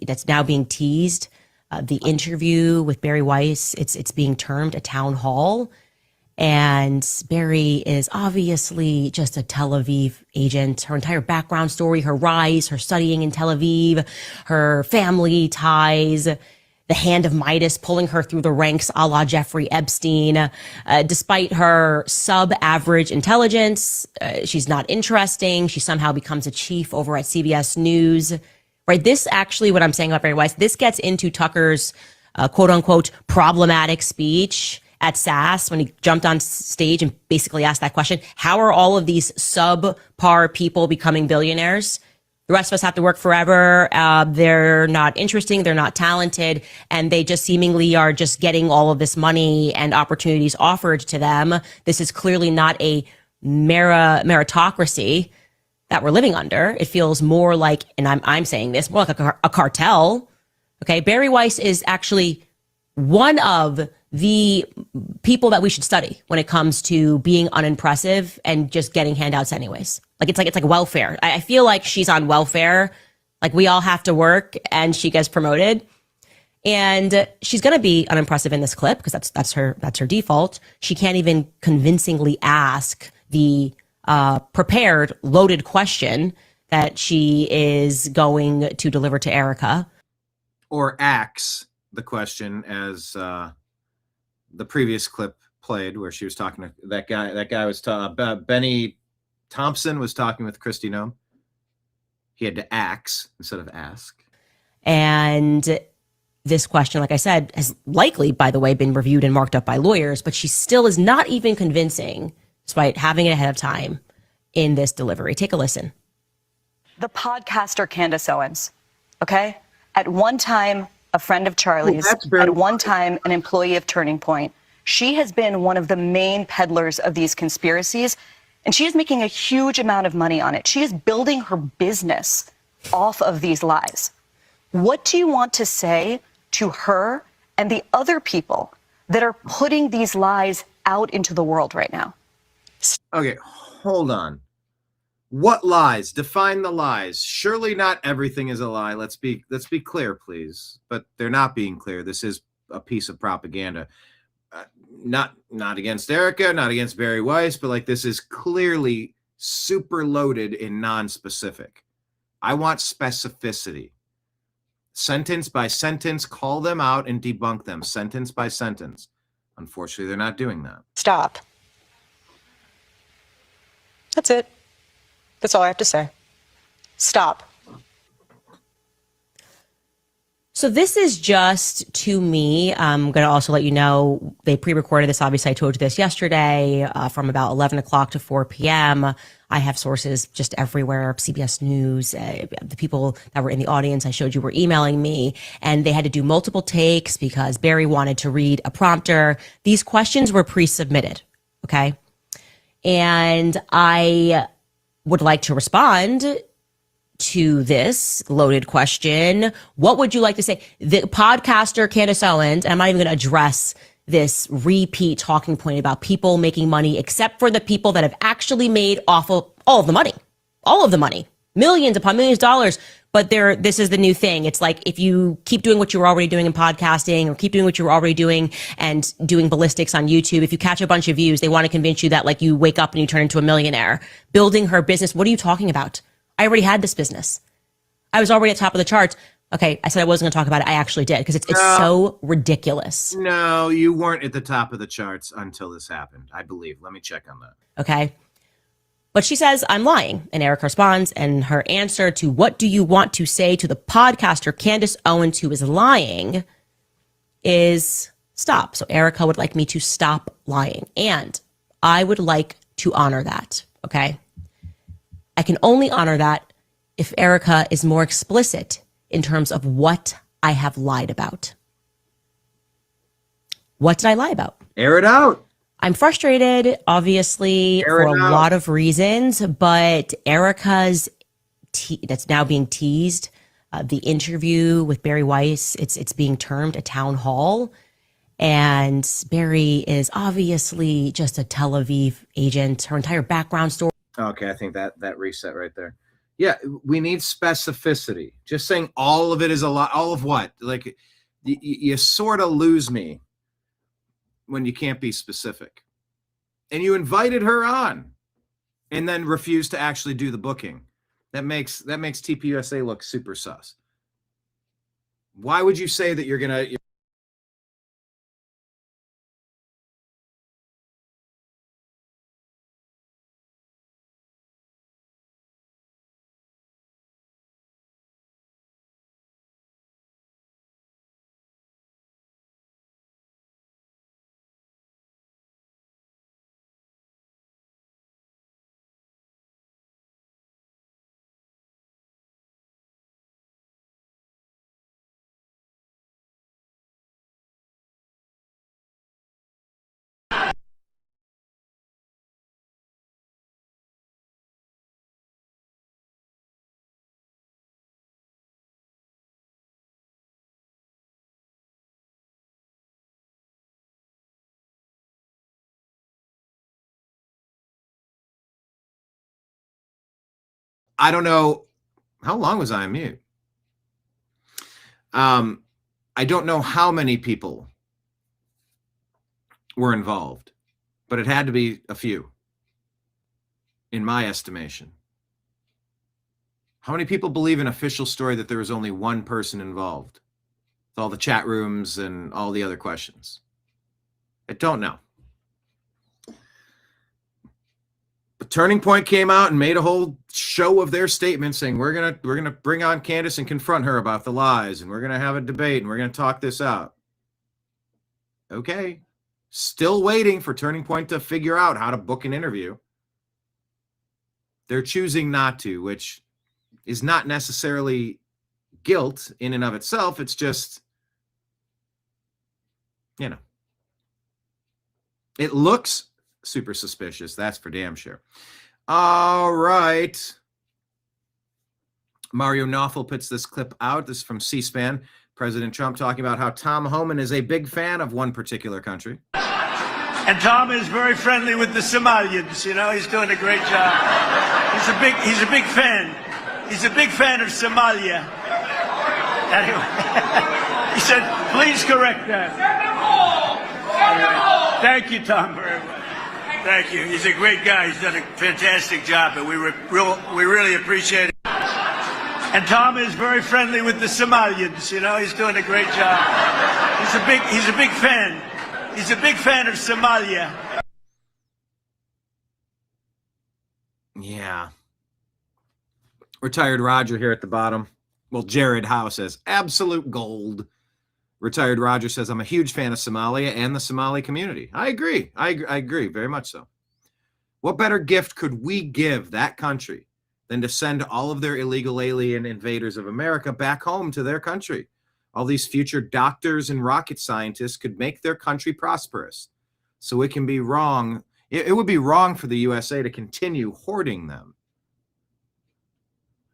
that's now being teased, the interview with Barry Weiss, it's being termed a town hall. And Barry is obviously just a Tel Aviv agent. Her entire background story, her rise, her studying in Tel Aviv, her family ties, the hand of Midas pulling her through the ranks a la Jeffrey Epstein. Despite her sub-average intelligence, she's not interesting. She somehow becomes a chief over at CBS News. Right? This actually, what I'm saying about Barry Weiss, this gets into Tucker's quote-unquote problematic speech at SAS when he jumped on stage and basically asked that question. How are all of these subpar people becoming billionaires? The rest of us have to work forever. They're not interesting. They're not talented. And they just seemingly are just getting all of this money and opportunities offered to them. This is clearly not a meritocracy that we're living under. It feels more like, and I'm saying this, more like a cartel. Okay, Barry Weiss is actually one of the people that we should study when it comes to being unimpressive and just getting handouts anyways. It's like welfare. I feel like she's on welfare. Like we all have to work and she gets promoted. And she's going to be unimpressive in this clip because that's her default. She can't even convincingly ask the prepared, loaded question that she is going to deliver to Erica. Or axe the question, as the previous clip played, where she was talking to that guy. That guy was Benny Thompson was talking with Kristi Noem. He had to axe instead of ask. And this question, like I said, has likely, by the way, been reviewed and marked up by lawyers, but she still is not even convincing, despite having it ahead of time in this delivery. Take a listen. The podcaster Candace Owens, okay? At one time, a friend of Charlie's, at one time, an employee of Turning Point. She has been one of the main peddlers of these conspiracies, and she is making a huge amount of money on it. She is building her business off of these lies. What do you want to say to her and the other people that are putting these lies out into the world right now? Okay, hold on. What lies? Define the lies. Surely not everything is a lie. Let's be clear, please. But they're not being clear. This is a piece of propaganda. not against Erica, not against Barry Weiss, but like this is clearly super loaded in non-specific. I want specificity. Sentence by sentence, call them out and debunk them, sentence by sentence. Unfortunately, they're not doing that. Stop. That's it. That's all I have to say. Stop. So this is just, to me, I'm going to also let you know, they pre-recorded this. Obviously, I told you this yesterday, from about 11 o'clock to 4 p.m. I have sources just everywhere, CBS News, the people that were in the audience I showed you were emailing me, and they had to do multiple takes because Barry wanted to read a prompter. These questions were pre-submitted, okay? And I would like to respond to this loaded question. What would you like to say? The podcaster Candace Owens, I'm not even going to address this repeat talking point about people making money, except for the people that have actually made off of all of the money, millions upon millions of dollars. But this is the new thing. It's like, if you keep doing what you were already doing in podcasting, or keep doing what you were already doing and doing ballistics on YouTube, if you catch a bunch of views, they want to convince you that like you wake up and you turn into a millionaire. Building her business. What are you talking about? I already had this business. I was already at the top of the charts. Okay, I said I wasn't going to talk about it. I actually did, because it's so ridiculous. No, you weren't at the top of the charts until this happened, I believe. Let me check on that. Okay. But she says, I'm lying. And Erica responds, and her answer to what do you want to say to the podcaster Candace Owens, who is lying, is stop. So Erica would like me to stop lying. And I would like to honor that. Okay. I can only honor that if Erica is more explicit in terms of what I have lied about. What did I lie about? Air it out. I'm frustrated, obviously, for a lot of reasons, but Erica's that's now being teased, the interview with Barry Weiss, it's being termed a town hall. And Barry is obviously just a Tel Aviv agent. Her entire background story. Okay, I think that reset right there. Yeah, we need specificity. Just saying all of it is a lot. All of what? Like, you sort of lose me when you can't be specific. And you invited her on and then refused to actually do the booking. That makes TPUSA look super sus. Why would you say that you're going to... I don't know. How long was I on mute? I don't know how many people were involved, but it had to be a few, in my estimation. How many people believe an official story that there was only one person involved with all the chat rooms and all the other questions? I don't know. But Turning Point came out and made a whole show of their statement saying we're gonna bring on Candace and confront her about the lies, and we're gonna have a debate, and we're gonna talk this out. Okay. Still waiting for Turning Point to figure out how to book an interview. They're choosing not to, which is not necessarily guilt in and of itself. It's just, it looks super suspicious. That's for damn sure. All right. Mario Knopfel puts this clip out. This is from C-SPAN. President Trump talking about how Tom Homan is a big fan of one particular country. And Tom is very friendly with the Somalians. He's doing a great job. He's a big fan. He's a big fan of Somalia. Anyway, he said, please correct that. Thank you, Tom, very much. Thank you. He's a great guy. He's done a fantastic job, and we really appreciate it. And Tom is very friendly with the Somalians. You know, he's doing a great job. He's a big fan. He's a big fan of Somalia. Yeah. Retired Roger here at the bottom. Well, Jared Howe says, absolute gold. Retired Roger says, I'm a huge fan of Somalia and the Somali community. I agree. I agree very much so. What better gift could we give that country than to send all of their illegal alien invaders of America back home to their country? All these future doctors and rocket scientists could make their country prosperous. So it can be wrong. It would be wrong for the USA to continue hoarding them.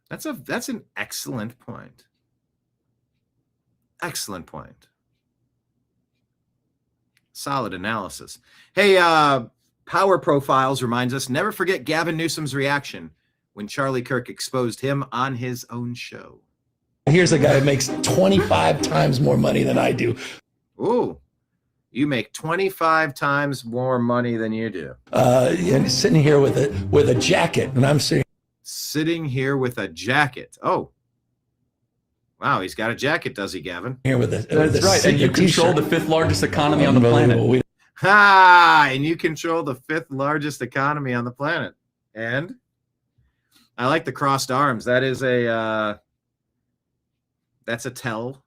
That's an excellent point. Excellent point. Solid analysis. Hey, Power Profiles reminds us, never forget Gavin Newsom's reaction when Charlie Kirk exposed him on his own show. Here's a guy who makes 25 times more money than I do. Ooh, you make 25 times more money than you do. And he's sitting here with a jacket, and I'm sitting here with a jacket. Oh. Wow, he's got a jacket, does he, Gavin? Here with That's right, and you control the 5th largest economy on the planet. And you control the 5th largest economy on the planet. And I like the crossed arms. That is that's a tell.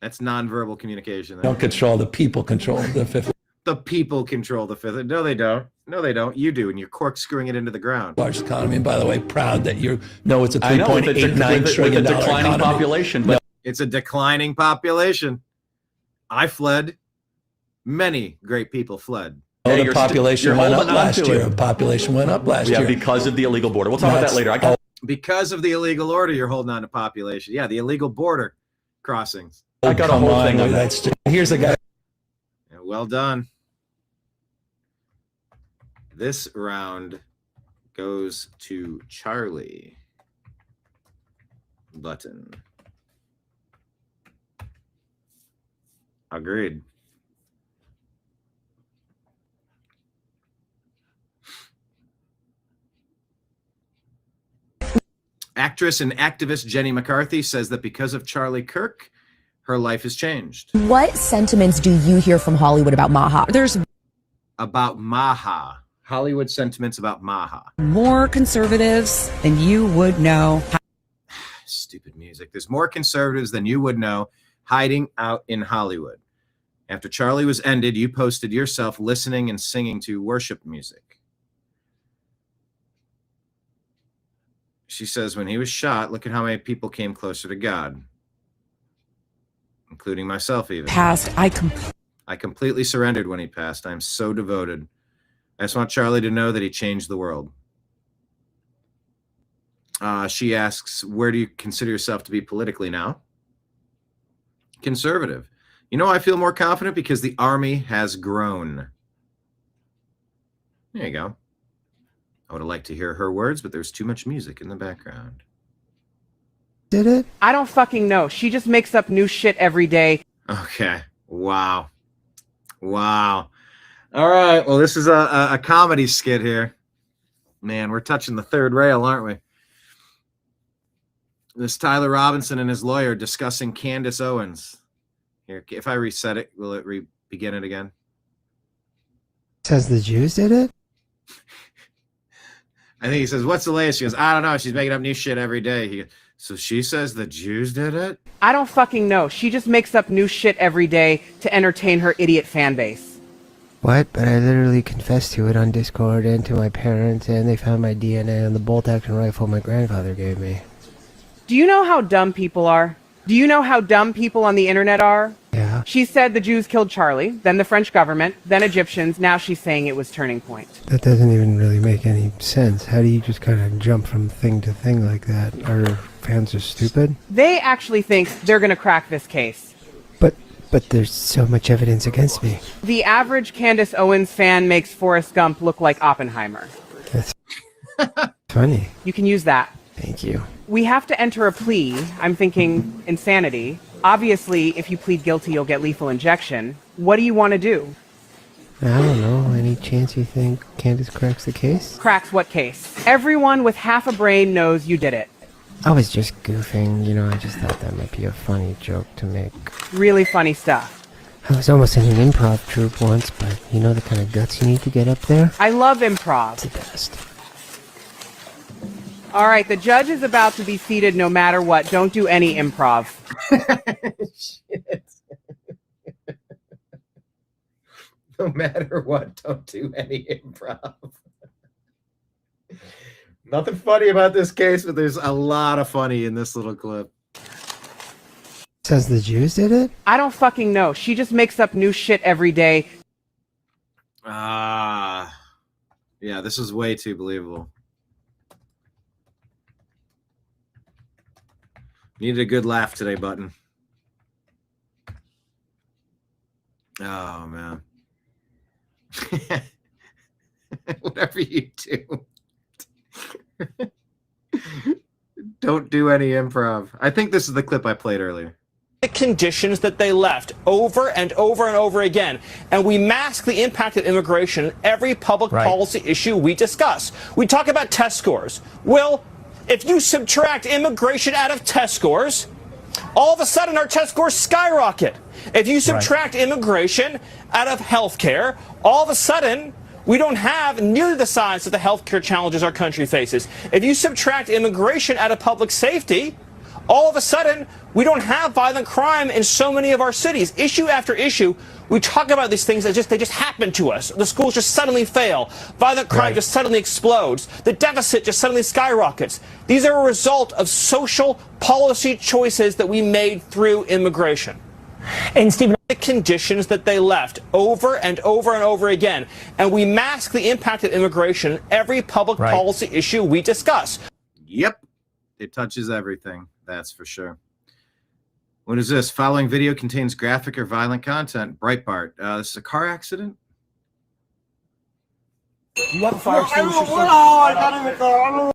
That's nonverbal communication. Don't control, the people control the 5th. The people control the 5th. No, they don't. No, they don't. You do, and you're corkscrewing it into the ground. Largest economy, and by the way, proud that you know it's a $3.89 trillion with a declining economy. population. But it's a declining population. I fled. Many great people fled. Oh, the population went up last year. The population went up last year. Because of the illegal border. We'll talk about that later. Because of the illegal order, you're holding on to population. Yeah, the illegal border crossings. I got a whole thing on that. Here's a guy. Yeah, well done. This round goes to Charlie Button. Agreed. Actress and activist Jenny McCarthy says that because of Charlie Kirk, her life has changed. What sentiments do you hear from Hollywood about Maha? There's about Maha. Hollywood sentiments about Maha. more conservatives than you would know. Stupid music. There's more conservatives than you would know hiding out in Hollywood. After Charlie was ended, you posted yourself listening and singing to worship music. She says, when he was shot, look at how many people came closer to God, including myself even. I completely surrendered when he passed. I'm so devoted. I just want Charlie to know that he changed the world. She asks, where do you consider yourself to be politically now? Conservative. You know, I feel more confident because the army has grown. There you go. I would have liked to hear her words, but there's too much music in the background. Did it? I don't fucking know. She just makes up new shit every day. Okay. Wow. Wow. All right. Well, this is a comedy skit here. Man, we're touching the third rail, aren't we? This Tyler Robinson and his lawyer discussing Candace Owens. Here, if I reset it, will it begin it again? Says the Jews did it? I think he says, what's the latest? She goes, I don't know. She's making up new shit every day. He goes, so she says the Jews did it? I don't fucking know. She just makes up new shit every day to entertain her idiot fan base. What? But I literally confessed to it on Discord and to my parents, and they found my DNA on the bolt-action rifle my grandfather gave me. Do you know how dumb people are? Do you know how dumb people on the internet are? Yeah. She said the Jews killed Charlie, then the French government, then Egyptians. Now she's saying it was Turning Point. That doesn't even really make any sense. How do you just kind of jump from thing to thing like that? Our fans are stupid? They actually think they're going to crack this case. But there's so much evidence against me. The average Candace Owens fan makes Forrest Gump look like Oppenheimer. That's funny. You can use that. Thank you. We have to enter a plea. I'm thinking insanity. Obviously, if you plead guilty, you'll get lethal injection. What do you want to do? I don't know. Any chance you think Candace cracks the case? Cracks what case? Everyone with half a brain knows you did it. I was just goofing, I just thought that might be a funny joke to make. Really funny stuff. I was almost in an improv troupe once, but you know the kind of guts you need to get up there? I love improv. It's the best. All right, the judge is about to be seated no matter what. Don't do any improv. Shit. No matter what, don't do any improv. Nothing funny about this case, but there's a lot of funny in this little clip. Says the Jews did it? I don't fucking know. She just makes up new shit every day. Yeah, this is way too believable. Needed a good laugh today, Button. Oh, man. Whatever you do. Don't do any improv. I think this is the clip I played earlier. The conditions that they left over and over and over again. And we mask the impact of immigration in every public policy issue we discuss. We talk about test scores. Well, if you subtract immigration out of test scores, all of a sudden our test scores skyrocket. If you subtract immigration out of healthcare, all of a sudden we don't have nearly the size of the healthcare challenges our country faces. If you subtract immigration out of public safety, all of a sudden we don't have violent crime in so many of our cities. Issue after issue, we talk about these things as they just happen to us. The schools just suddenly fail. Violent crime just suddenly explodes. The deficit just suddenly skyrockets. These are a result of social policy choices that we made through immigration. And Stephen, the conditions that they left over and over and over again. And we mask the impact of immigration in every public policy issue we discuss. Yep. It touches everything. That's for sure. What is this? Following video contains graphic or violent content. Breitbart. This is a car accident? You have a fire extinguisher? I got in the car.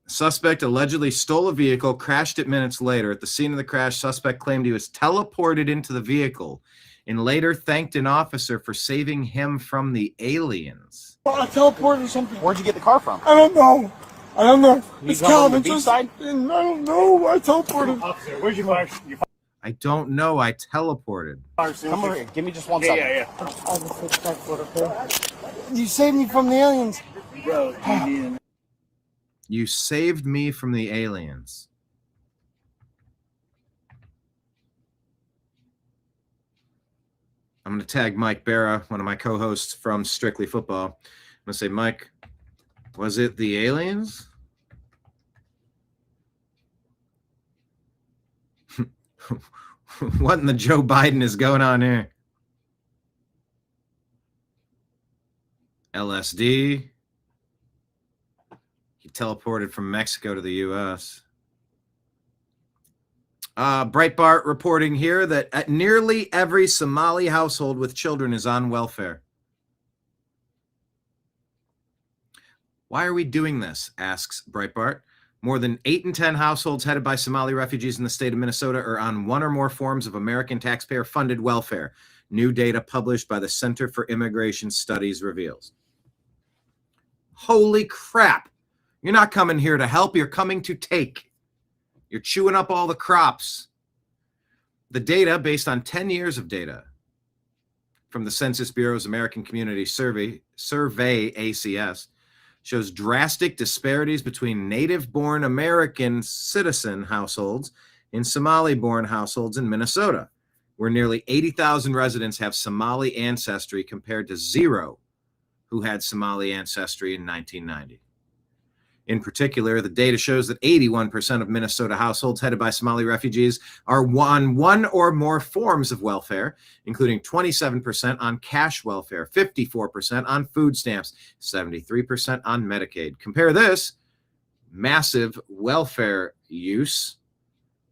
Suspect allegedly stole a vehicle, crashed it minutes later. At the scene of the crash, suspect claimed he was teleported into the vehicle and later thanked an officer for saving him from the aliens. I teleported or something. Where'd you get the car from? I don't know. You It's come on the Calvin. beach side? I don't know. I teleported. Officer, where's your fire? I don't know. I teleported. Come over here. Give me just 1 second. You saved me from the aliens. Bro, You saved me from the aliens. I'm going to tag Mike Barra, one of my co-hosts from Strictly Football. I'm going to say, Mike, was it the aliens? What in the Joe Biden is going on here? LSD. He teleported from Mexico to the U.S. Breitbart reporting here that at nearly every Somali household with children is on welfare. Why are we doing this? Asks Breitbart. More than 8 in 10 households headed by Somali refugees in the state of Minnesota are on one or more forms of American taxpayer-funded welfare. New data published by the Center for Immigration Studies reveals. Holy crap. You're not coming here to help. You're coming to take. You're chewing up all the crops. The data, based on 10 years of data from the Census Bureau's American Community Survey ACS, shows drastic disparities between native-born American citizen households and Somali-born households in Minnesota, where nearly 80,000 residents have Somali ancestry compared to 0 who had Somali ancestry in 1990. In particular, the data shows that 81% of Minnesota households headed by Somali refugees are on one or more forms of welfare, including 27% on cash welfare, 54% on food stamps, 73% on Medicaid. Compare this massive welfare use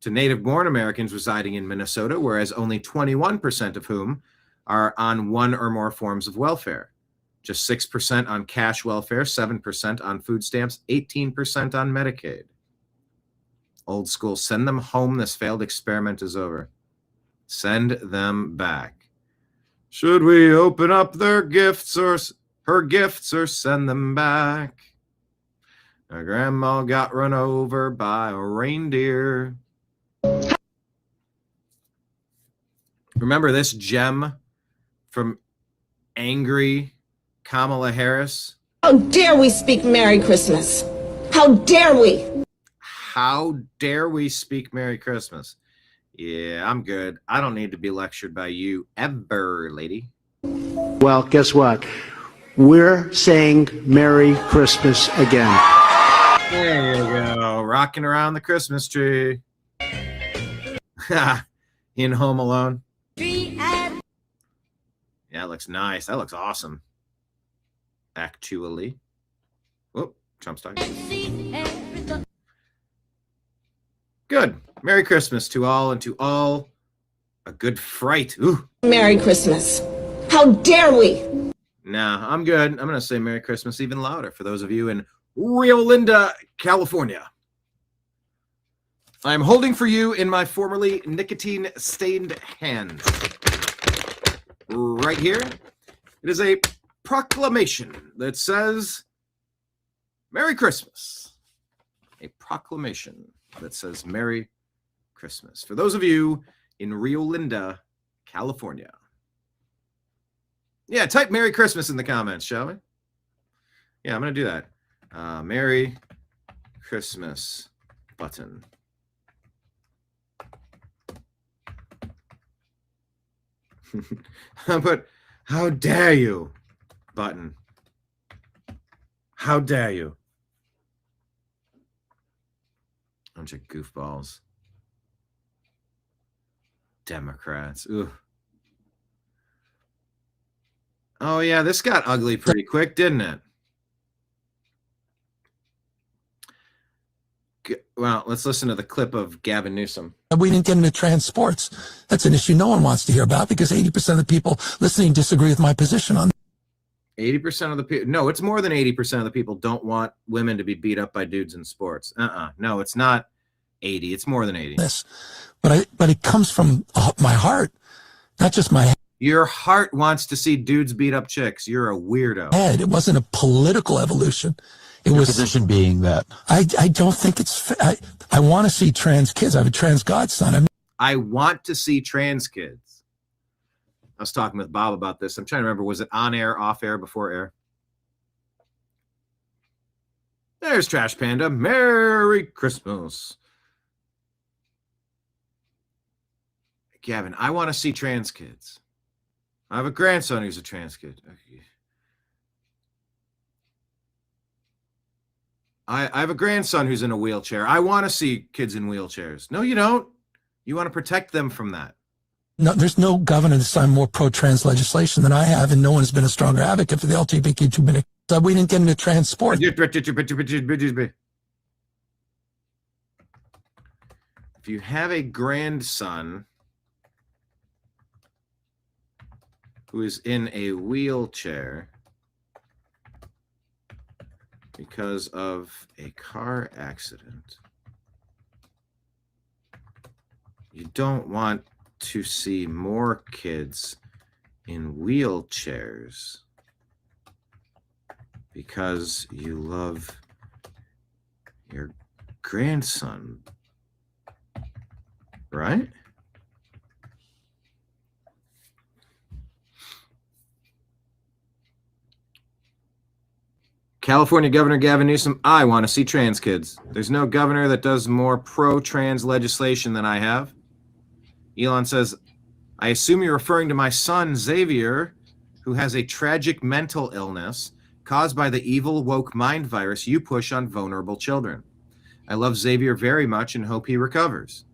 to native-born Americans residing in Minnesota, whereas only 21% of whom are on one or more forms of welfare. Just 6% on cash welfare, 7% on food stamps, 18% on Medicaid. Old school, send them home. This failed experiment is over. Send them back. Should we open up their gifts or her gifts or send them back? Our grandma got run over by a reindeer. Remember this gem from angry Kamala Harris? How dare we speak Merry Christmas? How dare we? How dare we speak Merry Christmas? Yeah, I'm good. I don't need to be lectured by you ever, lady. Well, guess what? We're saying Merry Christmas again. There you go. Rocking around the Christmas tree. In Home Alone. Yeah, that looks nice. That looks awesome. Actually. Oh, Trump's talking. Good. Merry Christmas to all, and to all a good fright. Ooh. Merry Christmas. How dare we? Nah, I'm good. I'm going to say Merry Christmas even louder for those of you in Rio Linda, California. I'm holding for you in my formerly nicotine-stained hand. Right here, it is a proclamation that says, Merry Christmas. A proclamation that says, Merry Christmas. For those of you in Rio Linda, California. Yeah, type Merry Christmas in the comments, shall we? Yeah, I'm going to do that. Merry Christmas button. But how dare you button. How dare you? Bunch of goofballs. Democrats. Ooh. Oh, yeah, this got ugly pretty quick, didn't it? Well, let's listen to the clip of Gavin Newsom. We didn't get into transports. That's an issue no one wants to hear about because 80% of the people listening disagree with my position on 80% of the people. No, it's more than 80% of the people don't want women to be beat up by dudes in sports. No, it's not 80. It's more than 80. this. But it comes from my heart, not just my Your heart wants to see dudes beat up chicks. You're a weirdo. head. It wasn't a political evolution. It Your was position being that I don't think it's I want to see trans kids. I have a trans godson. I want to see trans kids. I was talking with Bob about this. I'm trying to remember, was it on air, off air, before air? There's Trash Panda. Merry Christmas. Gavin, I want to see trans kids. I have a grandson who's a trans kid. I have a grandson who's in a wheelchair. I want to see kids in wheelchairs. No, you don't. You want to protect them from that. No, there's no governor that's signed more pro-trans legislation than I have, and no one has been a stronger advocate for the LGBTQ community. So we didn't get into transport. If you have a grandson who is in a wheelchair because of a car accident, you don't want to see more kids in wheelchairs because you love your grandson, right? California Governor Gavin Newsom, I want to see trans kids. There's no governor that does more pro-trans legislation than I have. Elon says, I assume you're referring to my son, Xavier, who has a tragic mental illness caused by the evil woke mind virus you push on vulnerable children. I love Xavier very much and hope he recovers.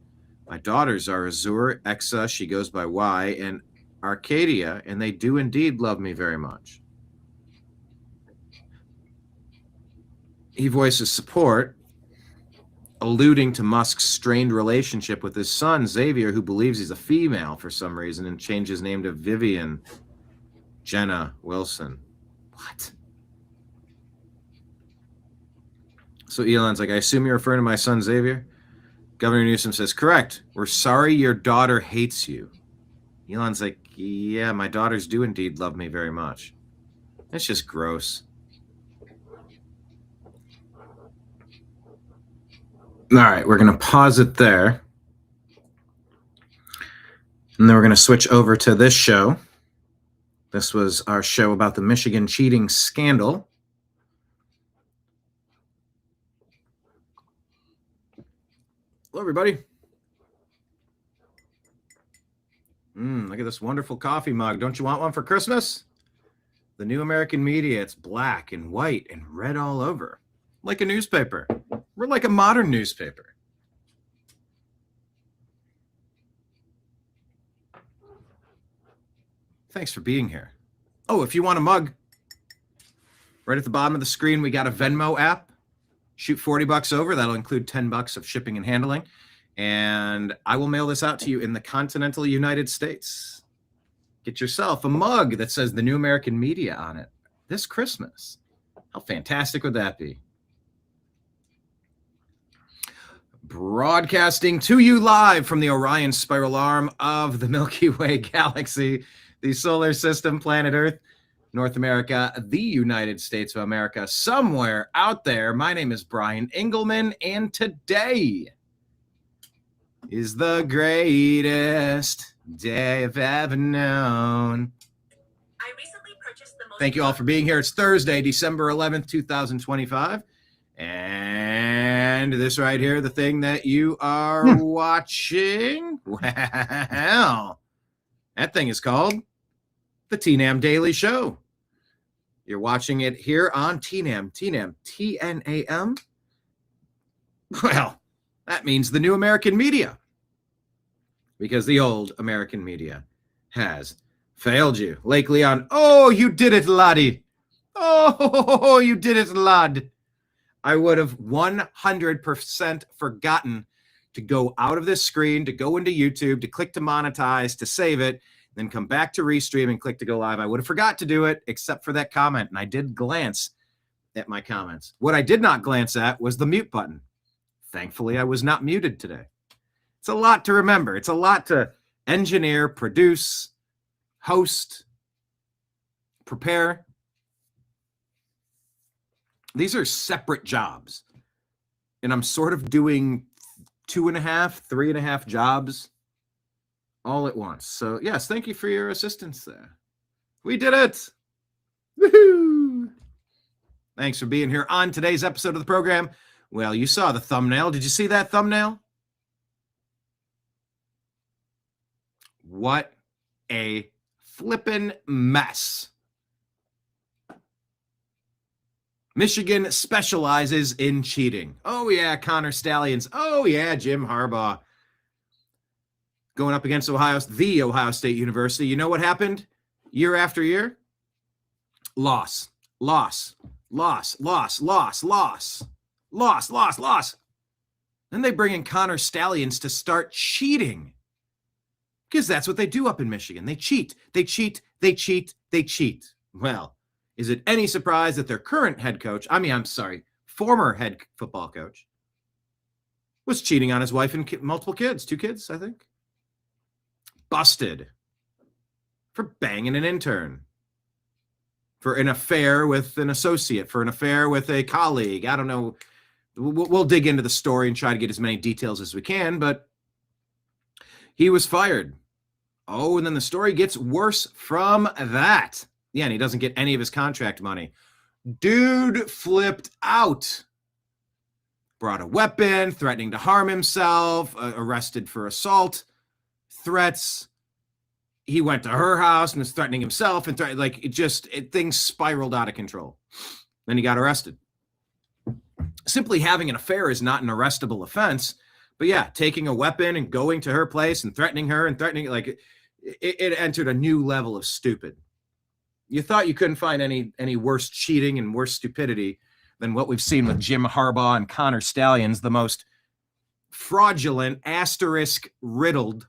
My daughters are Azure, Exa, she goes by Y, and Arcadia, and they do indeed love me very much. He voices support, alluding to Musk's strained relationship with his son, Xavier, who believes he's a female for some reason and changed his name to Vivian Jenna Wilson. What? So Elon's like, I assume you're referring to my son, Xavier? Governor Newsom says, correct. We're sorry your daughter hates you. Elon's like, Yeah, my daughters do indeed love me very much. It's just gross. All right, we're going to pause it there. And then we're going to switch over to this show. This was our show about the Michigan cheating scandal. Hello, everybody. Look at this wonderful coffee mug. Don't you want one for Christmas? The New American Media. It's black and white and red all over. Like a newspaper. We're like a modern newspaper. Thanks for being here. Oh, if you want a mug, right at the bottom of the screen, we got a Venmo app. Shoot $40 over. That'll include $10 of shipping and handling. And I will mail this out to you in the continental United States. Get yourself a mug that says the New American Media on it this Christmas. How fantastic would that be? Broadcasting to you live from the Orion spiral arm of the Milky Way galaxy, the solar system, planet Earth, North America, the United States of America, somewhere out there. My name is Brian Engelman, and today is the greatest day I've ever known. I recently purchased the most. Thank you all for being here. It's Thursday, December 11th, 2025. And this right here, the thing that you are watching, well, that thing is called the TNAM Daily Show. You're watching it here on TNAM, T-N-A-M. Well, that means the New American Media, because the old American media has failed you. Lake Leon, oh, you did it, laddie. Oh, you did it, lad. I would have 100% forgotten to go out of this screen, to go into YouTube, to click to monetize, to save it, then come back to restream and click to go live. I would have forgot to do it except for that comment, and I did glance at my comments. What I did not glance at was the mute button. Thankfully, I was not muted today. It's a lot to remember. It's a lot to engineer, produce, host, prepare. These are separate jobs, and I'm sort of doing 2.5, 3.5 jobs all at once. So yes, thank you for your assistance there. We did it. Woohoo! Thanks for being here on today's episode of the program. Well, you saw the thumbnail. Did you see that thumbnail? What a flippin' mess. Michigan specializes in cheating. Oh, yeah, Connor Stallions. Oh, yeah, Jim Harbaugh. Going up against the Ohio State University. You know what happened year after year? Loss. Then they bring in Connor Stallions to start cheating. Because that's what they do up in Michigan. They cheat. Well, is it any surprise that their current former head football coach was cheating on his wife and multiple kids, 2 kids, I think. Busted for banging an intern, for an affair with an associate, for an affair with a colleague. I don't know. We'll dig into the story and try to get as many details as we can, but he was fired. Oh, and then the story gets worse from that. Yeah, and he doesn't get any of his contract money. Dude flipped out. Brought a weapon, threatening to harm himself, arrested for assault, threats. He went to her house and was threatening himself, and things spiraled out of control. Then he got arrested. Simply having an affair is not an arrestable offense, but yeah, taking a weapon and going to her place and threatening her and it entered a new level of stupid. You thought you couldn't find any worse cheating and worse stupidity than what we've seen with Jim Harbaugh and Connor Stallions, the most fraudulent, asterisk-riddled,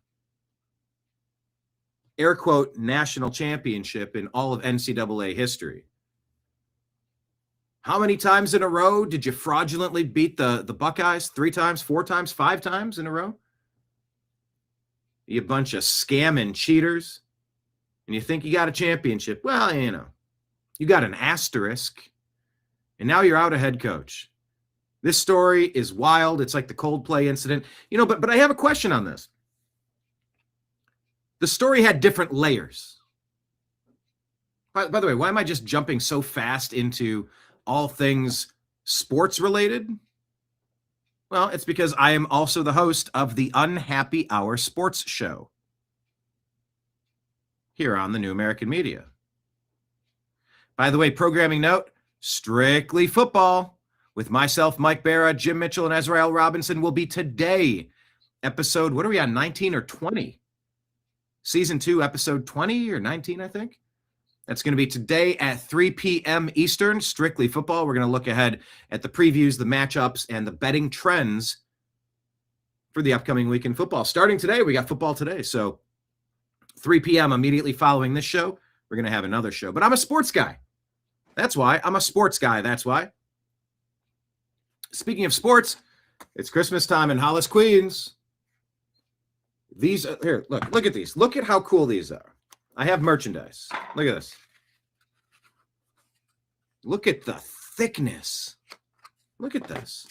air quote, national championship in all of NCAA history. How many times in a row did you fraudulently beat the Buckeyes? 3 times, 4 times, 5 times in a row? You bunch of scamming cheaters. and you think you got a championship, well, you got an asterisk, and now you're out a head coach. This story is wild. It's like the Coldplay incident, but I have a question on this. The story had different layers. By the way, why am I just jumping so fast into all things sports related? Well, it's because I am also the host of the Unhappy Hour Sports Show here on the New American Media. By the way, programming note, strictly football with myself, Mike Barra, Jim Mitchell, and Ezrael Robinson will be today. Episode, what are we on, 19 or 20? Season 2, episode 20 or 19, I think. That's going to be today at 3 p.m. Eastern, strictly football. We're going to look ahead at the previews, the matchups, and the betting trends for the upcoming week in football. Starting today, we got football today. So 3 p.m. immediately following this show, we're going to have another show. But I'm a sports guy. That's why. I'm a sports guy. That's why. Speaking of sports, it's Christmas time in Hollis, Queens. These are, here, look at these. Look at how cool these are. I have merchandise. Look at this. Look at the thickness. Look at this.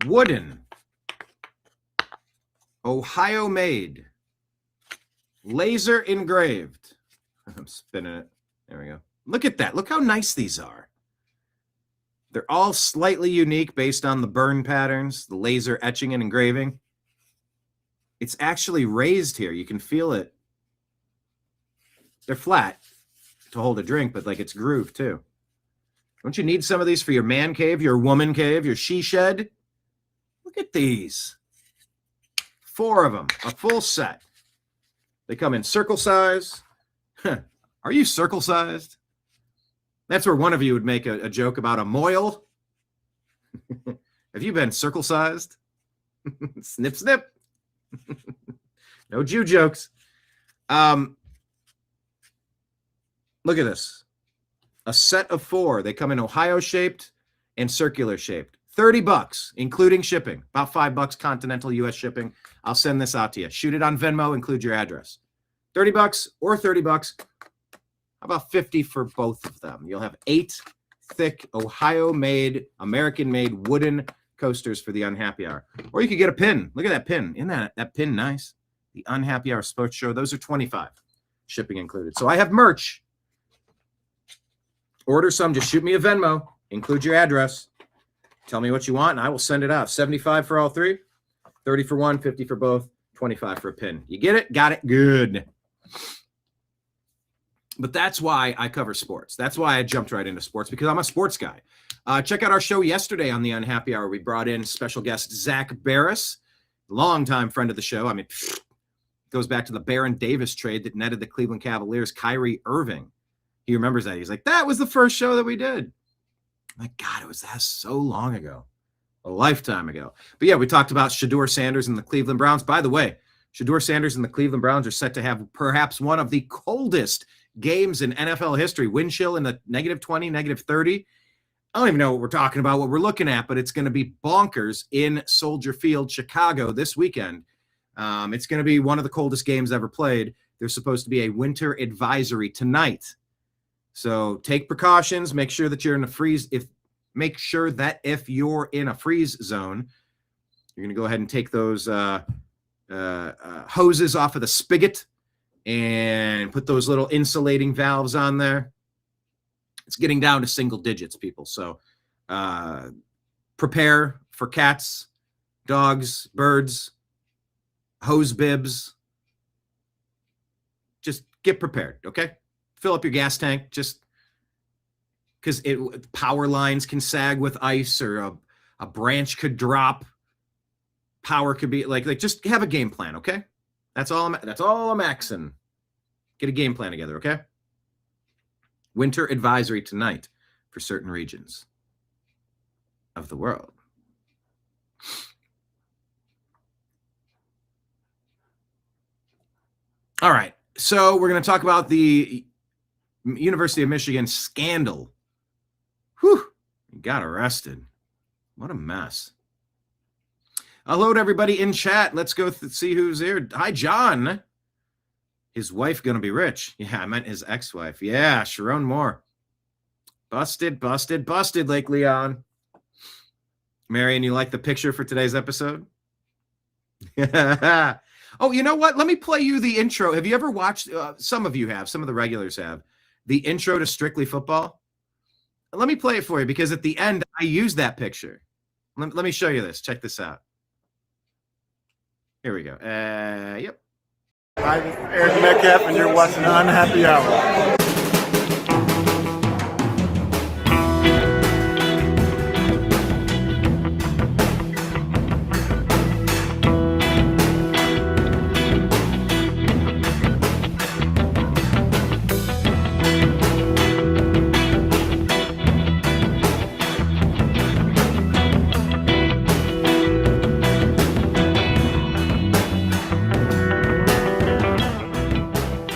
Wooden. Ohio made. Laser engraved. I'm spinning it. There we go. Look at that. Look how nice these are. They're all slightly unique based on the burn patterns, the laser etching and engraving. It's actually raised here. You can feel it. They're flat to hold a drink, but like it's grooved too. Don't you need some of these for your man cave, your woman cave, your she shed? Look at these. 4 of them, a full set. They come in circle size. Are you circle sized? That's where one of you would make a joke about a moil. Have you been circle sized? Snip, snip. No Jew jokes. Look at this. A set of 4. They come in Ohio shaped and circular shaped. $30, including shipping. About $5 continental U.S. shipping. I'll send this out to you. Shoot it on Venmo. Include your address. $30 or $30. How about 50 for both of them? You'll have 8 thick Ohio-made, American-made wooden coasters for the Unhappy Hour. Or you could get a pin. Look at that pin. Isn't that pin nice? The Unhappy Hour Sports Show. Those are $25, shipping included. So I have merch. Order some. Just shoot me a Venmo. Include your address. Tell me what you want, and I will send it out. 75 for all 3, 30 for one, 50 for both, 25 for a pin. You get it? Got it? Good. But that's why I cover sports. That's why I jumped right into sports, because I'm a sports guy. Check out our show yesterday on the Unhappy Hour. We brought in special guest Zach Barris, longtime friend of the show. I mean, goes back to the Baron Davis trade that netted the Cleveland Cavaliers Kyrie Irving. He remembers that. He's like, that was the first show that we did. My God, that so long ago, a lifetime ago. But yeah, we talked about Shedeur Sanders and the Cleveland Browns. By the way, Shedeur Sanders and the Cleveland Browns are set to have perhaps one of the coldest games in NFL history. Wind chill in the -20, -30. I don't even know what we're talking about, what we're looking at, but it's going to be bonkers in Soldier Field, Chicago this weekend. It's going to be one of the coldest games ever played. There's supposed to be a winter advisory tonight. So take precautions. Make sure that you're in a freeze. Make sure that if you're in a freeze zone, you're going to go ahead and take those hoses off of the spigot and put those little insulating valves on there. It's getting down to single digits, people. So prepare for cats, dogs, birds, hose bibs. Just get prepared, okay? Fill up your gas tank, just because power lines can sag with ice, or a branch could drop. Power could be like just have a game plan, okay? That's all I'm asking. Get a game plan together, okay? Winter advisory tonight for certain regions of the world. All right, so we're going to talk about the University of Michigan scandal. Whew, he got arrested. What a mess. Hello to everybody in chat. Let's go see who's here. Hi, John. His wife gonna be rich. Yeah, I meant his ex-wife. Yeah, Sharon Moore. Busted, Lake Leon. Marion, you like the picture for today's episode? Oh, you know what? Let me play you the intro. Have you ever watched, some of you have, some of the regulars have, the intro to Strictly Football? Let me play it for you because at the end, I use that picture. Let me show you this. Check this out. Here we go. Yep. Hi, this is Eric Metcalf, and you're watching Unhappy Hour.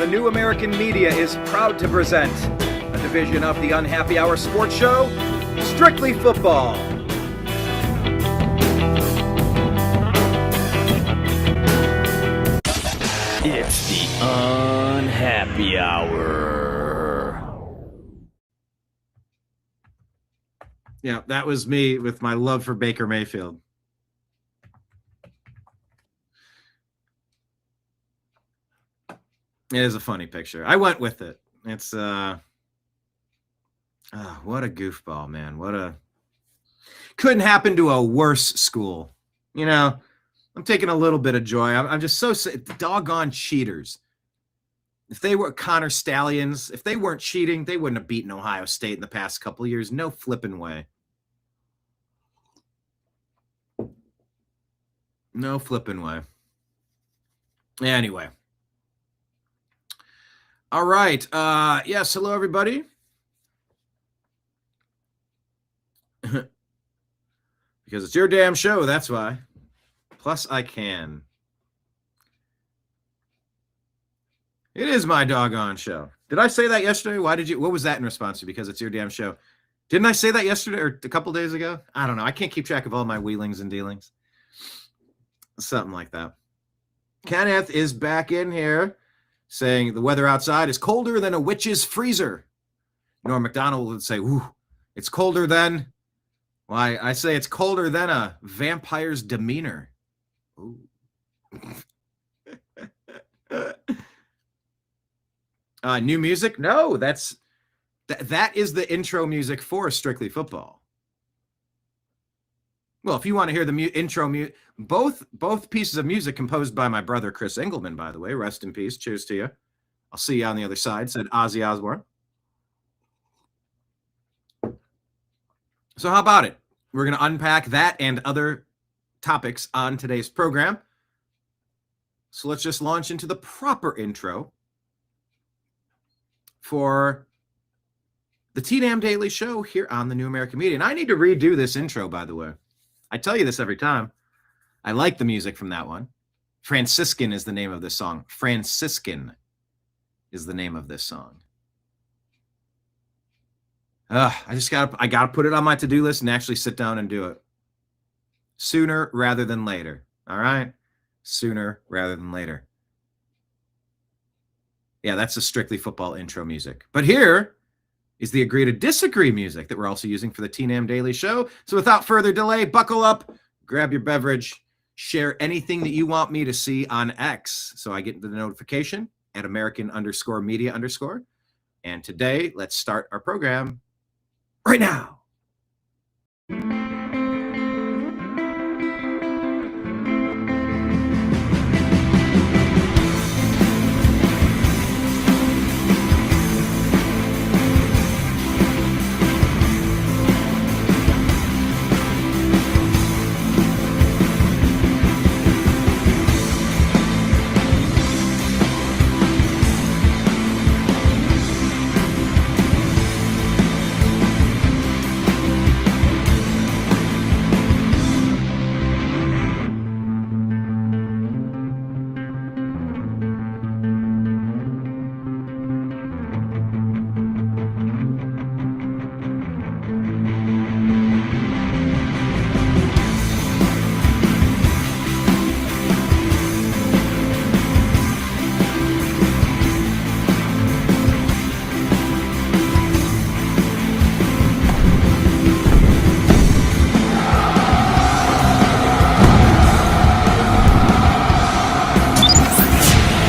New American Media is proud to present a division of the Unhappy Hour sports show, Strictly Football. It's the Unhappy Hour. Yeah, that was me with my love for Baker Mayfield. It is a funny picture. I went with it. It's what a goofball, man. Couldn't happen to a worse school. You know, I'm taking a little bit of joy. I'm just so sick. Doggone cheaters. If they were Connor Stallions, if they weren't cheating, they wouldn't have beaten Ohio State in the past couple of years. No flipping way. No flipping way. Anyway. All right. Yes. Hello, everybody. Because it's your damn show. That's why. Plus, I can. It is my doggone show. Did I say that yesterday? What was that in response to? Because it's your damn show. Didn't I say that yesterday or a couple days ago? I don't know. I can't keep track of all my wheelings and dealings. Something like that. Kenneth is back in here, saying the weather outside is colder than a witch's freezer. Norm MacDonald would say, ooh, it's colder than, why, I say it's colder than a vampire's demeanor. Ooh. New music? No, that is the intro music for Strictly Football. Well, if you want to hear the intro, both pieces of music composed by my brother Chris Engelman, by the way. Rest in peace. Cheers to you. I'll see you on the other side, said Ozzy Osbourne. So how about it? We're going to unpack that and other topics on today's program. So let's just launch into the proper intro for the T-Dam Daily Show here on the New American Media. And I need to redo this intro, by the way. I tell you this every time. I like the music from that one. Franciscan is the name of this song. Franciscan is the name of this song. I gotta put it on my to-do list and actually sit down and do it. Sooner rather than later. All right? Sooner rather than later. Yeah, that's the Strictly Football intro music. But here is the agree to disagree music that we're also using for the T-Dam Daily Show. So without further delay, buckle up, grab your beverage, share anything that you want me to see on X. So I get the notification at American_media_. And today, let's start our program right now.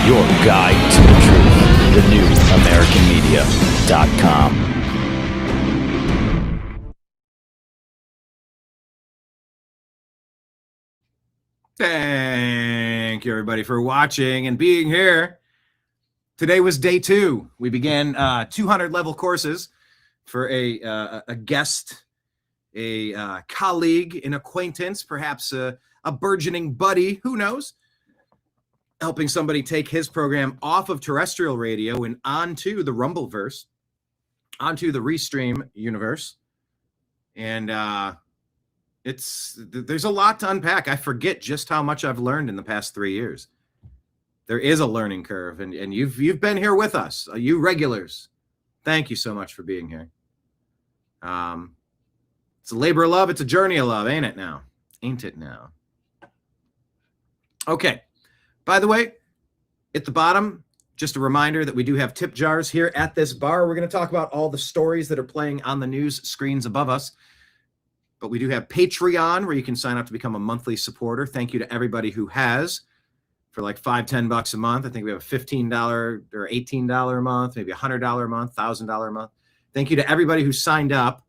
your guide to the truth. thenewamericanmedia.com. Thank you, everybody, for watching and being here. Today was day 2. We began 200 level courses for a guest, a colleague, an acquaintance, perhaps a burgeoning buddy, who knows, helping somebody take his program off of terrestrial radio and onto the Rumbleverse, onto the Restream universe. And there's a lot to unpack. I forget just how much I've learned in the past 3 years. There is a learning curve, and you've been here with us, you regulars. Thank you so much for being here. It's a labor of love. It's a journey of love, ain't it now? Ain't it now? Okay. By the way, at the bottom, just a reminder that we do have tip jars here at this bar. We're going to talk about all the stories that are playing on the news screens above us. But we do have Patreon, where you can sign up to become a monthly supporter. Thank you to everybody who has, for like $5-10 a month. I think we have a $15 or $18 a month, maybe $100 a month, $1,000 a month. Thank you to everybody who signed up,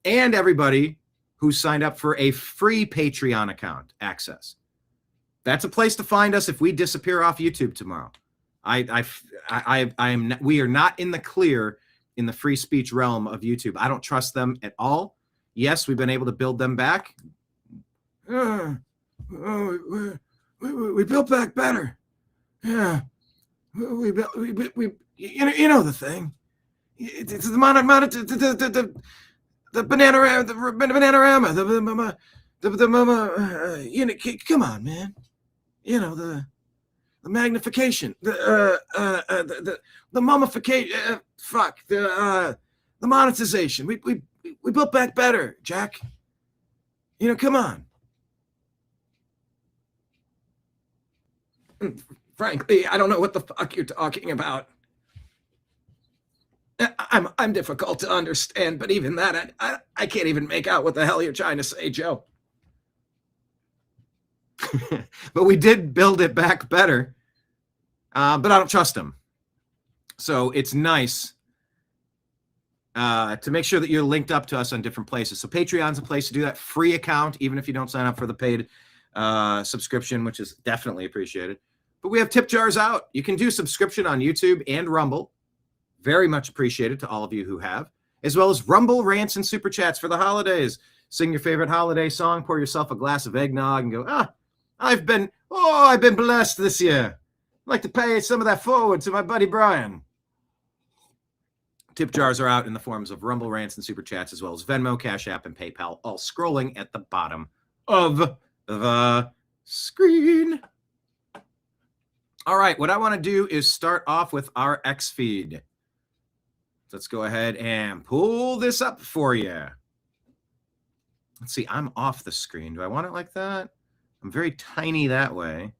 and everybody who signed up for a free Patreon account access. That's a place to find us if we disappear off YouTube tomorrow. We are not in the clear in the free speech realm of YouTube. I don't trust them at all. Yes, we've been able to build them back. We built back better. Yeah, we you know the thing. It's the Bananarama, come on, man. You know, the magnification, the mummification, the monetization. We built back better, Jack. You know, come on. Frankly, I don't know what the fuck you're talking about. I'm difficult to understand, but even that, I can't even make out what the hell you're trying to say, Joe. But we did build it back better, but I don't trust them. So it's nice to make sure that you're linked up to us on different places. So Patreon's a place to do that. Free account, even if you don't sign up for the paid subscription, which is definitely appreciated. But we have tip jars out. You can do subscription on YouTube and Rumble. Very much appreciated to all of you who have, as well as Rumble rants and super chats for the holidays. Sing your favorite holiday song, pour yourself a glass of eggnog, and go, I've been blessed this year. I'd like to pay some of that forward to my buddy Brian. Tip jars are out in the forms of Rumble rants and super chats, as well as Venmo, Cash App, and PayPal, all scrolling at the bottom of the screen. All right, what I want to do is start off with our X feed. Let's go ahead and pull this up for you. Let's see, I'm off the screen. Do I want it like that? I'm very tiny that way.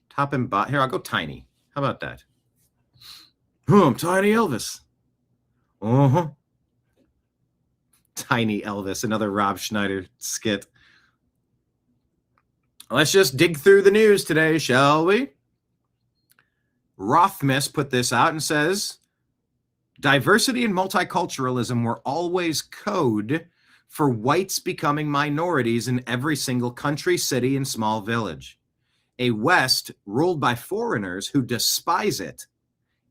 Top and bottom. Here, I'll go tiny. How about that? Oh, I'm Tiny Elvis. Uh-huh. Tiny Elvis, another Rob Schneider skit. Let's just dig through the news today, shall we? Rothmis put this out and says, diversity and multiculturalism were always code for whites becoming minorities in every single country, city, and small village. A West ruled by foreigners who despise it,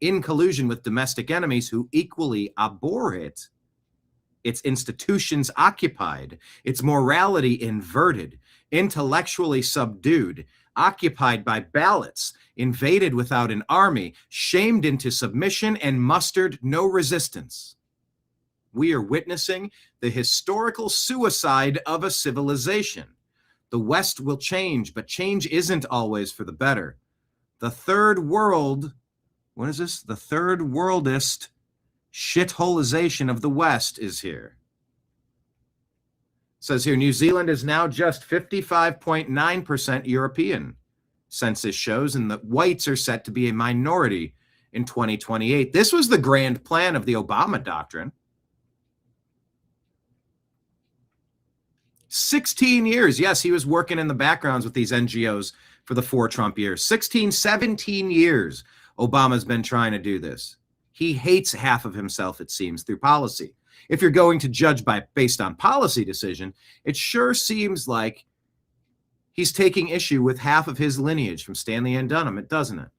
in collusion with domestic enemies who equally abhor it. Its institutions occupied, its morality inverted, intellectually subdued, occupied by ballots, invaded without an army, shamed into submission, and mustered no resistance. We are witnessing the historical suicide of a civilization. The West will change, but change isn't always for the better. The third world, what is this? The third worldist shitholization of the West is here. It says here, New Zealand is now just 55.9% European. Census shows, and the whites are set to be a minority in 2028. This was the grand plan of the Obama doctrine. 16 years. Yes, he was working in the backgrounds with these NGOs for the 4 Trump years. 16, 17 years Obama's been trying to do this. He hates half of himself, it seems, through policy. If you're going to judge based on policy decision, it sure seems like he's taking issue with half of his lineage from Stanley and Dunham, doesn't it?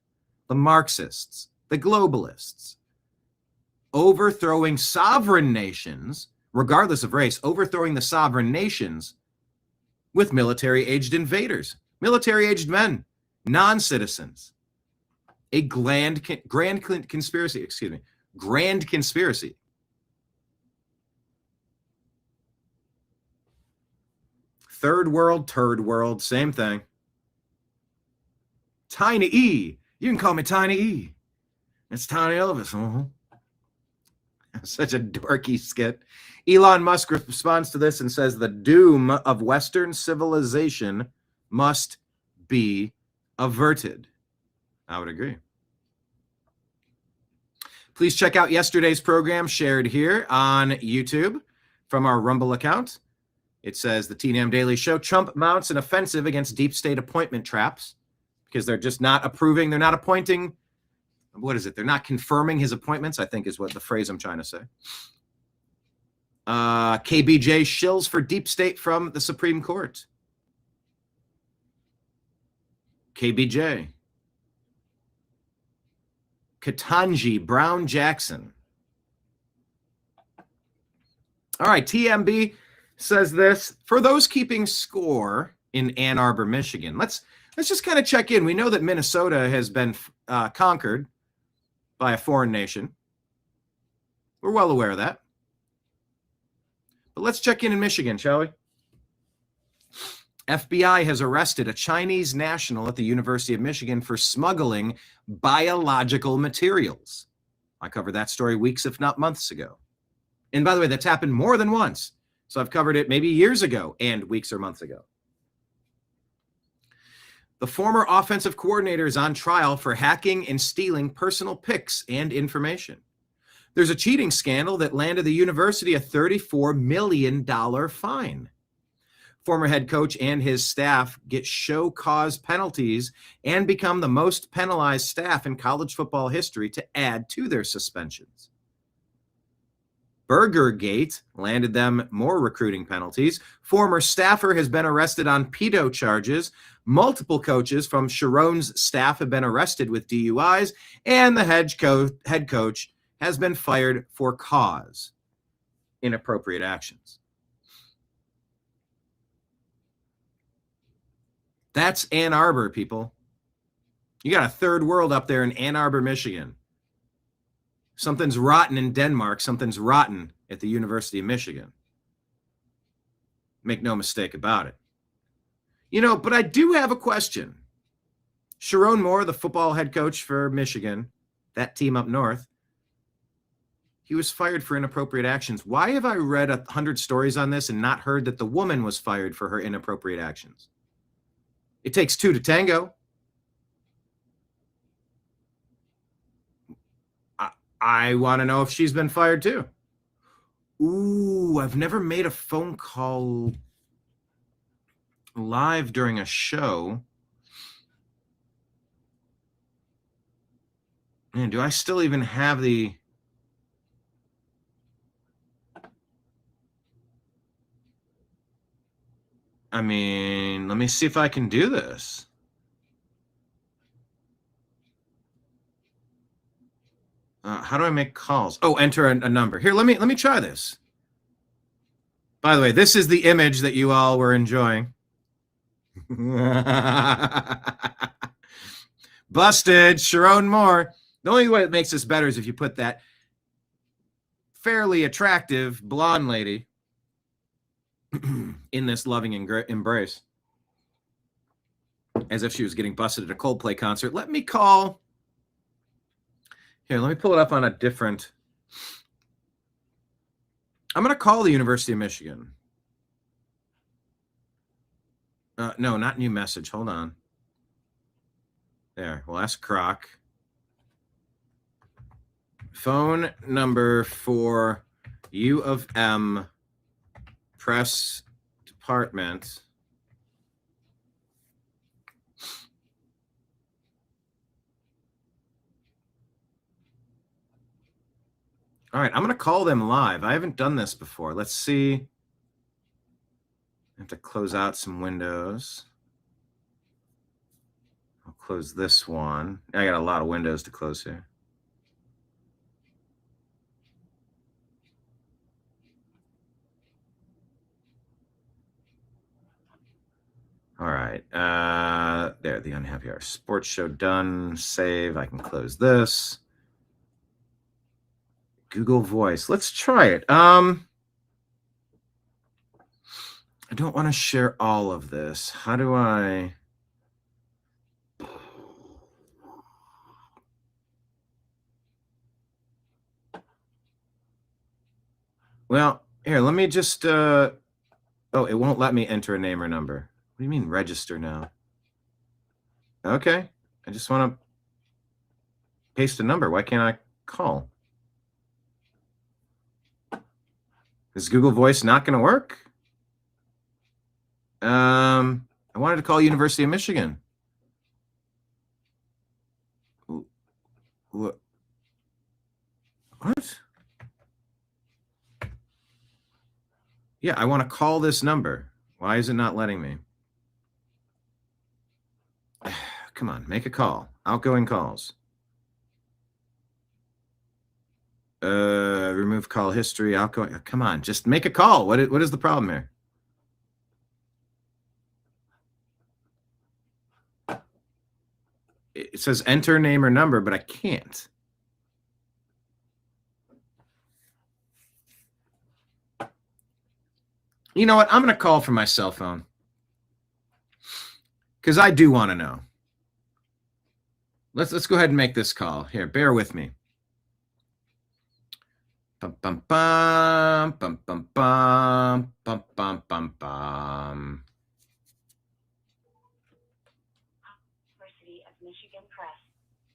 The Marxists, the globalists, overthrowing sovereign nations, regardless of race, overthrowing the sovereign nations with military-aged invaders, military-aged men, non-citizens. A grand conspiracy. Third world, turd world, same thing. Tiny E. You can call me Tiny E. It's Tiny Elvis. Such a dorky skit. Elon Musk responds to this and says the doom of Western civilization must be averted. I would agree. Please check out yesterday's program shared here on YouTube from our Rumble account. It says the TNM Daily Show, Trump mounts an offensive against deep state appointment traps because they're just not approving. They're not appointing. What is it? They're not confirming his appointments, I think is what the phrase I'm trying to say. KBJ shills for deep state from the Supreme Court. KBJ. Ketanji Brown Jackson. All right, TMB says this. For those keeping score in Ann Arbor, Michigan, let's just kind of check in. We know that Minnesota has been conquered by a foreign nation. We're well aware of that. But let's check in Michigan, shall we? FBI has arrested a Chinese national at the University of Michigan for smuggling biological materials. I covered that story weeks, if not months ago. And by the way, that's happened more than once. So I've covered it maybe years ago and weeks or months ago. The former offensive coordinator is on trial for hacking and stealing personal pics and information. There's a cheating scandal that landed the university a $34 million fine. Former head coach and his staff get show cause penalties and become the most penalized staff in college football history to add to their suspensions. Burgergate landed them more recruiting penalties. Former staffer has been arrested on pedo charges. Multiple coaches from Sharon's staff have been arrested with DUIs, and the head coach has been fired for cause inappropriate actions. That's Ann Arbor, people. You got a third world up there in Ann Arbor, Michigan. Something's rotten in Denmark. Something's rotten at the University of Michigan. Make no mistake about it. You know, but I do have a question. Sharon Moore, the football head coach for Michigan, that team up north, he was fired for inappropriate actions. Why have I read 100 stories on this and not heard that the woman was fired for her inappropriate actions? It takes two to tango. I want to know if she's been fired too. Ooh, I've never made a phone call live during a show. Man, do I still even have the... I mean, let me see if I can do this. How do I make calls? Oh, enter a number. Here, let me try this. By the way, this is the image that you all were enjoying. Busted, Sharon Moore. The only way it makes this better is if you put that fairly attractive blonde lady in this loving embrace, as if she was getting busted at a Coldplay concert. Let me call. Here, let me pull it up on a different. I'm going to call the University of Michigan. No, not new message. Hold on. There. We'll ask Croc. Phone number for U of M press department. All right, I'm going to call them live. I haven't done this before. Let's see. I have to close out some windows. I'll close this one. I got a lot of windows to close here. All right. There, the Unhappy Hour Sports Show done. Save. I can close this. Google Voice. Let's try it. I don't want to share all of this. How do I... Well, here, let me just... Oh, it won't let me enter a name or number. What do you mean register now? Okay. I just want to paste a number. Why can't I call? Is Google Voice not going to work? I wanted to call University of Michigan. What? Yeah, I want to call this number. Why is it not letting me? Come on, make a call. Outgoing calls. Remove call history. Outgoing. Come on, just make a call. What is the problem here? It says enter name or number, but I can't. You know what? I'm going to call from my cell phone because I do want to know. Let's go ahead and make this call. Here, bear with me. Bum bum bum bum bum bum bum bum bum bum. University of Michigan Press.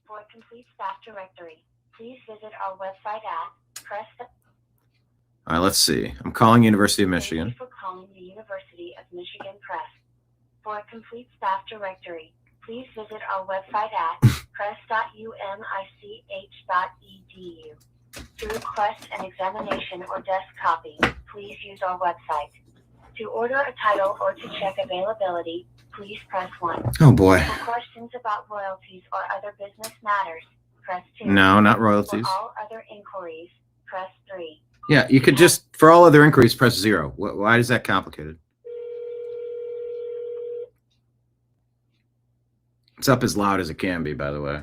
For a complete staff directory, please visit our website at press. All right, let's see. I'm calling University of Michigan. Thank you for calling the University of Michigan Press. For a complete staff directory, please visit our website at press.umich.edu. To request an examination or desk copy, please use our website. To order a title or to check availability, please press 1. Oh, boy. For questions about royalties or other business matters, press 2. No, not royalties. For all other inquiries, press 3. Yeah, you could just, for all other inquiries, press 0. Why is that complicated? It's up as loud as it can be, by the way.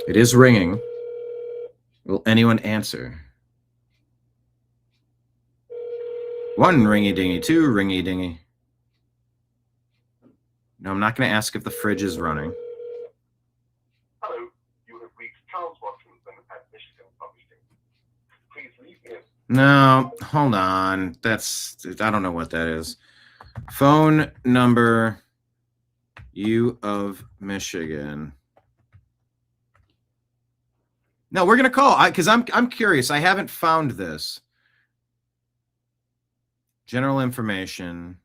It is ringing. Will anyone answer? 1 ringy dingy, 2 ringy dingy. No, I'm not going to ask if the fridge is running. Hello, you have reached Charles Washington at Michigan Publishing. Please leave me. No, hold on. I don't know what that is. Phone number, U of Michigan. No, we're gonna call because I'm curious. I haven't found this. General information.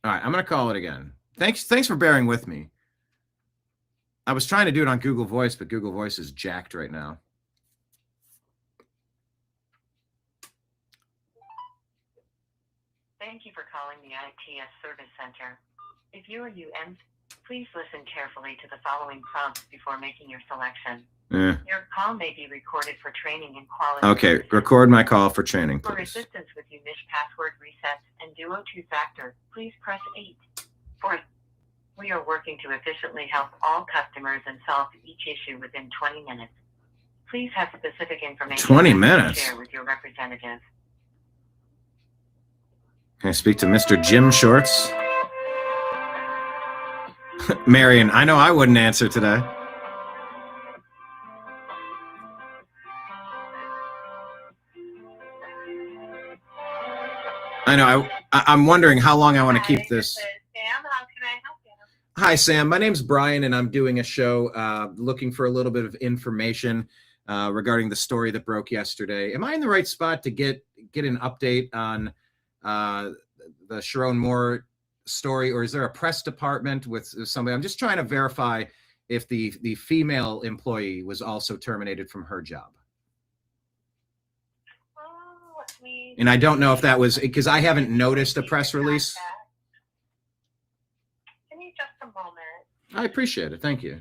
All right, I'm gonna call it again. Thanks for bearing with me. I was trying to do it on Google Voice, but Google Voice is jacked right now. Thank you for calling the ITS Service Center. If you are UM, please listen carefully to the following prompts before making your selection. Your call may be recorded for training and quality. Okay, record my call for training, For please. assistance with Unish password resets and Duo 2-factor, please press 8. We are working to efficiently help all customers and solve each issue within 20 minutes. Please have specific information 20 to minutes? share with your representative. Can I speak to Mr. Jim Shorts? Marion, I know I wouldn't answer today. I know. I'm wondering how long I want to keep this. Sam, how can I help you? Hi, Sam. My name's Brian, and I'm doing a show looking for a little bit of information regarding the story that broke yesterday. Am I in the right spot to get an update on the Sharon Moore story, or is there a press department with somebody? I'm just trying to verify if the female employee was also terminated from her job. And I don't know if that was because I haven't noticed a press release. Give me just a moment. I appreciate it. Thank you.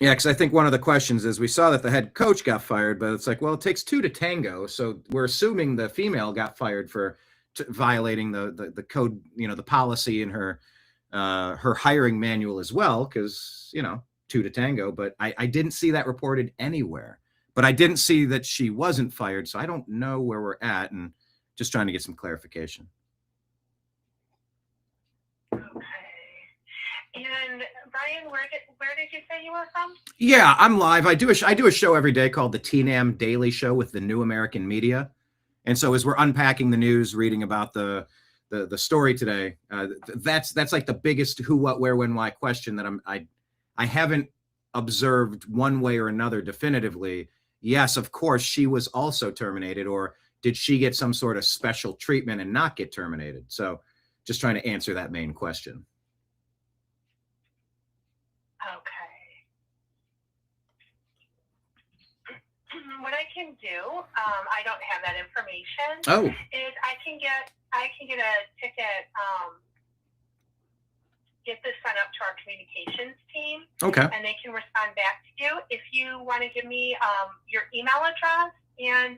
Yeah, because I think one of the questions is we saw that the head coach got fired, but it's like, well, it takes two to tango. So we're assuming the female got fired for violating the code, the policy in her hiring manual as well, because, two to tango. But I didn't see that reported anywhere. But I didn't see that she wasn't fired, so I don't know where we're at, and just trying to get some clarification. And Brian, where did you say you were from? Yeah, I'm live. I do a show every day called the TNAM Daily Show with the New American Media. And so as we're unpacking the news, reading about the story today, that's like the biggest who, what, where, when, why question that I haven't observed one way or another definitively. Yes, of course, she was also terminated, or did she get some sort of special treatment and not get terminated? So just trying to answer that main question. What I can do, I don't have that information. Oh. Is I can get a ticket, get this sent up to our communications team. Okay. And they can respond back to you. If you want to give me your email address and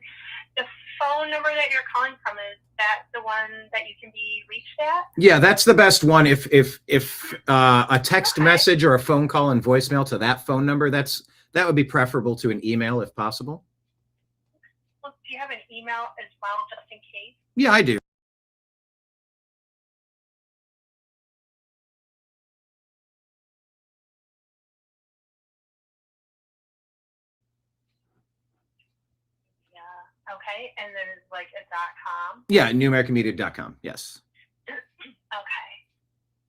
the phone number that you're calling from, is that the one that you can be reached at? Yeah, that's the best one. If a text message or a phone call and voicemail to that phone number, that would be preferable to an email if possible. Well, do you have an email as well, just in case? Yeah, I do. Yeah. Okay. And then like a .com. Yeah, newamericanmedia.com. Yes. Okay.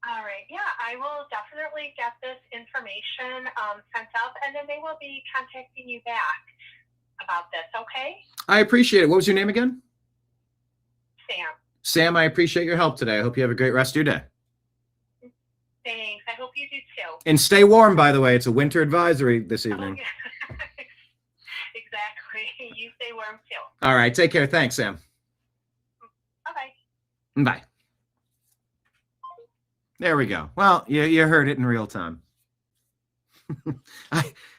All right. Yeah, I will definitely get this information sent up, and then they will be contacting you back about this. Okay. I appreciate it. What was your name again? Sam. Sam, I appreciate your help today. I hope you have a great rest of your day. Thanks. I hope you do too. And stay warm, by the way. It's a winter advisory this evening. Exactly. You stay warm too. All right. Take care. Thanks, Sam. Bye-bye. Bye. There we go. Well, you heard it in real time.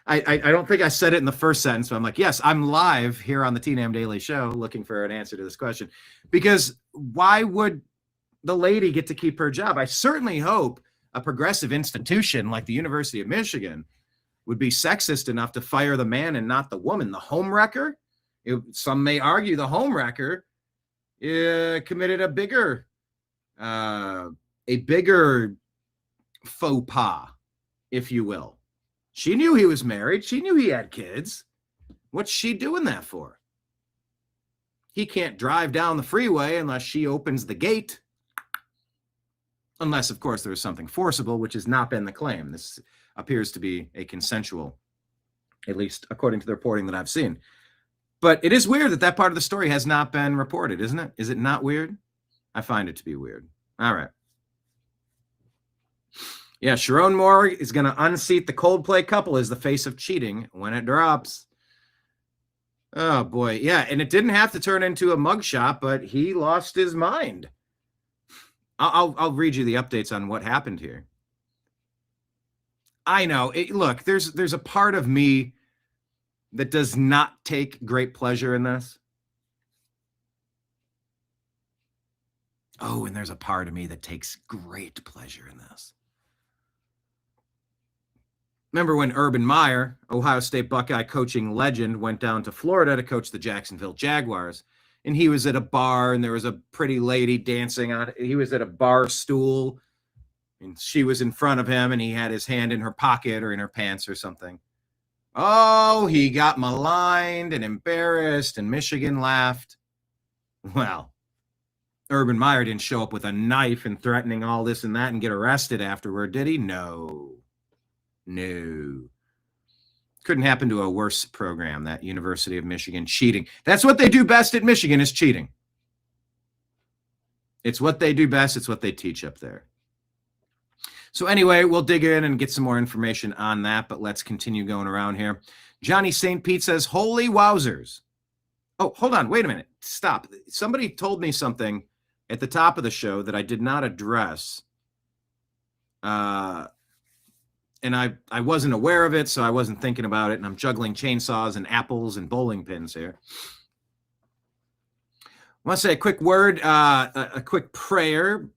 I don't think I said it in the first sentence, but I'm like, yes, I'm live here on the TNAM Daily Show looking for an answer to this question. Because why would the lady get to keep her job? I certainly hope a progressive institution like the University of Michigan would be sexist enough to fire the man and not the woman. The homewrecker, some may argue the homewrecker committed a bigger faux pas, if you will. She knew he was married. She knew he had kids. What's she doing that for? He can't drive down the freeway unless she opens the gate. Unless, of course, there was something forcible, which has not been the claim. This appears to be a consensual, at least according to the reporting that I've seen. But it is weird that part of the story has not been reported, isn't it? Is it not weird? I find it to be weird. All right. Yeah, Sharon Moore is going to unseat the Coldplay couple as the face of cheating when it drops. Oh, boy. Yeah, and it didn't have to turn into a mugshot, but he lost his mind. I'll read you the updates on what happened here. I know. Look, there's a part of me that does not take great pleasure in this. Oh, and there's a part of me that takes great pleasure in this. Remember when Urban Meyer, Ohio State Buckeye coaching legend, went down to Florida to coach the Jacksonville Jaguars, and he was at a bar and there was a pretty lady dancing on it. He was at a bar stool and she was in front of him and he had his hand in her pocket or in her pants or something. Oh, he got maligned and embarrassed and Michigan laughed. Well, Urban Meyer didn't show up with a knife and threatening all this and that and get arrested afterward, did he? No. Couldn't happen to a worse program, that University of Michigan cheating. That's what they do best at Michigan, is cheating. It's what they do best. It's what they teach up there. So anyway, we'll dig in and get some more information on that, but let's continue going around here. Johnny St. Pete says, holy wowzers. Oh, hold on. Wait a minute. Stop. Somebody told me something at the top of the show that I did not address. And I wasn't aware of it, so I wasn't thinking about it, and I'm juggling chainsaws and apples and bowling pins here. I want to say a quick word, a quick prayer.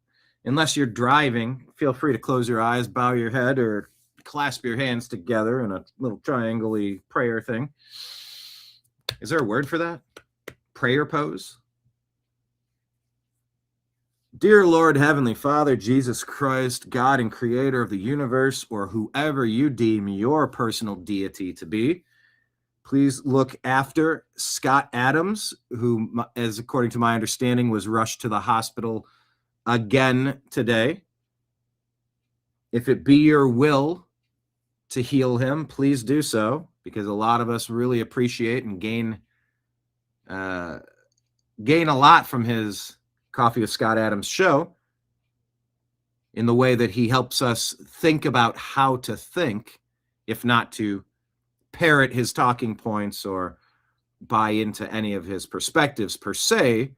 Unless you're driving, feel free to close your eyes, bow your head, or clasp your hands together in a little triangle-y prayer thing. Is there a word for that? Prayer pose? Dear Lord, Heavenly Father, Jesus Christ, God and Creator of the universe, or whoever you deem your personal deity to be, please look after Scott Adams, who, as according to my understanding, was rushed to the hospital again today. If it be your will to heal him, please do so, because a lot of us really appreciate and gain a lot from his Coffee with Scott Adams show, in the way that he helps us think about how to think, if not to parrot his talking points or buy into any of his perspectives per se,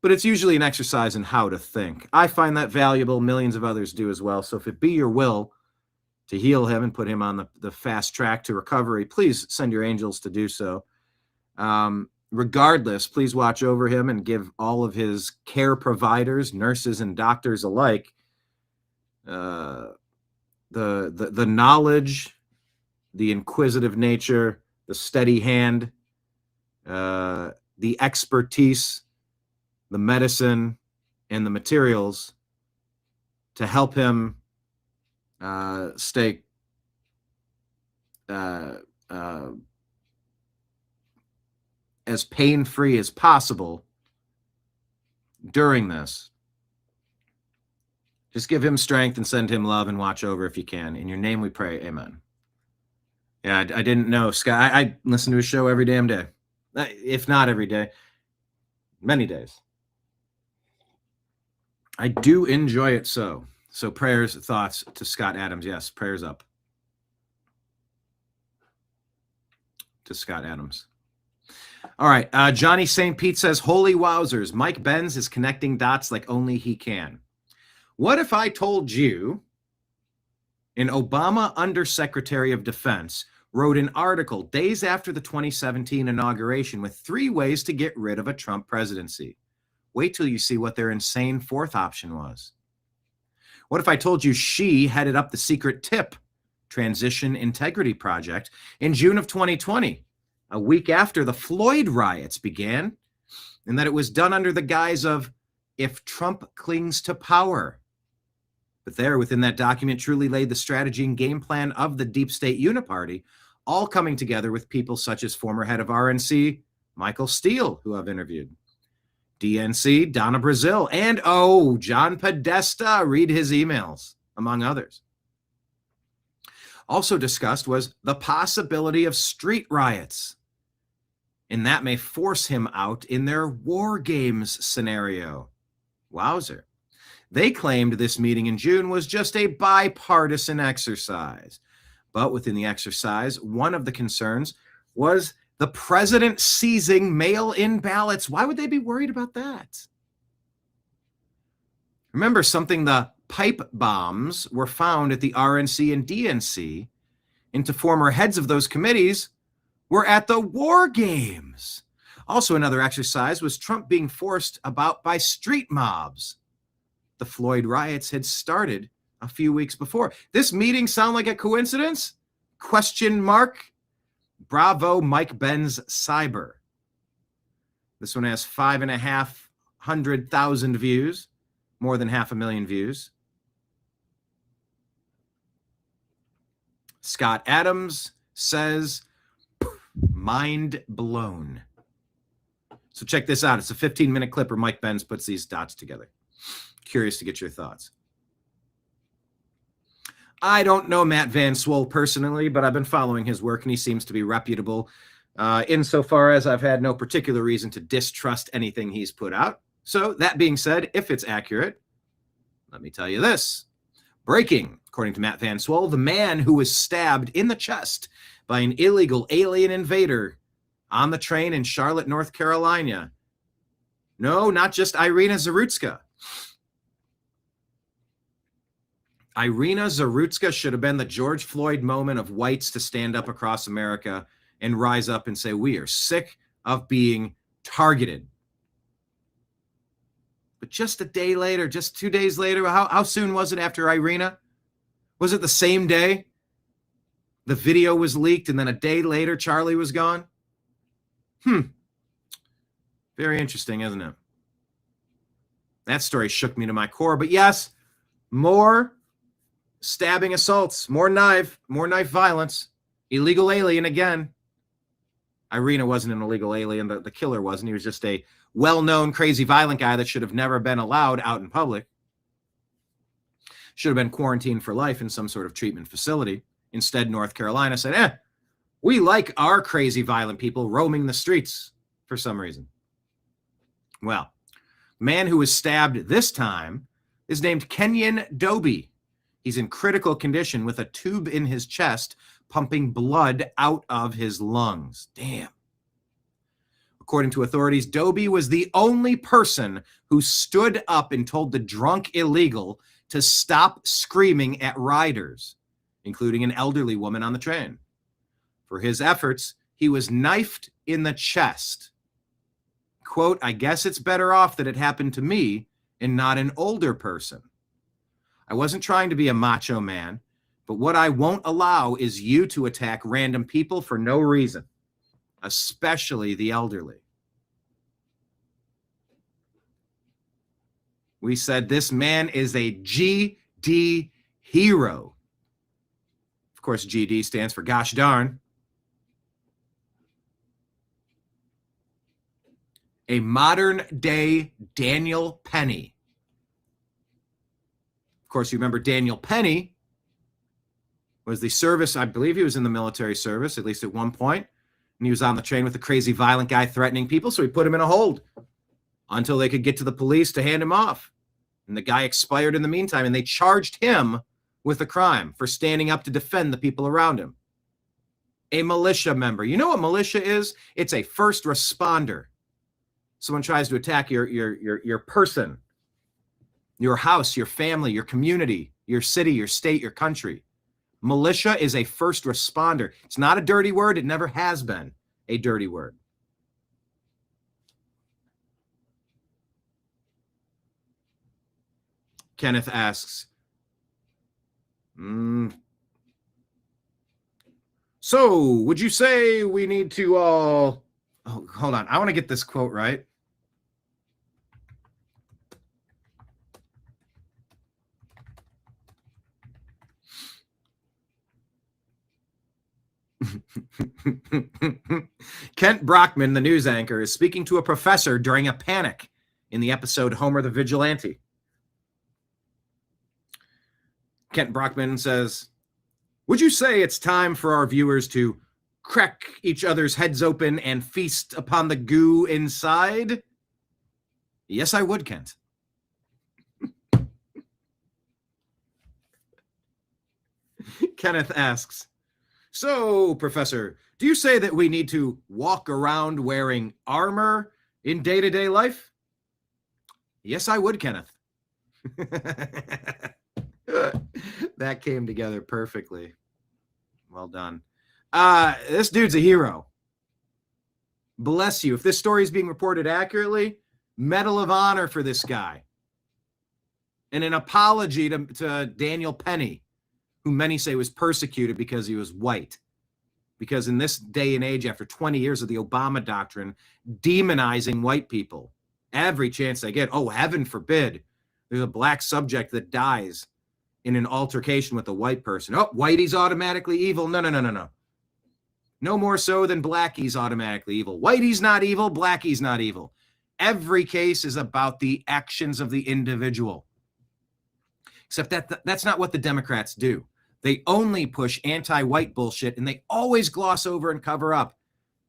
but it's usually an exercise in how to think. I find that valuable. Millions of others do as well. So if it be your will to heal him and put him on the fast track to recovery, please send your angels to do so. Regardless, please watch over him and give all of his care providers, nurses and doctors alike, the knowledge, the inquisitive nature, the steady hand, the expertise, the medicine, and the materials to help him stay as pain-free as possible during this. Just give him strength and send him love and watch over if you can. In your name we pray, amen. Yeah, I didn't know. Scott, I listen to his show every damn day. If not every day, many days. I do enjoy it so. So prayers, thoughts to Scott Adams. Yes, prayers up to Scott Adams. All right. Johnny St. Pete says, holy wowzers, Mike Benz is connecting dots like only he can. What if I told you an Obama Undersecretary of Defense wrote an article days after the 2017 inauguration with 3 ways to get rid of a Trump presidency? Wait till you see what their insane fourth option was. What if I told you she headed up the secret TIP, Transition Integrity Project, in June of 2020, a week after the Floyd riots began, and that it was done under the guise of if Trump clings to power? But there, within that document, truly laid the strategy and game plan of the deep state uniparty, all coming together with people such as former head of RNC, Michael Steele, who I've interviewed, DNC, Donna Brazil, and John Podesta, read his emails, among others. Also discussed was the possibility of street riots, and that may force him out in their war games scenario. Wowzer. They claimed this meeting in June was just a bipartisan exercise. But within the exercise, one of the concerns was the president seizing mail-in ballots. Why would they be worried about that? Remember something, the pipe bombs were found at the RNC and DNC, and former heads of those committees were at the war games. Also, another exercise was Trump being forced about by street mobs. The Floyd riots had started a few weeks before. This meeting sound like a coincidence? Question mark. Bravo, Mike Benz Cyber. This one has 5,500,000 views, more than 500,000 views. Scott Adams says, mind blown. So check this out. It's a 15-minute clip where Mike Benz puts these dots together. Curious to get your thoughts. I don't know Matt Van Swole personally, but I've been following his work, and he seems to be reputable insofar as I've had no particular reason to distrust anything he's put out. So that being said, if it's accurate, let me tell you this. Breaking, according to Matt Van Swole, the man who was stabbed in the chest by an illegal alien invader on the train in Charlotte, North Carolina. No, not just Irina Zarutska. Irina Zarutska should have been the George Floyd moment of whites to stand up across America and rise up and say, we are sick of being targeted. But just a day later, just 2 days later, how soon was it after Irina? Was it the same day? The video was leaked and then a day later, Charlie was gone? Very interesting, isn't it? That story shook me to my core. But yes, more stabbing assaults, more knife violence, illegal alien again. Irina wasn't an illegal alien. The killer wasn't. He was just a well-known crazy violent guy that should have never been allowed out in public. Should have been quarantined for life in some sort of treatment facility. Instead, North Carolina said, we like our crazy violent people roaming the streets for some reason. Well, the man who was stabbed this time is named Kenyon Doby. He's in critical condition with a tube in his chest pumping blood out of his lungs. Damn. According to authorities, Doby was the only person who stood up and told the drunk illegal to stop screaming at riders, including an elderly woman on the train. For his efforts, he was knifed in the chest. Quote, I guess it's better off that it happened to me and not an older person. I wasn't trying to be a macho man, but what I won't allow is you to attack random people for no reason, especially the elderly. We said this man is a GD hero. Of course, GD stands for gosh darn. A modern day Daniel Penny. Of course, you remember Daniel Penny was the service, I believe he was in the military service, at least at one point. And he was on the train with a crazy violent guy threatening people, so he put him in a hold until they could get to the police to hand him off. And the guy expired in the meantime, and they charged him with a crime for standing up to defend the people around him. A militia member. You know what militia is? It's a first responder. Someone tries to attack your person, your house, your family, your community, your city, your state, your country. Militia is a first responder. It's not a dirty word. It never has been a dirty word. Kenneth asks, so would you say we need to all... Oh, hold on. I want to get this quote right. Kent Brockman, the news anchor, is speaking to a professor during a panic in the episode Homer the Vigilante. Kent Brockman says, would you say it's time for our viewers to crack each other's heads open and feast upon the goo inside? Yes, I would, Kent. Kenneth asks, so, Professor, do you say that we need to walk around wearing armor in day-to-day life? Yes, I would, Kenneth. That came together perfectly. Well done. This dude's a hero. Bless you. If this story is being reported accurately, Medal of Honor for this guy. And an apology to Daniel Penny, who many say was persecuted because he was white. Because in this day and age, after 20 years of the Obama doctrine, demonizing white people, every chance they get, oh, heaven forbid, there's a black subject that dies in an altercation with a white person. Oh, whitey's automatically evil. No. No more so than blackie's automatically evil. Whitey's not evil. Blackie's not evil. Every case is about the actions of the individual. Except that's not what the Democrats do. They only push anti-white bullshit, and they always gloss over and cover up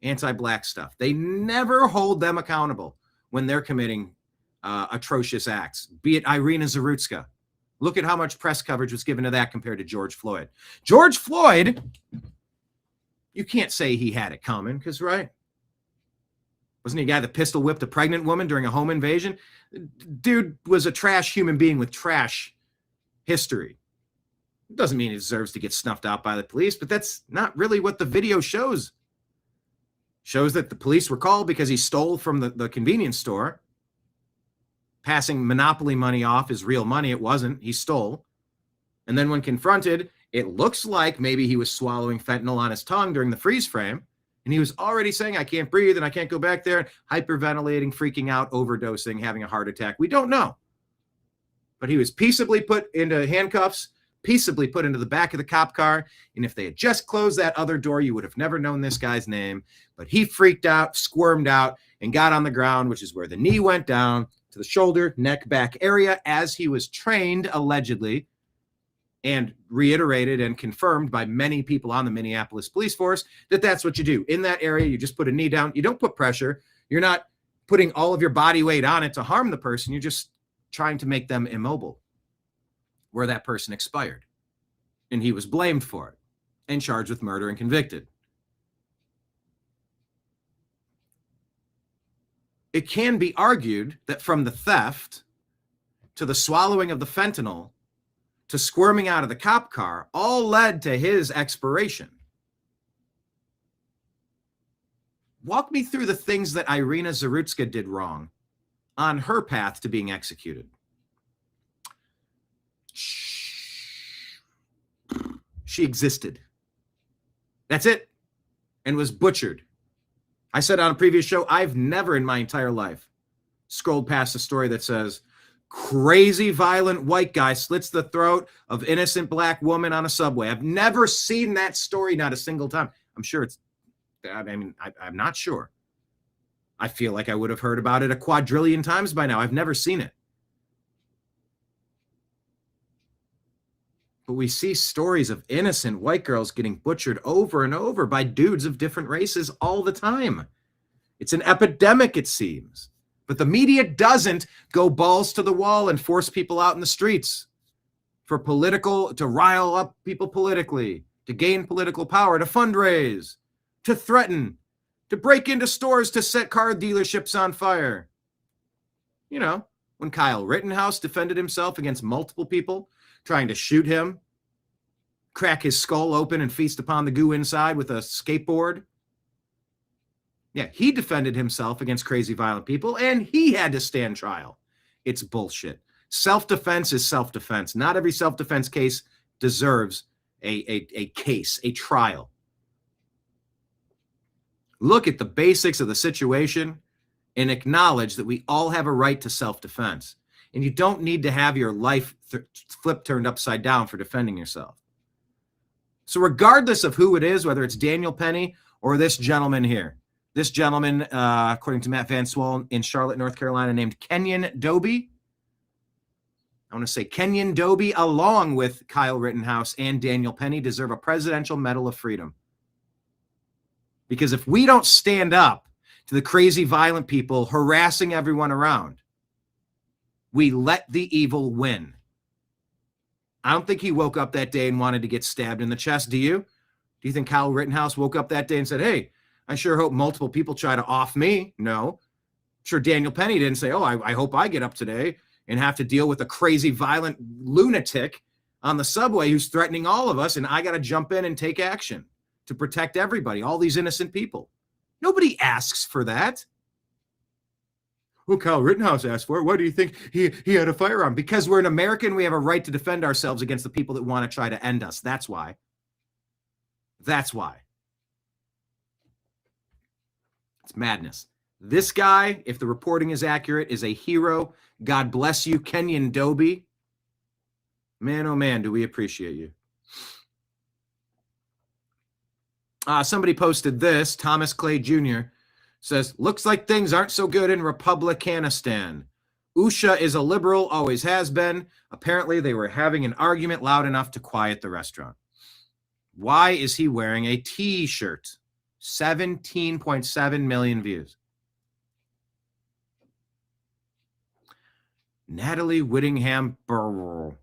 anti-black stuff. They never hold them accountable when they're committing atrocious acts, be it Irina Zarutska. Look at how much press coverage was given to that compared to George Floyd. George Floyd, you can't say he had it coming, because, right? Wasn't he a guy that pistol whipped a pregnant woman during a home invasion? Dude was a trash human being with trash history. It doesn't mean he deserves to get snuffed out by the police, but that's not really what the video shows. Shows that the police were called because he stole from the convenience store, passing monopoly money off as real money. It wasn't. He stole. And then when confronted, it looks like maybe he was swallowing fentanyl on his tongue during the freeze frame. And he was already saying, I can't breathe and I can't go back there, hyperventilating, freaking out, overdosing, having a heart attack. We don't know. But he was peaceably put into handcuffs, peaceably put into the back of the cop car. And if they had just closed that other door, you would have never known this guy's name. But he freaked out, squirmed out, and got on the ground, which is where the knee went down to the shoulder, neck, back area, as he was trained, allegedly, and reiterated and confirmed by many people on the Minneapolis police force that that's what you do. In that area, you just put a knee down. You don't put pressure. You're not putting all of your body weight on it to harm the person. You're just trying to make them immobile, where that person expired. And he was blamed for it and charged with murder and convicted. It can be argued that from the theft to the swallowing of the fentanyl to squirming out of the cop car all led to his expiration. Walk me through the things that Irina Zarutska did wrong on her path to being executed. She existed. That's it. And was butchered. I said on a previous show, I've never in my entire life scrolled past a story that says crazy violent white guy slits the throat of innocent black woman on a subway. I've never seen that story, not a single time. I'm sure it's, I'm not sure. I feel like I would have heard about it a quadrillion times by now. I've never seen it. But we see stories of innocent white girls getting butchered over and over by dudes of different races all the time. It's an epidemic, it seems. But the media doesn't go balls to the wall and force people out in the streets to rile up people politically, to gain political power, to fundraise, to threaten, to break into stores, to set car dealerships on fire. You know, when Kyle Rittenhouse defended himself against multiple people trying to shoot him, crack his skull open and feast upon the goo inside with a skateboard. Yeah, he defended himself against crazy violent people, and he had to stand trial. It's bullshit. Self-defense is self-defense. Not every self-defense case deserves a case, a trial. Look at the basics of the situation and acknowledge that we all have a right to self-defense. And you don't need to have your life turned upside down for defending yourself. So regardless of who it is, whether it's Daniel Penny or this gentleman here, this gentleman, according to Matt Van Swollen in Charlotte, North Carolina, named Kenyon Doby. I want to say Kenyon Doby, along with Kyle Rittenhouse and Daniel Penny, deserve a Presidential Medal of Freedom. Because if we don't stand up to the crazy violent people harassing everyone around, we let the evil win. I don't think he woke up that day and wanted to get stabbed in the chest. Do you? Do you think Kyle Rittenhouse woke up that day and said, hey, I sure hope multiple people try to off me? No. I'm sure Daniel Penny didn't say, oh, I hope I get up today and have to deal with a crazy violent lunatic on the subway who's threatening all of us, and I got to jump in and take action to protect everybody, all these innocent people. Nobody asks for that. Well, Kyle Rittenhouse asked for it. Why do you think he had a firearm? Because we're an American, we have a right to defend ourselves against the people that want to try to end us. That's why. That's why. It's madness. This guy, if the reporting is accurate, is a hero. God bless you, Kenyon Doby. Man, oh man, do we appreciate you. Somebody posted this. Thomas Clay Jr. says, looks like things aren't so good in Republicanistan. Usha is a liberal, always has been. Apparently, they were having an argument loud enough to quiet the restaurant. Why is he wearing a T-shirt? 17.7 million views. Natalie Whittingham Burrell.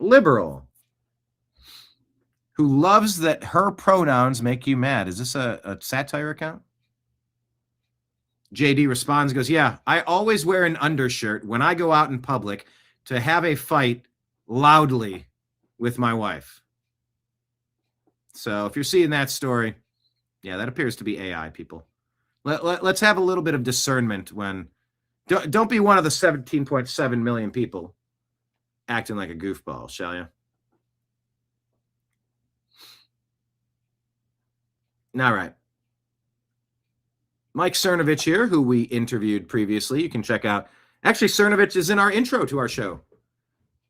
Liberal. Who loves that her pronouns make you mad. Is this a satire account? JD responds, goes, yeah, I always wear an undershirt when I go out in public to have a fight loudly with my wife. So if you're seeing that story, yeah, that appears to be AI, people. Let's have a little bit of discernment when... Don't be one of the 17.7 million people acting like a goofball, shall you? All right. Mike Cernovich here, who we interviewed previously. You can check out. Actually, Cernovich is in our intro to our show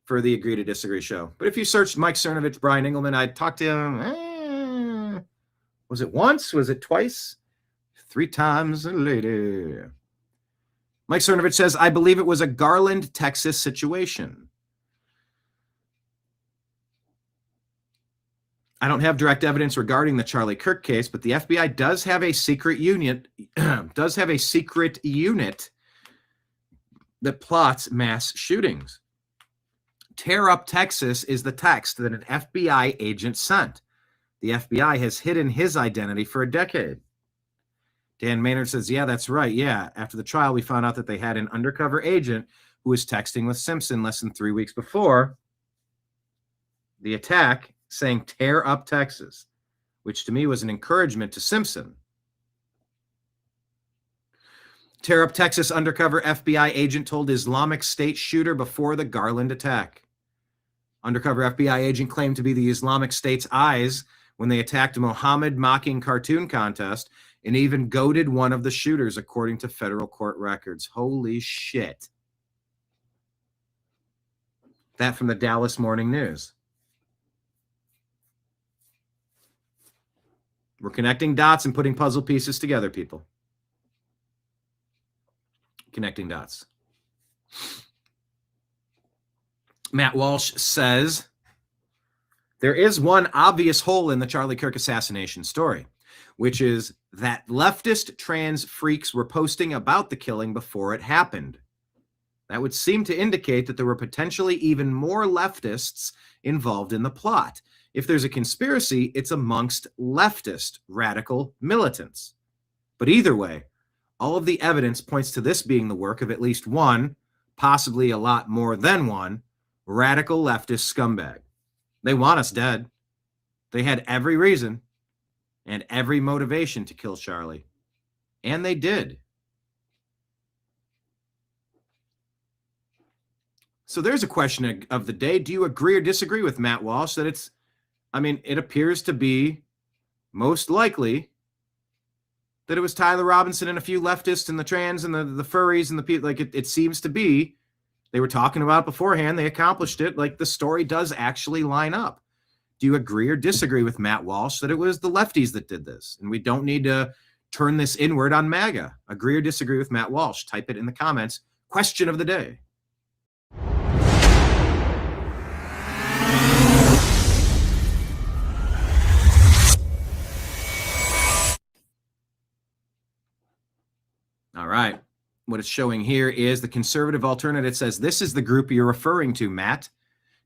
for the Agree to Disagree show. But if you search Mike Cernovich, Brian Engelman, I talked to him. Was it once? Was it twice? 3 times later. Mike Cernovich says, I believe it was a Garland, Texas situation. I don't have direct evidence regarding the Charlie Kirk case, but the FBI does have a secret unit, that plots mass shootings. Tear up Texas is the text that an FBI agent sent. The FBI has hidden his identity for a decade. Dan Maynard says, yeah, that's right. Yeah. After the trial, we found out that they had an undercover agent who was texting with Simpson less than 3 weeks before the attack saying, tear up Texas, which to me was an encouragement to Simpson. Tear up Texas undercover FBI agent told Islamic State shooter before the Garland attack. Undercover FBI agent claimed to be the Islamic State's eyes when they attacked a Muhammad mocking cartoon contest and even goaded one of the shooters, according to federal court records. Holy shit. That from the Dallas Morning News. We're connecting dots and putting puzzle pieces together, people. Connecting dots. Matt Walsh says, there is one obvious hole in the Charlie Kirk assassination story, which is that leftist trans freaks were posting about the killing before it happened. That would seem to indicate that there were potentially even more leftists involved in the plot. If there's a conspiracy, it's amongst leftist radical militants. But either way, all of the evidence points to this being the work of at least one, possibly a lot more than one, radical leftist scumbag. They want us dead. They had every reason and every motivation to kill Charlie. And they did. So there's a question of the day. Do you agree or disagree with Matt Walsh that it appears to be most likely that it was Tyler Robinson and a few leftists and the trans and the furries and the people. Like it seems to be, they were talking about it beforehand. They accomplished it. Like the story does actually line up. Do you agree or disagree with Matt Walsh that it was the lefties that did this? And we don't need to turn this inward on MAGA. Agree or disagree with Matt Walsh? Type it in the comments. Question of the day. All right. What it's showing here is the conservative alternative. It says, this is the group you're referring to, Matt.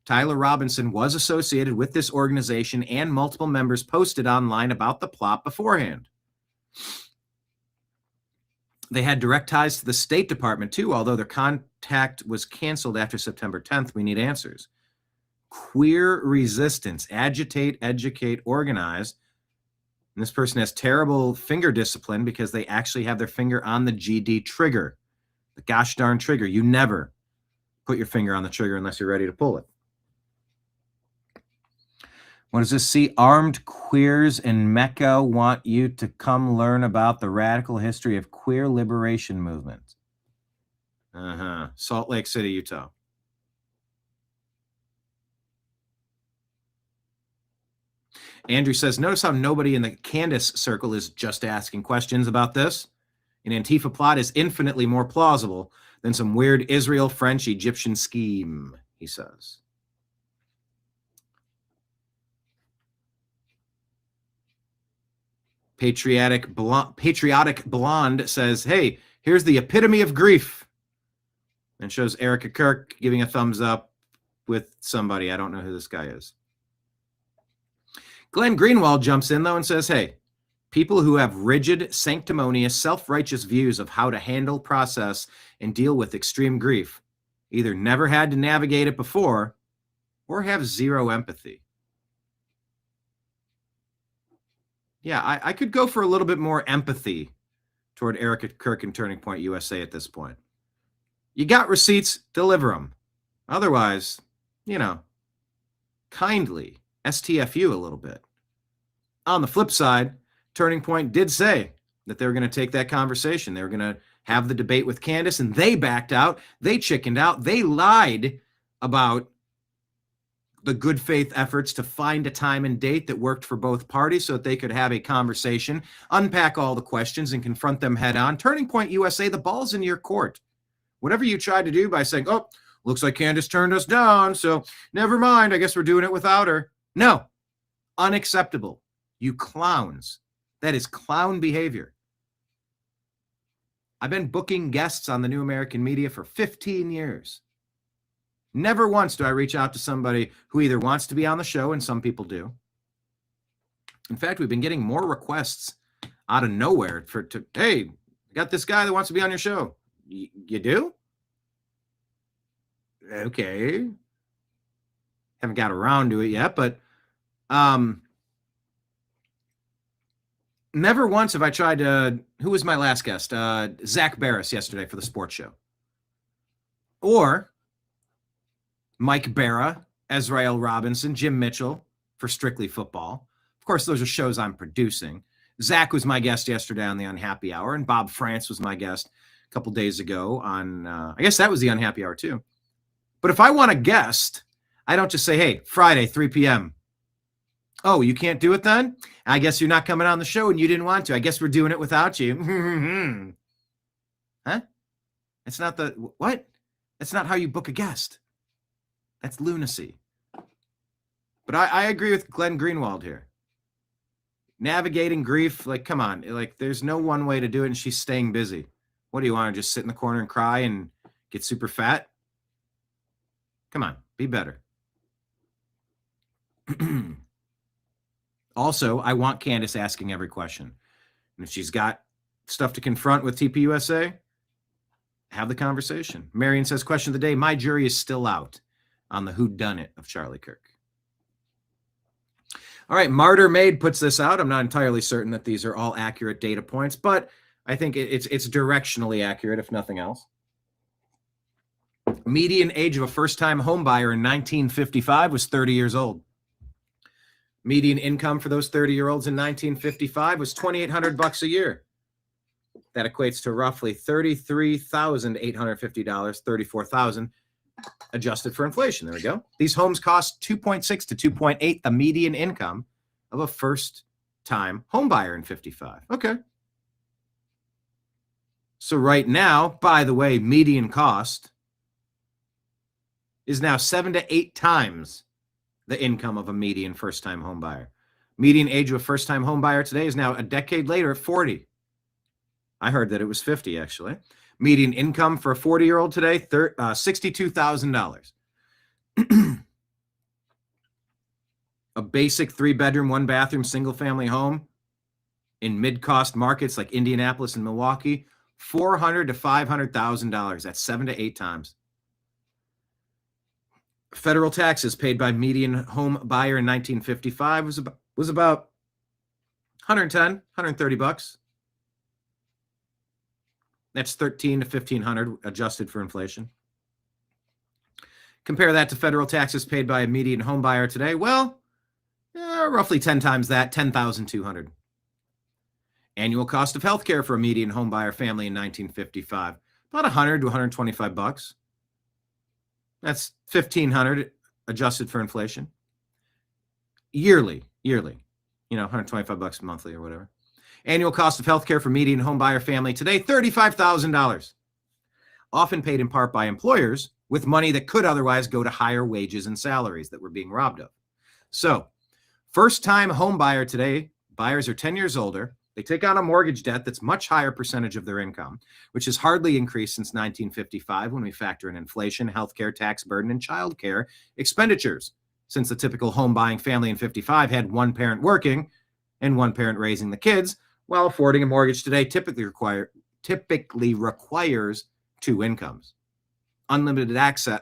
Tyler Robinson was associated with this organization and multiple members posted online about the plot beforehand. They had direct ties to the State Department too, although their contact was canceled after September 10th. We need answers. Queer resistance, agitate, educate, organize. And this person has terrible finger discipline because they actually have their finger on the GD trigger. The gosh darn trigger. You never put your finger on the trigger unless you're ready to pull it. What does this see? Armed queers in Mecca want you to come learn about the radical history of queer liberation movement. Salt Lake City, Utah. Andrew says, notice how nobody in the Candace circle is just asking questions about this. An Antifa plot is infinitely more plausible than some weird Israel, French, Egyptian scheme, he says. Patriotic Blonde says, hey, here's the epitome of grief. And shows Erica Kirk giving a thumbs up with somebody. I don't know who this guy is. Glenn Greenwald jumps in, though, and says, hey, people who have rigid, sanctimonious, self-righteous views of how to handle, process, and deal with extreme grief either never had to navigate it before or have zero empathy. Yeah, I could go for a little bit more empathy toward Erica Kirk and Turning Point USA at this point. You got receipts, deliver them. Otherwise, kindly STFU a little bit. On the flip side, Turning Point did say that they were going to take that conversation. They were going to have the debate with Candace, and they backed out. They chickened out. They lied about the good faith efforts to find a time and date that worked for both parties so that they could have a conversation, unpack all the questions, and confront them head on. Turning Point USA, the ball's in your court. Whatever you tried to do by saying, oh, looks like Candace turned us down, so never mind, I guess we're doing it without her. No, unacceptable. You clowns. That is clown behavior. I've been booking guests on the New American Media for 15 years. Never once do I reach out to somebody who either wants to be on the show, and some people do. In fact, we've been getting more requests out of nowhere hey, I got this guy that wants to be on your show. You do? Okay. Haven't got around to it yet, but never once have I tried to, who was my last guest? Zach Barris yesterday for the sports show. Or Mike Barra, Ezrael Robinson, Jim Mitchell for Strictly Football. Of course, those are shows I'm producing. Zach was my guest yesterday on the Unhappy Hour, and Bob France was my guest a couple days ago on, I guess that was the Unhappy Hour too. But if I want a guest, I don't just say, hey, Friday, 3 p.m. Oh, you can't do it then? I guess you're not coming on the show and you didn't want to. I guess we're doing it without you. Huh? It's not what? That's not how you book a guest. That's lunacy. But I agree with Glenn Greenwald here. Navigating grief, come on. There's no one way to do it, and she's staying busy. What do you want to just sit in the corner and cry and get super fat? Come on, be better. Also, I want Candace asking every question. And if she's got stuff to confront with TPUSA, have the conversation. Marion says, question of the day, my jury is still out on the whodunit of Charlie Kirk. All right, Martyr Maid puts this out. I'm not entirely certain that these are all accurate data points, but I think it's directionally accurate, if nothing else. Median age of a first-time home buyer in 1955 was 30 years old. Median income for those 30-year-olds in 1955 was $2,800 a year. That equates to roughly $33,850, $34,000 adjusted for inflation. There we go. These homes cost 2.6 to 2.8, the median income of a first-time home buyer in 55. Okay. So right now, by the way, median cost is now 7 to 8 times the income of a median first-time home buyer. Median age of a first-time home buyer today is now a decade later at 40. I heard that it was 50, actually. Median income for a 40-year-old today, $62,000. A basic 3-bedroom, 1-bathroom, single-family home in mid-cost markets like Indianapolis and Milwaukee, $400,000 to $500,000. That's 7 to 8 times. Federal taxes paid by median home buyer in 1955 was about $110, $130. That's $1,300 to $1,500 adjusted for inflation. Compare that to federal taxes paid by a median home buyer today. Well, roughly 10 times that, $10,200. Annual cost of healthcare for a median home buyer family in 1955, about $100 to $125. That's $1,500 adjusted for inflation. Yearly, $125 monthly or whatever. Annual cost of healthcare for median home buyer family today, $35,000. Often paid in part by employers with money that could otherwise go to higher wages and salaries that we're being robbed of. So, first-time home buyer today, buyers are 10 years older. They take on a mortgage debt that's much higher percentage of their income, which has hardly increased since 1955 when we factor in inflation, healthcare, tax burden, and childcare expenditures. Since the typical home buying family in 55 had one parent working and one parent raising the kids, while affording a mortgage today typically requires two incomes. Unlimited access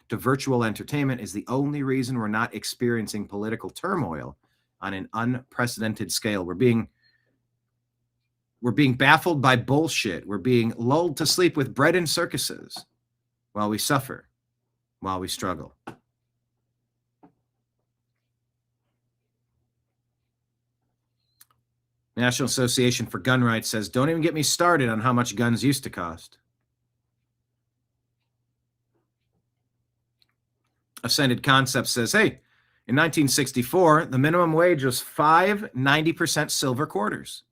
to virtual entertainment is the only reason we're not experiencing political turmoil on an unprecedented scale. We're being baffled by bullshit. We're being lulled to sleep with bread and circuses while we suffer, while we struggle. National Association for Gun Rights says, don't even get me started on how much guns used to cost. Ascended Concepts says, hey, in 1964, the minimum wage was 5 90% silver quarters.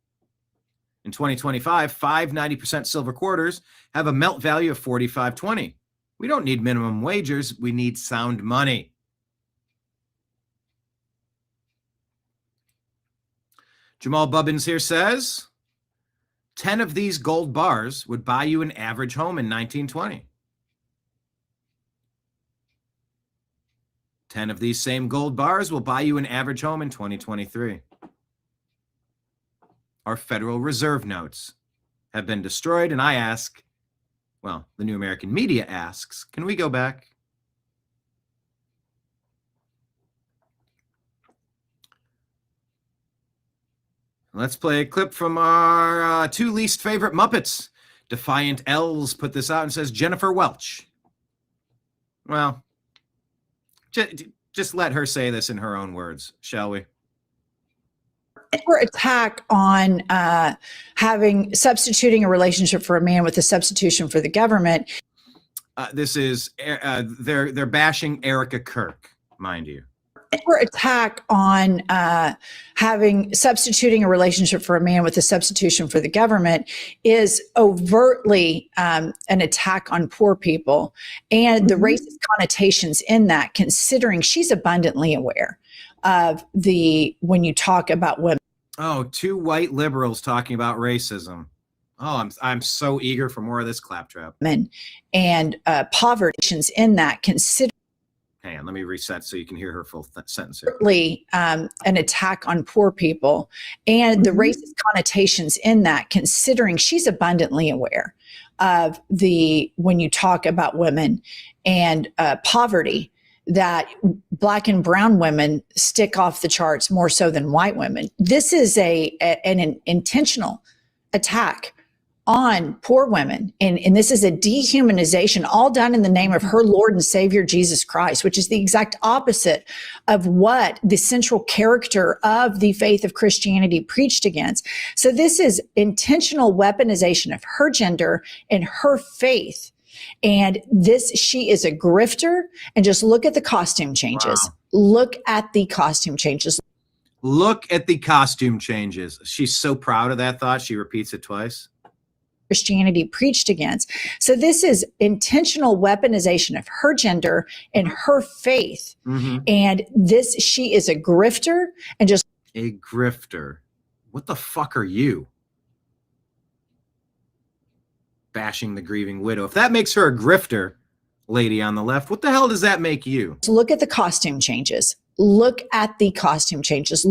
In 2025, 5 90% silver quarters have a melt value of 45.20. We don't need minimum wages. We need sound money. Jamal Bubbins here says, 10 of these gold bars would buy you an average home in 1920. 10 of these same gold bars will buy you an average home in 2023. Our Federal Reserve notes have been destroyed, and I ask, well, the New American Media asks, can we go back? Let's play a clip from our two least favorite Muppets. Defiant L's put this out and says, Jennifer Welch. Well, just let her say this in her own words, shall we? Her attack on substituting a relationship for a man with a substitution for the government. This is, they're bashing Erica Kirk, mind you. Her attack on substituting a relationship for a man with a substitution for the government is overtly an attack on poor people and the racist connotations in that, considering she's abundantly aware of when you talk about women. Oh, two white liberals talking about racism. Oh, I'm so eager for more of this claptrap. And poverty in that, consider. Hang on, let me reset so you can hear her full sentence here. An attack on poor people and the racist connotations in that, considering she's abundantly aware of when you talk about women and poverty, that Black and brown women stick off the charts more so than white women. This is an intentional attack on poor women. And this is a dehumanization, all done in the name of her Lord and Savior, Jesus Christ, which is the exact opposite of what the central character of the faith of Christianity preached against. So this is intentional weaponization of her gender and her faith. And she is a grifter. And just look at the costume changes. Wow. Look at the costume changes. Look at the costume changes. She's so proud of that thought. She repeats it twice. Christianity preached against. So this is intentional weaponization of her gender and her faith. And she is a grifter and just a grifter. What the fuck are you? Bashing the grieving widow. If that makes her a grifter, lady on the left, what the hell does that make you? Look at the costume changes. Look at the costume changes.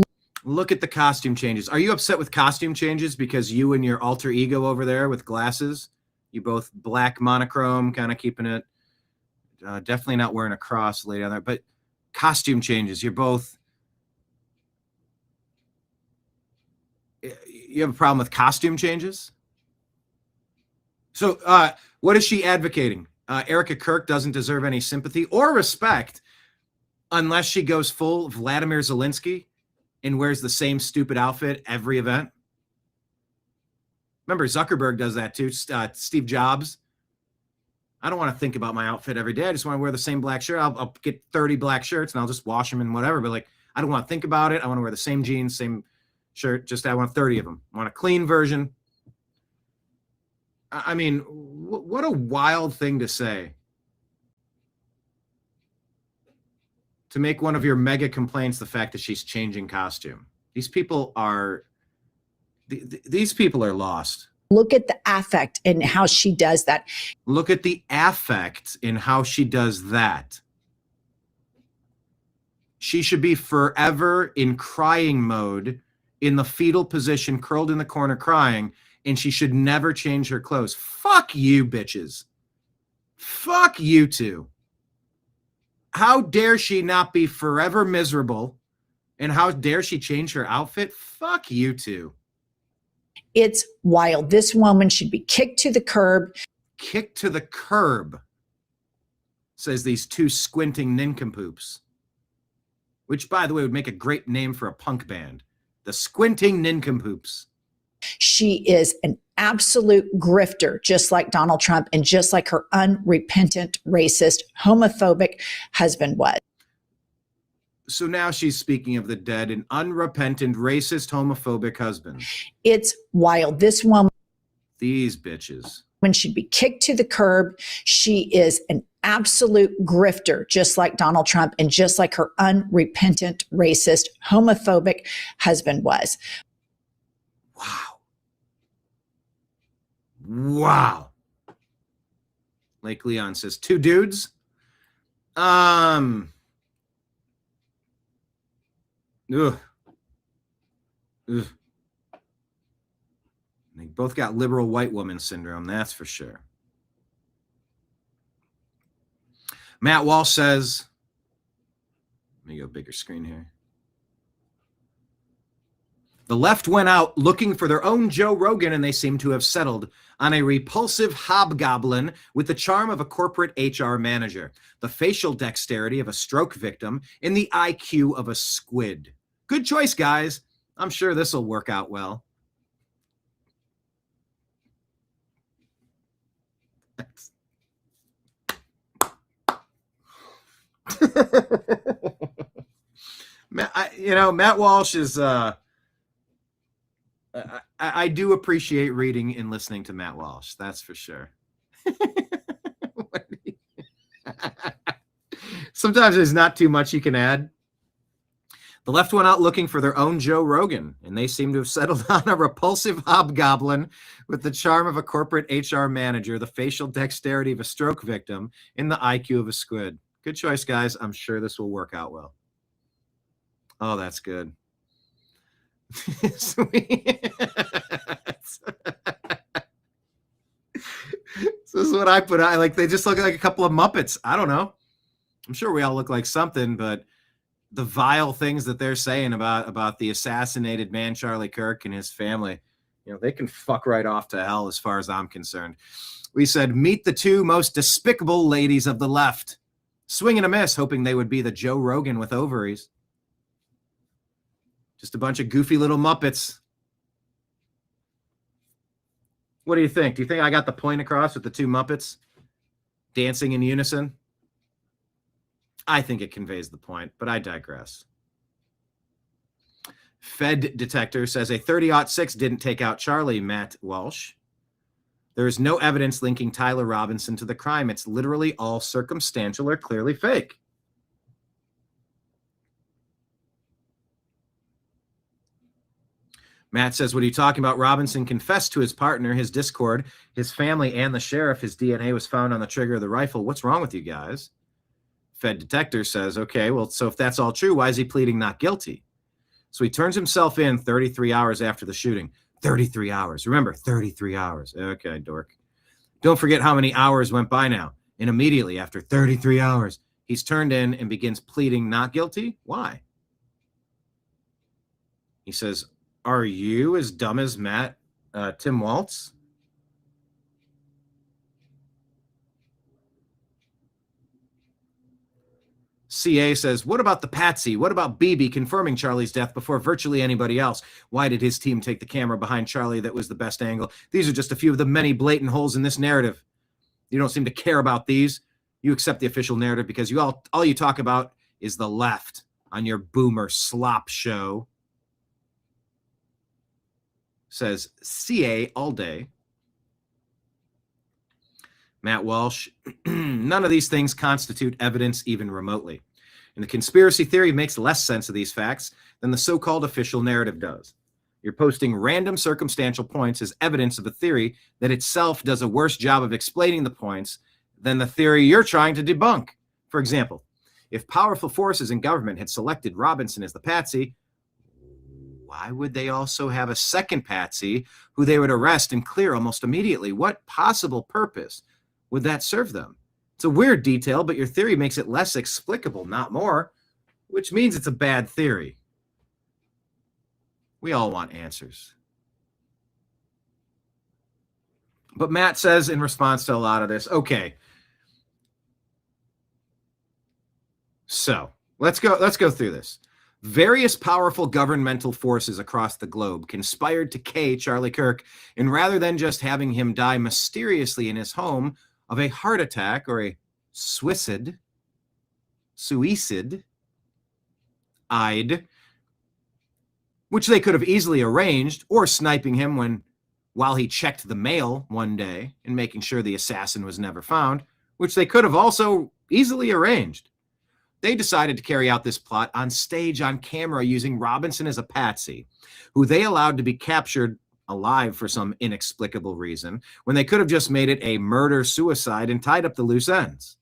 Look at the costume changes. Are you upset with costume changes because you and your alter ego over there with glasses, you both black monochrome, kind of keeping it, definitely not wearing a cross lady on there, but costume changes. You're both, you have a problem with costume changes? So what is she advocating? Erica Kirk doesn't deserve any sympathy or respect unless she goes full Vladimir Zelensky and wears the same stupid outfit every event. Remember, Zuckerberg does that too. Steve Jobs. I don't want to think about my outfit every day. I just want to wear the same black shirt. I'll get 30 black shirts and I'll just wash them and whatever. But I don't want to think about it. I want to wear the same jeans, same shirt. I want 30 of them. I want a clean version. I mean, what a wild thing to say. To make one of your mega complaints the fact that she's changing costume. These people are these people are lost. Look at the affect and how she does that. Look at the affect in how she does that. She should be forever in crying mode, in the fetal position, curled in the corner crying, and she should never change her clothes. Fuck you, bitches. Fuck you two. How dare she not be forever miserable? And how dare she change her outfit? Fuck you two. It's wild. This woman should be kicked to the curb. Kicked to the curb, says these two squinting nincompoops. Which, by the way, would make a great name for a punk band. The Squinting Nincompoops. She is an absolute grifter, just like Donald Trump and just like her unrepentant, racist, homophobic husband was. So now she's speaking of the dead, an unrepentant, racist, homophobic husband. It's wild. This woman. These bitches. When she'd be kicked to the curb, she is an absolute grifter, just like Donald Trump and just like her unrepentant, racist, homophobic husband was. Wow. Lake Leon says, 2 dudes? Ugh. Ugh. They both got liberal white woman syndrome, that's for sure. Matt Walsh says, let me go bigger screen here. The left went out looking for their own Joe Rogan, and they seem to have settled on a repulsive hobgoblin with the charm of a corporate HR manager, the facial dexterity of a stroke victim, and the IQ of a squid. Good choice, guys. I'm sure this will work out well. Matt Walsh is I do appreciate reading and listening to Matt Walsh, that's for sure. Sometimes there's not too much you can add. The left went out looking for their own Joe Rogan, and they seem to have settled on a repulsive hobgoblin with the charm of a corporate HR manager, the facial dexterity of a stroke victim, and the IQ of a squid. Good choice, guys. I'm sure this will work out well. Oh, that's good. Sweet. So this is what I put. I like. They just look like a couple of Muppets. I don't know. I'm sure we all look like something, but the vile things that they're saying about the assassinated man Charlie Kirk and his family, they can fuck right off to hell as far as I'm concerned. We said, meet the 2 most despicable ladies of the left. Swing and a miss, hoping they would be the Joe Rogan with ovaries. Just a bunch of goofy little Muppets. What do you think? Do you think I got the point across with the 2 Muppets dancing in unison? I think it conveys the point, but I digress. Fed detector says a 30-06 didn't take out Charlie, Matt Walsh. There is no evidence linking Tyler Robinson to the crime. It's literally all circumstantial or clearly fake. Matt says, what are you talking about? Robinson confessed to his partner, his Discord, his family, and the sheriff. His DNA was found on the trigger of the rifle. What's wrong with you guys? Fed detector says, okay, well, so if that's all true, why is he pleading not guilty? So he turns himself in 33 hours after the shooting. 33 hours. Remember, 33 hours. Okay, dork. Don't forget how many hours went by now. And immediately after 33 hours, he's turned in and begins pleading not guilty. Why? He says, are you as dumb as Tim Waltz? CA says, what about the patsy? What about BB confirming Charlie's death before virtually anybody else? Why did his team take the camera behind Charlie that was the best angle? These are just a few of the many blatant holes in this narrative. You don't seem to care about these. You accept the official narrative because all you talk about is the left on your boomer slop show. Says CA all day. Matt Walsh, none of these things constitute evidence even remotely. And the conspiracy theory makes less sense of these facts than the so-called official narrative does. You're posting random circumstantial points as evidence of a theory that itself does a worse job of explaining the points than the theory you're trying to debunk. For example, if powerful forces in government had selected Robinson as the patsy, why would they also have a second patsy who they would arrest and clear almost immediately? What possible purpose would that serve them? It's a weird detail, but your theory makes it less explicable, not more, which means it's a bad theory. We all want answers. But Matt says in response to a lot of this, okay, so let's go through this. Various powerful governmental forces across the globe conspired to K. Charlie Kirk, and rather than just having him die mysteriously in his home of a heart attack or a suicide, which they could have easily arranged, or sniping him while he checked the mail one day and making sure the assassin was never found, which they could have also easily arranged. They decided to carry out this plot on stage on camera using Robinson as a patsy, who they allowed to be captured alive for some inexplicable reason, when they could have just made it a murder-suicide and tied up the loose ends.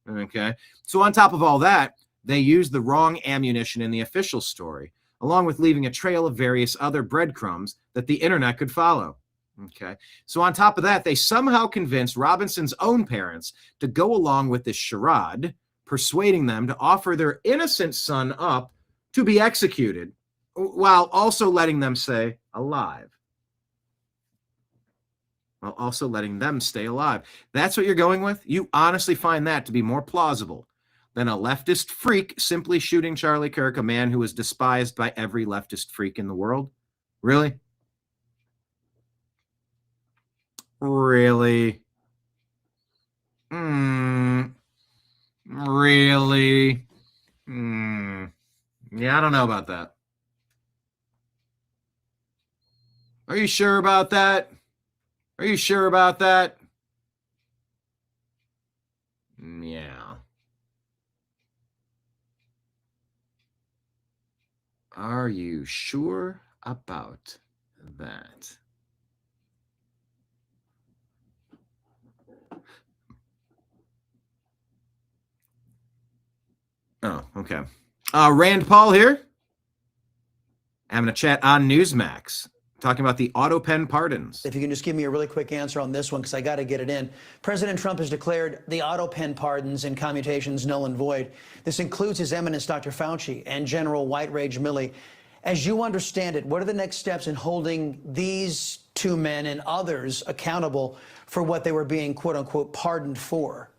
Okay? So on top of all that, they used the wrong ammunition in the official story, along with leaving a trail of various other breadcrumbs that the internet could follow. Okay? So on top of that, they somehow convinced Robinson's own parents to go along with this charade, persuading them to offer their innocent son up to be executed, while also letting them stay alive. While also letting them stay alive. That's what you're going with? You honestly find that to be more plausible than a leftist freak simply shooting Charlie Kirk, a man who is despised by every leftist freak in the world? Really? Really? Really? Yeah, I don't know about that. Are you sure about that? Are you sure about that? Yeah. Are you sure about that? Oh, okay. Rand Paul here. Having a chat on Newsmax, talking about the auto pen pardons. If you can just give me a really quick answer on this one, because I got to get it in. President Trump has declared the auto pen pardons and commutations null and void. This includes His Eminence Dr. Fauci and General White Rage Milley. As you understand it, what are the next steps in holding these two men and others accountable for what they were being, quote unquote, pardoned for?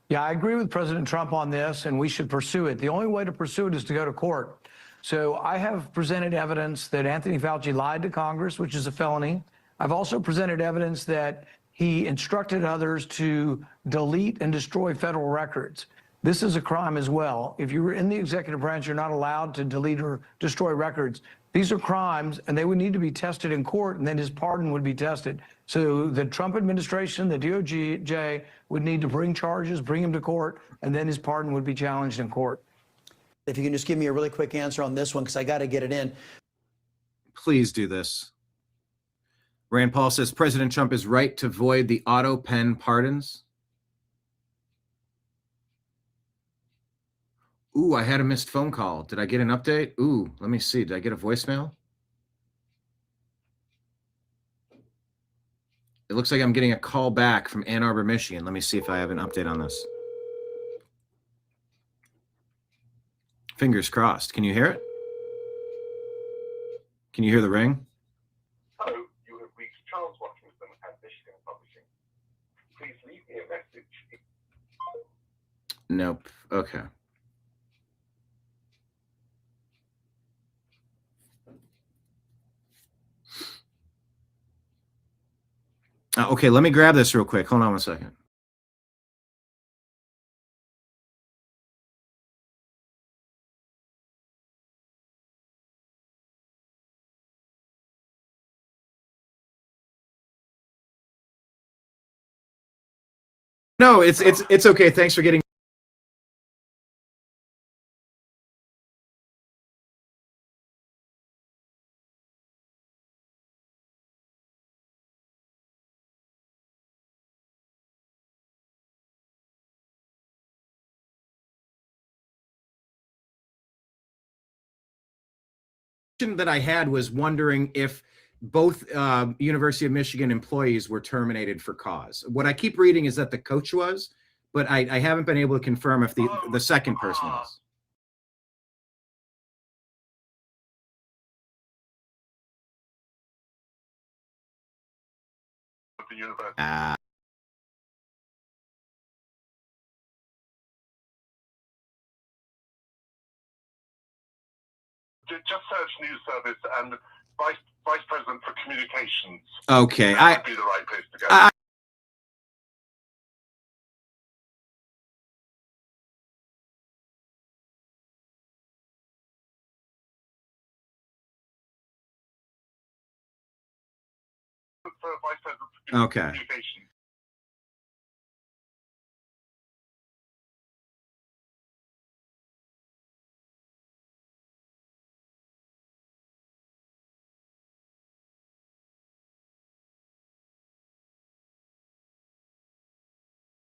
Yeah, I agree with President Trump on this, and we should pursue it. The only way to pursue it is to go to court. So I have presented evidence that Anthony Fauci lied to Congress, which is a felony. I've also presented evidence that he instructed others to delete and destroy federal records. This is a crime as well. If you're in the executive branch, you're not allowed to delete or destroy records. These are crimes, and they would need to be tested in court, and then his pardon would be tested. So the Trump administration, the DOJ, would need to bring charges, bring him to court, and then his pardon would be challenged in court. If you can just give me a really quick answer on this one, because I got to get it in. Please do this. Rand Paul says President Trump is right to void the auto pen pardons. Ooh, I had a missed phone call. Did I get an update? Ooh, let me see. Did I get a voicemail? It looks like I'm getting a call back from Ann Arbor, Michigan. Let me see if I have an update on this. Fingers crossed. Can you hear it? Can you hear the ring? Hello, you have reached Charles Washington at Michigan Publishing. Please leave me a message. Nope. Okay. Okay, let me grab this real quick. Hold on 1 second. No, it's okay. Thanks for getting that I had was wondering if both University of Michigan employees were terminated for cause. What I keep reading is that the coach was, but I haven't been able to confirm if the second person was. The university. Just search news service and vice president for communications. Okay, that would be the right place to go. For vice president for Okay. communications.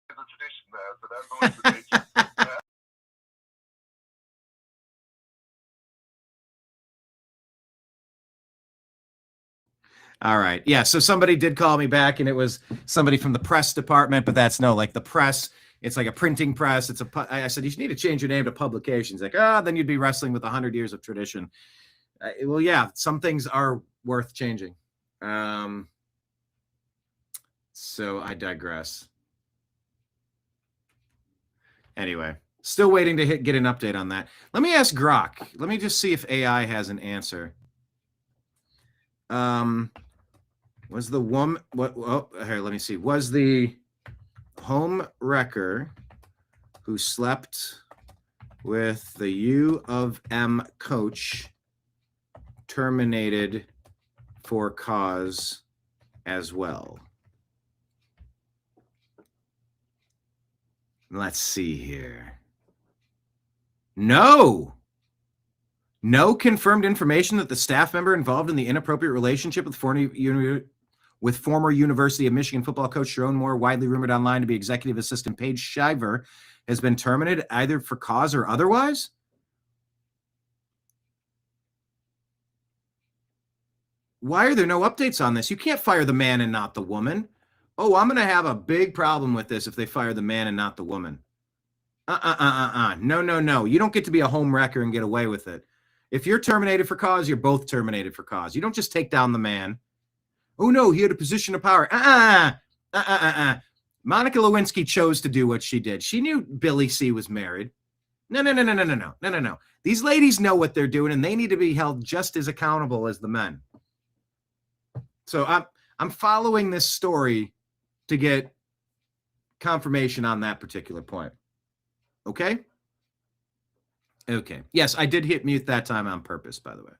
There's a tradition there, so that's always the case. All right. Yeah. So somebody did call me back, and it was somebody from the press department, but that's no, like the press. It's like a printing press. I said, you need to change your name to publications. Like, then you'd be wrestling with 100 years of tradition. Well, yeah, some things are worth changing. So I digress. Anyway, still waiting to get an update on that. Let me ask Grok. Let me just see if AI has an answer. Was the woman here, let me see. Was the home wrecker who slept with the U of M coach terminated for cause as well? Let's see here. No confirmed information that the staff member involved in the inappropriate relationship with former University of Michigan football coach Sharon Moore, widely rumored online to be executive assistant Paige Shiver, has been terminated either for cause or otherwise. Why are there no updates on this? You can't fire the man and not the woman. Oh, I'm going to have a big problem with this if they fire the man and not the woman. No. You don't get to be a home wrecker and get away with it. If you're terminated for cause, you're both terminated for cause. You don't just take down the man. Oh, no, he had a position of power. Monica Lewinsky chose to do what she did. She knew Billy C. was married. No. These ladies know what they're doing, and they need to be held just as accountable as the men. So I'm following this story to get confirmation on that particular point. Okay? Okay. Yes, I did hit mute that time on purpose, by the way.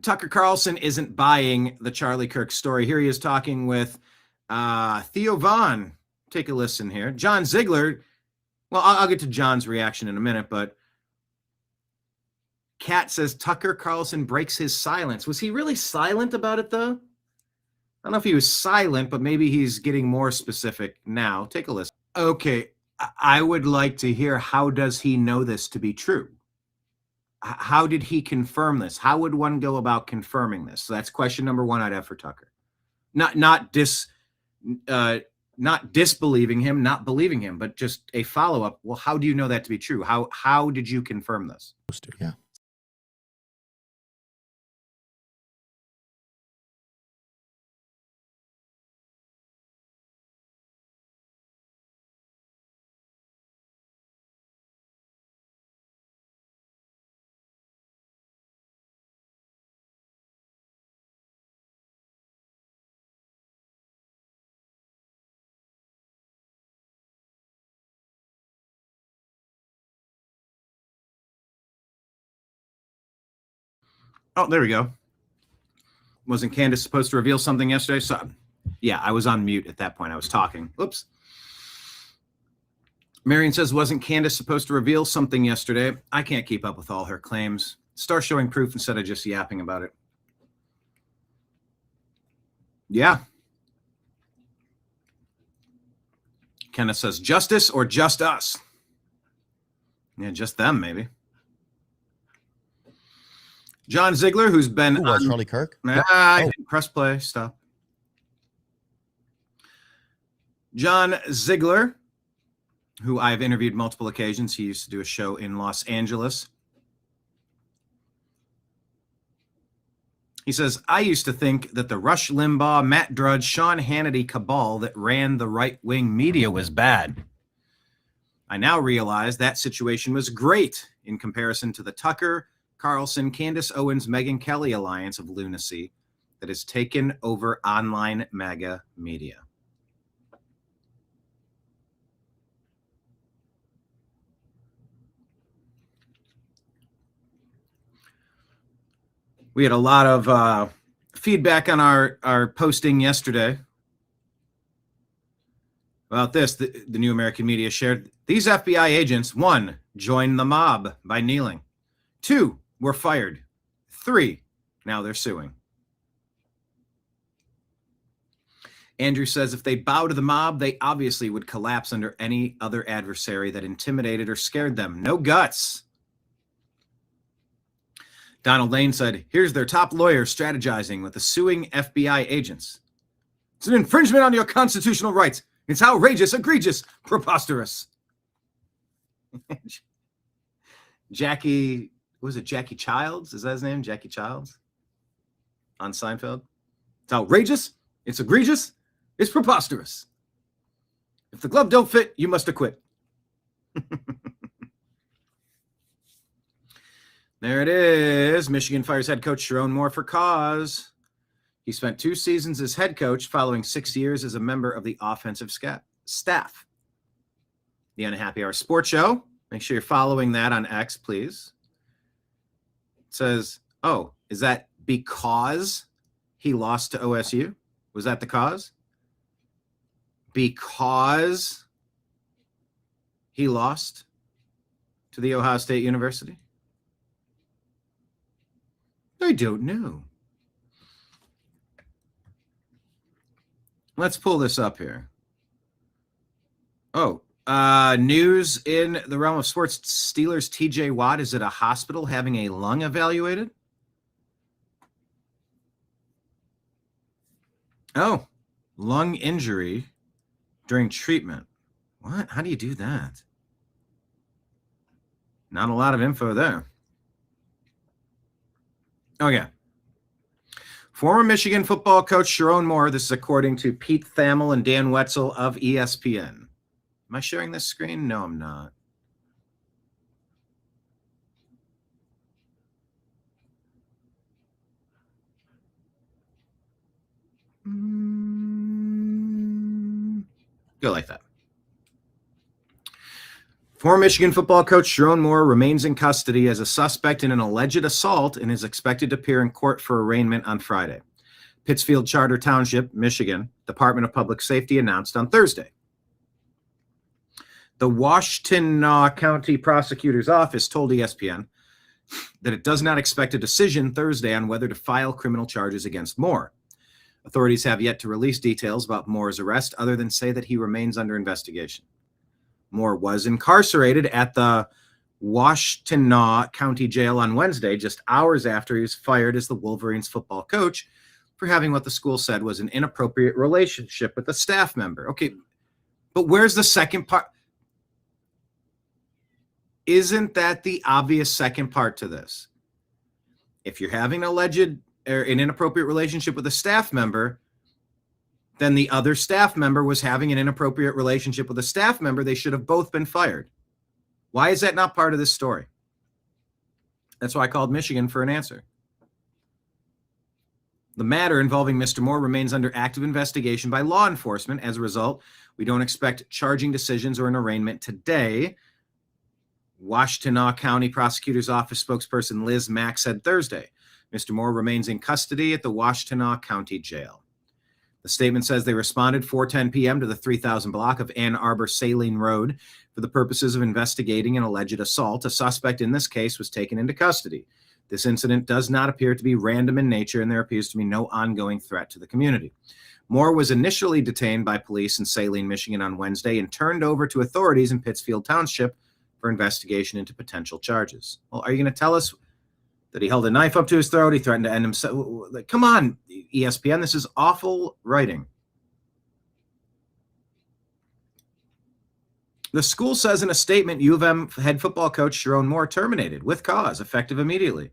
Tucker Carlson isn't buying the Charlie Kirk story. Here he is talking with Theo Vaughn. Take a listen here. John Ziegler. Well, I'll get to John's reaction in a minute, but Kat says Tucker Carlson breaks his silence. Was he really silent about it, though? I don't know if he was silent, but maybe he's getting more specific now. Take a listen. Okay, I would like to hear, how does he know this to be true? How did he confirm this? How would one go about confirming this? So that's question number one I'd have for Tucker. Not disbelieving him, not believing him, but just a follow-up. Well, how do you know that to be true? How did you confirm this? Yeah. Oh, there we go. Wasn't Candace supposed to reveal something yesterday? So, yeah, I was on mute at that point. I was talking. Oops. Marion says, wasn't Candace supposed to reveal something yesterday? I can't keep up with all her claims. Start showing proof instead of just yapping about it. Yeah. Kenneth says, justice or just us? Yeah, just them, maybe. John Ziegler, who's been Who was Charlie Kirk? I didn't press play. Stop. John Ziegler, who I've interviewed multiple occasions. He used to do a show in Los Angeles. He says, I used to think that the Rush Limbaugh, Matt Drudge, Sean Hannity cabal that ran the right-wing media was bad. I now realize that situation was great in comparison to the Tucker, Carlson, Candace Owens, Megyn Kelly alliance of lunacy that has taken over online MAGA media. We had a lot of feedback on our posting yesterday about this. The New American Media shared, these FBI agents, 1, joined the mob by kneeling. 2, were fired. 3, now they're suing. Andrew says if they bow to the mob, they obviously would collapse under any other adversary that intimidated or scared them. No guts. Donald Lane said, here's their top lawyer strategizing with the suing FBI agents. It's an infringement on your constitutional rights. It's outrageous, egregious, preposterous. Jackie, was it Jackie Childs? Is that his name? Jackie Childs? On Seinfeld? It's outrageous, it's egregious, it's preposterous. If the glove don't fit, you must acquit. There it is. Michigan fires head coach Sharon Moore for cause. He spent 2 seasons as head coach following 6 years as a member of the offensive staff. The Unhappy Hour Sports Show. Make sure you're following that on X, please. It says, oh, is that because he lost to OSU? Was that the cause? Because he lost to the Ohio State University? I don't know. Let's pull this up here. Oh, news in the realm of sports. Steelers TJ Watt is at a hospital having a lung evaluated. Oh, lung injury during treatment. What? How do you do that? Not a lot of info there. Okay. Former Michigan football coach Sharon Moore, this is according to Pete Thamel and Dan Wetzel of ESPN. Am I sharing this screen? No, I'm not. Go like that. Former Michigan football coach Sharon Moore remains in custody as a suspect in an alleged assault and is expected to appear in court for arraignment on Friday. Pittsfield Charter Township, Michigan, Department of Public Safety announced on Thursday. The Washtenaw County Prosecutor's Office told ESPN that it does not expect a decision Thursday on whether to file criminal charges against Moore. Authorities have yet to release details about Moore's arrest other than say that he remains under investigation. Moore was incarcerated at the Washtenaw County Jail on Wednesday, just hours after he was fired as the Wolverines football coach for having what the school said was an inappropriate relationship with a staff member. Okay, but where's the second part? Isn't that the obvious second part to this? If you're having an alleged or an inappropriate relationship with a staff member, then the other staff member was having an inappropriate relationship with a staff member. They should have both been fired. Why is that not part of this story? That's why I called Michigan for an answer. The matter involving Mr. Moore remains under active investigation by law enforcement. As a result, we don't expect charging decisions or an arraignment today. Washtenaw County Prosecutor's Office spokesperson Liz Mack said Thursday, Mr. Moore remains in custody at the Washtenaw County Jail. The statement says they responded 4:10 p.m. to the 3000 block of Ann Arbor Saline Road for the purposes of investigating an alleged assault. A suspect in this case was taken into custody. This incident does not appear to be random in nature, and there appears to be no ongoing threat to the community. Moore was initially detained by police in Saline, Michigan on Wednesday and turned over to authorities in Pittsfield Township for investigation into potential charges. Well, are you going to tell us that he held a knife up to his throat? He threatened to end himself. Like, come on, ESPN. This is awful writing. The school says in a statement, U of M head football coach Sharon Moore terminated with cause, effective immediately.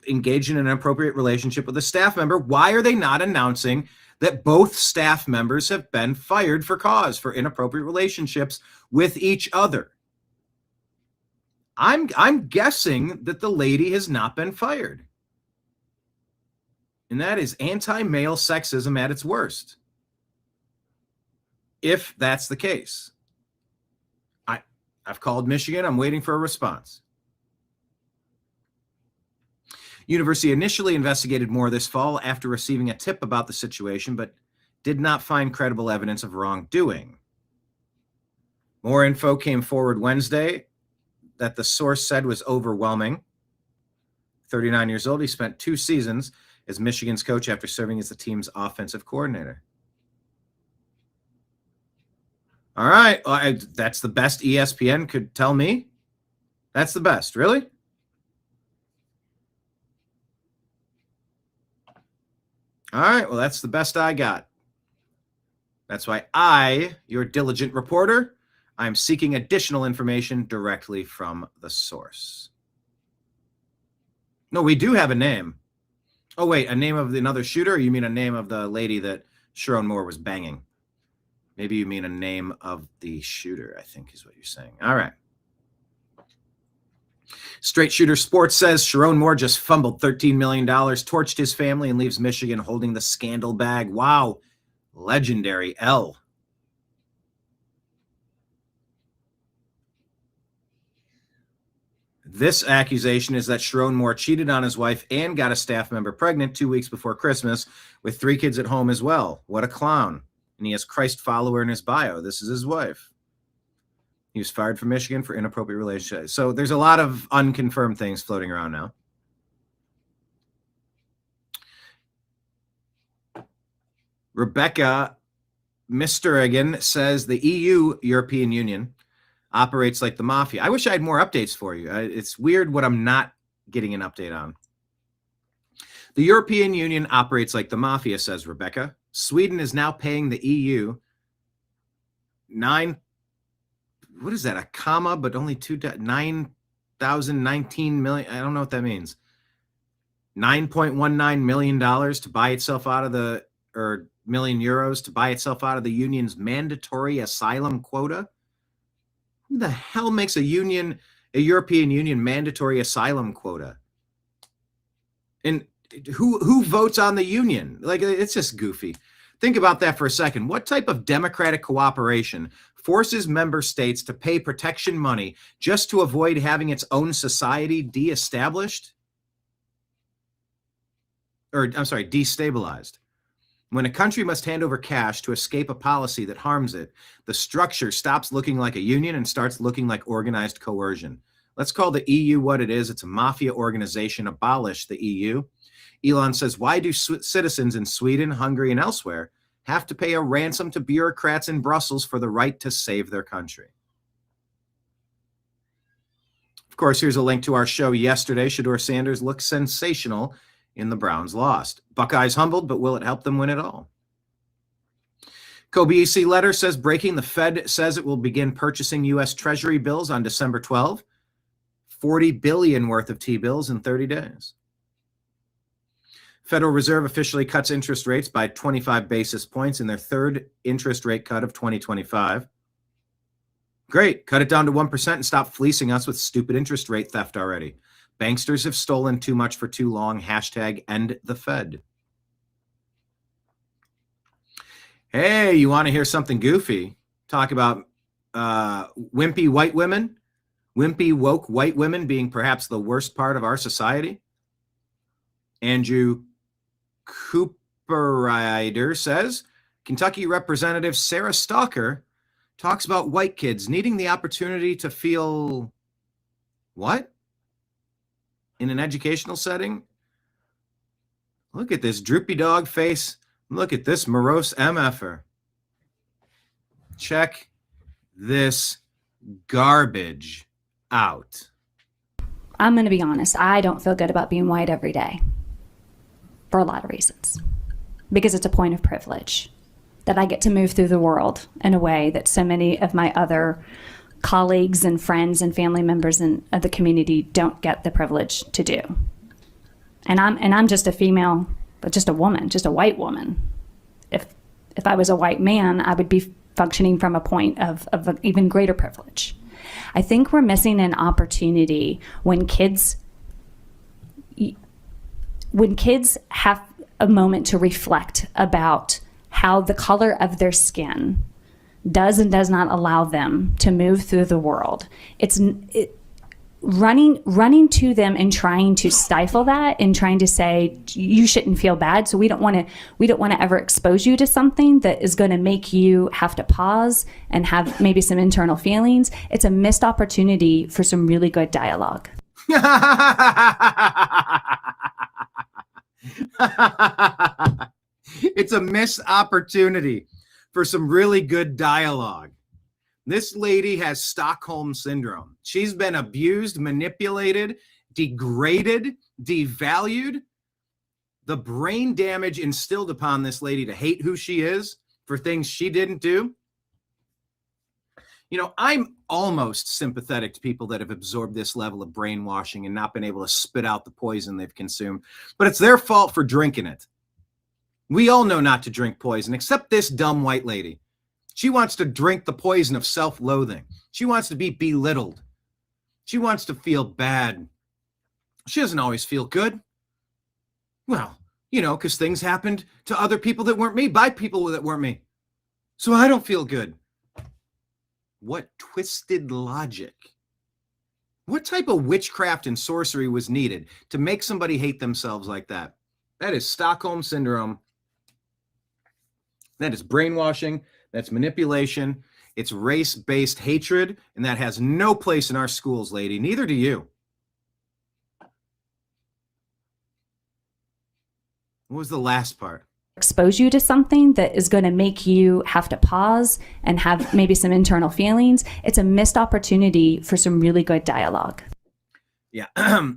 Engaged in an inappropriate relationship with a staff member. Why are they not announcing that both staff members have been fired for cause for inappropriate relationships with each other? I'm guessing that the lady has not been fired. And that is anti-male sexism at its worst. If that's the case. I've called Michigan. I'm waiting for a response. University initially investigated Moore this fall after receiving a tip about the situation, but did not find credible evidence of wrongdoing. More info came forward Wednesday that the source said was overwhelming. 39 years old, he spent 2 seasons as Michigan's coach after serving as the team's offensive coordinator. All right, that's the best ESPN could tell me. That's the best, really? All right, well, that's the best I got. That's why I, your diligent reporter, I'm seeking additional information directly from the source. No, we do have a name. Oh, wait, a name of another shooter? Or you mean a name of the lady that Sharon Moore was banging? Maybe you mean a name of the shooter, I think is what you're saying. All right. Straight Shooter Sports says Sharon Moore just fumbled $13 million, torched his family, and leaves Michigan holding the scandal bag. Wow. Legendary L. This accusation is that Sharon Moore cheated on his wife and got a staff member pregnant 2 weeks before Christmas with 3 kids at home as well. What a clown. And he has Christ follower in his bio. This is his wife. He was fired from Michigan for inappropriate relationships. So there's a lot of unconfirmed things floating around now. Rebecca Misterigan says the EU, European Union, operates like the mafia. I wish I had more updates for you. It's weird what I'm not getting an update on. The European Union operates like the mafia, says Rebecca. Sweden is now paying the EU what is that, a comma, but only 9,019 million. I don't know what that means. $9.19 million to buy itself out of the, or million euros to buy itself out of the union's mandatory asylum quota. Who the hell makes a European Union mandatory asylum quota? And who votes on the union? Like, it's just goofy. Think about that for a second. What type of democratic cooperation forces member states to pay protection money just to avoid having its own society de-established? Or, I'm sorry, destabilized. When a country must hand over cash to escape a policy that harms it, the structure stops looking like a union and starts looking like organized coercion. Let's call the EU what it is. It's a mafia organization. Abolish the EU. Elon says, why do citizens in Sweden, Hungary, and elsewhere have to pay a ransom to bureaucrats in Brussels for the right to save their country? Of course, here's a link to our show yesterday. Shedeur Sanders looks sensational in the Browns lost. Buckeyes humbled, but will it help them win it all? Kobe EC letter says breaking. The Fed says it will begin purchasing U.S. Treasury bills on December 12. $40 billion worth of T-bills in 30 days. Federal Reserve officially cuts interest rates by 25 basis points in their 3rd interest rate cut of 2025. Great. Cut it down to 1% and stop fleecing us with stupid interest rate theft already. Banksters have stolen too much for too long. Hashtag end the Fed. Hey, you want to hear something goofy? Talk about wimpy white women, wimpy woke white women being perhaps the worst part of our society. Andrew Cooperider says, Kentucky Representative Sarah Stalker talks about white kids needing the opportunity to feel what? In an educational setting? Look at this droopy dog face. Look at this morose MFer. Check this garbage out. I'm going to be honest. I don't feel good about being white every day for a lot of reasons. Because it's a point of privilege that I get to move through the world in a way that so many of my other colleagues and friends and family members of the community don't get the privilege to do. And I'm just a female, but just a woman, just a white woman. If I was a white man, I would be functioning from a point of an even greater privilege. I think we're missing an opportunity when kids have a moment to reflect about how the color of their skin does and does not allow them to move through the world. Running to them and trying to stifle that and trying to say you shouldn't feel bad, so we don't want to ever expose you to something that is going to make you have to pause and have maybe some internal feelings. It's a missed opportunity for some really good dialogue. It's a missed opportunity for some really good dialogue. This lady has Stockholm syndrome. She's been abused, manipulated, degraded, devalued. The brain damage instilled upon this lady to hate who she is for things she didn't do. You know, I'm almost sympathetic to people that have absorbed this level of brainwashing and not been able to spit out the poison they've consumed, but it's their fault for drinking it. We all know not to drink poison, except this dumb white lady. She wants to drink the poison of self-loathing. She wants to be belittled. She wants to feel bad. She doesn't always feel good. Well, you know, because things happened to other people that weren't me, by people that weren't me. So I don't feel good. What twisted logic? What type of witchcraft and sorcery was needed to make somebody hate themselves like that? That is Stockholm syndrome. That is brainwashing. That's manipulation. It's race-based hatred, and that has no place in our schools, lady. Neither do you. What was the last part? Expose you to something that is going to make you have to pause and have maybe some internal feelings. It's a missed opportunity for some really good dialogue. Yeah,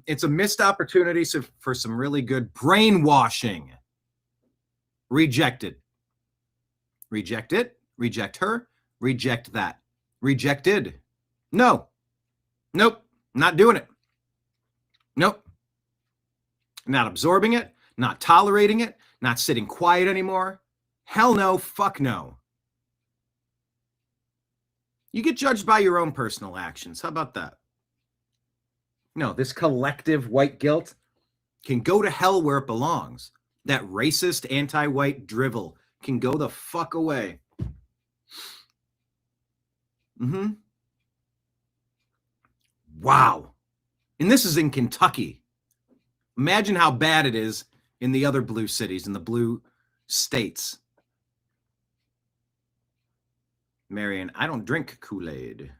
it's a missed opportunity for some really good brainwashing. Reject it. Reject it. Reject her. Reject that. Rejected. No. Nope. Not doing it. Nope. Not absorbing it. Not tolerating it. Not sitting quiet anymore. Hell no. Fuck no. You get judged by your own personal actions. How about that? No, this collective white guilt can go to hell where it belongs. That racist anti-white drivel can go the fuck away. Wow. And this is in Kentucky. Imagine how bad it is in the other blue cities, in the blue states. Marion, I don't drink Kool-Aid.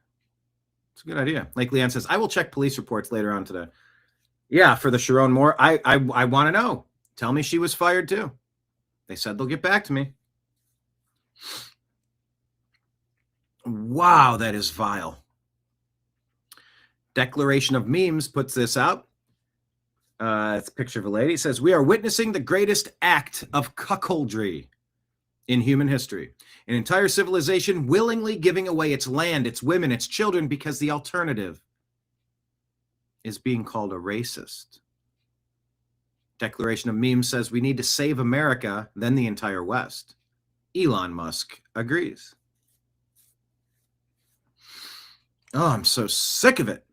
It's a good idea. Like Leanne says, I will check police reports later on today. Yeah, for the Sharon Moore, I want to know. Tell me she was fired too. They said they'll get back to me. Wow, that is vile. Declaration of Memes puts this out. It's a picture of a lady. It says, we are witnessing the greatest act of cuckoldry in human history. An entire civilization willingly giving away its land, its women, its children, because the alternative is being called a racist. Declaration of Memes says we need to save America, then the entire West. Elon Musk agrees. Oh, I'm so sick of it.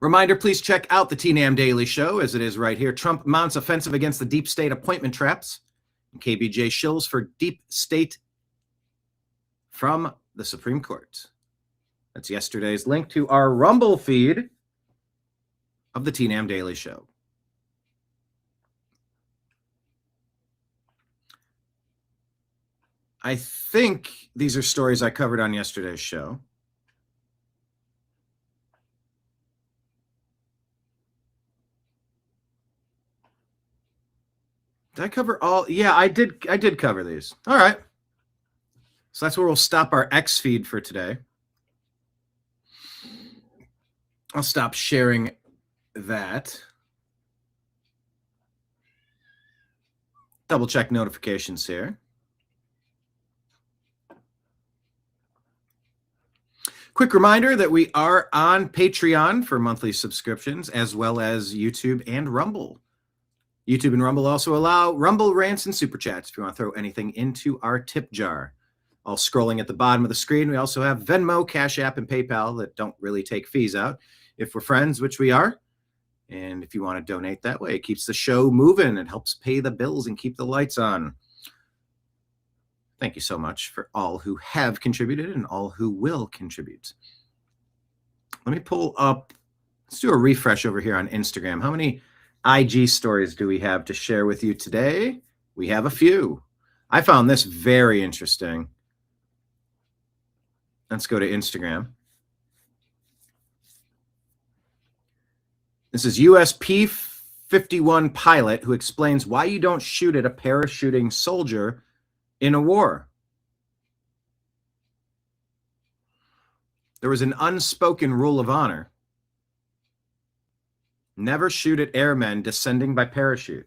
Reminder, please check out the TNAM Daily Show, as it is right here. Trump mounts offensive against the deep state appointment traps. And KBJ shills for deep state from the Supreme Court. That's yesterday's link to our Rumble feed of the TNAM Daily Show. I think these are stories I covered on yesterday's show. Did I cover all? Yeah, I did cover these. All right. So that's where we'll stop our X feed for today. I'll stop sharing that. Double check notifications here. Quick reminder that we are on Patreon for monthly subscriptions, as well as YouTube and Rumble. YouTube and Rumble also allow Rumble rants and super chats if you want to throw anything into our tip jar. All scrolling at the bottom of the screen, we also have Venmo, Cash App, and PayPal that don't really take fees out if we're friends, which we are. And if you want to donate that way, it keeps the show moving. It helps pay the bills and keep the lights on. Thank you so much for all who have contributed and all who will contribute. Let me pull up. Let's do a refresh over here on Instagram. How many IG stories do we have to share with you today? We have a few. I found this very interesting. Let's go to Instagram. This is US P-51 pilot who explains why you don't shoot at a parachuting soldier in a war. There was an unspoken rule of honor. Never shoot at airmen descending by parachute.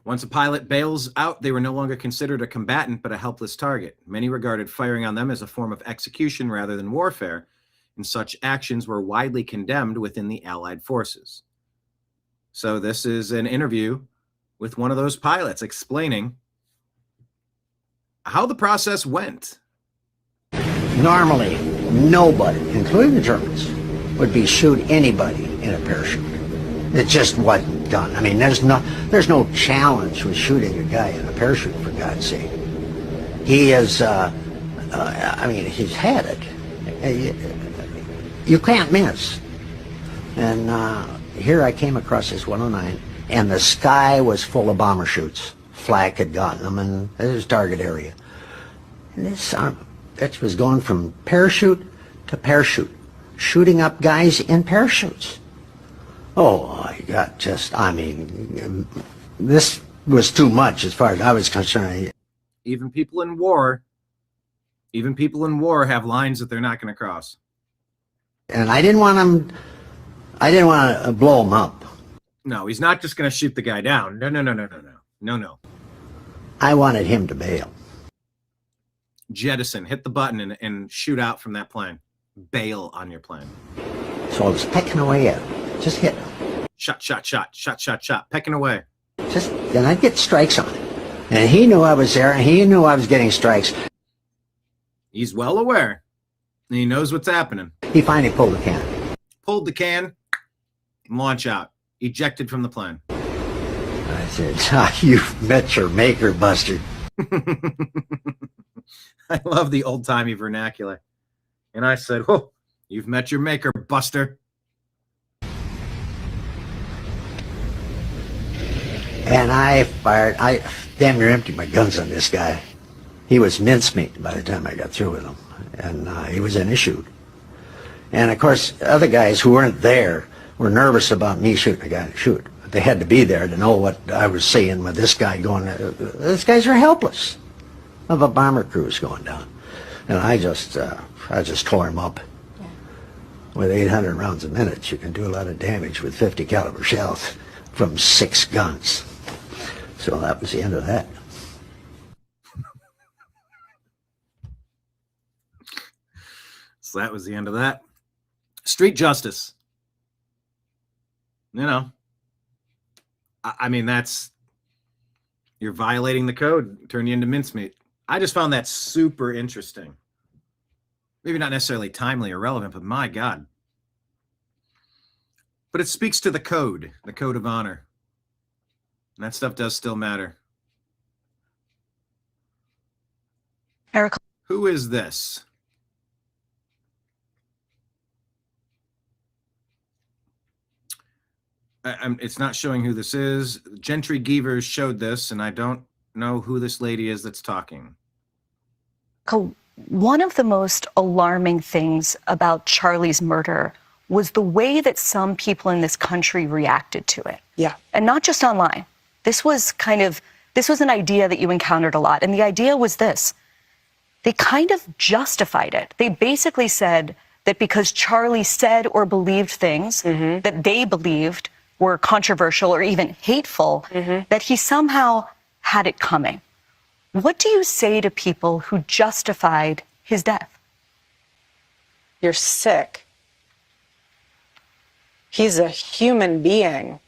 Once a pilot bails out, they were no longer considered a combatant, but a helpless target. Many regarded firing on them as a form of execution rather than warfare, and such actions were widely condemned within the Allied forces. So this is an interview with one of those pilots explaining how the process went. Normally, nobody, including the Germans, would be shoot anybody in a parachute. It just wasn't done. I mean, there's no challenge with shooting a guy in a parachute, for God's sake. He is, I mean, he's had it. You can't miss. And here I came across this 109, and the sky was full of bomber chutes. Flak had gotten them, and it was target area. And this it was going from parachute to parachute, shooting up guys in parachutes. Oh, I got just, I mean, this was too much as far as I was concerned. Even people in war have lines that they're not going to cross. And I didn't want to blow him up. No, he's not just going to shoot the guy down. No. I wanted him to bail. Jettison, hit the button and shoot out from that plane. Bail on your plane. So I was pecking away at him. Just hit him. Shot. Pecking away. Then I'd get strikes on him. And he knew I was there, and he knew I was getting strikes. He's well aware. And he knows what's happening. He finally pulled the can. Pulled the can, launch out. Ejected from the plane. I said, you've met your maker, Buster. I love the old-timey vernacular. And I said, whoa, you've met your maker, Buster. And I fired. I damn near emptied my guns on this guy. He was mincemeat by the time I got through with him. And he was in his chute. And, of course, other guys who weren't there were nervous about me shooting a guy in the chute. But they had to be there to know what I was seeing with this guy going. These guys are helpless of a bomber cruise going down. And I just tore him up. With 800 rounds a minute, you can do a lot of damage with 50 caliber shells from 6 guns. So that was the end of that. So that was the end of that. Street justice. You know, I mean, you're violating the code, turn you into mincemeat. I just found that super interesting. Maybe not necessarily timely or relevant, but my God. But it speaks to the code of honor. And that stuff does still matter. Erica. Who is this? It's not showing who this is. Gentry Geevers showed this, and I don't know who this lady is that's talking. One of the most alarming things about Charlie's murder was the way that some people in this country reacted to it. Yeah. And not just online. This this was an idea that you encountered a lot. And the idea was this. They kind of justified it. They basically said that because Charlie said or believed things that they believed were controversial or even hateful, that he somehow had it coming. What do you say to people who justified his death? You're sick. He's a human being.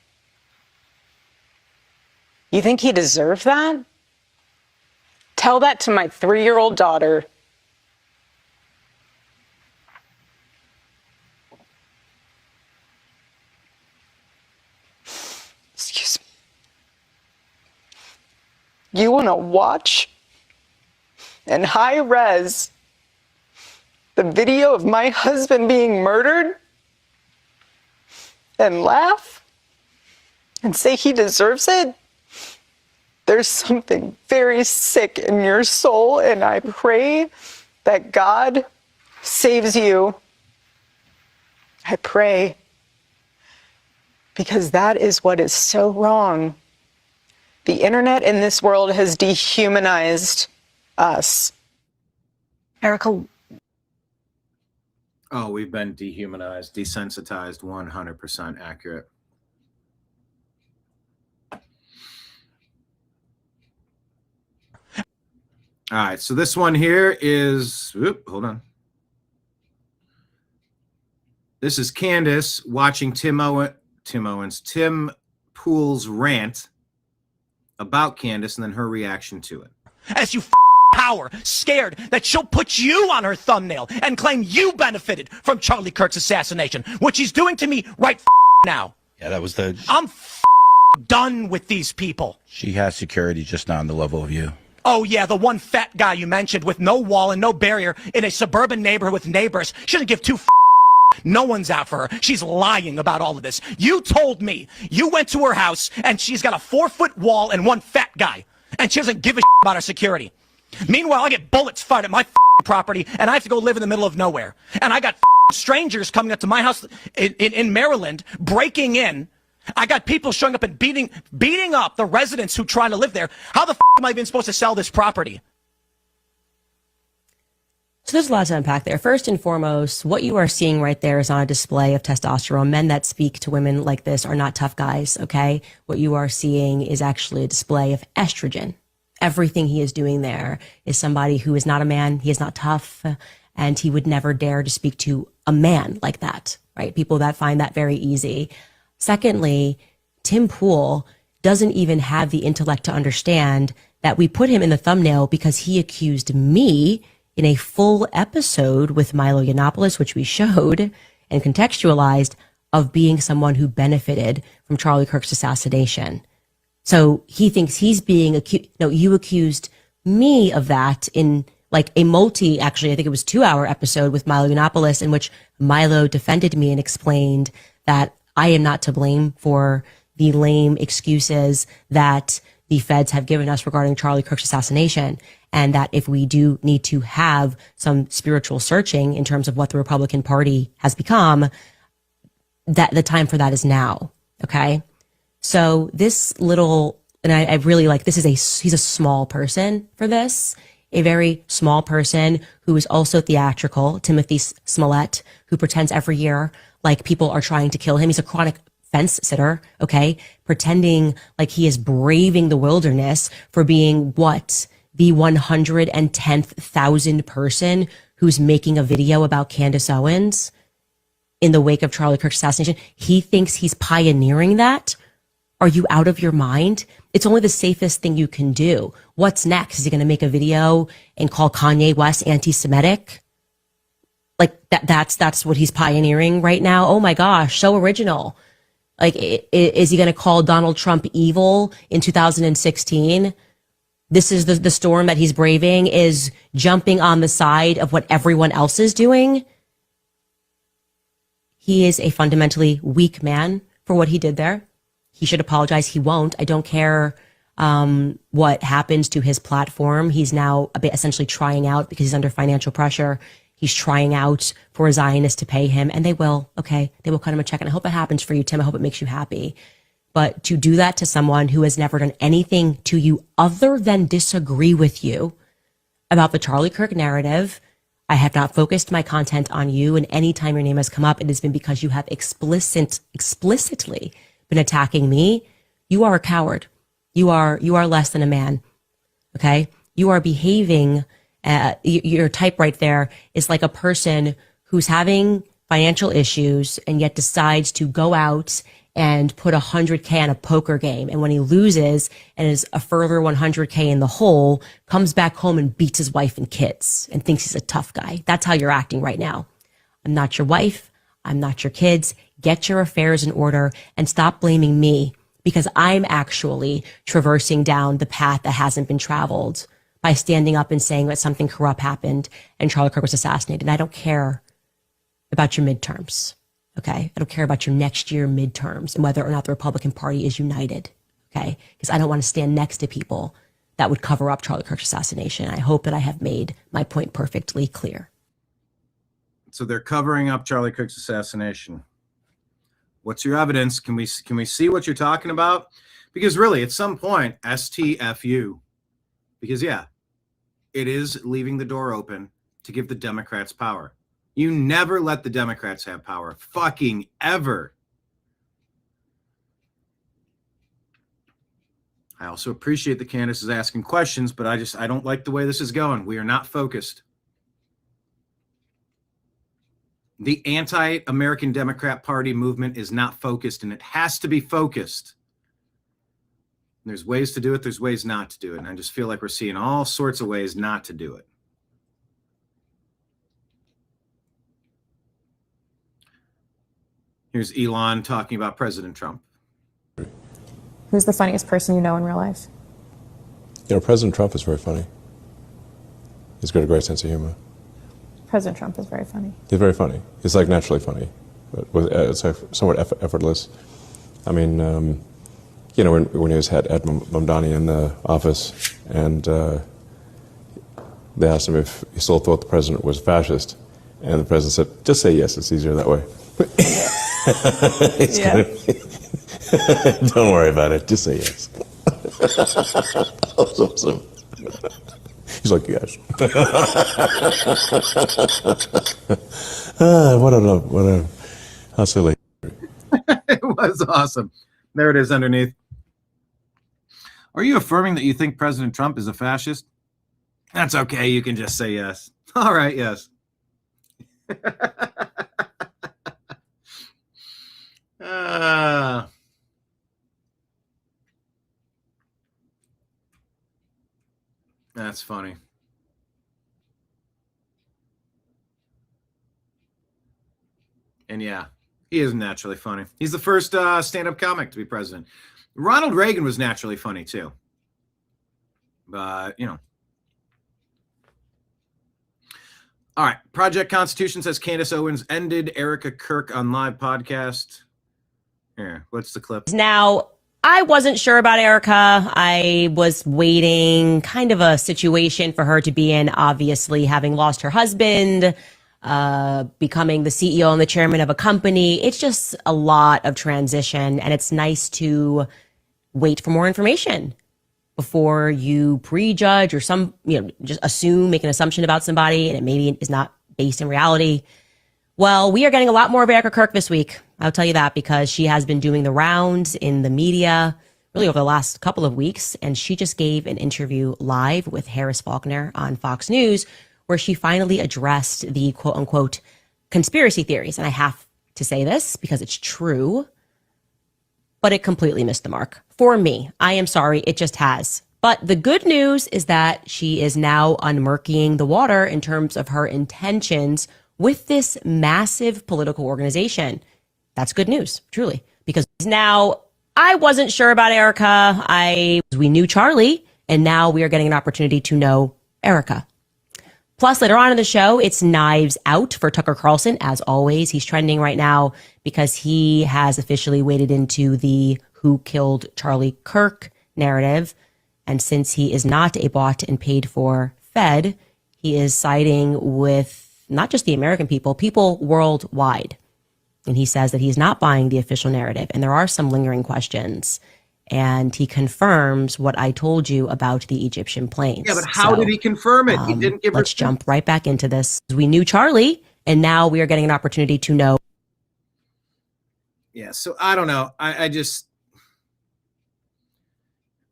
You think he deserved that? Tell that to my 3-year-old daughter. Excuse me. You want to watch in high res the video of my husband being murdered and laugh and say he deserves it? There's something very sick in your soul, and I pray that God saves you. I pray, because that is what is so wrong. The internet in this world has dehumanized us. Erica. Oh, we've been dehumanized, desensitized, 100% accurate. All right, so this one here is, hold on. This is Candace watching Tim Pool's rant about Candace and then her reaction to it. As you power, scared that she'll put you on her thumbnail and claim you benefited from Charlie Kirk's assassination, which he's doing to me right now. Yeah, that was the... I'm done with these people. She has security, just not on the level of you. Oh, yeah, the one fat guy you mentioned with no wall and no barrier in a suburban neighborhood with neighbors. She doesn't give two no one's out for her. She's lying about all of this. You told me you went to her house and she's got a 4-foot wall and one fat guy. And she doesn't give a about her security. Meanwhile, I get bullets fired at my property and I have to go live in the middle of nowhere. And I got strangers coming up to my house in Maryland, breaking in. I got people showing up and beating up the residents who try to live there. How the am I even supposed to sell this property? So there's a lot to unpack there. First and foremost, what you are seeing right there is on a display of testosterone. Men that speak to women like this are not tough guys, okay? What you are seeing is actually a display of estrogen. Everything he is doing there is somebody who is not a man, he is not tough, and he would never dare to speak to a man like that, right? People that find that very easy. Secondly, Tim Pool doesn't even have the intellect to understand that we put him in the thumbnail because he accused me in a full episode with Milo Yiannopoulos, which we showed and contextualized, of being someone who benefited from Charlie Kirk's assassination. So he thinks he's being accused. No, you accused me of that in like a actually, I think it was 2-hour episode with Milo Yiannopoulos, in which Milo defended me and explained that I am not to blame for the lame excuses that the feds have given us regarding Charlie Kirk's assassination, and that if we do need to have some spiritual searching in terms of what the Republican Party has become, that the time for that is now. Okay. So this little, and I really like, he's a small person for this, a very small person who is also theatrical, Timothy Smollett, who pretends every year like people are trying to kill him. He's a chronic fence sitter, okay, pretending like he is braving the wilderness for being what? The 110,000th person who's making a video about Candace Owens in the wake of Charlie Kirk's assassination. He thinks he's pioneering that. Are you out of your mind? It's only the safest thing you can do. What's next? Is he going to make a video and call Kanye West anti-Semitic? Like that's what he's pioneering right now. Oh my gosh, so original. Like, is he going to call Donald Trump evil in 2016? This is the storm that he's braving, is jumping on the side of what everyone else is doing. He is a fundamentally weak man for what he did there. He should apologize. He won't. I don't care what happens to his platform. He's now essentially trying out, because he's under financial pressure. He's trying out for a Zionist to pay him, and they will. Okay, they will cut him a check, and I hope it happens for you, Tim. I hope it makes you happy. But to do that to someone who has never done anything to you other than disagree with you about the Charlie Kirk narrative, I have not focused my content on you. And anytime your name has come up, it has been because you have explicitly been attacking me. You are a coward. You are less than a man. Okay. You are behaving, your type right there is like a person who's having financial issues and yet decides to go out and put 100K on a poker game. And when he loses and is a further 100K in the hole, comes back home and beats his wife and kids and thinks he's a tough guy. That's how you're acting right now. I'm not your wife. I'm not your kids. Get your affairs in order and stop blaming me, because I'm actually traversing down the path that hasn't been traveled by standing up and saying that something corrupt happened and Charlie Kirk was assassinated. And I don't care about your midterms. Okay. I don't care about your next year midterms and whether or not the Republican Party is united. Okay. Because I don't want to stand next to people that would cover up Charlie Kirk's assassination. I hope that I have made my point perfectly clear. So they're covering up Charlie Kirk's assassination. What's your evidence? Can we see what you're talking about? Because really, at some point, STFU. Because yeah, it is leaving the door open to give the Democrats power. You never let the Democrats have power. Fucking ever. I also appreciate that Candace is asking questions, but I don't like the way this is going. We are not focused. The anti-American Democrat Party movement is not focused, and it has to be focused. There's ways to do it. There's ways not to do it. And I just feel like we're seeing all sorts of ways not to do it. Here's Elon talking about President Trump. Who's the funniest person you know in real life? You know, President Trump is very funny. He's got a great sense of humor. President Trump is very funny. He's very funny. He's like naturally funny, but it's like somewhat effortless. I mean, you know, when he had Ed Mamdani in the office, and they asked him if he still thought the president was a fascist, and the president said, "Just say yes. It's easier that way." Yeah. Don't worry about it. Just say yes. That was awesome. He's like, yes. How silly. It was awesome. There it is underneath. Are you affirming that you think President Trump is a fascist? That's okay. You can just say yes. All right, yes. That's funny. And yeah, he is naturally funny. He's the first stand-up comic to be president. Ronald Reagan was naturally funny too. But, you know. All right. Project Constitution says Candace Owens ended Erica Kirk on live podcast. Here, what's the clip? Now, I wasn't sure about Erica. I was waiting kind of a situation for her to be in, obviously having lost her husband, becoming the CEO and the chairman of a company. It's just a lot of transition, and it's nice to wait for more information before you prejudge or just assume, make an assumption about somebody, and it maybe is not based in reality. Well, we are getting a lot more of Erica Kirk this week. I'll tell you that, because she has been doing the rounds in the media really over the last couple of weeks. And she just gave an interview live with Harris Faulkner on Fox News, where she finally addressed the quote unquote conspiracy theories. And I have to say this because it's true, but it completely missed the mark for me. I am sorry. It just has. But the good news is that she is now unmurkying the water in terms of her intentions with this massive political organization. That's good news, truly, because now I wasn't sure about Erica. We knew Charlie, and now we are getting an opportunity to know Erica. Plus, later on in the show, it's Knives Out for Tucker Carlson. As always, he's trending right now because he has officially waded into the who killed Charlie Kirk narrative. And since he is not a bought and paid for Fed, he is siding with not just the American people, people worldwide. And he says that he's not buying the official narrative. And there are some lingering questions. And he confirms what I told you about the Egyptian planes. Yeah, but how did he confirm it? He didn't give Let's jump right back into this. We knew Charlie, and now we are getting an opportunity to know. Yeah, so I don't know. I just,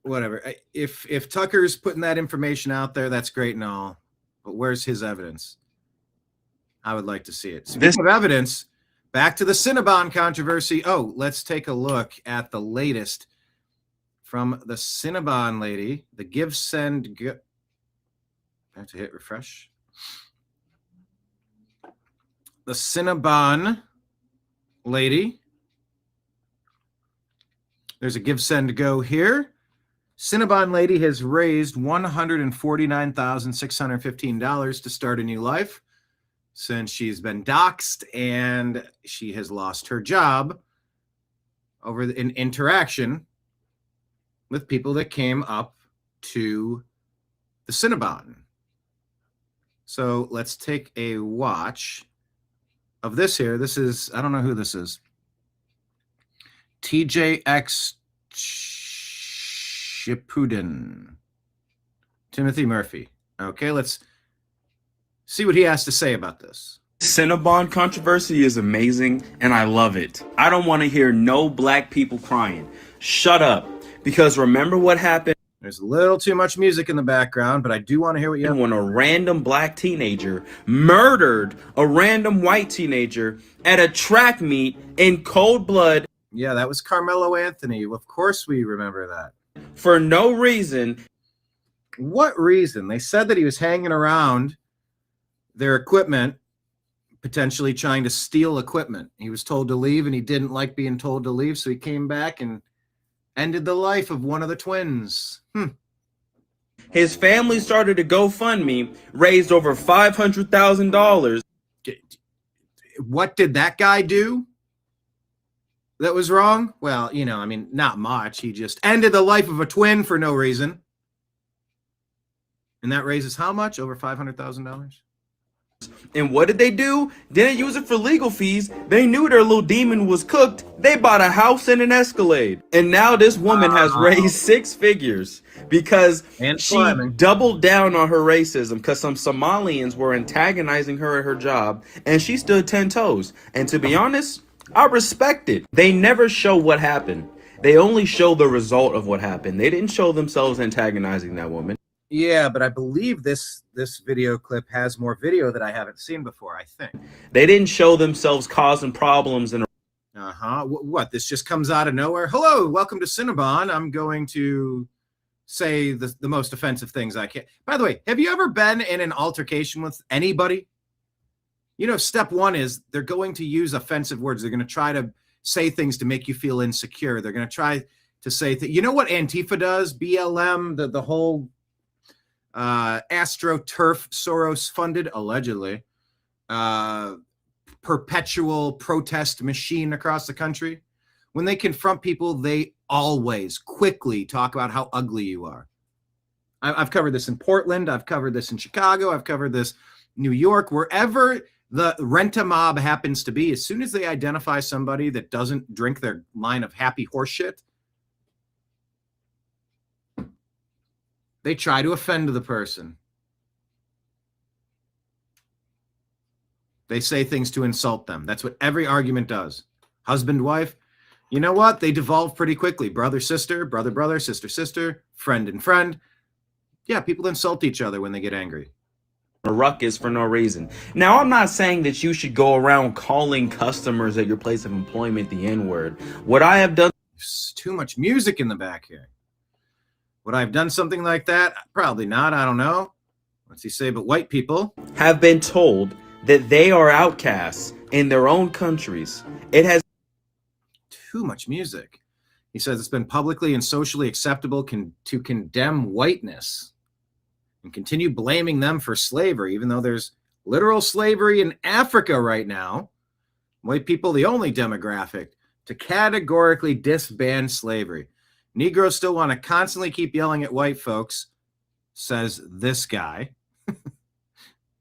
whatever. If Tucker's putting that information out there, that's great and all. But where's his evidence? I would like to see it. Speaking of evidence, back to the Cinnabon controversy. Oh, let's take a look at the latest from the Cinnabon lady. The give, send, go. I have to hit refresh. The Cinnabon lady. There's a give, send, go here. Cinnabon lady has raised $149,615 to start a new life since she's been doxxed and she has lost her job over an interaction with people that came up to the Cinnabon. So let's take a watch of this here. This is, I don't know who this is. TJX Shippuden. Timothy Murphy. Okay, let's see what he has to say about this. Cinnabon controversy is amazing, and I love it. I don't want to hear no black people crying. Shut up. Because remember what happened? There's a little too much music in the background, but I do want to hear what you have. When a random black teenager murdered a random white teenager at a track meet in cold blood. Yeah, that was Carmelo Anthony. Of course we remember that. For no reason. What reason? They said that he was hanging around their equipment, potentially trying to steal equipment. He was told to leave, and he didn't like being told to leave, so he came back and ended the life of one of the twins. His family started a GoFundMe, raised over $500,000. What did that guy do that was wrong? Well, you know, I mean, not much. He just ended the life of a twin for no reason. And that raises how much? Over $500,000? And what did they do? Didn't use it for legal fees. They knew their little demon was cooked. They bought a house and an Escalade. And now this woman has raised 6 figures because she doubled down on her racism because some Somalians were antagonizing her at her job, and she stood 10 toes. And to be honest, I respect it. They never show what happened. They only show the result of what happened. They didn't show themselves antagonizing that woman. Yeah, but I believe this video clip has more video that I haven't seen before, I think. They didn't show themselves causing problems in what? This just comes out of nowhere? Hello, welcome to Cinnabon. I'm going to say the most offensive things I can. By the way, have you ever been in an altercation with anybody? You know, step one is they're going to use offensive words. They're going to try to say things to make you feel insecure. They're going to try to say, you know what Antifa does? BLM, the whole AstroTurf Soros funded, allegedly, perpetual protest machine across the country. When they confront people, they always quickly talk about how ugly you are. I've covered this in Portland. I've covered this in Chicago. I've covered this New York, wherever the rent-a-mob happens to be. As soon as they identify somebody that doesn't drink their line of happy horse shit, they try to offend the person. They say things to insult them. That's what every argument does. Husband, wife. You know what? They devolve pretty quickly. Brother, sister, brother, brother, sister, sister, friend and friend. Yeah, people insult each other when they get angry. A ruckus for no reason. Now, I'm not saying that you should go around calling customers at your place of employment the N-word. What I have done... There's too much music in the back here. Would I have done something like that? Probably not. I don't know. What's he say? But white people have been told that they are outcasts in their own countries. It has too much music. He says it's been publicly and socially acceptable to condemn whiteness and continue blaming them for slavery, even though there's literal slavery in Africa right now. White people, the only demographic to categorically disband slavery. Negroes still want to constantly keep yelling at white folks, says this guy,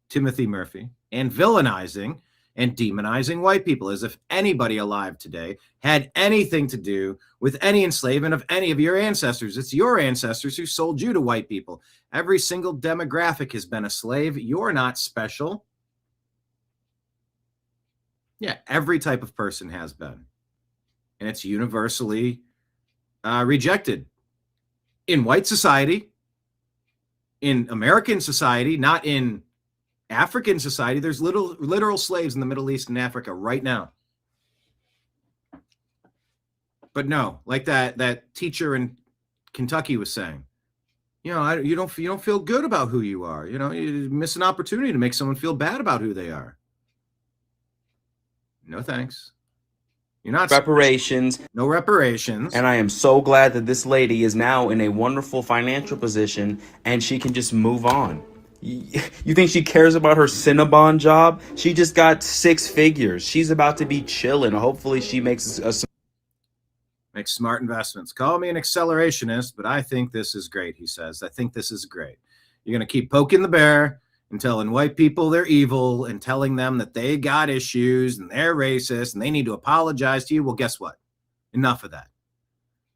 Timothy Murphy, and villainizing and demonizing white people as if anybody alive today had anything to do with any enslavement of any of your ancestors. It's your ancestors who sold you to white people. Every single demographic has been a slave. You're not special. Yeah, every type of person has been. And it's universally rejected in white society, in American society, not in African society. There's literal slaves in the Middle East and Africa right now. But no, like that teacher in Kentucky was saying, you know, you don't feel good about who you are. You know, you miss an opportunity to make someone feel bad about who they are. No thanks. You're not reparations. No reparations. And I am so glad that this lady is now in a wonderful financial position and she can just move on. You think she cares about her Cinnabon job? She just got 6 figures. She's about to be chilling. Hopefully she makes smart investments. Call me an accelerationist, but I think this is great, he says. I think this is great. You're going to keep poking the bear and telling white people they're evil and telling them that they got issues and they're racist and they need to apologize to you. Well, guess what? Enough of that.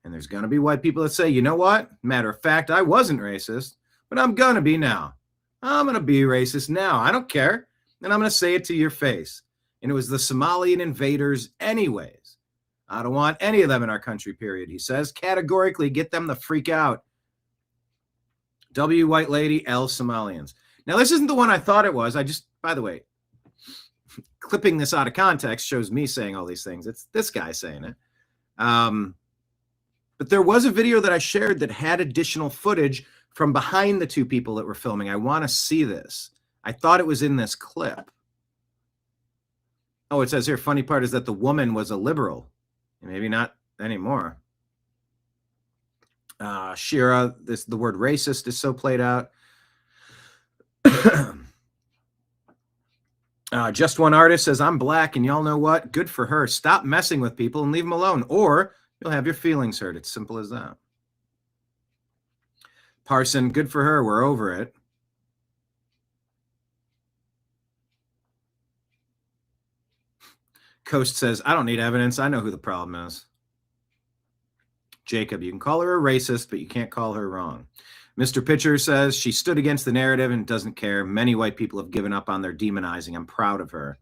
And there's going to be white people that say, you know what? Matter of fact, I wasn't racist, but I'm going to be now. I'm going to be racist now. I don't care. And I'm going to say it to your face. And it was the Somalian invaders anyways. I don't want any of them in our country, period. He says, categorically, get them the freak out. W. White Lady, L. Somalians. Now, this isn't the one I thought it was. I just, by the way, clipping this out of context shows me saying all these things. It's this guy saying it. But there was a video that I shared that had additional footage from behind the 2 people that were filming. I want to see this. I thought it was in this clip. Oh, it says here, funny part is that the woman was a liberal. Maybe not anymore. Shira, the word racist is so played out. Just one artist says, I'm black, and y'all know what? Good for her. Stop messing with people and leave them alone, or you'll have your feelings hurt. It's simple as that. Parson, good for her. We're over it. Coast says, I don't need evidence. I know who the problem is. Jacob, you can call her a racist, but you can't call her wrong. Mr. Pitcher says she stood against the narrative and doesn't care. Many white people have given up on their demonizing. I'm proud of her.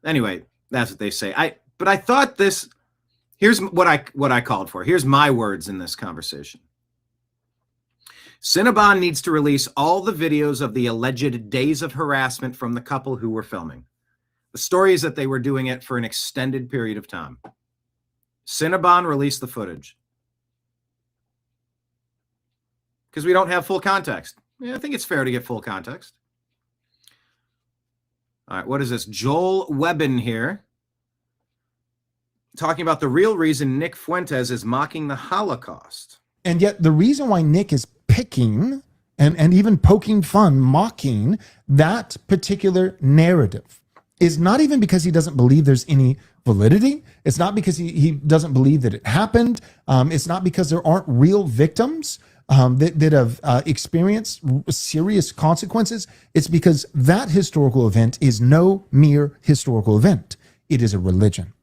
Anyway, that's what they say. But I thought this, here's what I called for. Here's my words in this conversation. Cinnabon needs to release all the videos of the alleged days of harassment from the couple who were filming. The story is that they were doing it for an extended period of time. Cinnabon released the footage. Because we don't have full context. Yeah, I think it's fair to get full context. All right, what is this? Joel Webbin here. Talking about the real reason Nick Fuentes is mocking the Holocaust. And yet the reason why Nick is picking and even poking fun, mocking that particular narrative is not even because he doesn't believe there's any validity. It's not because he doesn't believe that it happened. It's not because there aren't real victims that have experienced serious consequences. It's because that historical event is no mere historical event. It is a religion.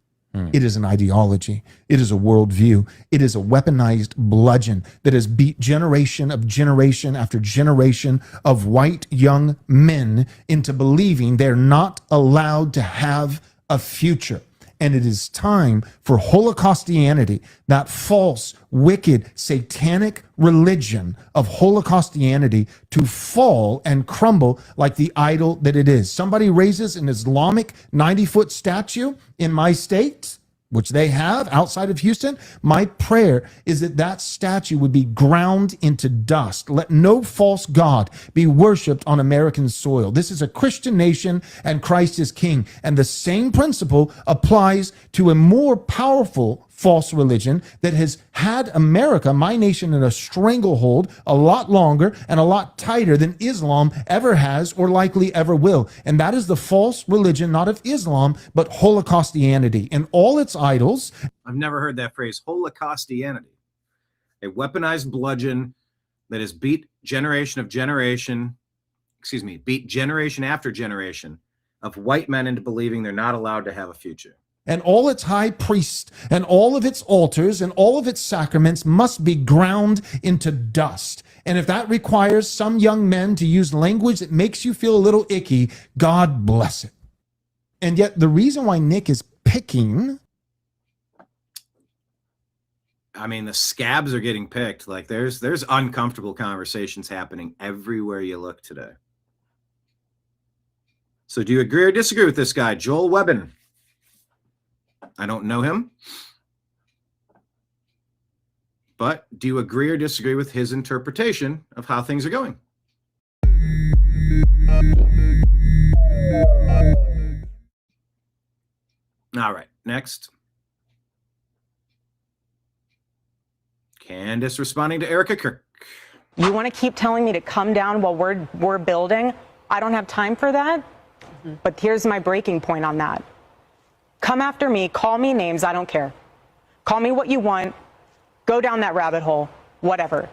It is an ideology. It is a worldview. It is a weaponized bludgeon that has beat generation after generation of white young men into believing they're not allowed to have a future. And it is time for Holocaustianity, that false, wicked, satanic religion of Holocaustianity, to fall and crumble like the idol that it is. Somebody raises an Islamic 90-foot statue in my state, which they have outside of Houston. My prayer is that that statue would be ground into dust. Let no false god be worshiped on American soil. This is a Christian nation and Christ is king. And the same principle applies to a more powerful false religion that has had America, my nation, in a stranglehold a lot longer and a lot tighter than Islam ever has or likely ever will. And that is the false religion, not of Islam, but Holocaustianity and all its idols. I've never heard that phrase, Holocaustianity. A weaponized bludgeon that has beat generation after generation of white men into believing they're not allowed to have a future. And all its high priests and all of its altars and all of its sacraments must be ground into dust. And if that requires some young men to use language that makes you feel a little icky, God bless it. And yet the reason why Nick is picking... I mean, the scabs are getting picked. Like there's uncomfortable conversations happening everywhere you look today. So do you agree or disagree with this guy, Joel Webbin? I don't know him. But do you agree or disagree with his interpretation of how things are going? All right, next. Candace responding to Erica Kirk. You want to keep telling me to come down while we're building? I don't have time for that. But here's my breaking point on that. Come after me, call me names, I don't care. Call me what you want, go down that rabbit hole, whatever.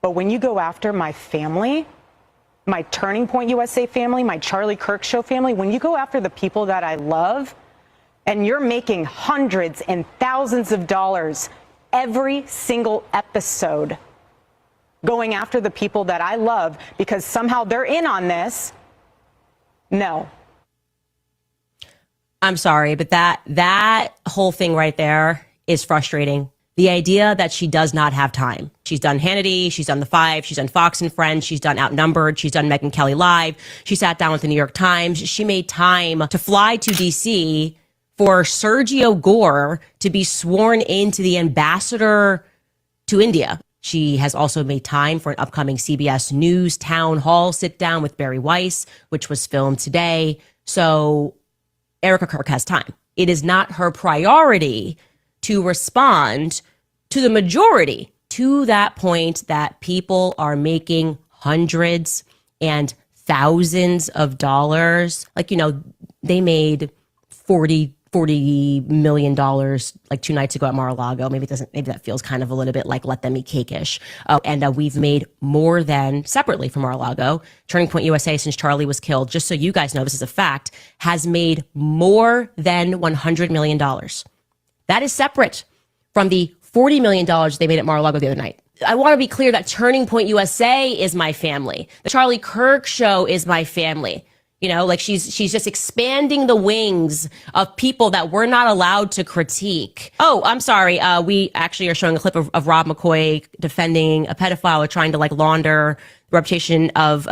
But when you go after my family, my Turning Point USA family, my Charlie Kirk Show family, when you go after the people that I love, and you're making hundreds and thousands of dollars every single episode going after the people that I love because somehow they're in on this, no. I'm sorry, but that whole thing right there is frustrating. The idea that she does not have time. She's done Hannity, she's done The Five, she's done Fox and Friends, she's done Outnumbered, she's done Megyn Kelly Live, she sat down with the New York Times, she made time to fly to DC for Sergio Gore to be sworn into the ambassador to India. She has also made time for an upcoming CBS News town hall sit down with Barry Weiss, which was filmed today. So Erica Kirk has time. It is not her priority to respond to the majority, to that point that people are making hundreds and thousands of dollars. Like, you know, they made $40 million like 2 nights ago at Mar-a-Lago. Maybe that feels kind of a little bit like let them eat cake-ish. And we've made more than, separately from Mar-a-Lago, Turning Point USA, since Charlie was killed, just so you guys know, this is a fact, has made more than $100 million. That is separate from the $40 million they made at Mar-a-Lago the other night. I want to be clear that Turning Point USA is my family. The Charlie Kirk Show is my family. You know, like she's just expanding the wings of people that we're not allowed to critique. Oh, I'm sorry. We actually are showing a clip of Rob McCoy defending a pedophile or trying to like launder the reputation of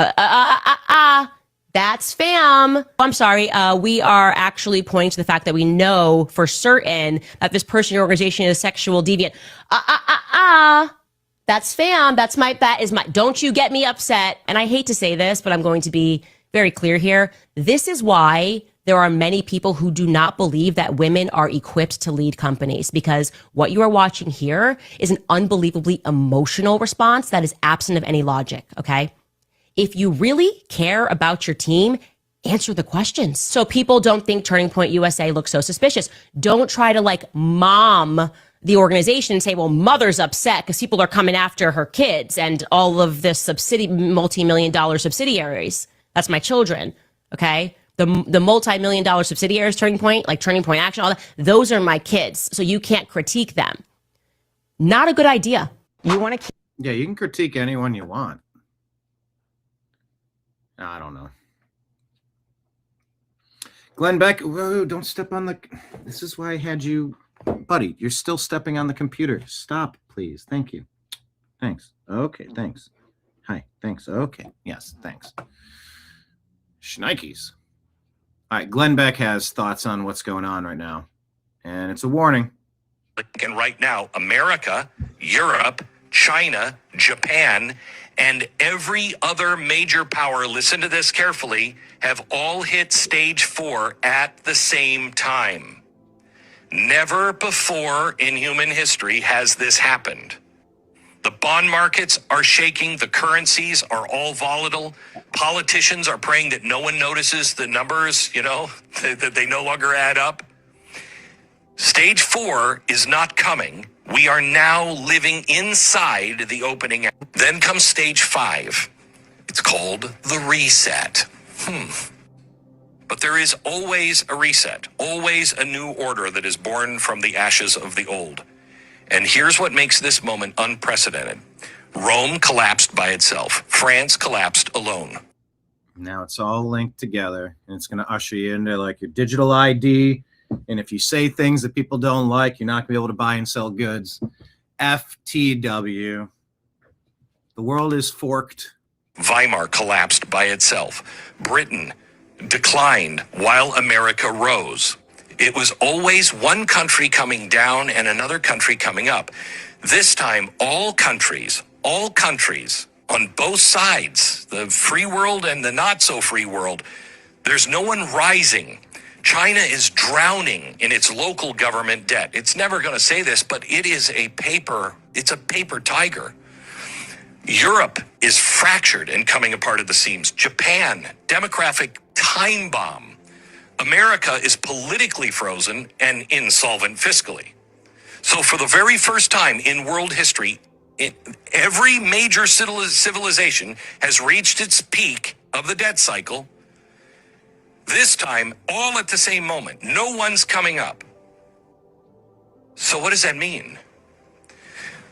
that's fam. I'm sorry. We are actually pointing to the fact that we know for certain that this person or organization is a sexual deviant. That's fam. That is my, don't you get me upset. And I hate to say this, but I'm going to be very clear here. This is why there are many people who do not believe that women are equipped to lead companies, because what you are watching here is an unbelievably emotional response that is absent of any logic, okay? If you really care about your team, answer the questions. So people don't think Turning Point USA looks so suspicious. Don't try to like mom the organization and say, well, mother's upset because people are coming after her kids and all of this multi-million-dollar subsidiaries. That's my children, okay? The multi-million-dollar subsidiaries, Turning Point, like Turning Point Action, all that, those are my kids, so you can't critique them. Not a good idea. You want to... Yeah, you can critique anyone you want. I don't know. Glenn Beck, whoa, don't step on the... This is why I had you... Buddy, you're still stepping on the computer. Stop, please. Thank you. Thanks. Okay, thanks. Hi, thanks. Okay, yes, thanks. Schnikes. All right, Glenn Beck has thoughts on what's going on right now, and it's a warning. And right now, America, Europe, China, Japan, and every other major power, listen to this carefully, have all hit stage 4 at the same time. Never before in human history has this happened. The bond markets are shaking. The currencies are all volatile. Politicians are praying that no one notices the numbers, you know, that they no longer add up. Stage 4 is not coming. We are now living inside the opening. Then comes stage 5. It's called the reset. But there is always a reset, always a new order that is born from the ashes of the old. And here's what makes this moment unprecedented. Rome collapsed by itself. France collapsed alone. Now it's all linked together, and it's going to usher you into like your digital ID. And if you say things that people don't like, you're not going to be able to buy and sell goods. FTW. The world is forked. Weimar collapsed by itself. Britain declined while America rose. It was always one country coming down and another country coming up. This time, all countries on both sides, the free world and the not so free world, there's no one rising. China is drowning in its local government debt. It's never going to say this, but it's a paper tiger. Europe is fractured and coming apart at the seams. Japan, demographic time bomb. America is politically frozen and insolvent fiscally. So for the very first time in world history, every major civilization has reached its peak of the debt cycle. This time, all at the same moment. No one's coming up. So what does that mean?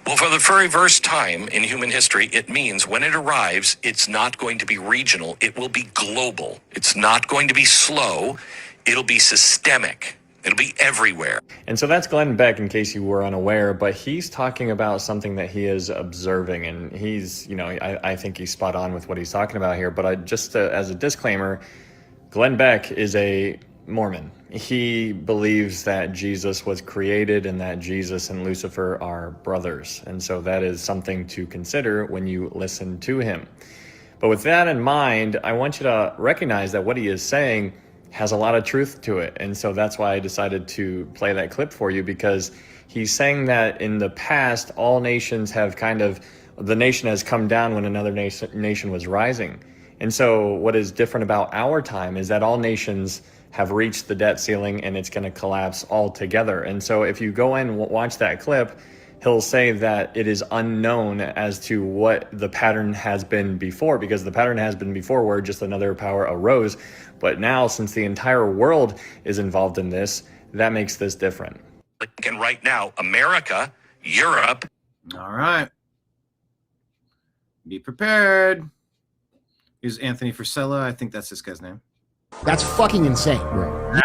Well, for the very first time in human history, it means when it arrives, it's not going to be regional. It will be global. It's not going to be slow. It'll be systemic. It'll be everywhere. And so that's Glenn Beck, in case you were unaware, but he's talking about something that he is observing, and he's, I think he's spot on with what he's talking about here. But as a disclaimer, Glenn Beck is a Mormon. He believes that Jesus was created and that Jesus and Lucifer are brothers. And so that is something to consider when you listen to him. But with that in mind, I want you to recognize that what he is saying has a lot of truth to it. And so that's why I decided to play that clip for you, because he's saying that in the past, all nations have the nation has come down when another nation was rising. And so what is different about our time is that all nations have reached the debt ceiling and it's going to collapse altogether. And so if you go and watch that clip, he'll say that it is unknown as to what the pattern has been before, because the pattern has been before where just another power arose. But now, since the entire world is involved in this, that makes this different. And right now, America, Europe. All right. Be prepared. Here's Anthony Frisella. I think that's this guy's name. That's fucking insane, bro.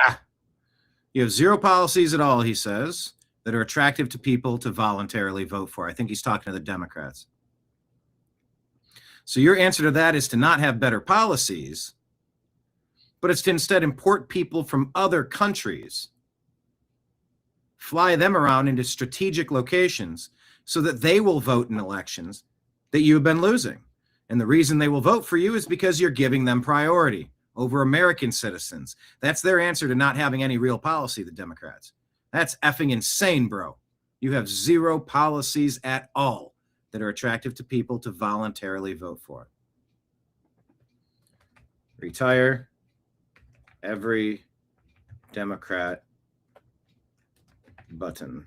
You have zero policies at all, he says, that are attractive to people to voluntarily vote for. I think he's talking to the Democrats. So your answer to that is to not have better policies, but it's to instead import people from other countries, fly them around into strategic locations so that they will vote in elections that you've been losing. And the reason they will vote for you is because you're giving them priority over American citizens. That's their answer to not having any real policy, the Democrats. That's effing insane, bro. You have zero policies at all that are attractive to people to voluntarily vote for. Retire every Democrat button.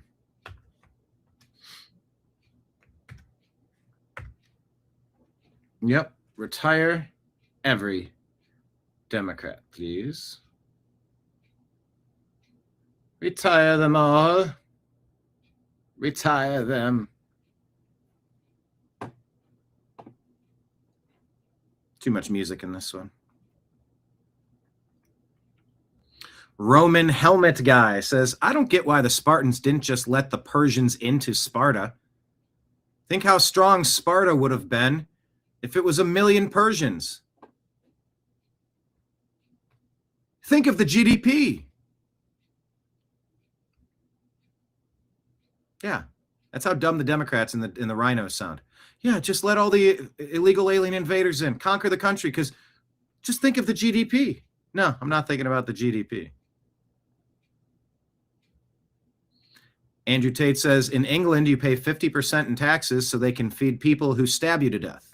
Yep. Retire every Democrat, please. Retire them all. Retire them. Too much music in this one. Roman Helmet Guy says, I don't get why the Spartans didn't just let the Persians into Sparta. Think how strong Sparta would have been if it was 1 million Persians. Think of the GDP. Yeah, that's how dumb the Democrats and the rhinos sound. Yeah, just let all the illegal alien invaders in, conquer the country, because just think of the GDP. No, I'm not thinking about the GDP. Andrew Tate says, in England, you pay 50% in taxes so they can feed people who stab you to death.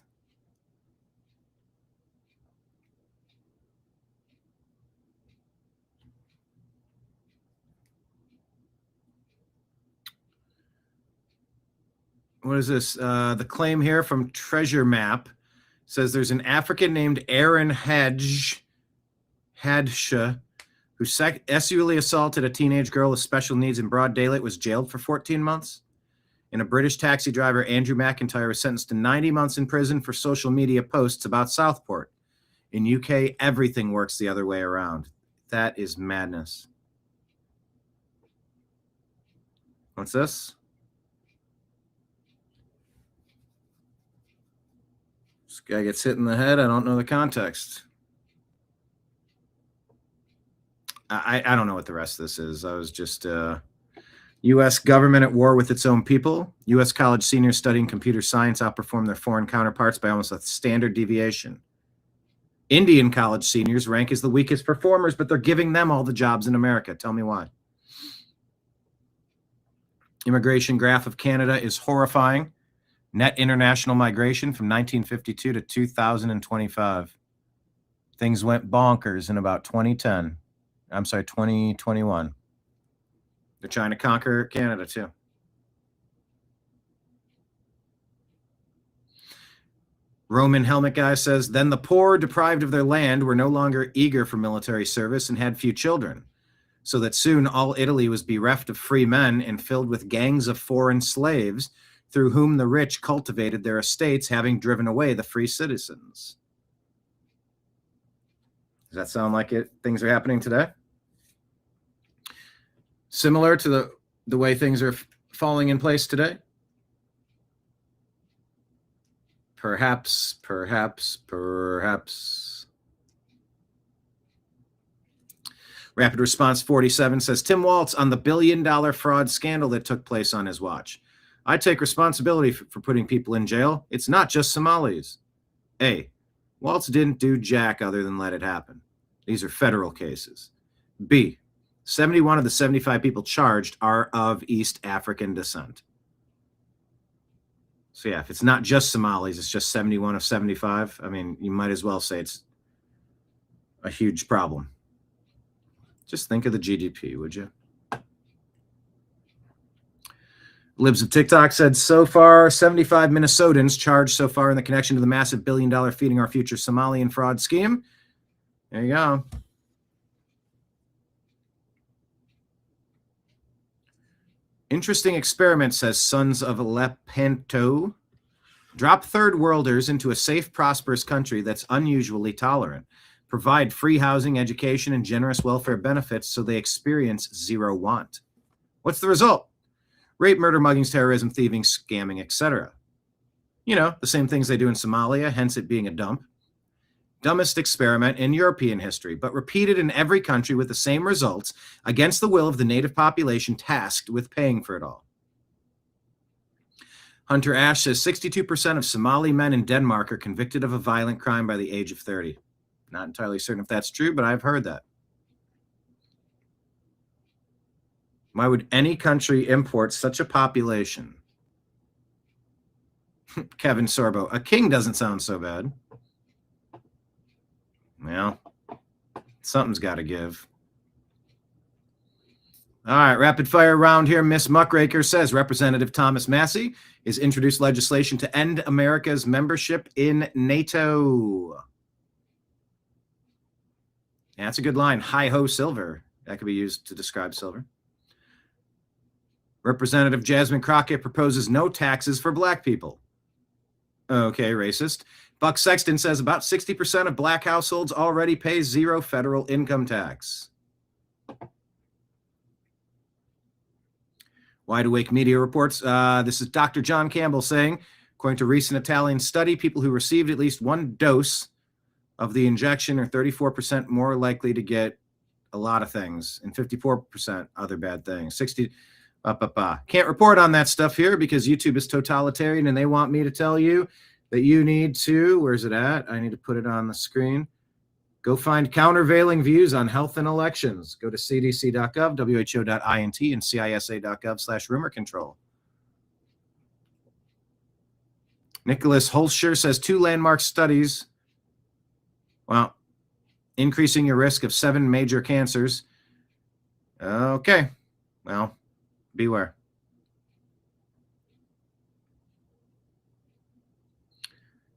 What is this? The claim here from Treasure Map says there's an African named Aaron Hadsha, who sexually assaulted a teenage girl with special needs in broad daylight, was jailed for 14 months. And a British taxi driver, Andrew McIntyre, was sentenced to 90 months in prison for social media posts about Southport. In UK, everything works the other way around. That is madness. What's this? This guy gets hit in the head. I don't know the context. I don't know what the rest of this is. I was just U.S. government at war with its own people. U.S. college seniors studying computer science outperform their foreign counterparts by almost a standard deviation. Indian college seniors rank as the weakest performers, but they're giving them all the jobs in America. Tell me why. Immigration graph of Canada is horrifying. Net international migration from 1952 to 2025. Things went bonkers in about 2021. They're trying to conquer Canada too. Roman helmet guy says, then the poor, deprived of their land, were no longer eager for military service and had few children, so that soon all Italy was bereft of free men and filled with gangs of foreign slaves, through whom the rich cultivated their estates, having driven away the free citizens. Does that sound like it? Things are happening today? Similar to the way things are falling in place today? Perhaps. Rapid Response 47 says, Tim Waltz on the billion-dollar fraud scandal that took place on his watch. I take responsibility for putting people in jail. It's not just Somalis. A, Waltz didn't do jack other than let it happen. These are federal cases. B, 71 of the 75 people charged are of East African descent. So yeah, if it's not just Somalis, it's just 71 of 75. I mean, you might as well say it's a huge problem. Just think of the GDP, would you? Libs of TikTok said, so far, 75 Minnesotans charged so far in the connection to the massive billion-dollar Feeding Our Future Somalian fraud scheme. There you go. Interesting experiment, says Sons of Lepanto. Drop third worlders into a safe, prosperous country that's unusually tolerant. Provide free housing, education, and generous welfare benefits so they experience zero want. What's the result? Rape, murder, muggings, terrorism, thieving, scamming, etc. You know, the same things they do in Somalia, hence it being a dump. Dumbest experiment in European history, but repeated in every country with the same results against the will of the native population tasked with paying for it all. Hunter Ash says 62% of Somali men in Denmark are convicted of a violent crime by the age of 30. Not entirely certain if that's true, but I've heard that. Why would any country import such a population? Kevin Sorbo, a king doesn't sound so bad. Well, something's got to give. All right, rapid fire round here. Miss Muckraker says Representative Thomas Massey has introduced legislation to end America's membership in NATO. Yeah, that's a good line. Hi-ho silver. That could be used to describe silver. Representative Jasmine Crockett proposes no taxes for black people. Okay, racist. Buck Sexton says about 60% of black households already pay zero federal income tax. Wide Awake Media reports, this is Dr. John Campbell saying, according to a recent Italian study, people who received at least one dose of the injection are 34% more likely to get a lot of things and 54% other bad things. Can't report on that stuff here because YouTube is totalitarian and they want me to tell you that you need to, where's it at? I need to put it on the screen. Go find countervailing views on health and elections. Go to cdc.gov, who.int, and cisa.gov/rumor control. Nicholas Holscher says 2 landmark studies, well, increasing your risk of 7 major cancers. Okay, well, beware.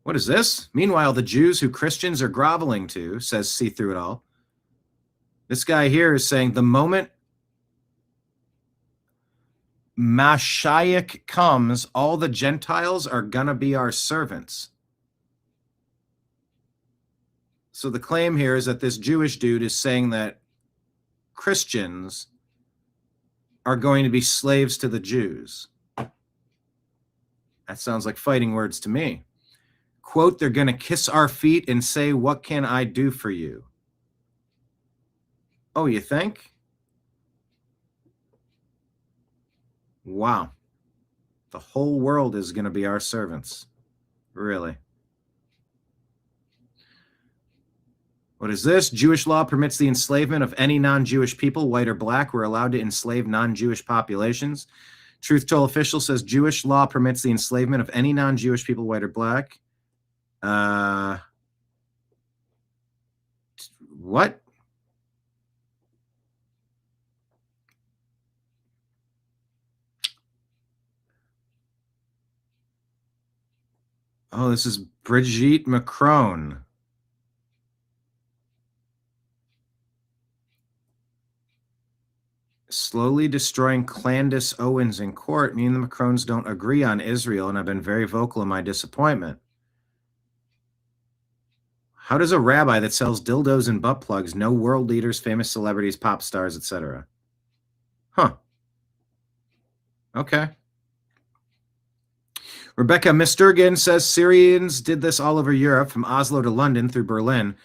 What is this? Meanwhile, the Jews who Christians are groveling to, says See Through It All, This guy here is saying the moment Mashiach comes, all the Gentiles are going to be our servants. So the claim here is that this Jewish dude is saying that Christians are going to be slaves to the Jews. That sounds like fighting words to me. Quote, they're going to kiss our feet and say, what can I do for you? Oh, you think? Wow. The whole world is going to be our servants. Really? What is this? Jewish law permits the enslavement of any non-Jewish people, white or black. We're allowed to enslave non-Jewish populations. Truth Toll official says Jewish law permits the enslavement of any non-Jewish people, white or black. What? Oh, this is Brigitte Macron. Slowly destroying Candace Owens in court. Me and the Macrons don't agree on Israel, and I've been very vocal in my disappointment. How does a rabbi that sells dildos and butt plugs know world leaders, famous celebrities, pop stars, etc.? Huh. Okay. Rebecca Misturgan says Syrians did this all over Europe, from Oslo to London through Berlin,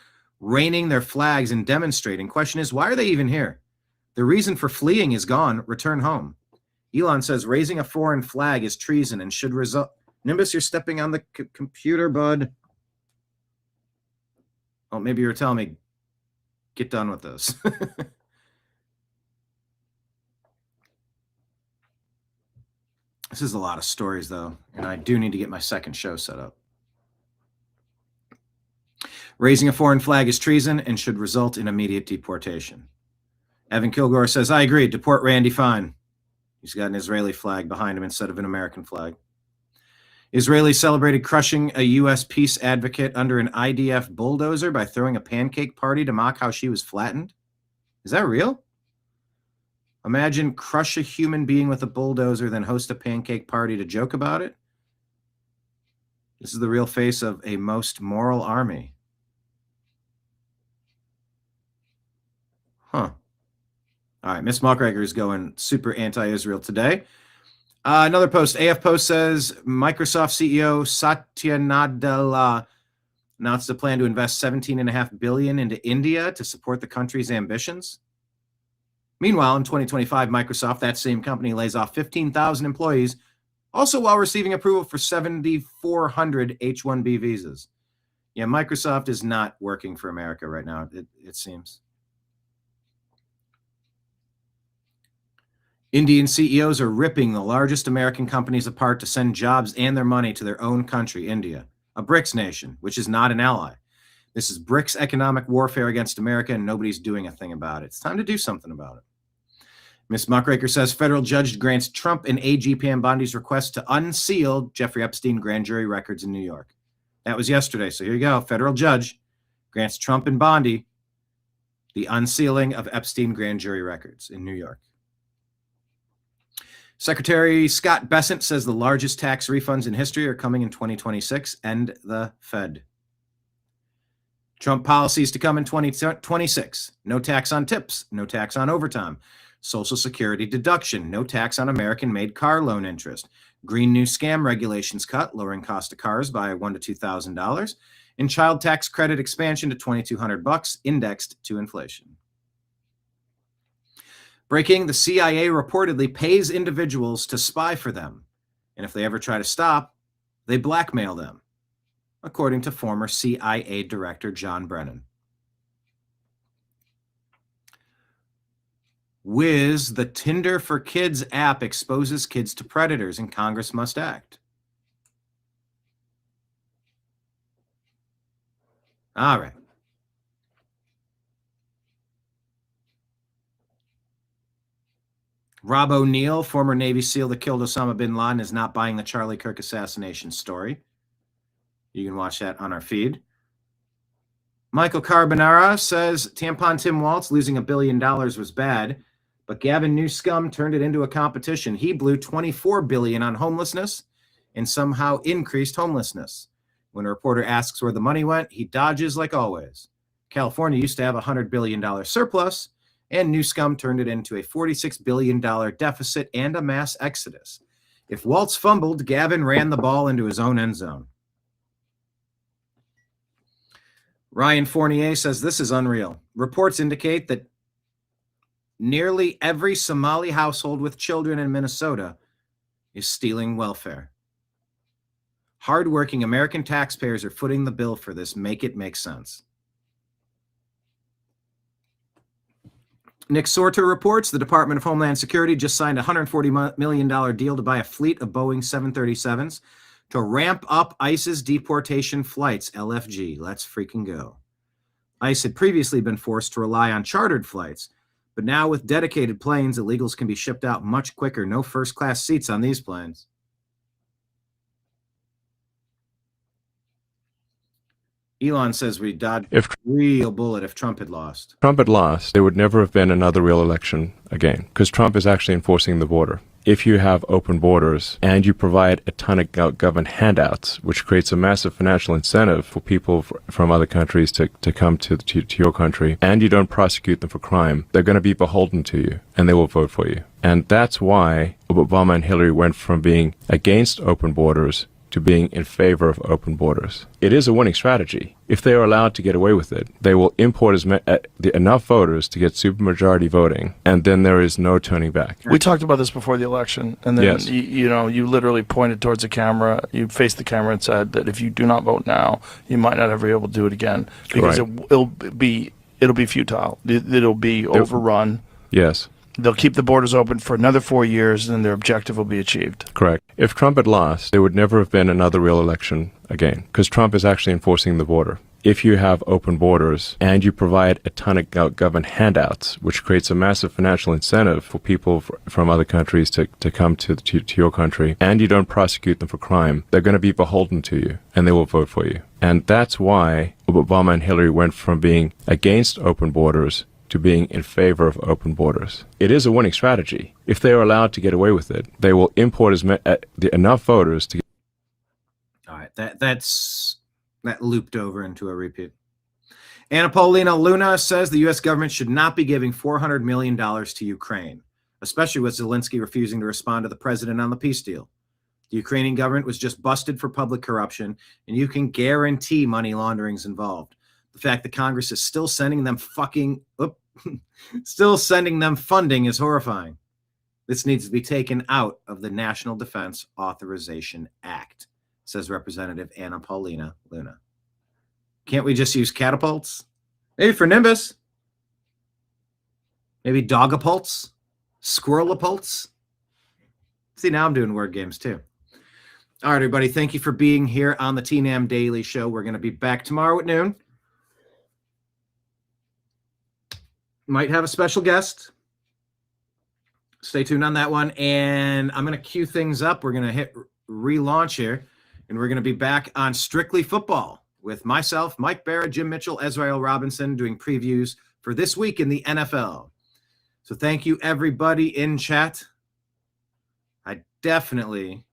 raining their flags and demonstrating. Question is, why are they even here? The reason for fleeing is gone. Return home. Elon says raising a foreign flag is treason and should result. Nimbus, you're stepping on the computer, bud. Oh, maybe you were telling me, get done with this. This is a lot of stories, though, and I do need to get my second show set up. Raising a foreign flag is treason and should result in immediate deportation. Evan Kilgore says, I agree. Deport Randy fine. He's got an Israeli flag behind him instead of an American flag. Israelis celebrated crushing a U.S. peace advocate under an IDF bulldozer by throwing a pancake party to mock how she was flattened. Is that real? Imagine crush a human being with a bulldozer, then host a pancake party to joke about it. This is the real face of a most moral army. Huh. All right, Miss Muckraker is going super anti-Israel today. Another post. AF Post says Microsoft CEO Satya Nadella announced a plan to invest $17.5 billion into India to support the country's ambitions. Meanwhile, in 2025, Microsoft, that same company, lays off 15,000 employees, also while receiving approval for 7,400 H-1B visas. Yeah, Microsoft is not working for America right now, it seems. Indian CEOs are ripping the largest American companies apart to send jobs and their money to their own country, India, a BRICS nation, which is not an ally. This is BRICS economic warfare against America, and nobody's doing a thing about it. It's time to do something about it. Ms. Muckraker says federal judge grants Trump and AG Pam Bondi's request to unseal Jeffrey Epstein grand jury records in New York. That was yesterday, so here you go. Federal judge grants Trump and Bondi the unsealing of Epstein grand jury records in New York. Secretary Scott Bessent says the largest tax refunds in history are coming in 2026. End the Fed. Trump policies to come in 2026. No tax on tips. No tax on overtime. Social Security deduction. No tax on American-made car loan interest. Green New Scam regulations cut, lowering cost of cars by $1,000 to $2,000. And child tax credit expansion to $2,200, indexed to inflation. Breaking, the CIA reportedly pays individuals to spy for them, and if they ever try to stop, they blackmail them, according to former CIA Director John Brennan. Wiz, the Tinder for Kids app exposes kids to predators, and Congress must act. All right. Rob O'Neill, former Navy SEAL that killed Osama bin Laden, is not buying the Charlie Kirk assassination story. You can watch that on our feed. Michael Carbonara says Tampon Tim Waltz losing $1 billion was bad, but Gavin Newscomb turned it into a competition. He blew $24 billion on homelessness and somehow increased homelessness. When a reporter asks where the money went, he dodges like always. California used to have a $100 billion surplus, and Newscomb turned it into a $46 billion deficit and a mass exodus. If Waltz fumbled, Gavin ran the ball into his own end zone. Ryan Fournier says this is unreal. Reports indicate that nearly every Somali household with children in Minnesota is stealing welfare. Hardworking American taxpayers are footing the bill for this. Make it make sense. Nick Sorter reports the Department of Homeland Security just signed a $140 million deal to buy a fleet of Boeing 737s to ramp up ICE's deportation flights, LFG. Let's freaking go. ICE had previously been forced to rely on chartered flights, but now with dedicated planes, illegals can be shipped out much quicker. No first-class seats on these planes. Elon says we dodged a real bullet if Trump had lost. Trump had lost, there would never have been another real election again, because Trump is actually enforcing the border. If you have open borders and you provide a ton of government handouts, which creates a massive financial incentive for people from other countries to come to your country, and you don't prosecute them for crime, they're going to be beholden to you, and they will vote for you. And that's why Obama and Hillary went from being against open borders to being in favor of open borders. It is a winning strategy. If they are allowed to get away with it, they will import enough voters to get supermajority voting, and then there is no turning back. We talked about this before the election, and then Yes. you literally pointed towards the camera, you faced the camera and said that if you do not vote now, you might not ever be able to do it again because Right. it'll be futile. It'll be overrun. Yes. They'll keep the borders open for another 4 years, and their objective will be achieved. Correct. If Trump had lost, there would never have been another real election again, because Trump is actually enforcing the border. If you have open borders and you provide a ton of government handouts, which creates a massive financial incentive for people from other countries to come to your country, and you don't prosecute them for crime, they're going to be beholden to you, and they will vote for you. And that's why Obama and Hillary went from being against open borders to being in favor of open borders. It is a winning strategy. If they are allowed to get away with it, they will import enough voters to. All right, that looped over into a repeat. Anna Paulina Luna says the U.S. government should not be giving $400 million to Ukraine, especially with Zelensky refusing to respond to the president on the peace deal. The Ukrainian government was just busted for public corruption, and you can guarantee money laundering is involved. The fact that Congress is still sending them funding is horrifying. This needs to be taken out of the National Defense Authorization Act, says Representative Anna Paulina Luna. Can't we just use catapults? Maybe for Nimbus. Maybe dogapults? Squirrelapults? See, now I'm doing word games too. All right, everybody. Thank you for being here on the TNAM Daily Show. We're going to be back tomorrow at noon. Might have a special guest. Stay tuned on that one. And I'm going to cue things up. We're going to hit relaunch here. And we're going to be back on Strictly Football with myself, Mike Barra, Jim Mitchell, Ezrael Robinson, doing previews for this week in the NFL. So thank you, everybody in chat. I definitely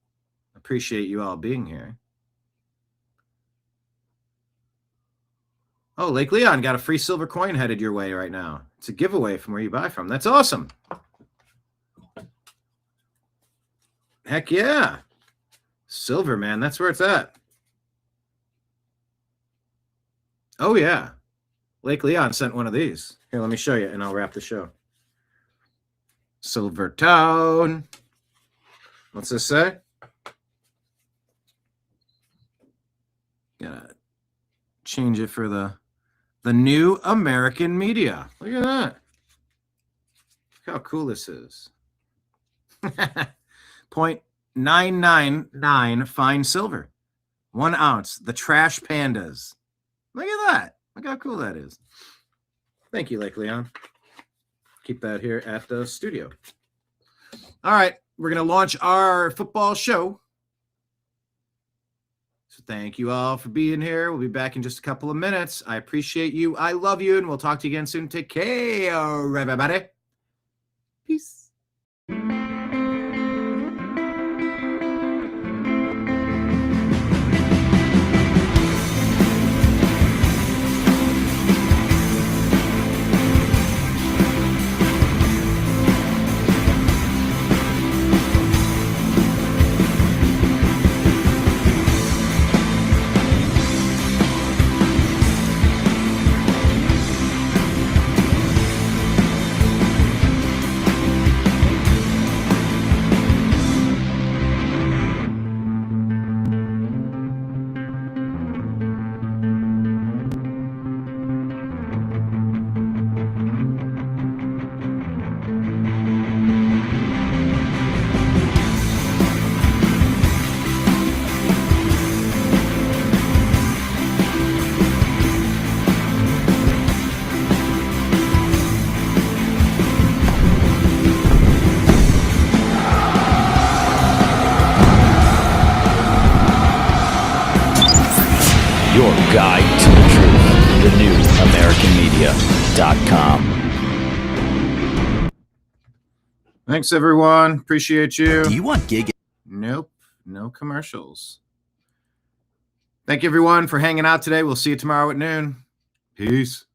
appreciate you all being here. Oh, Lake Leon got a free silver coin headed your way right now. It's a giveaway from where you buy from. That's awesome. Heck yeah. Silver, man. That's where it's at. Oh, yeah. Lake Leon sent one of these. Here, let me show you, and I'll wrap the show. Silver Town. What's this say? Gotta change it for the new American media. Look at that. Look how cool this is. 0.999 fine silver. 1 ounce. The Trash Pandas. Look at that. Look how cool that is. Thank you, Lake Leon. Keep that here at the studio. All right. We're going to launch our football show So thank you all for being here. We'll be back in just a couple of minutes. I appreciate you. I love you, and we'll talk to you again soon. Take care, everybody. Peace. Your guide to the truth. TheNewAmericanMedia.com. Thanks, everyone. Appreciate you. Do you want gig? Nope. No commercials. Thank you, everyone, for hanging out today. We'll see you tomorrow at noon. Peace.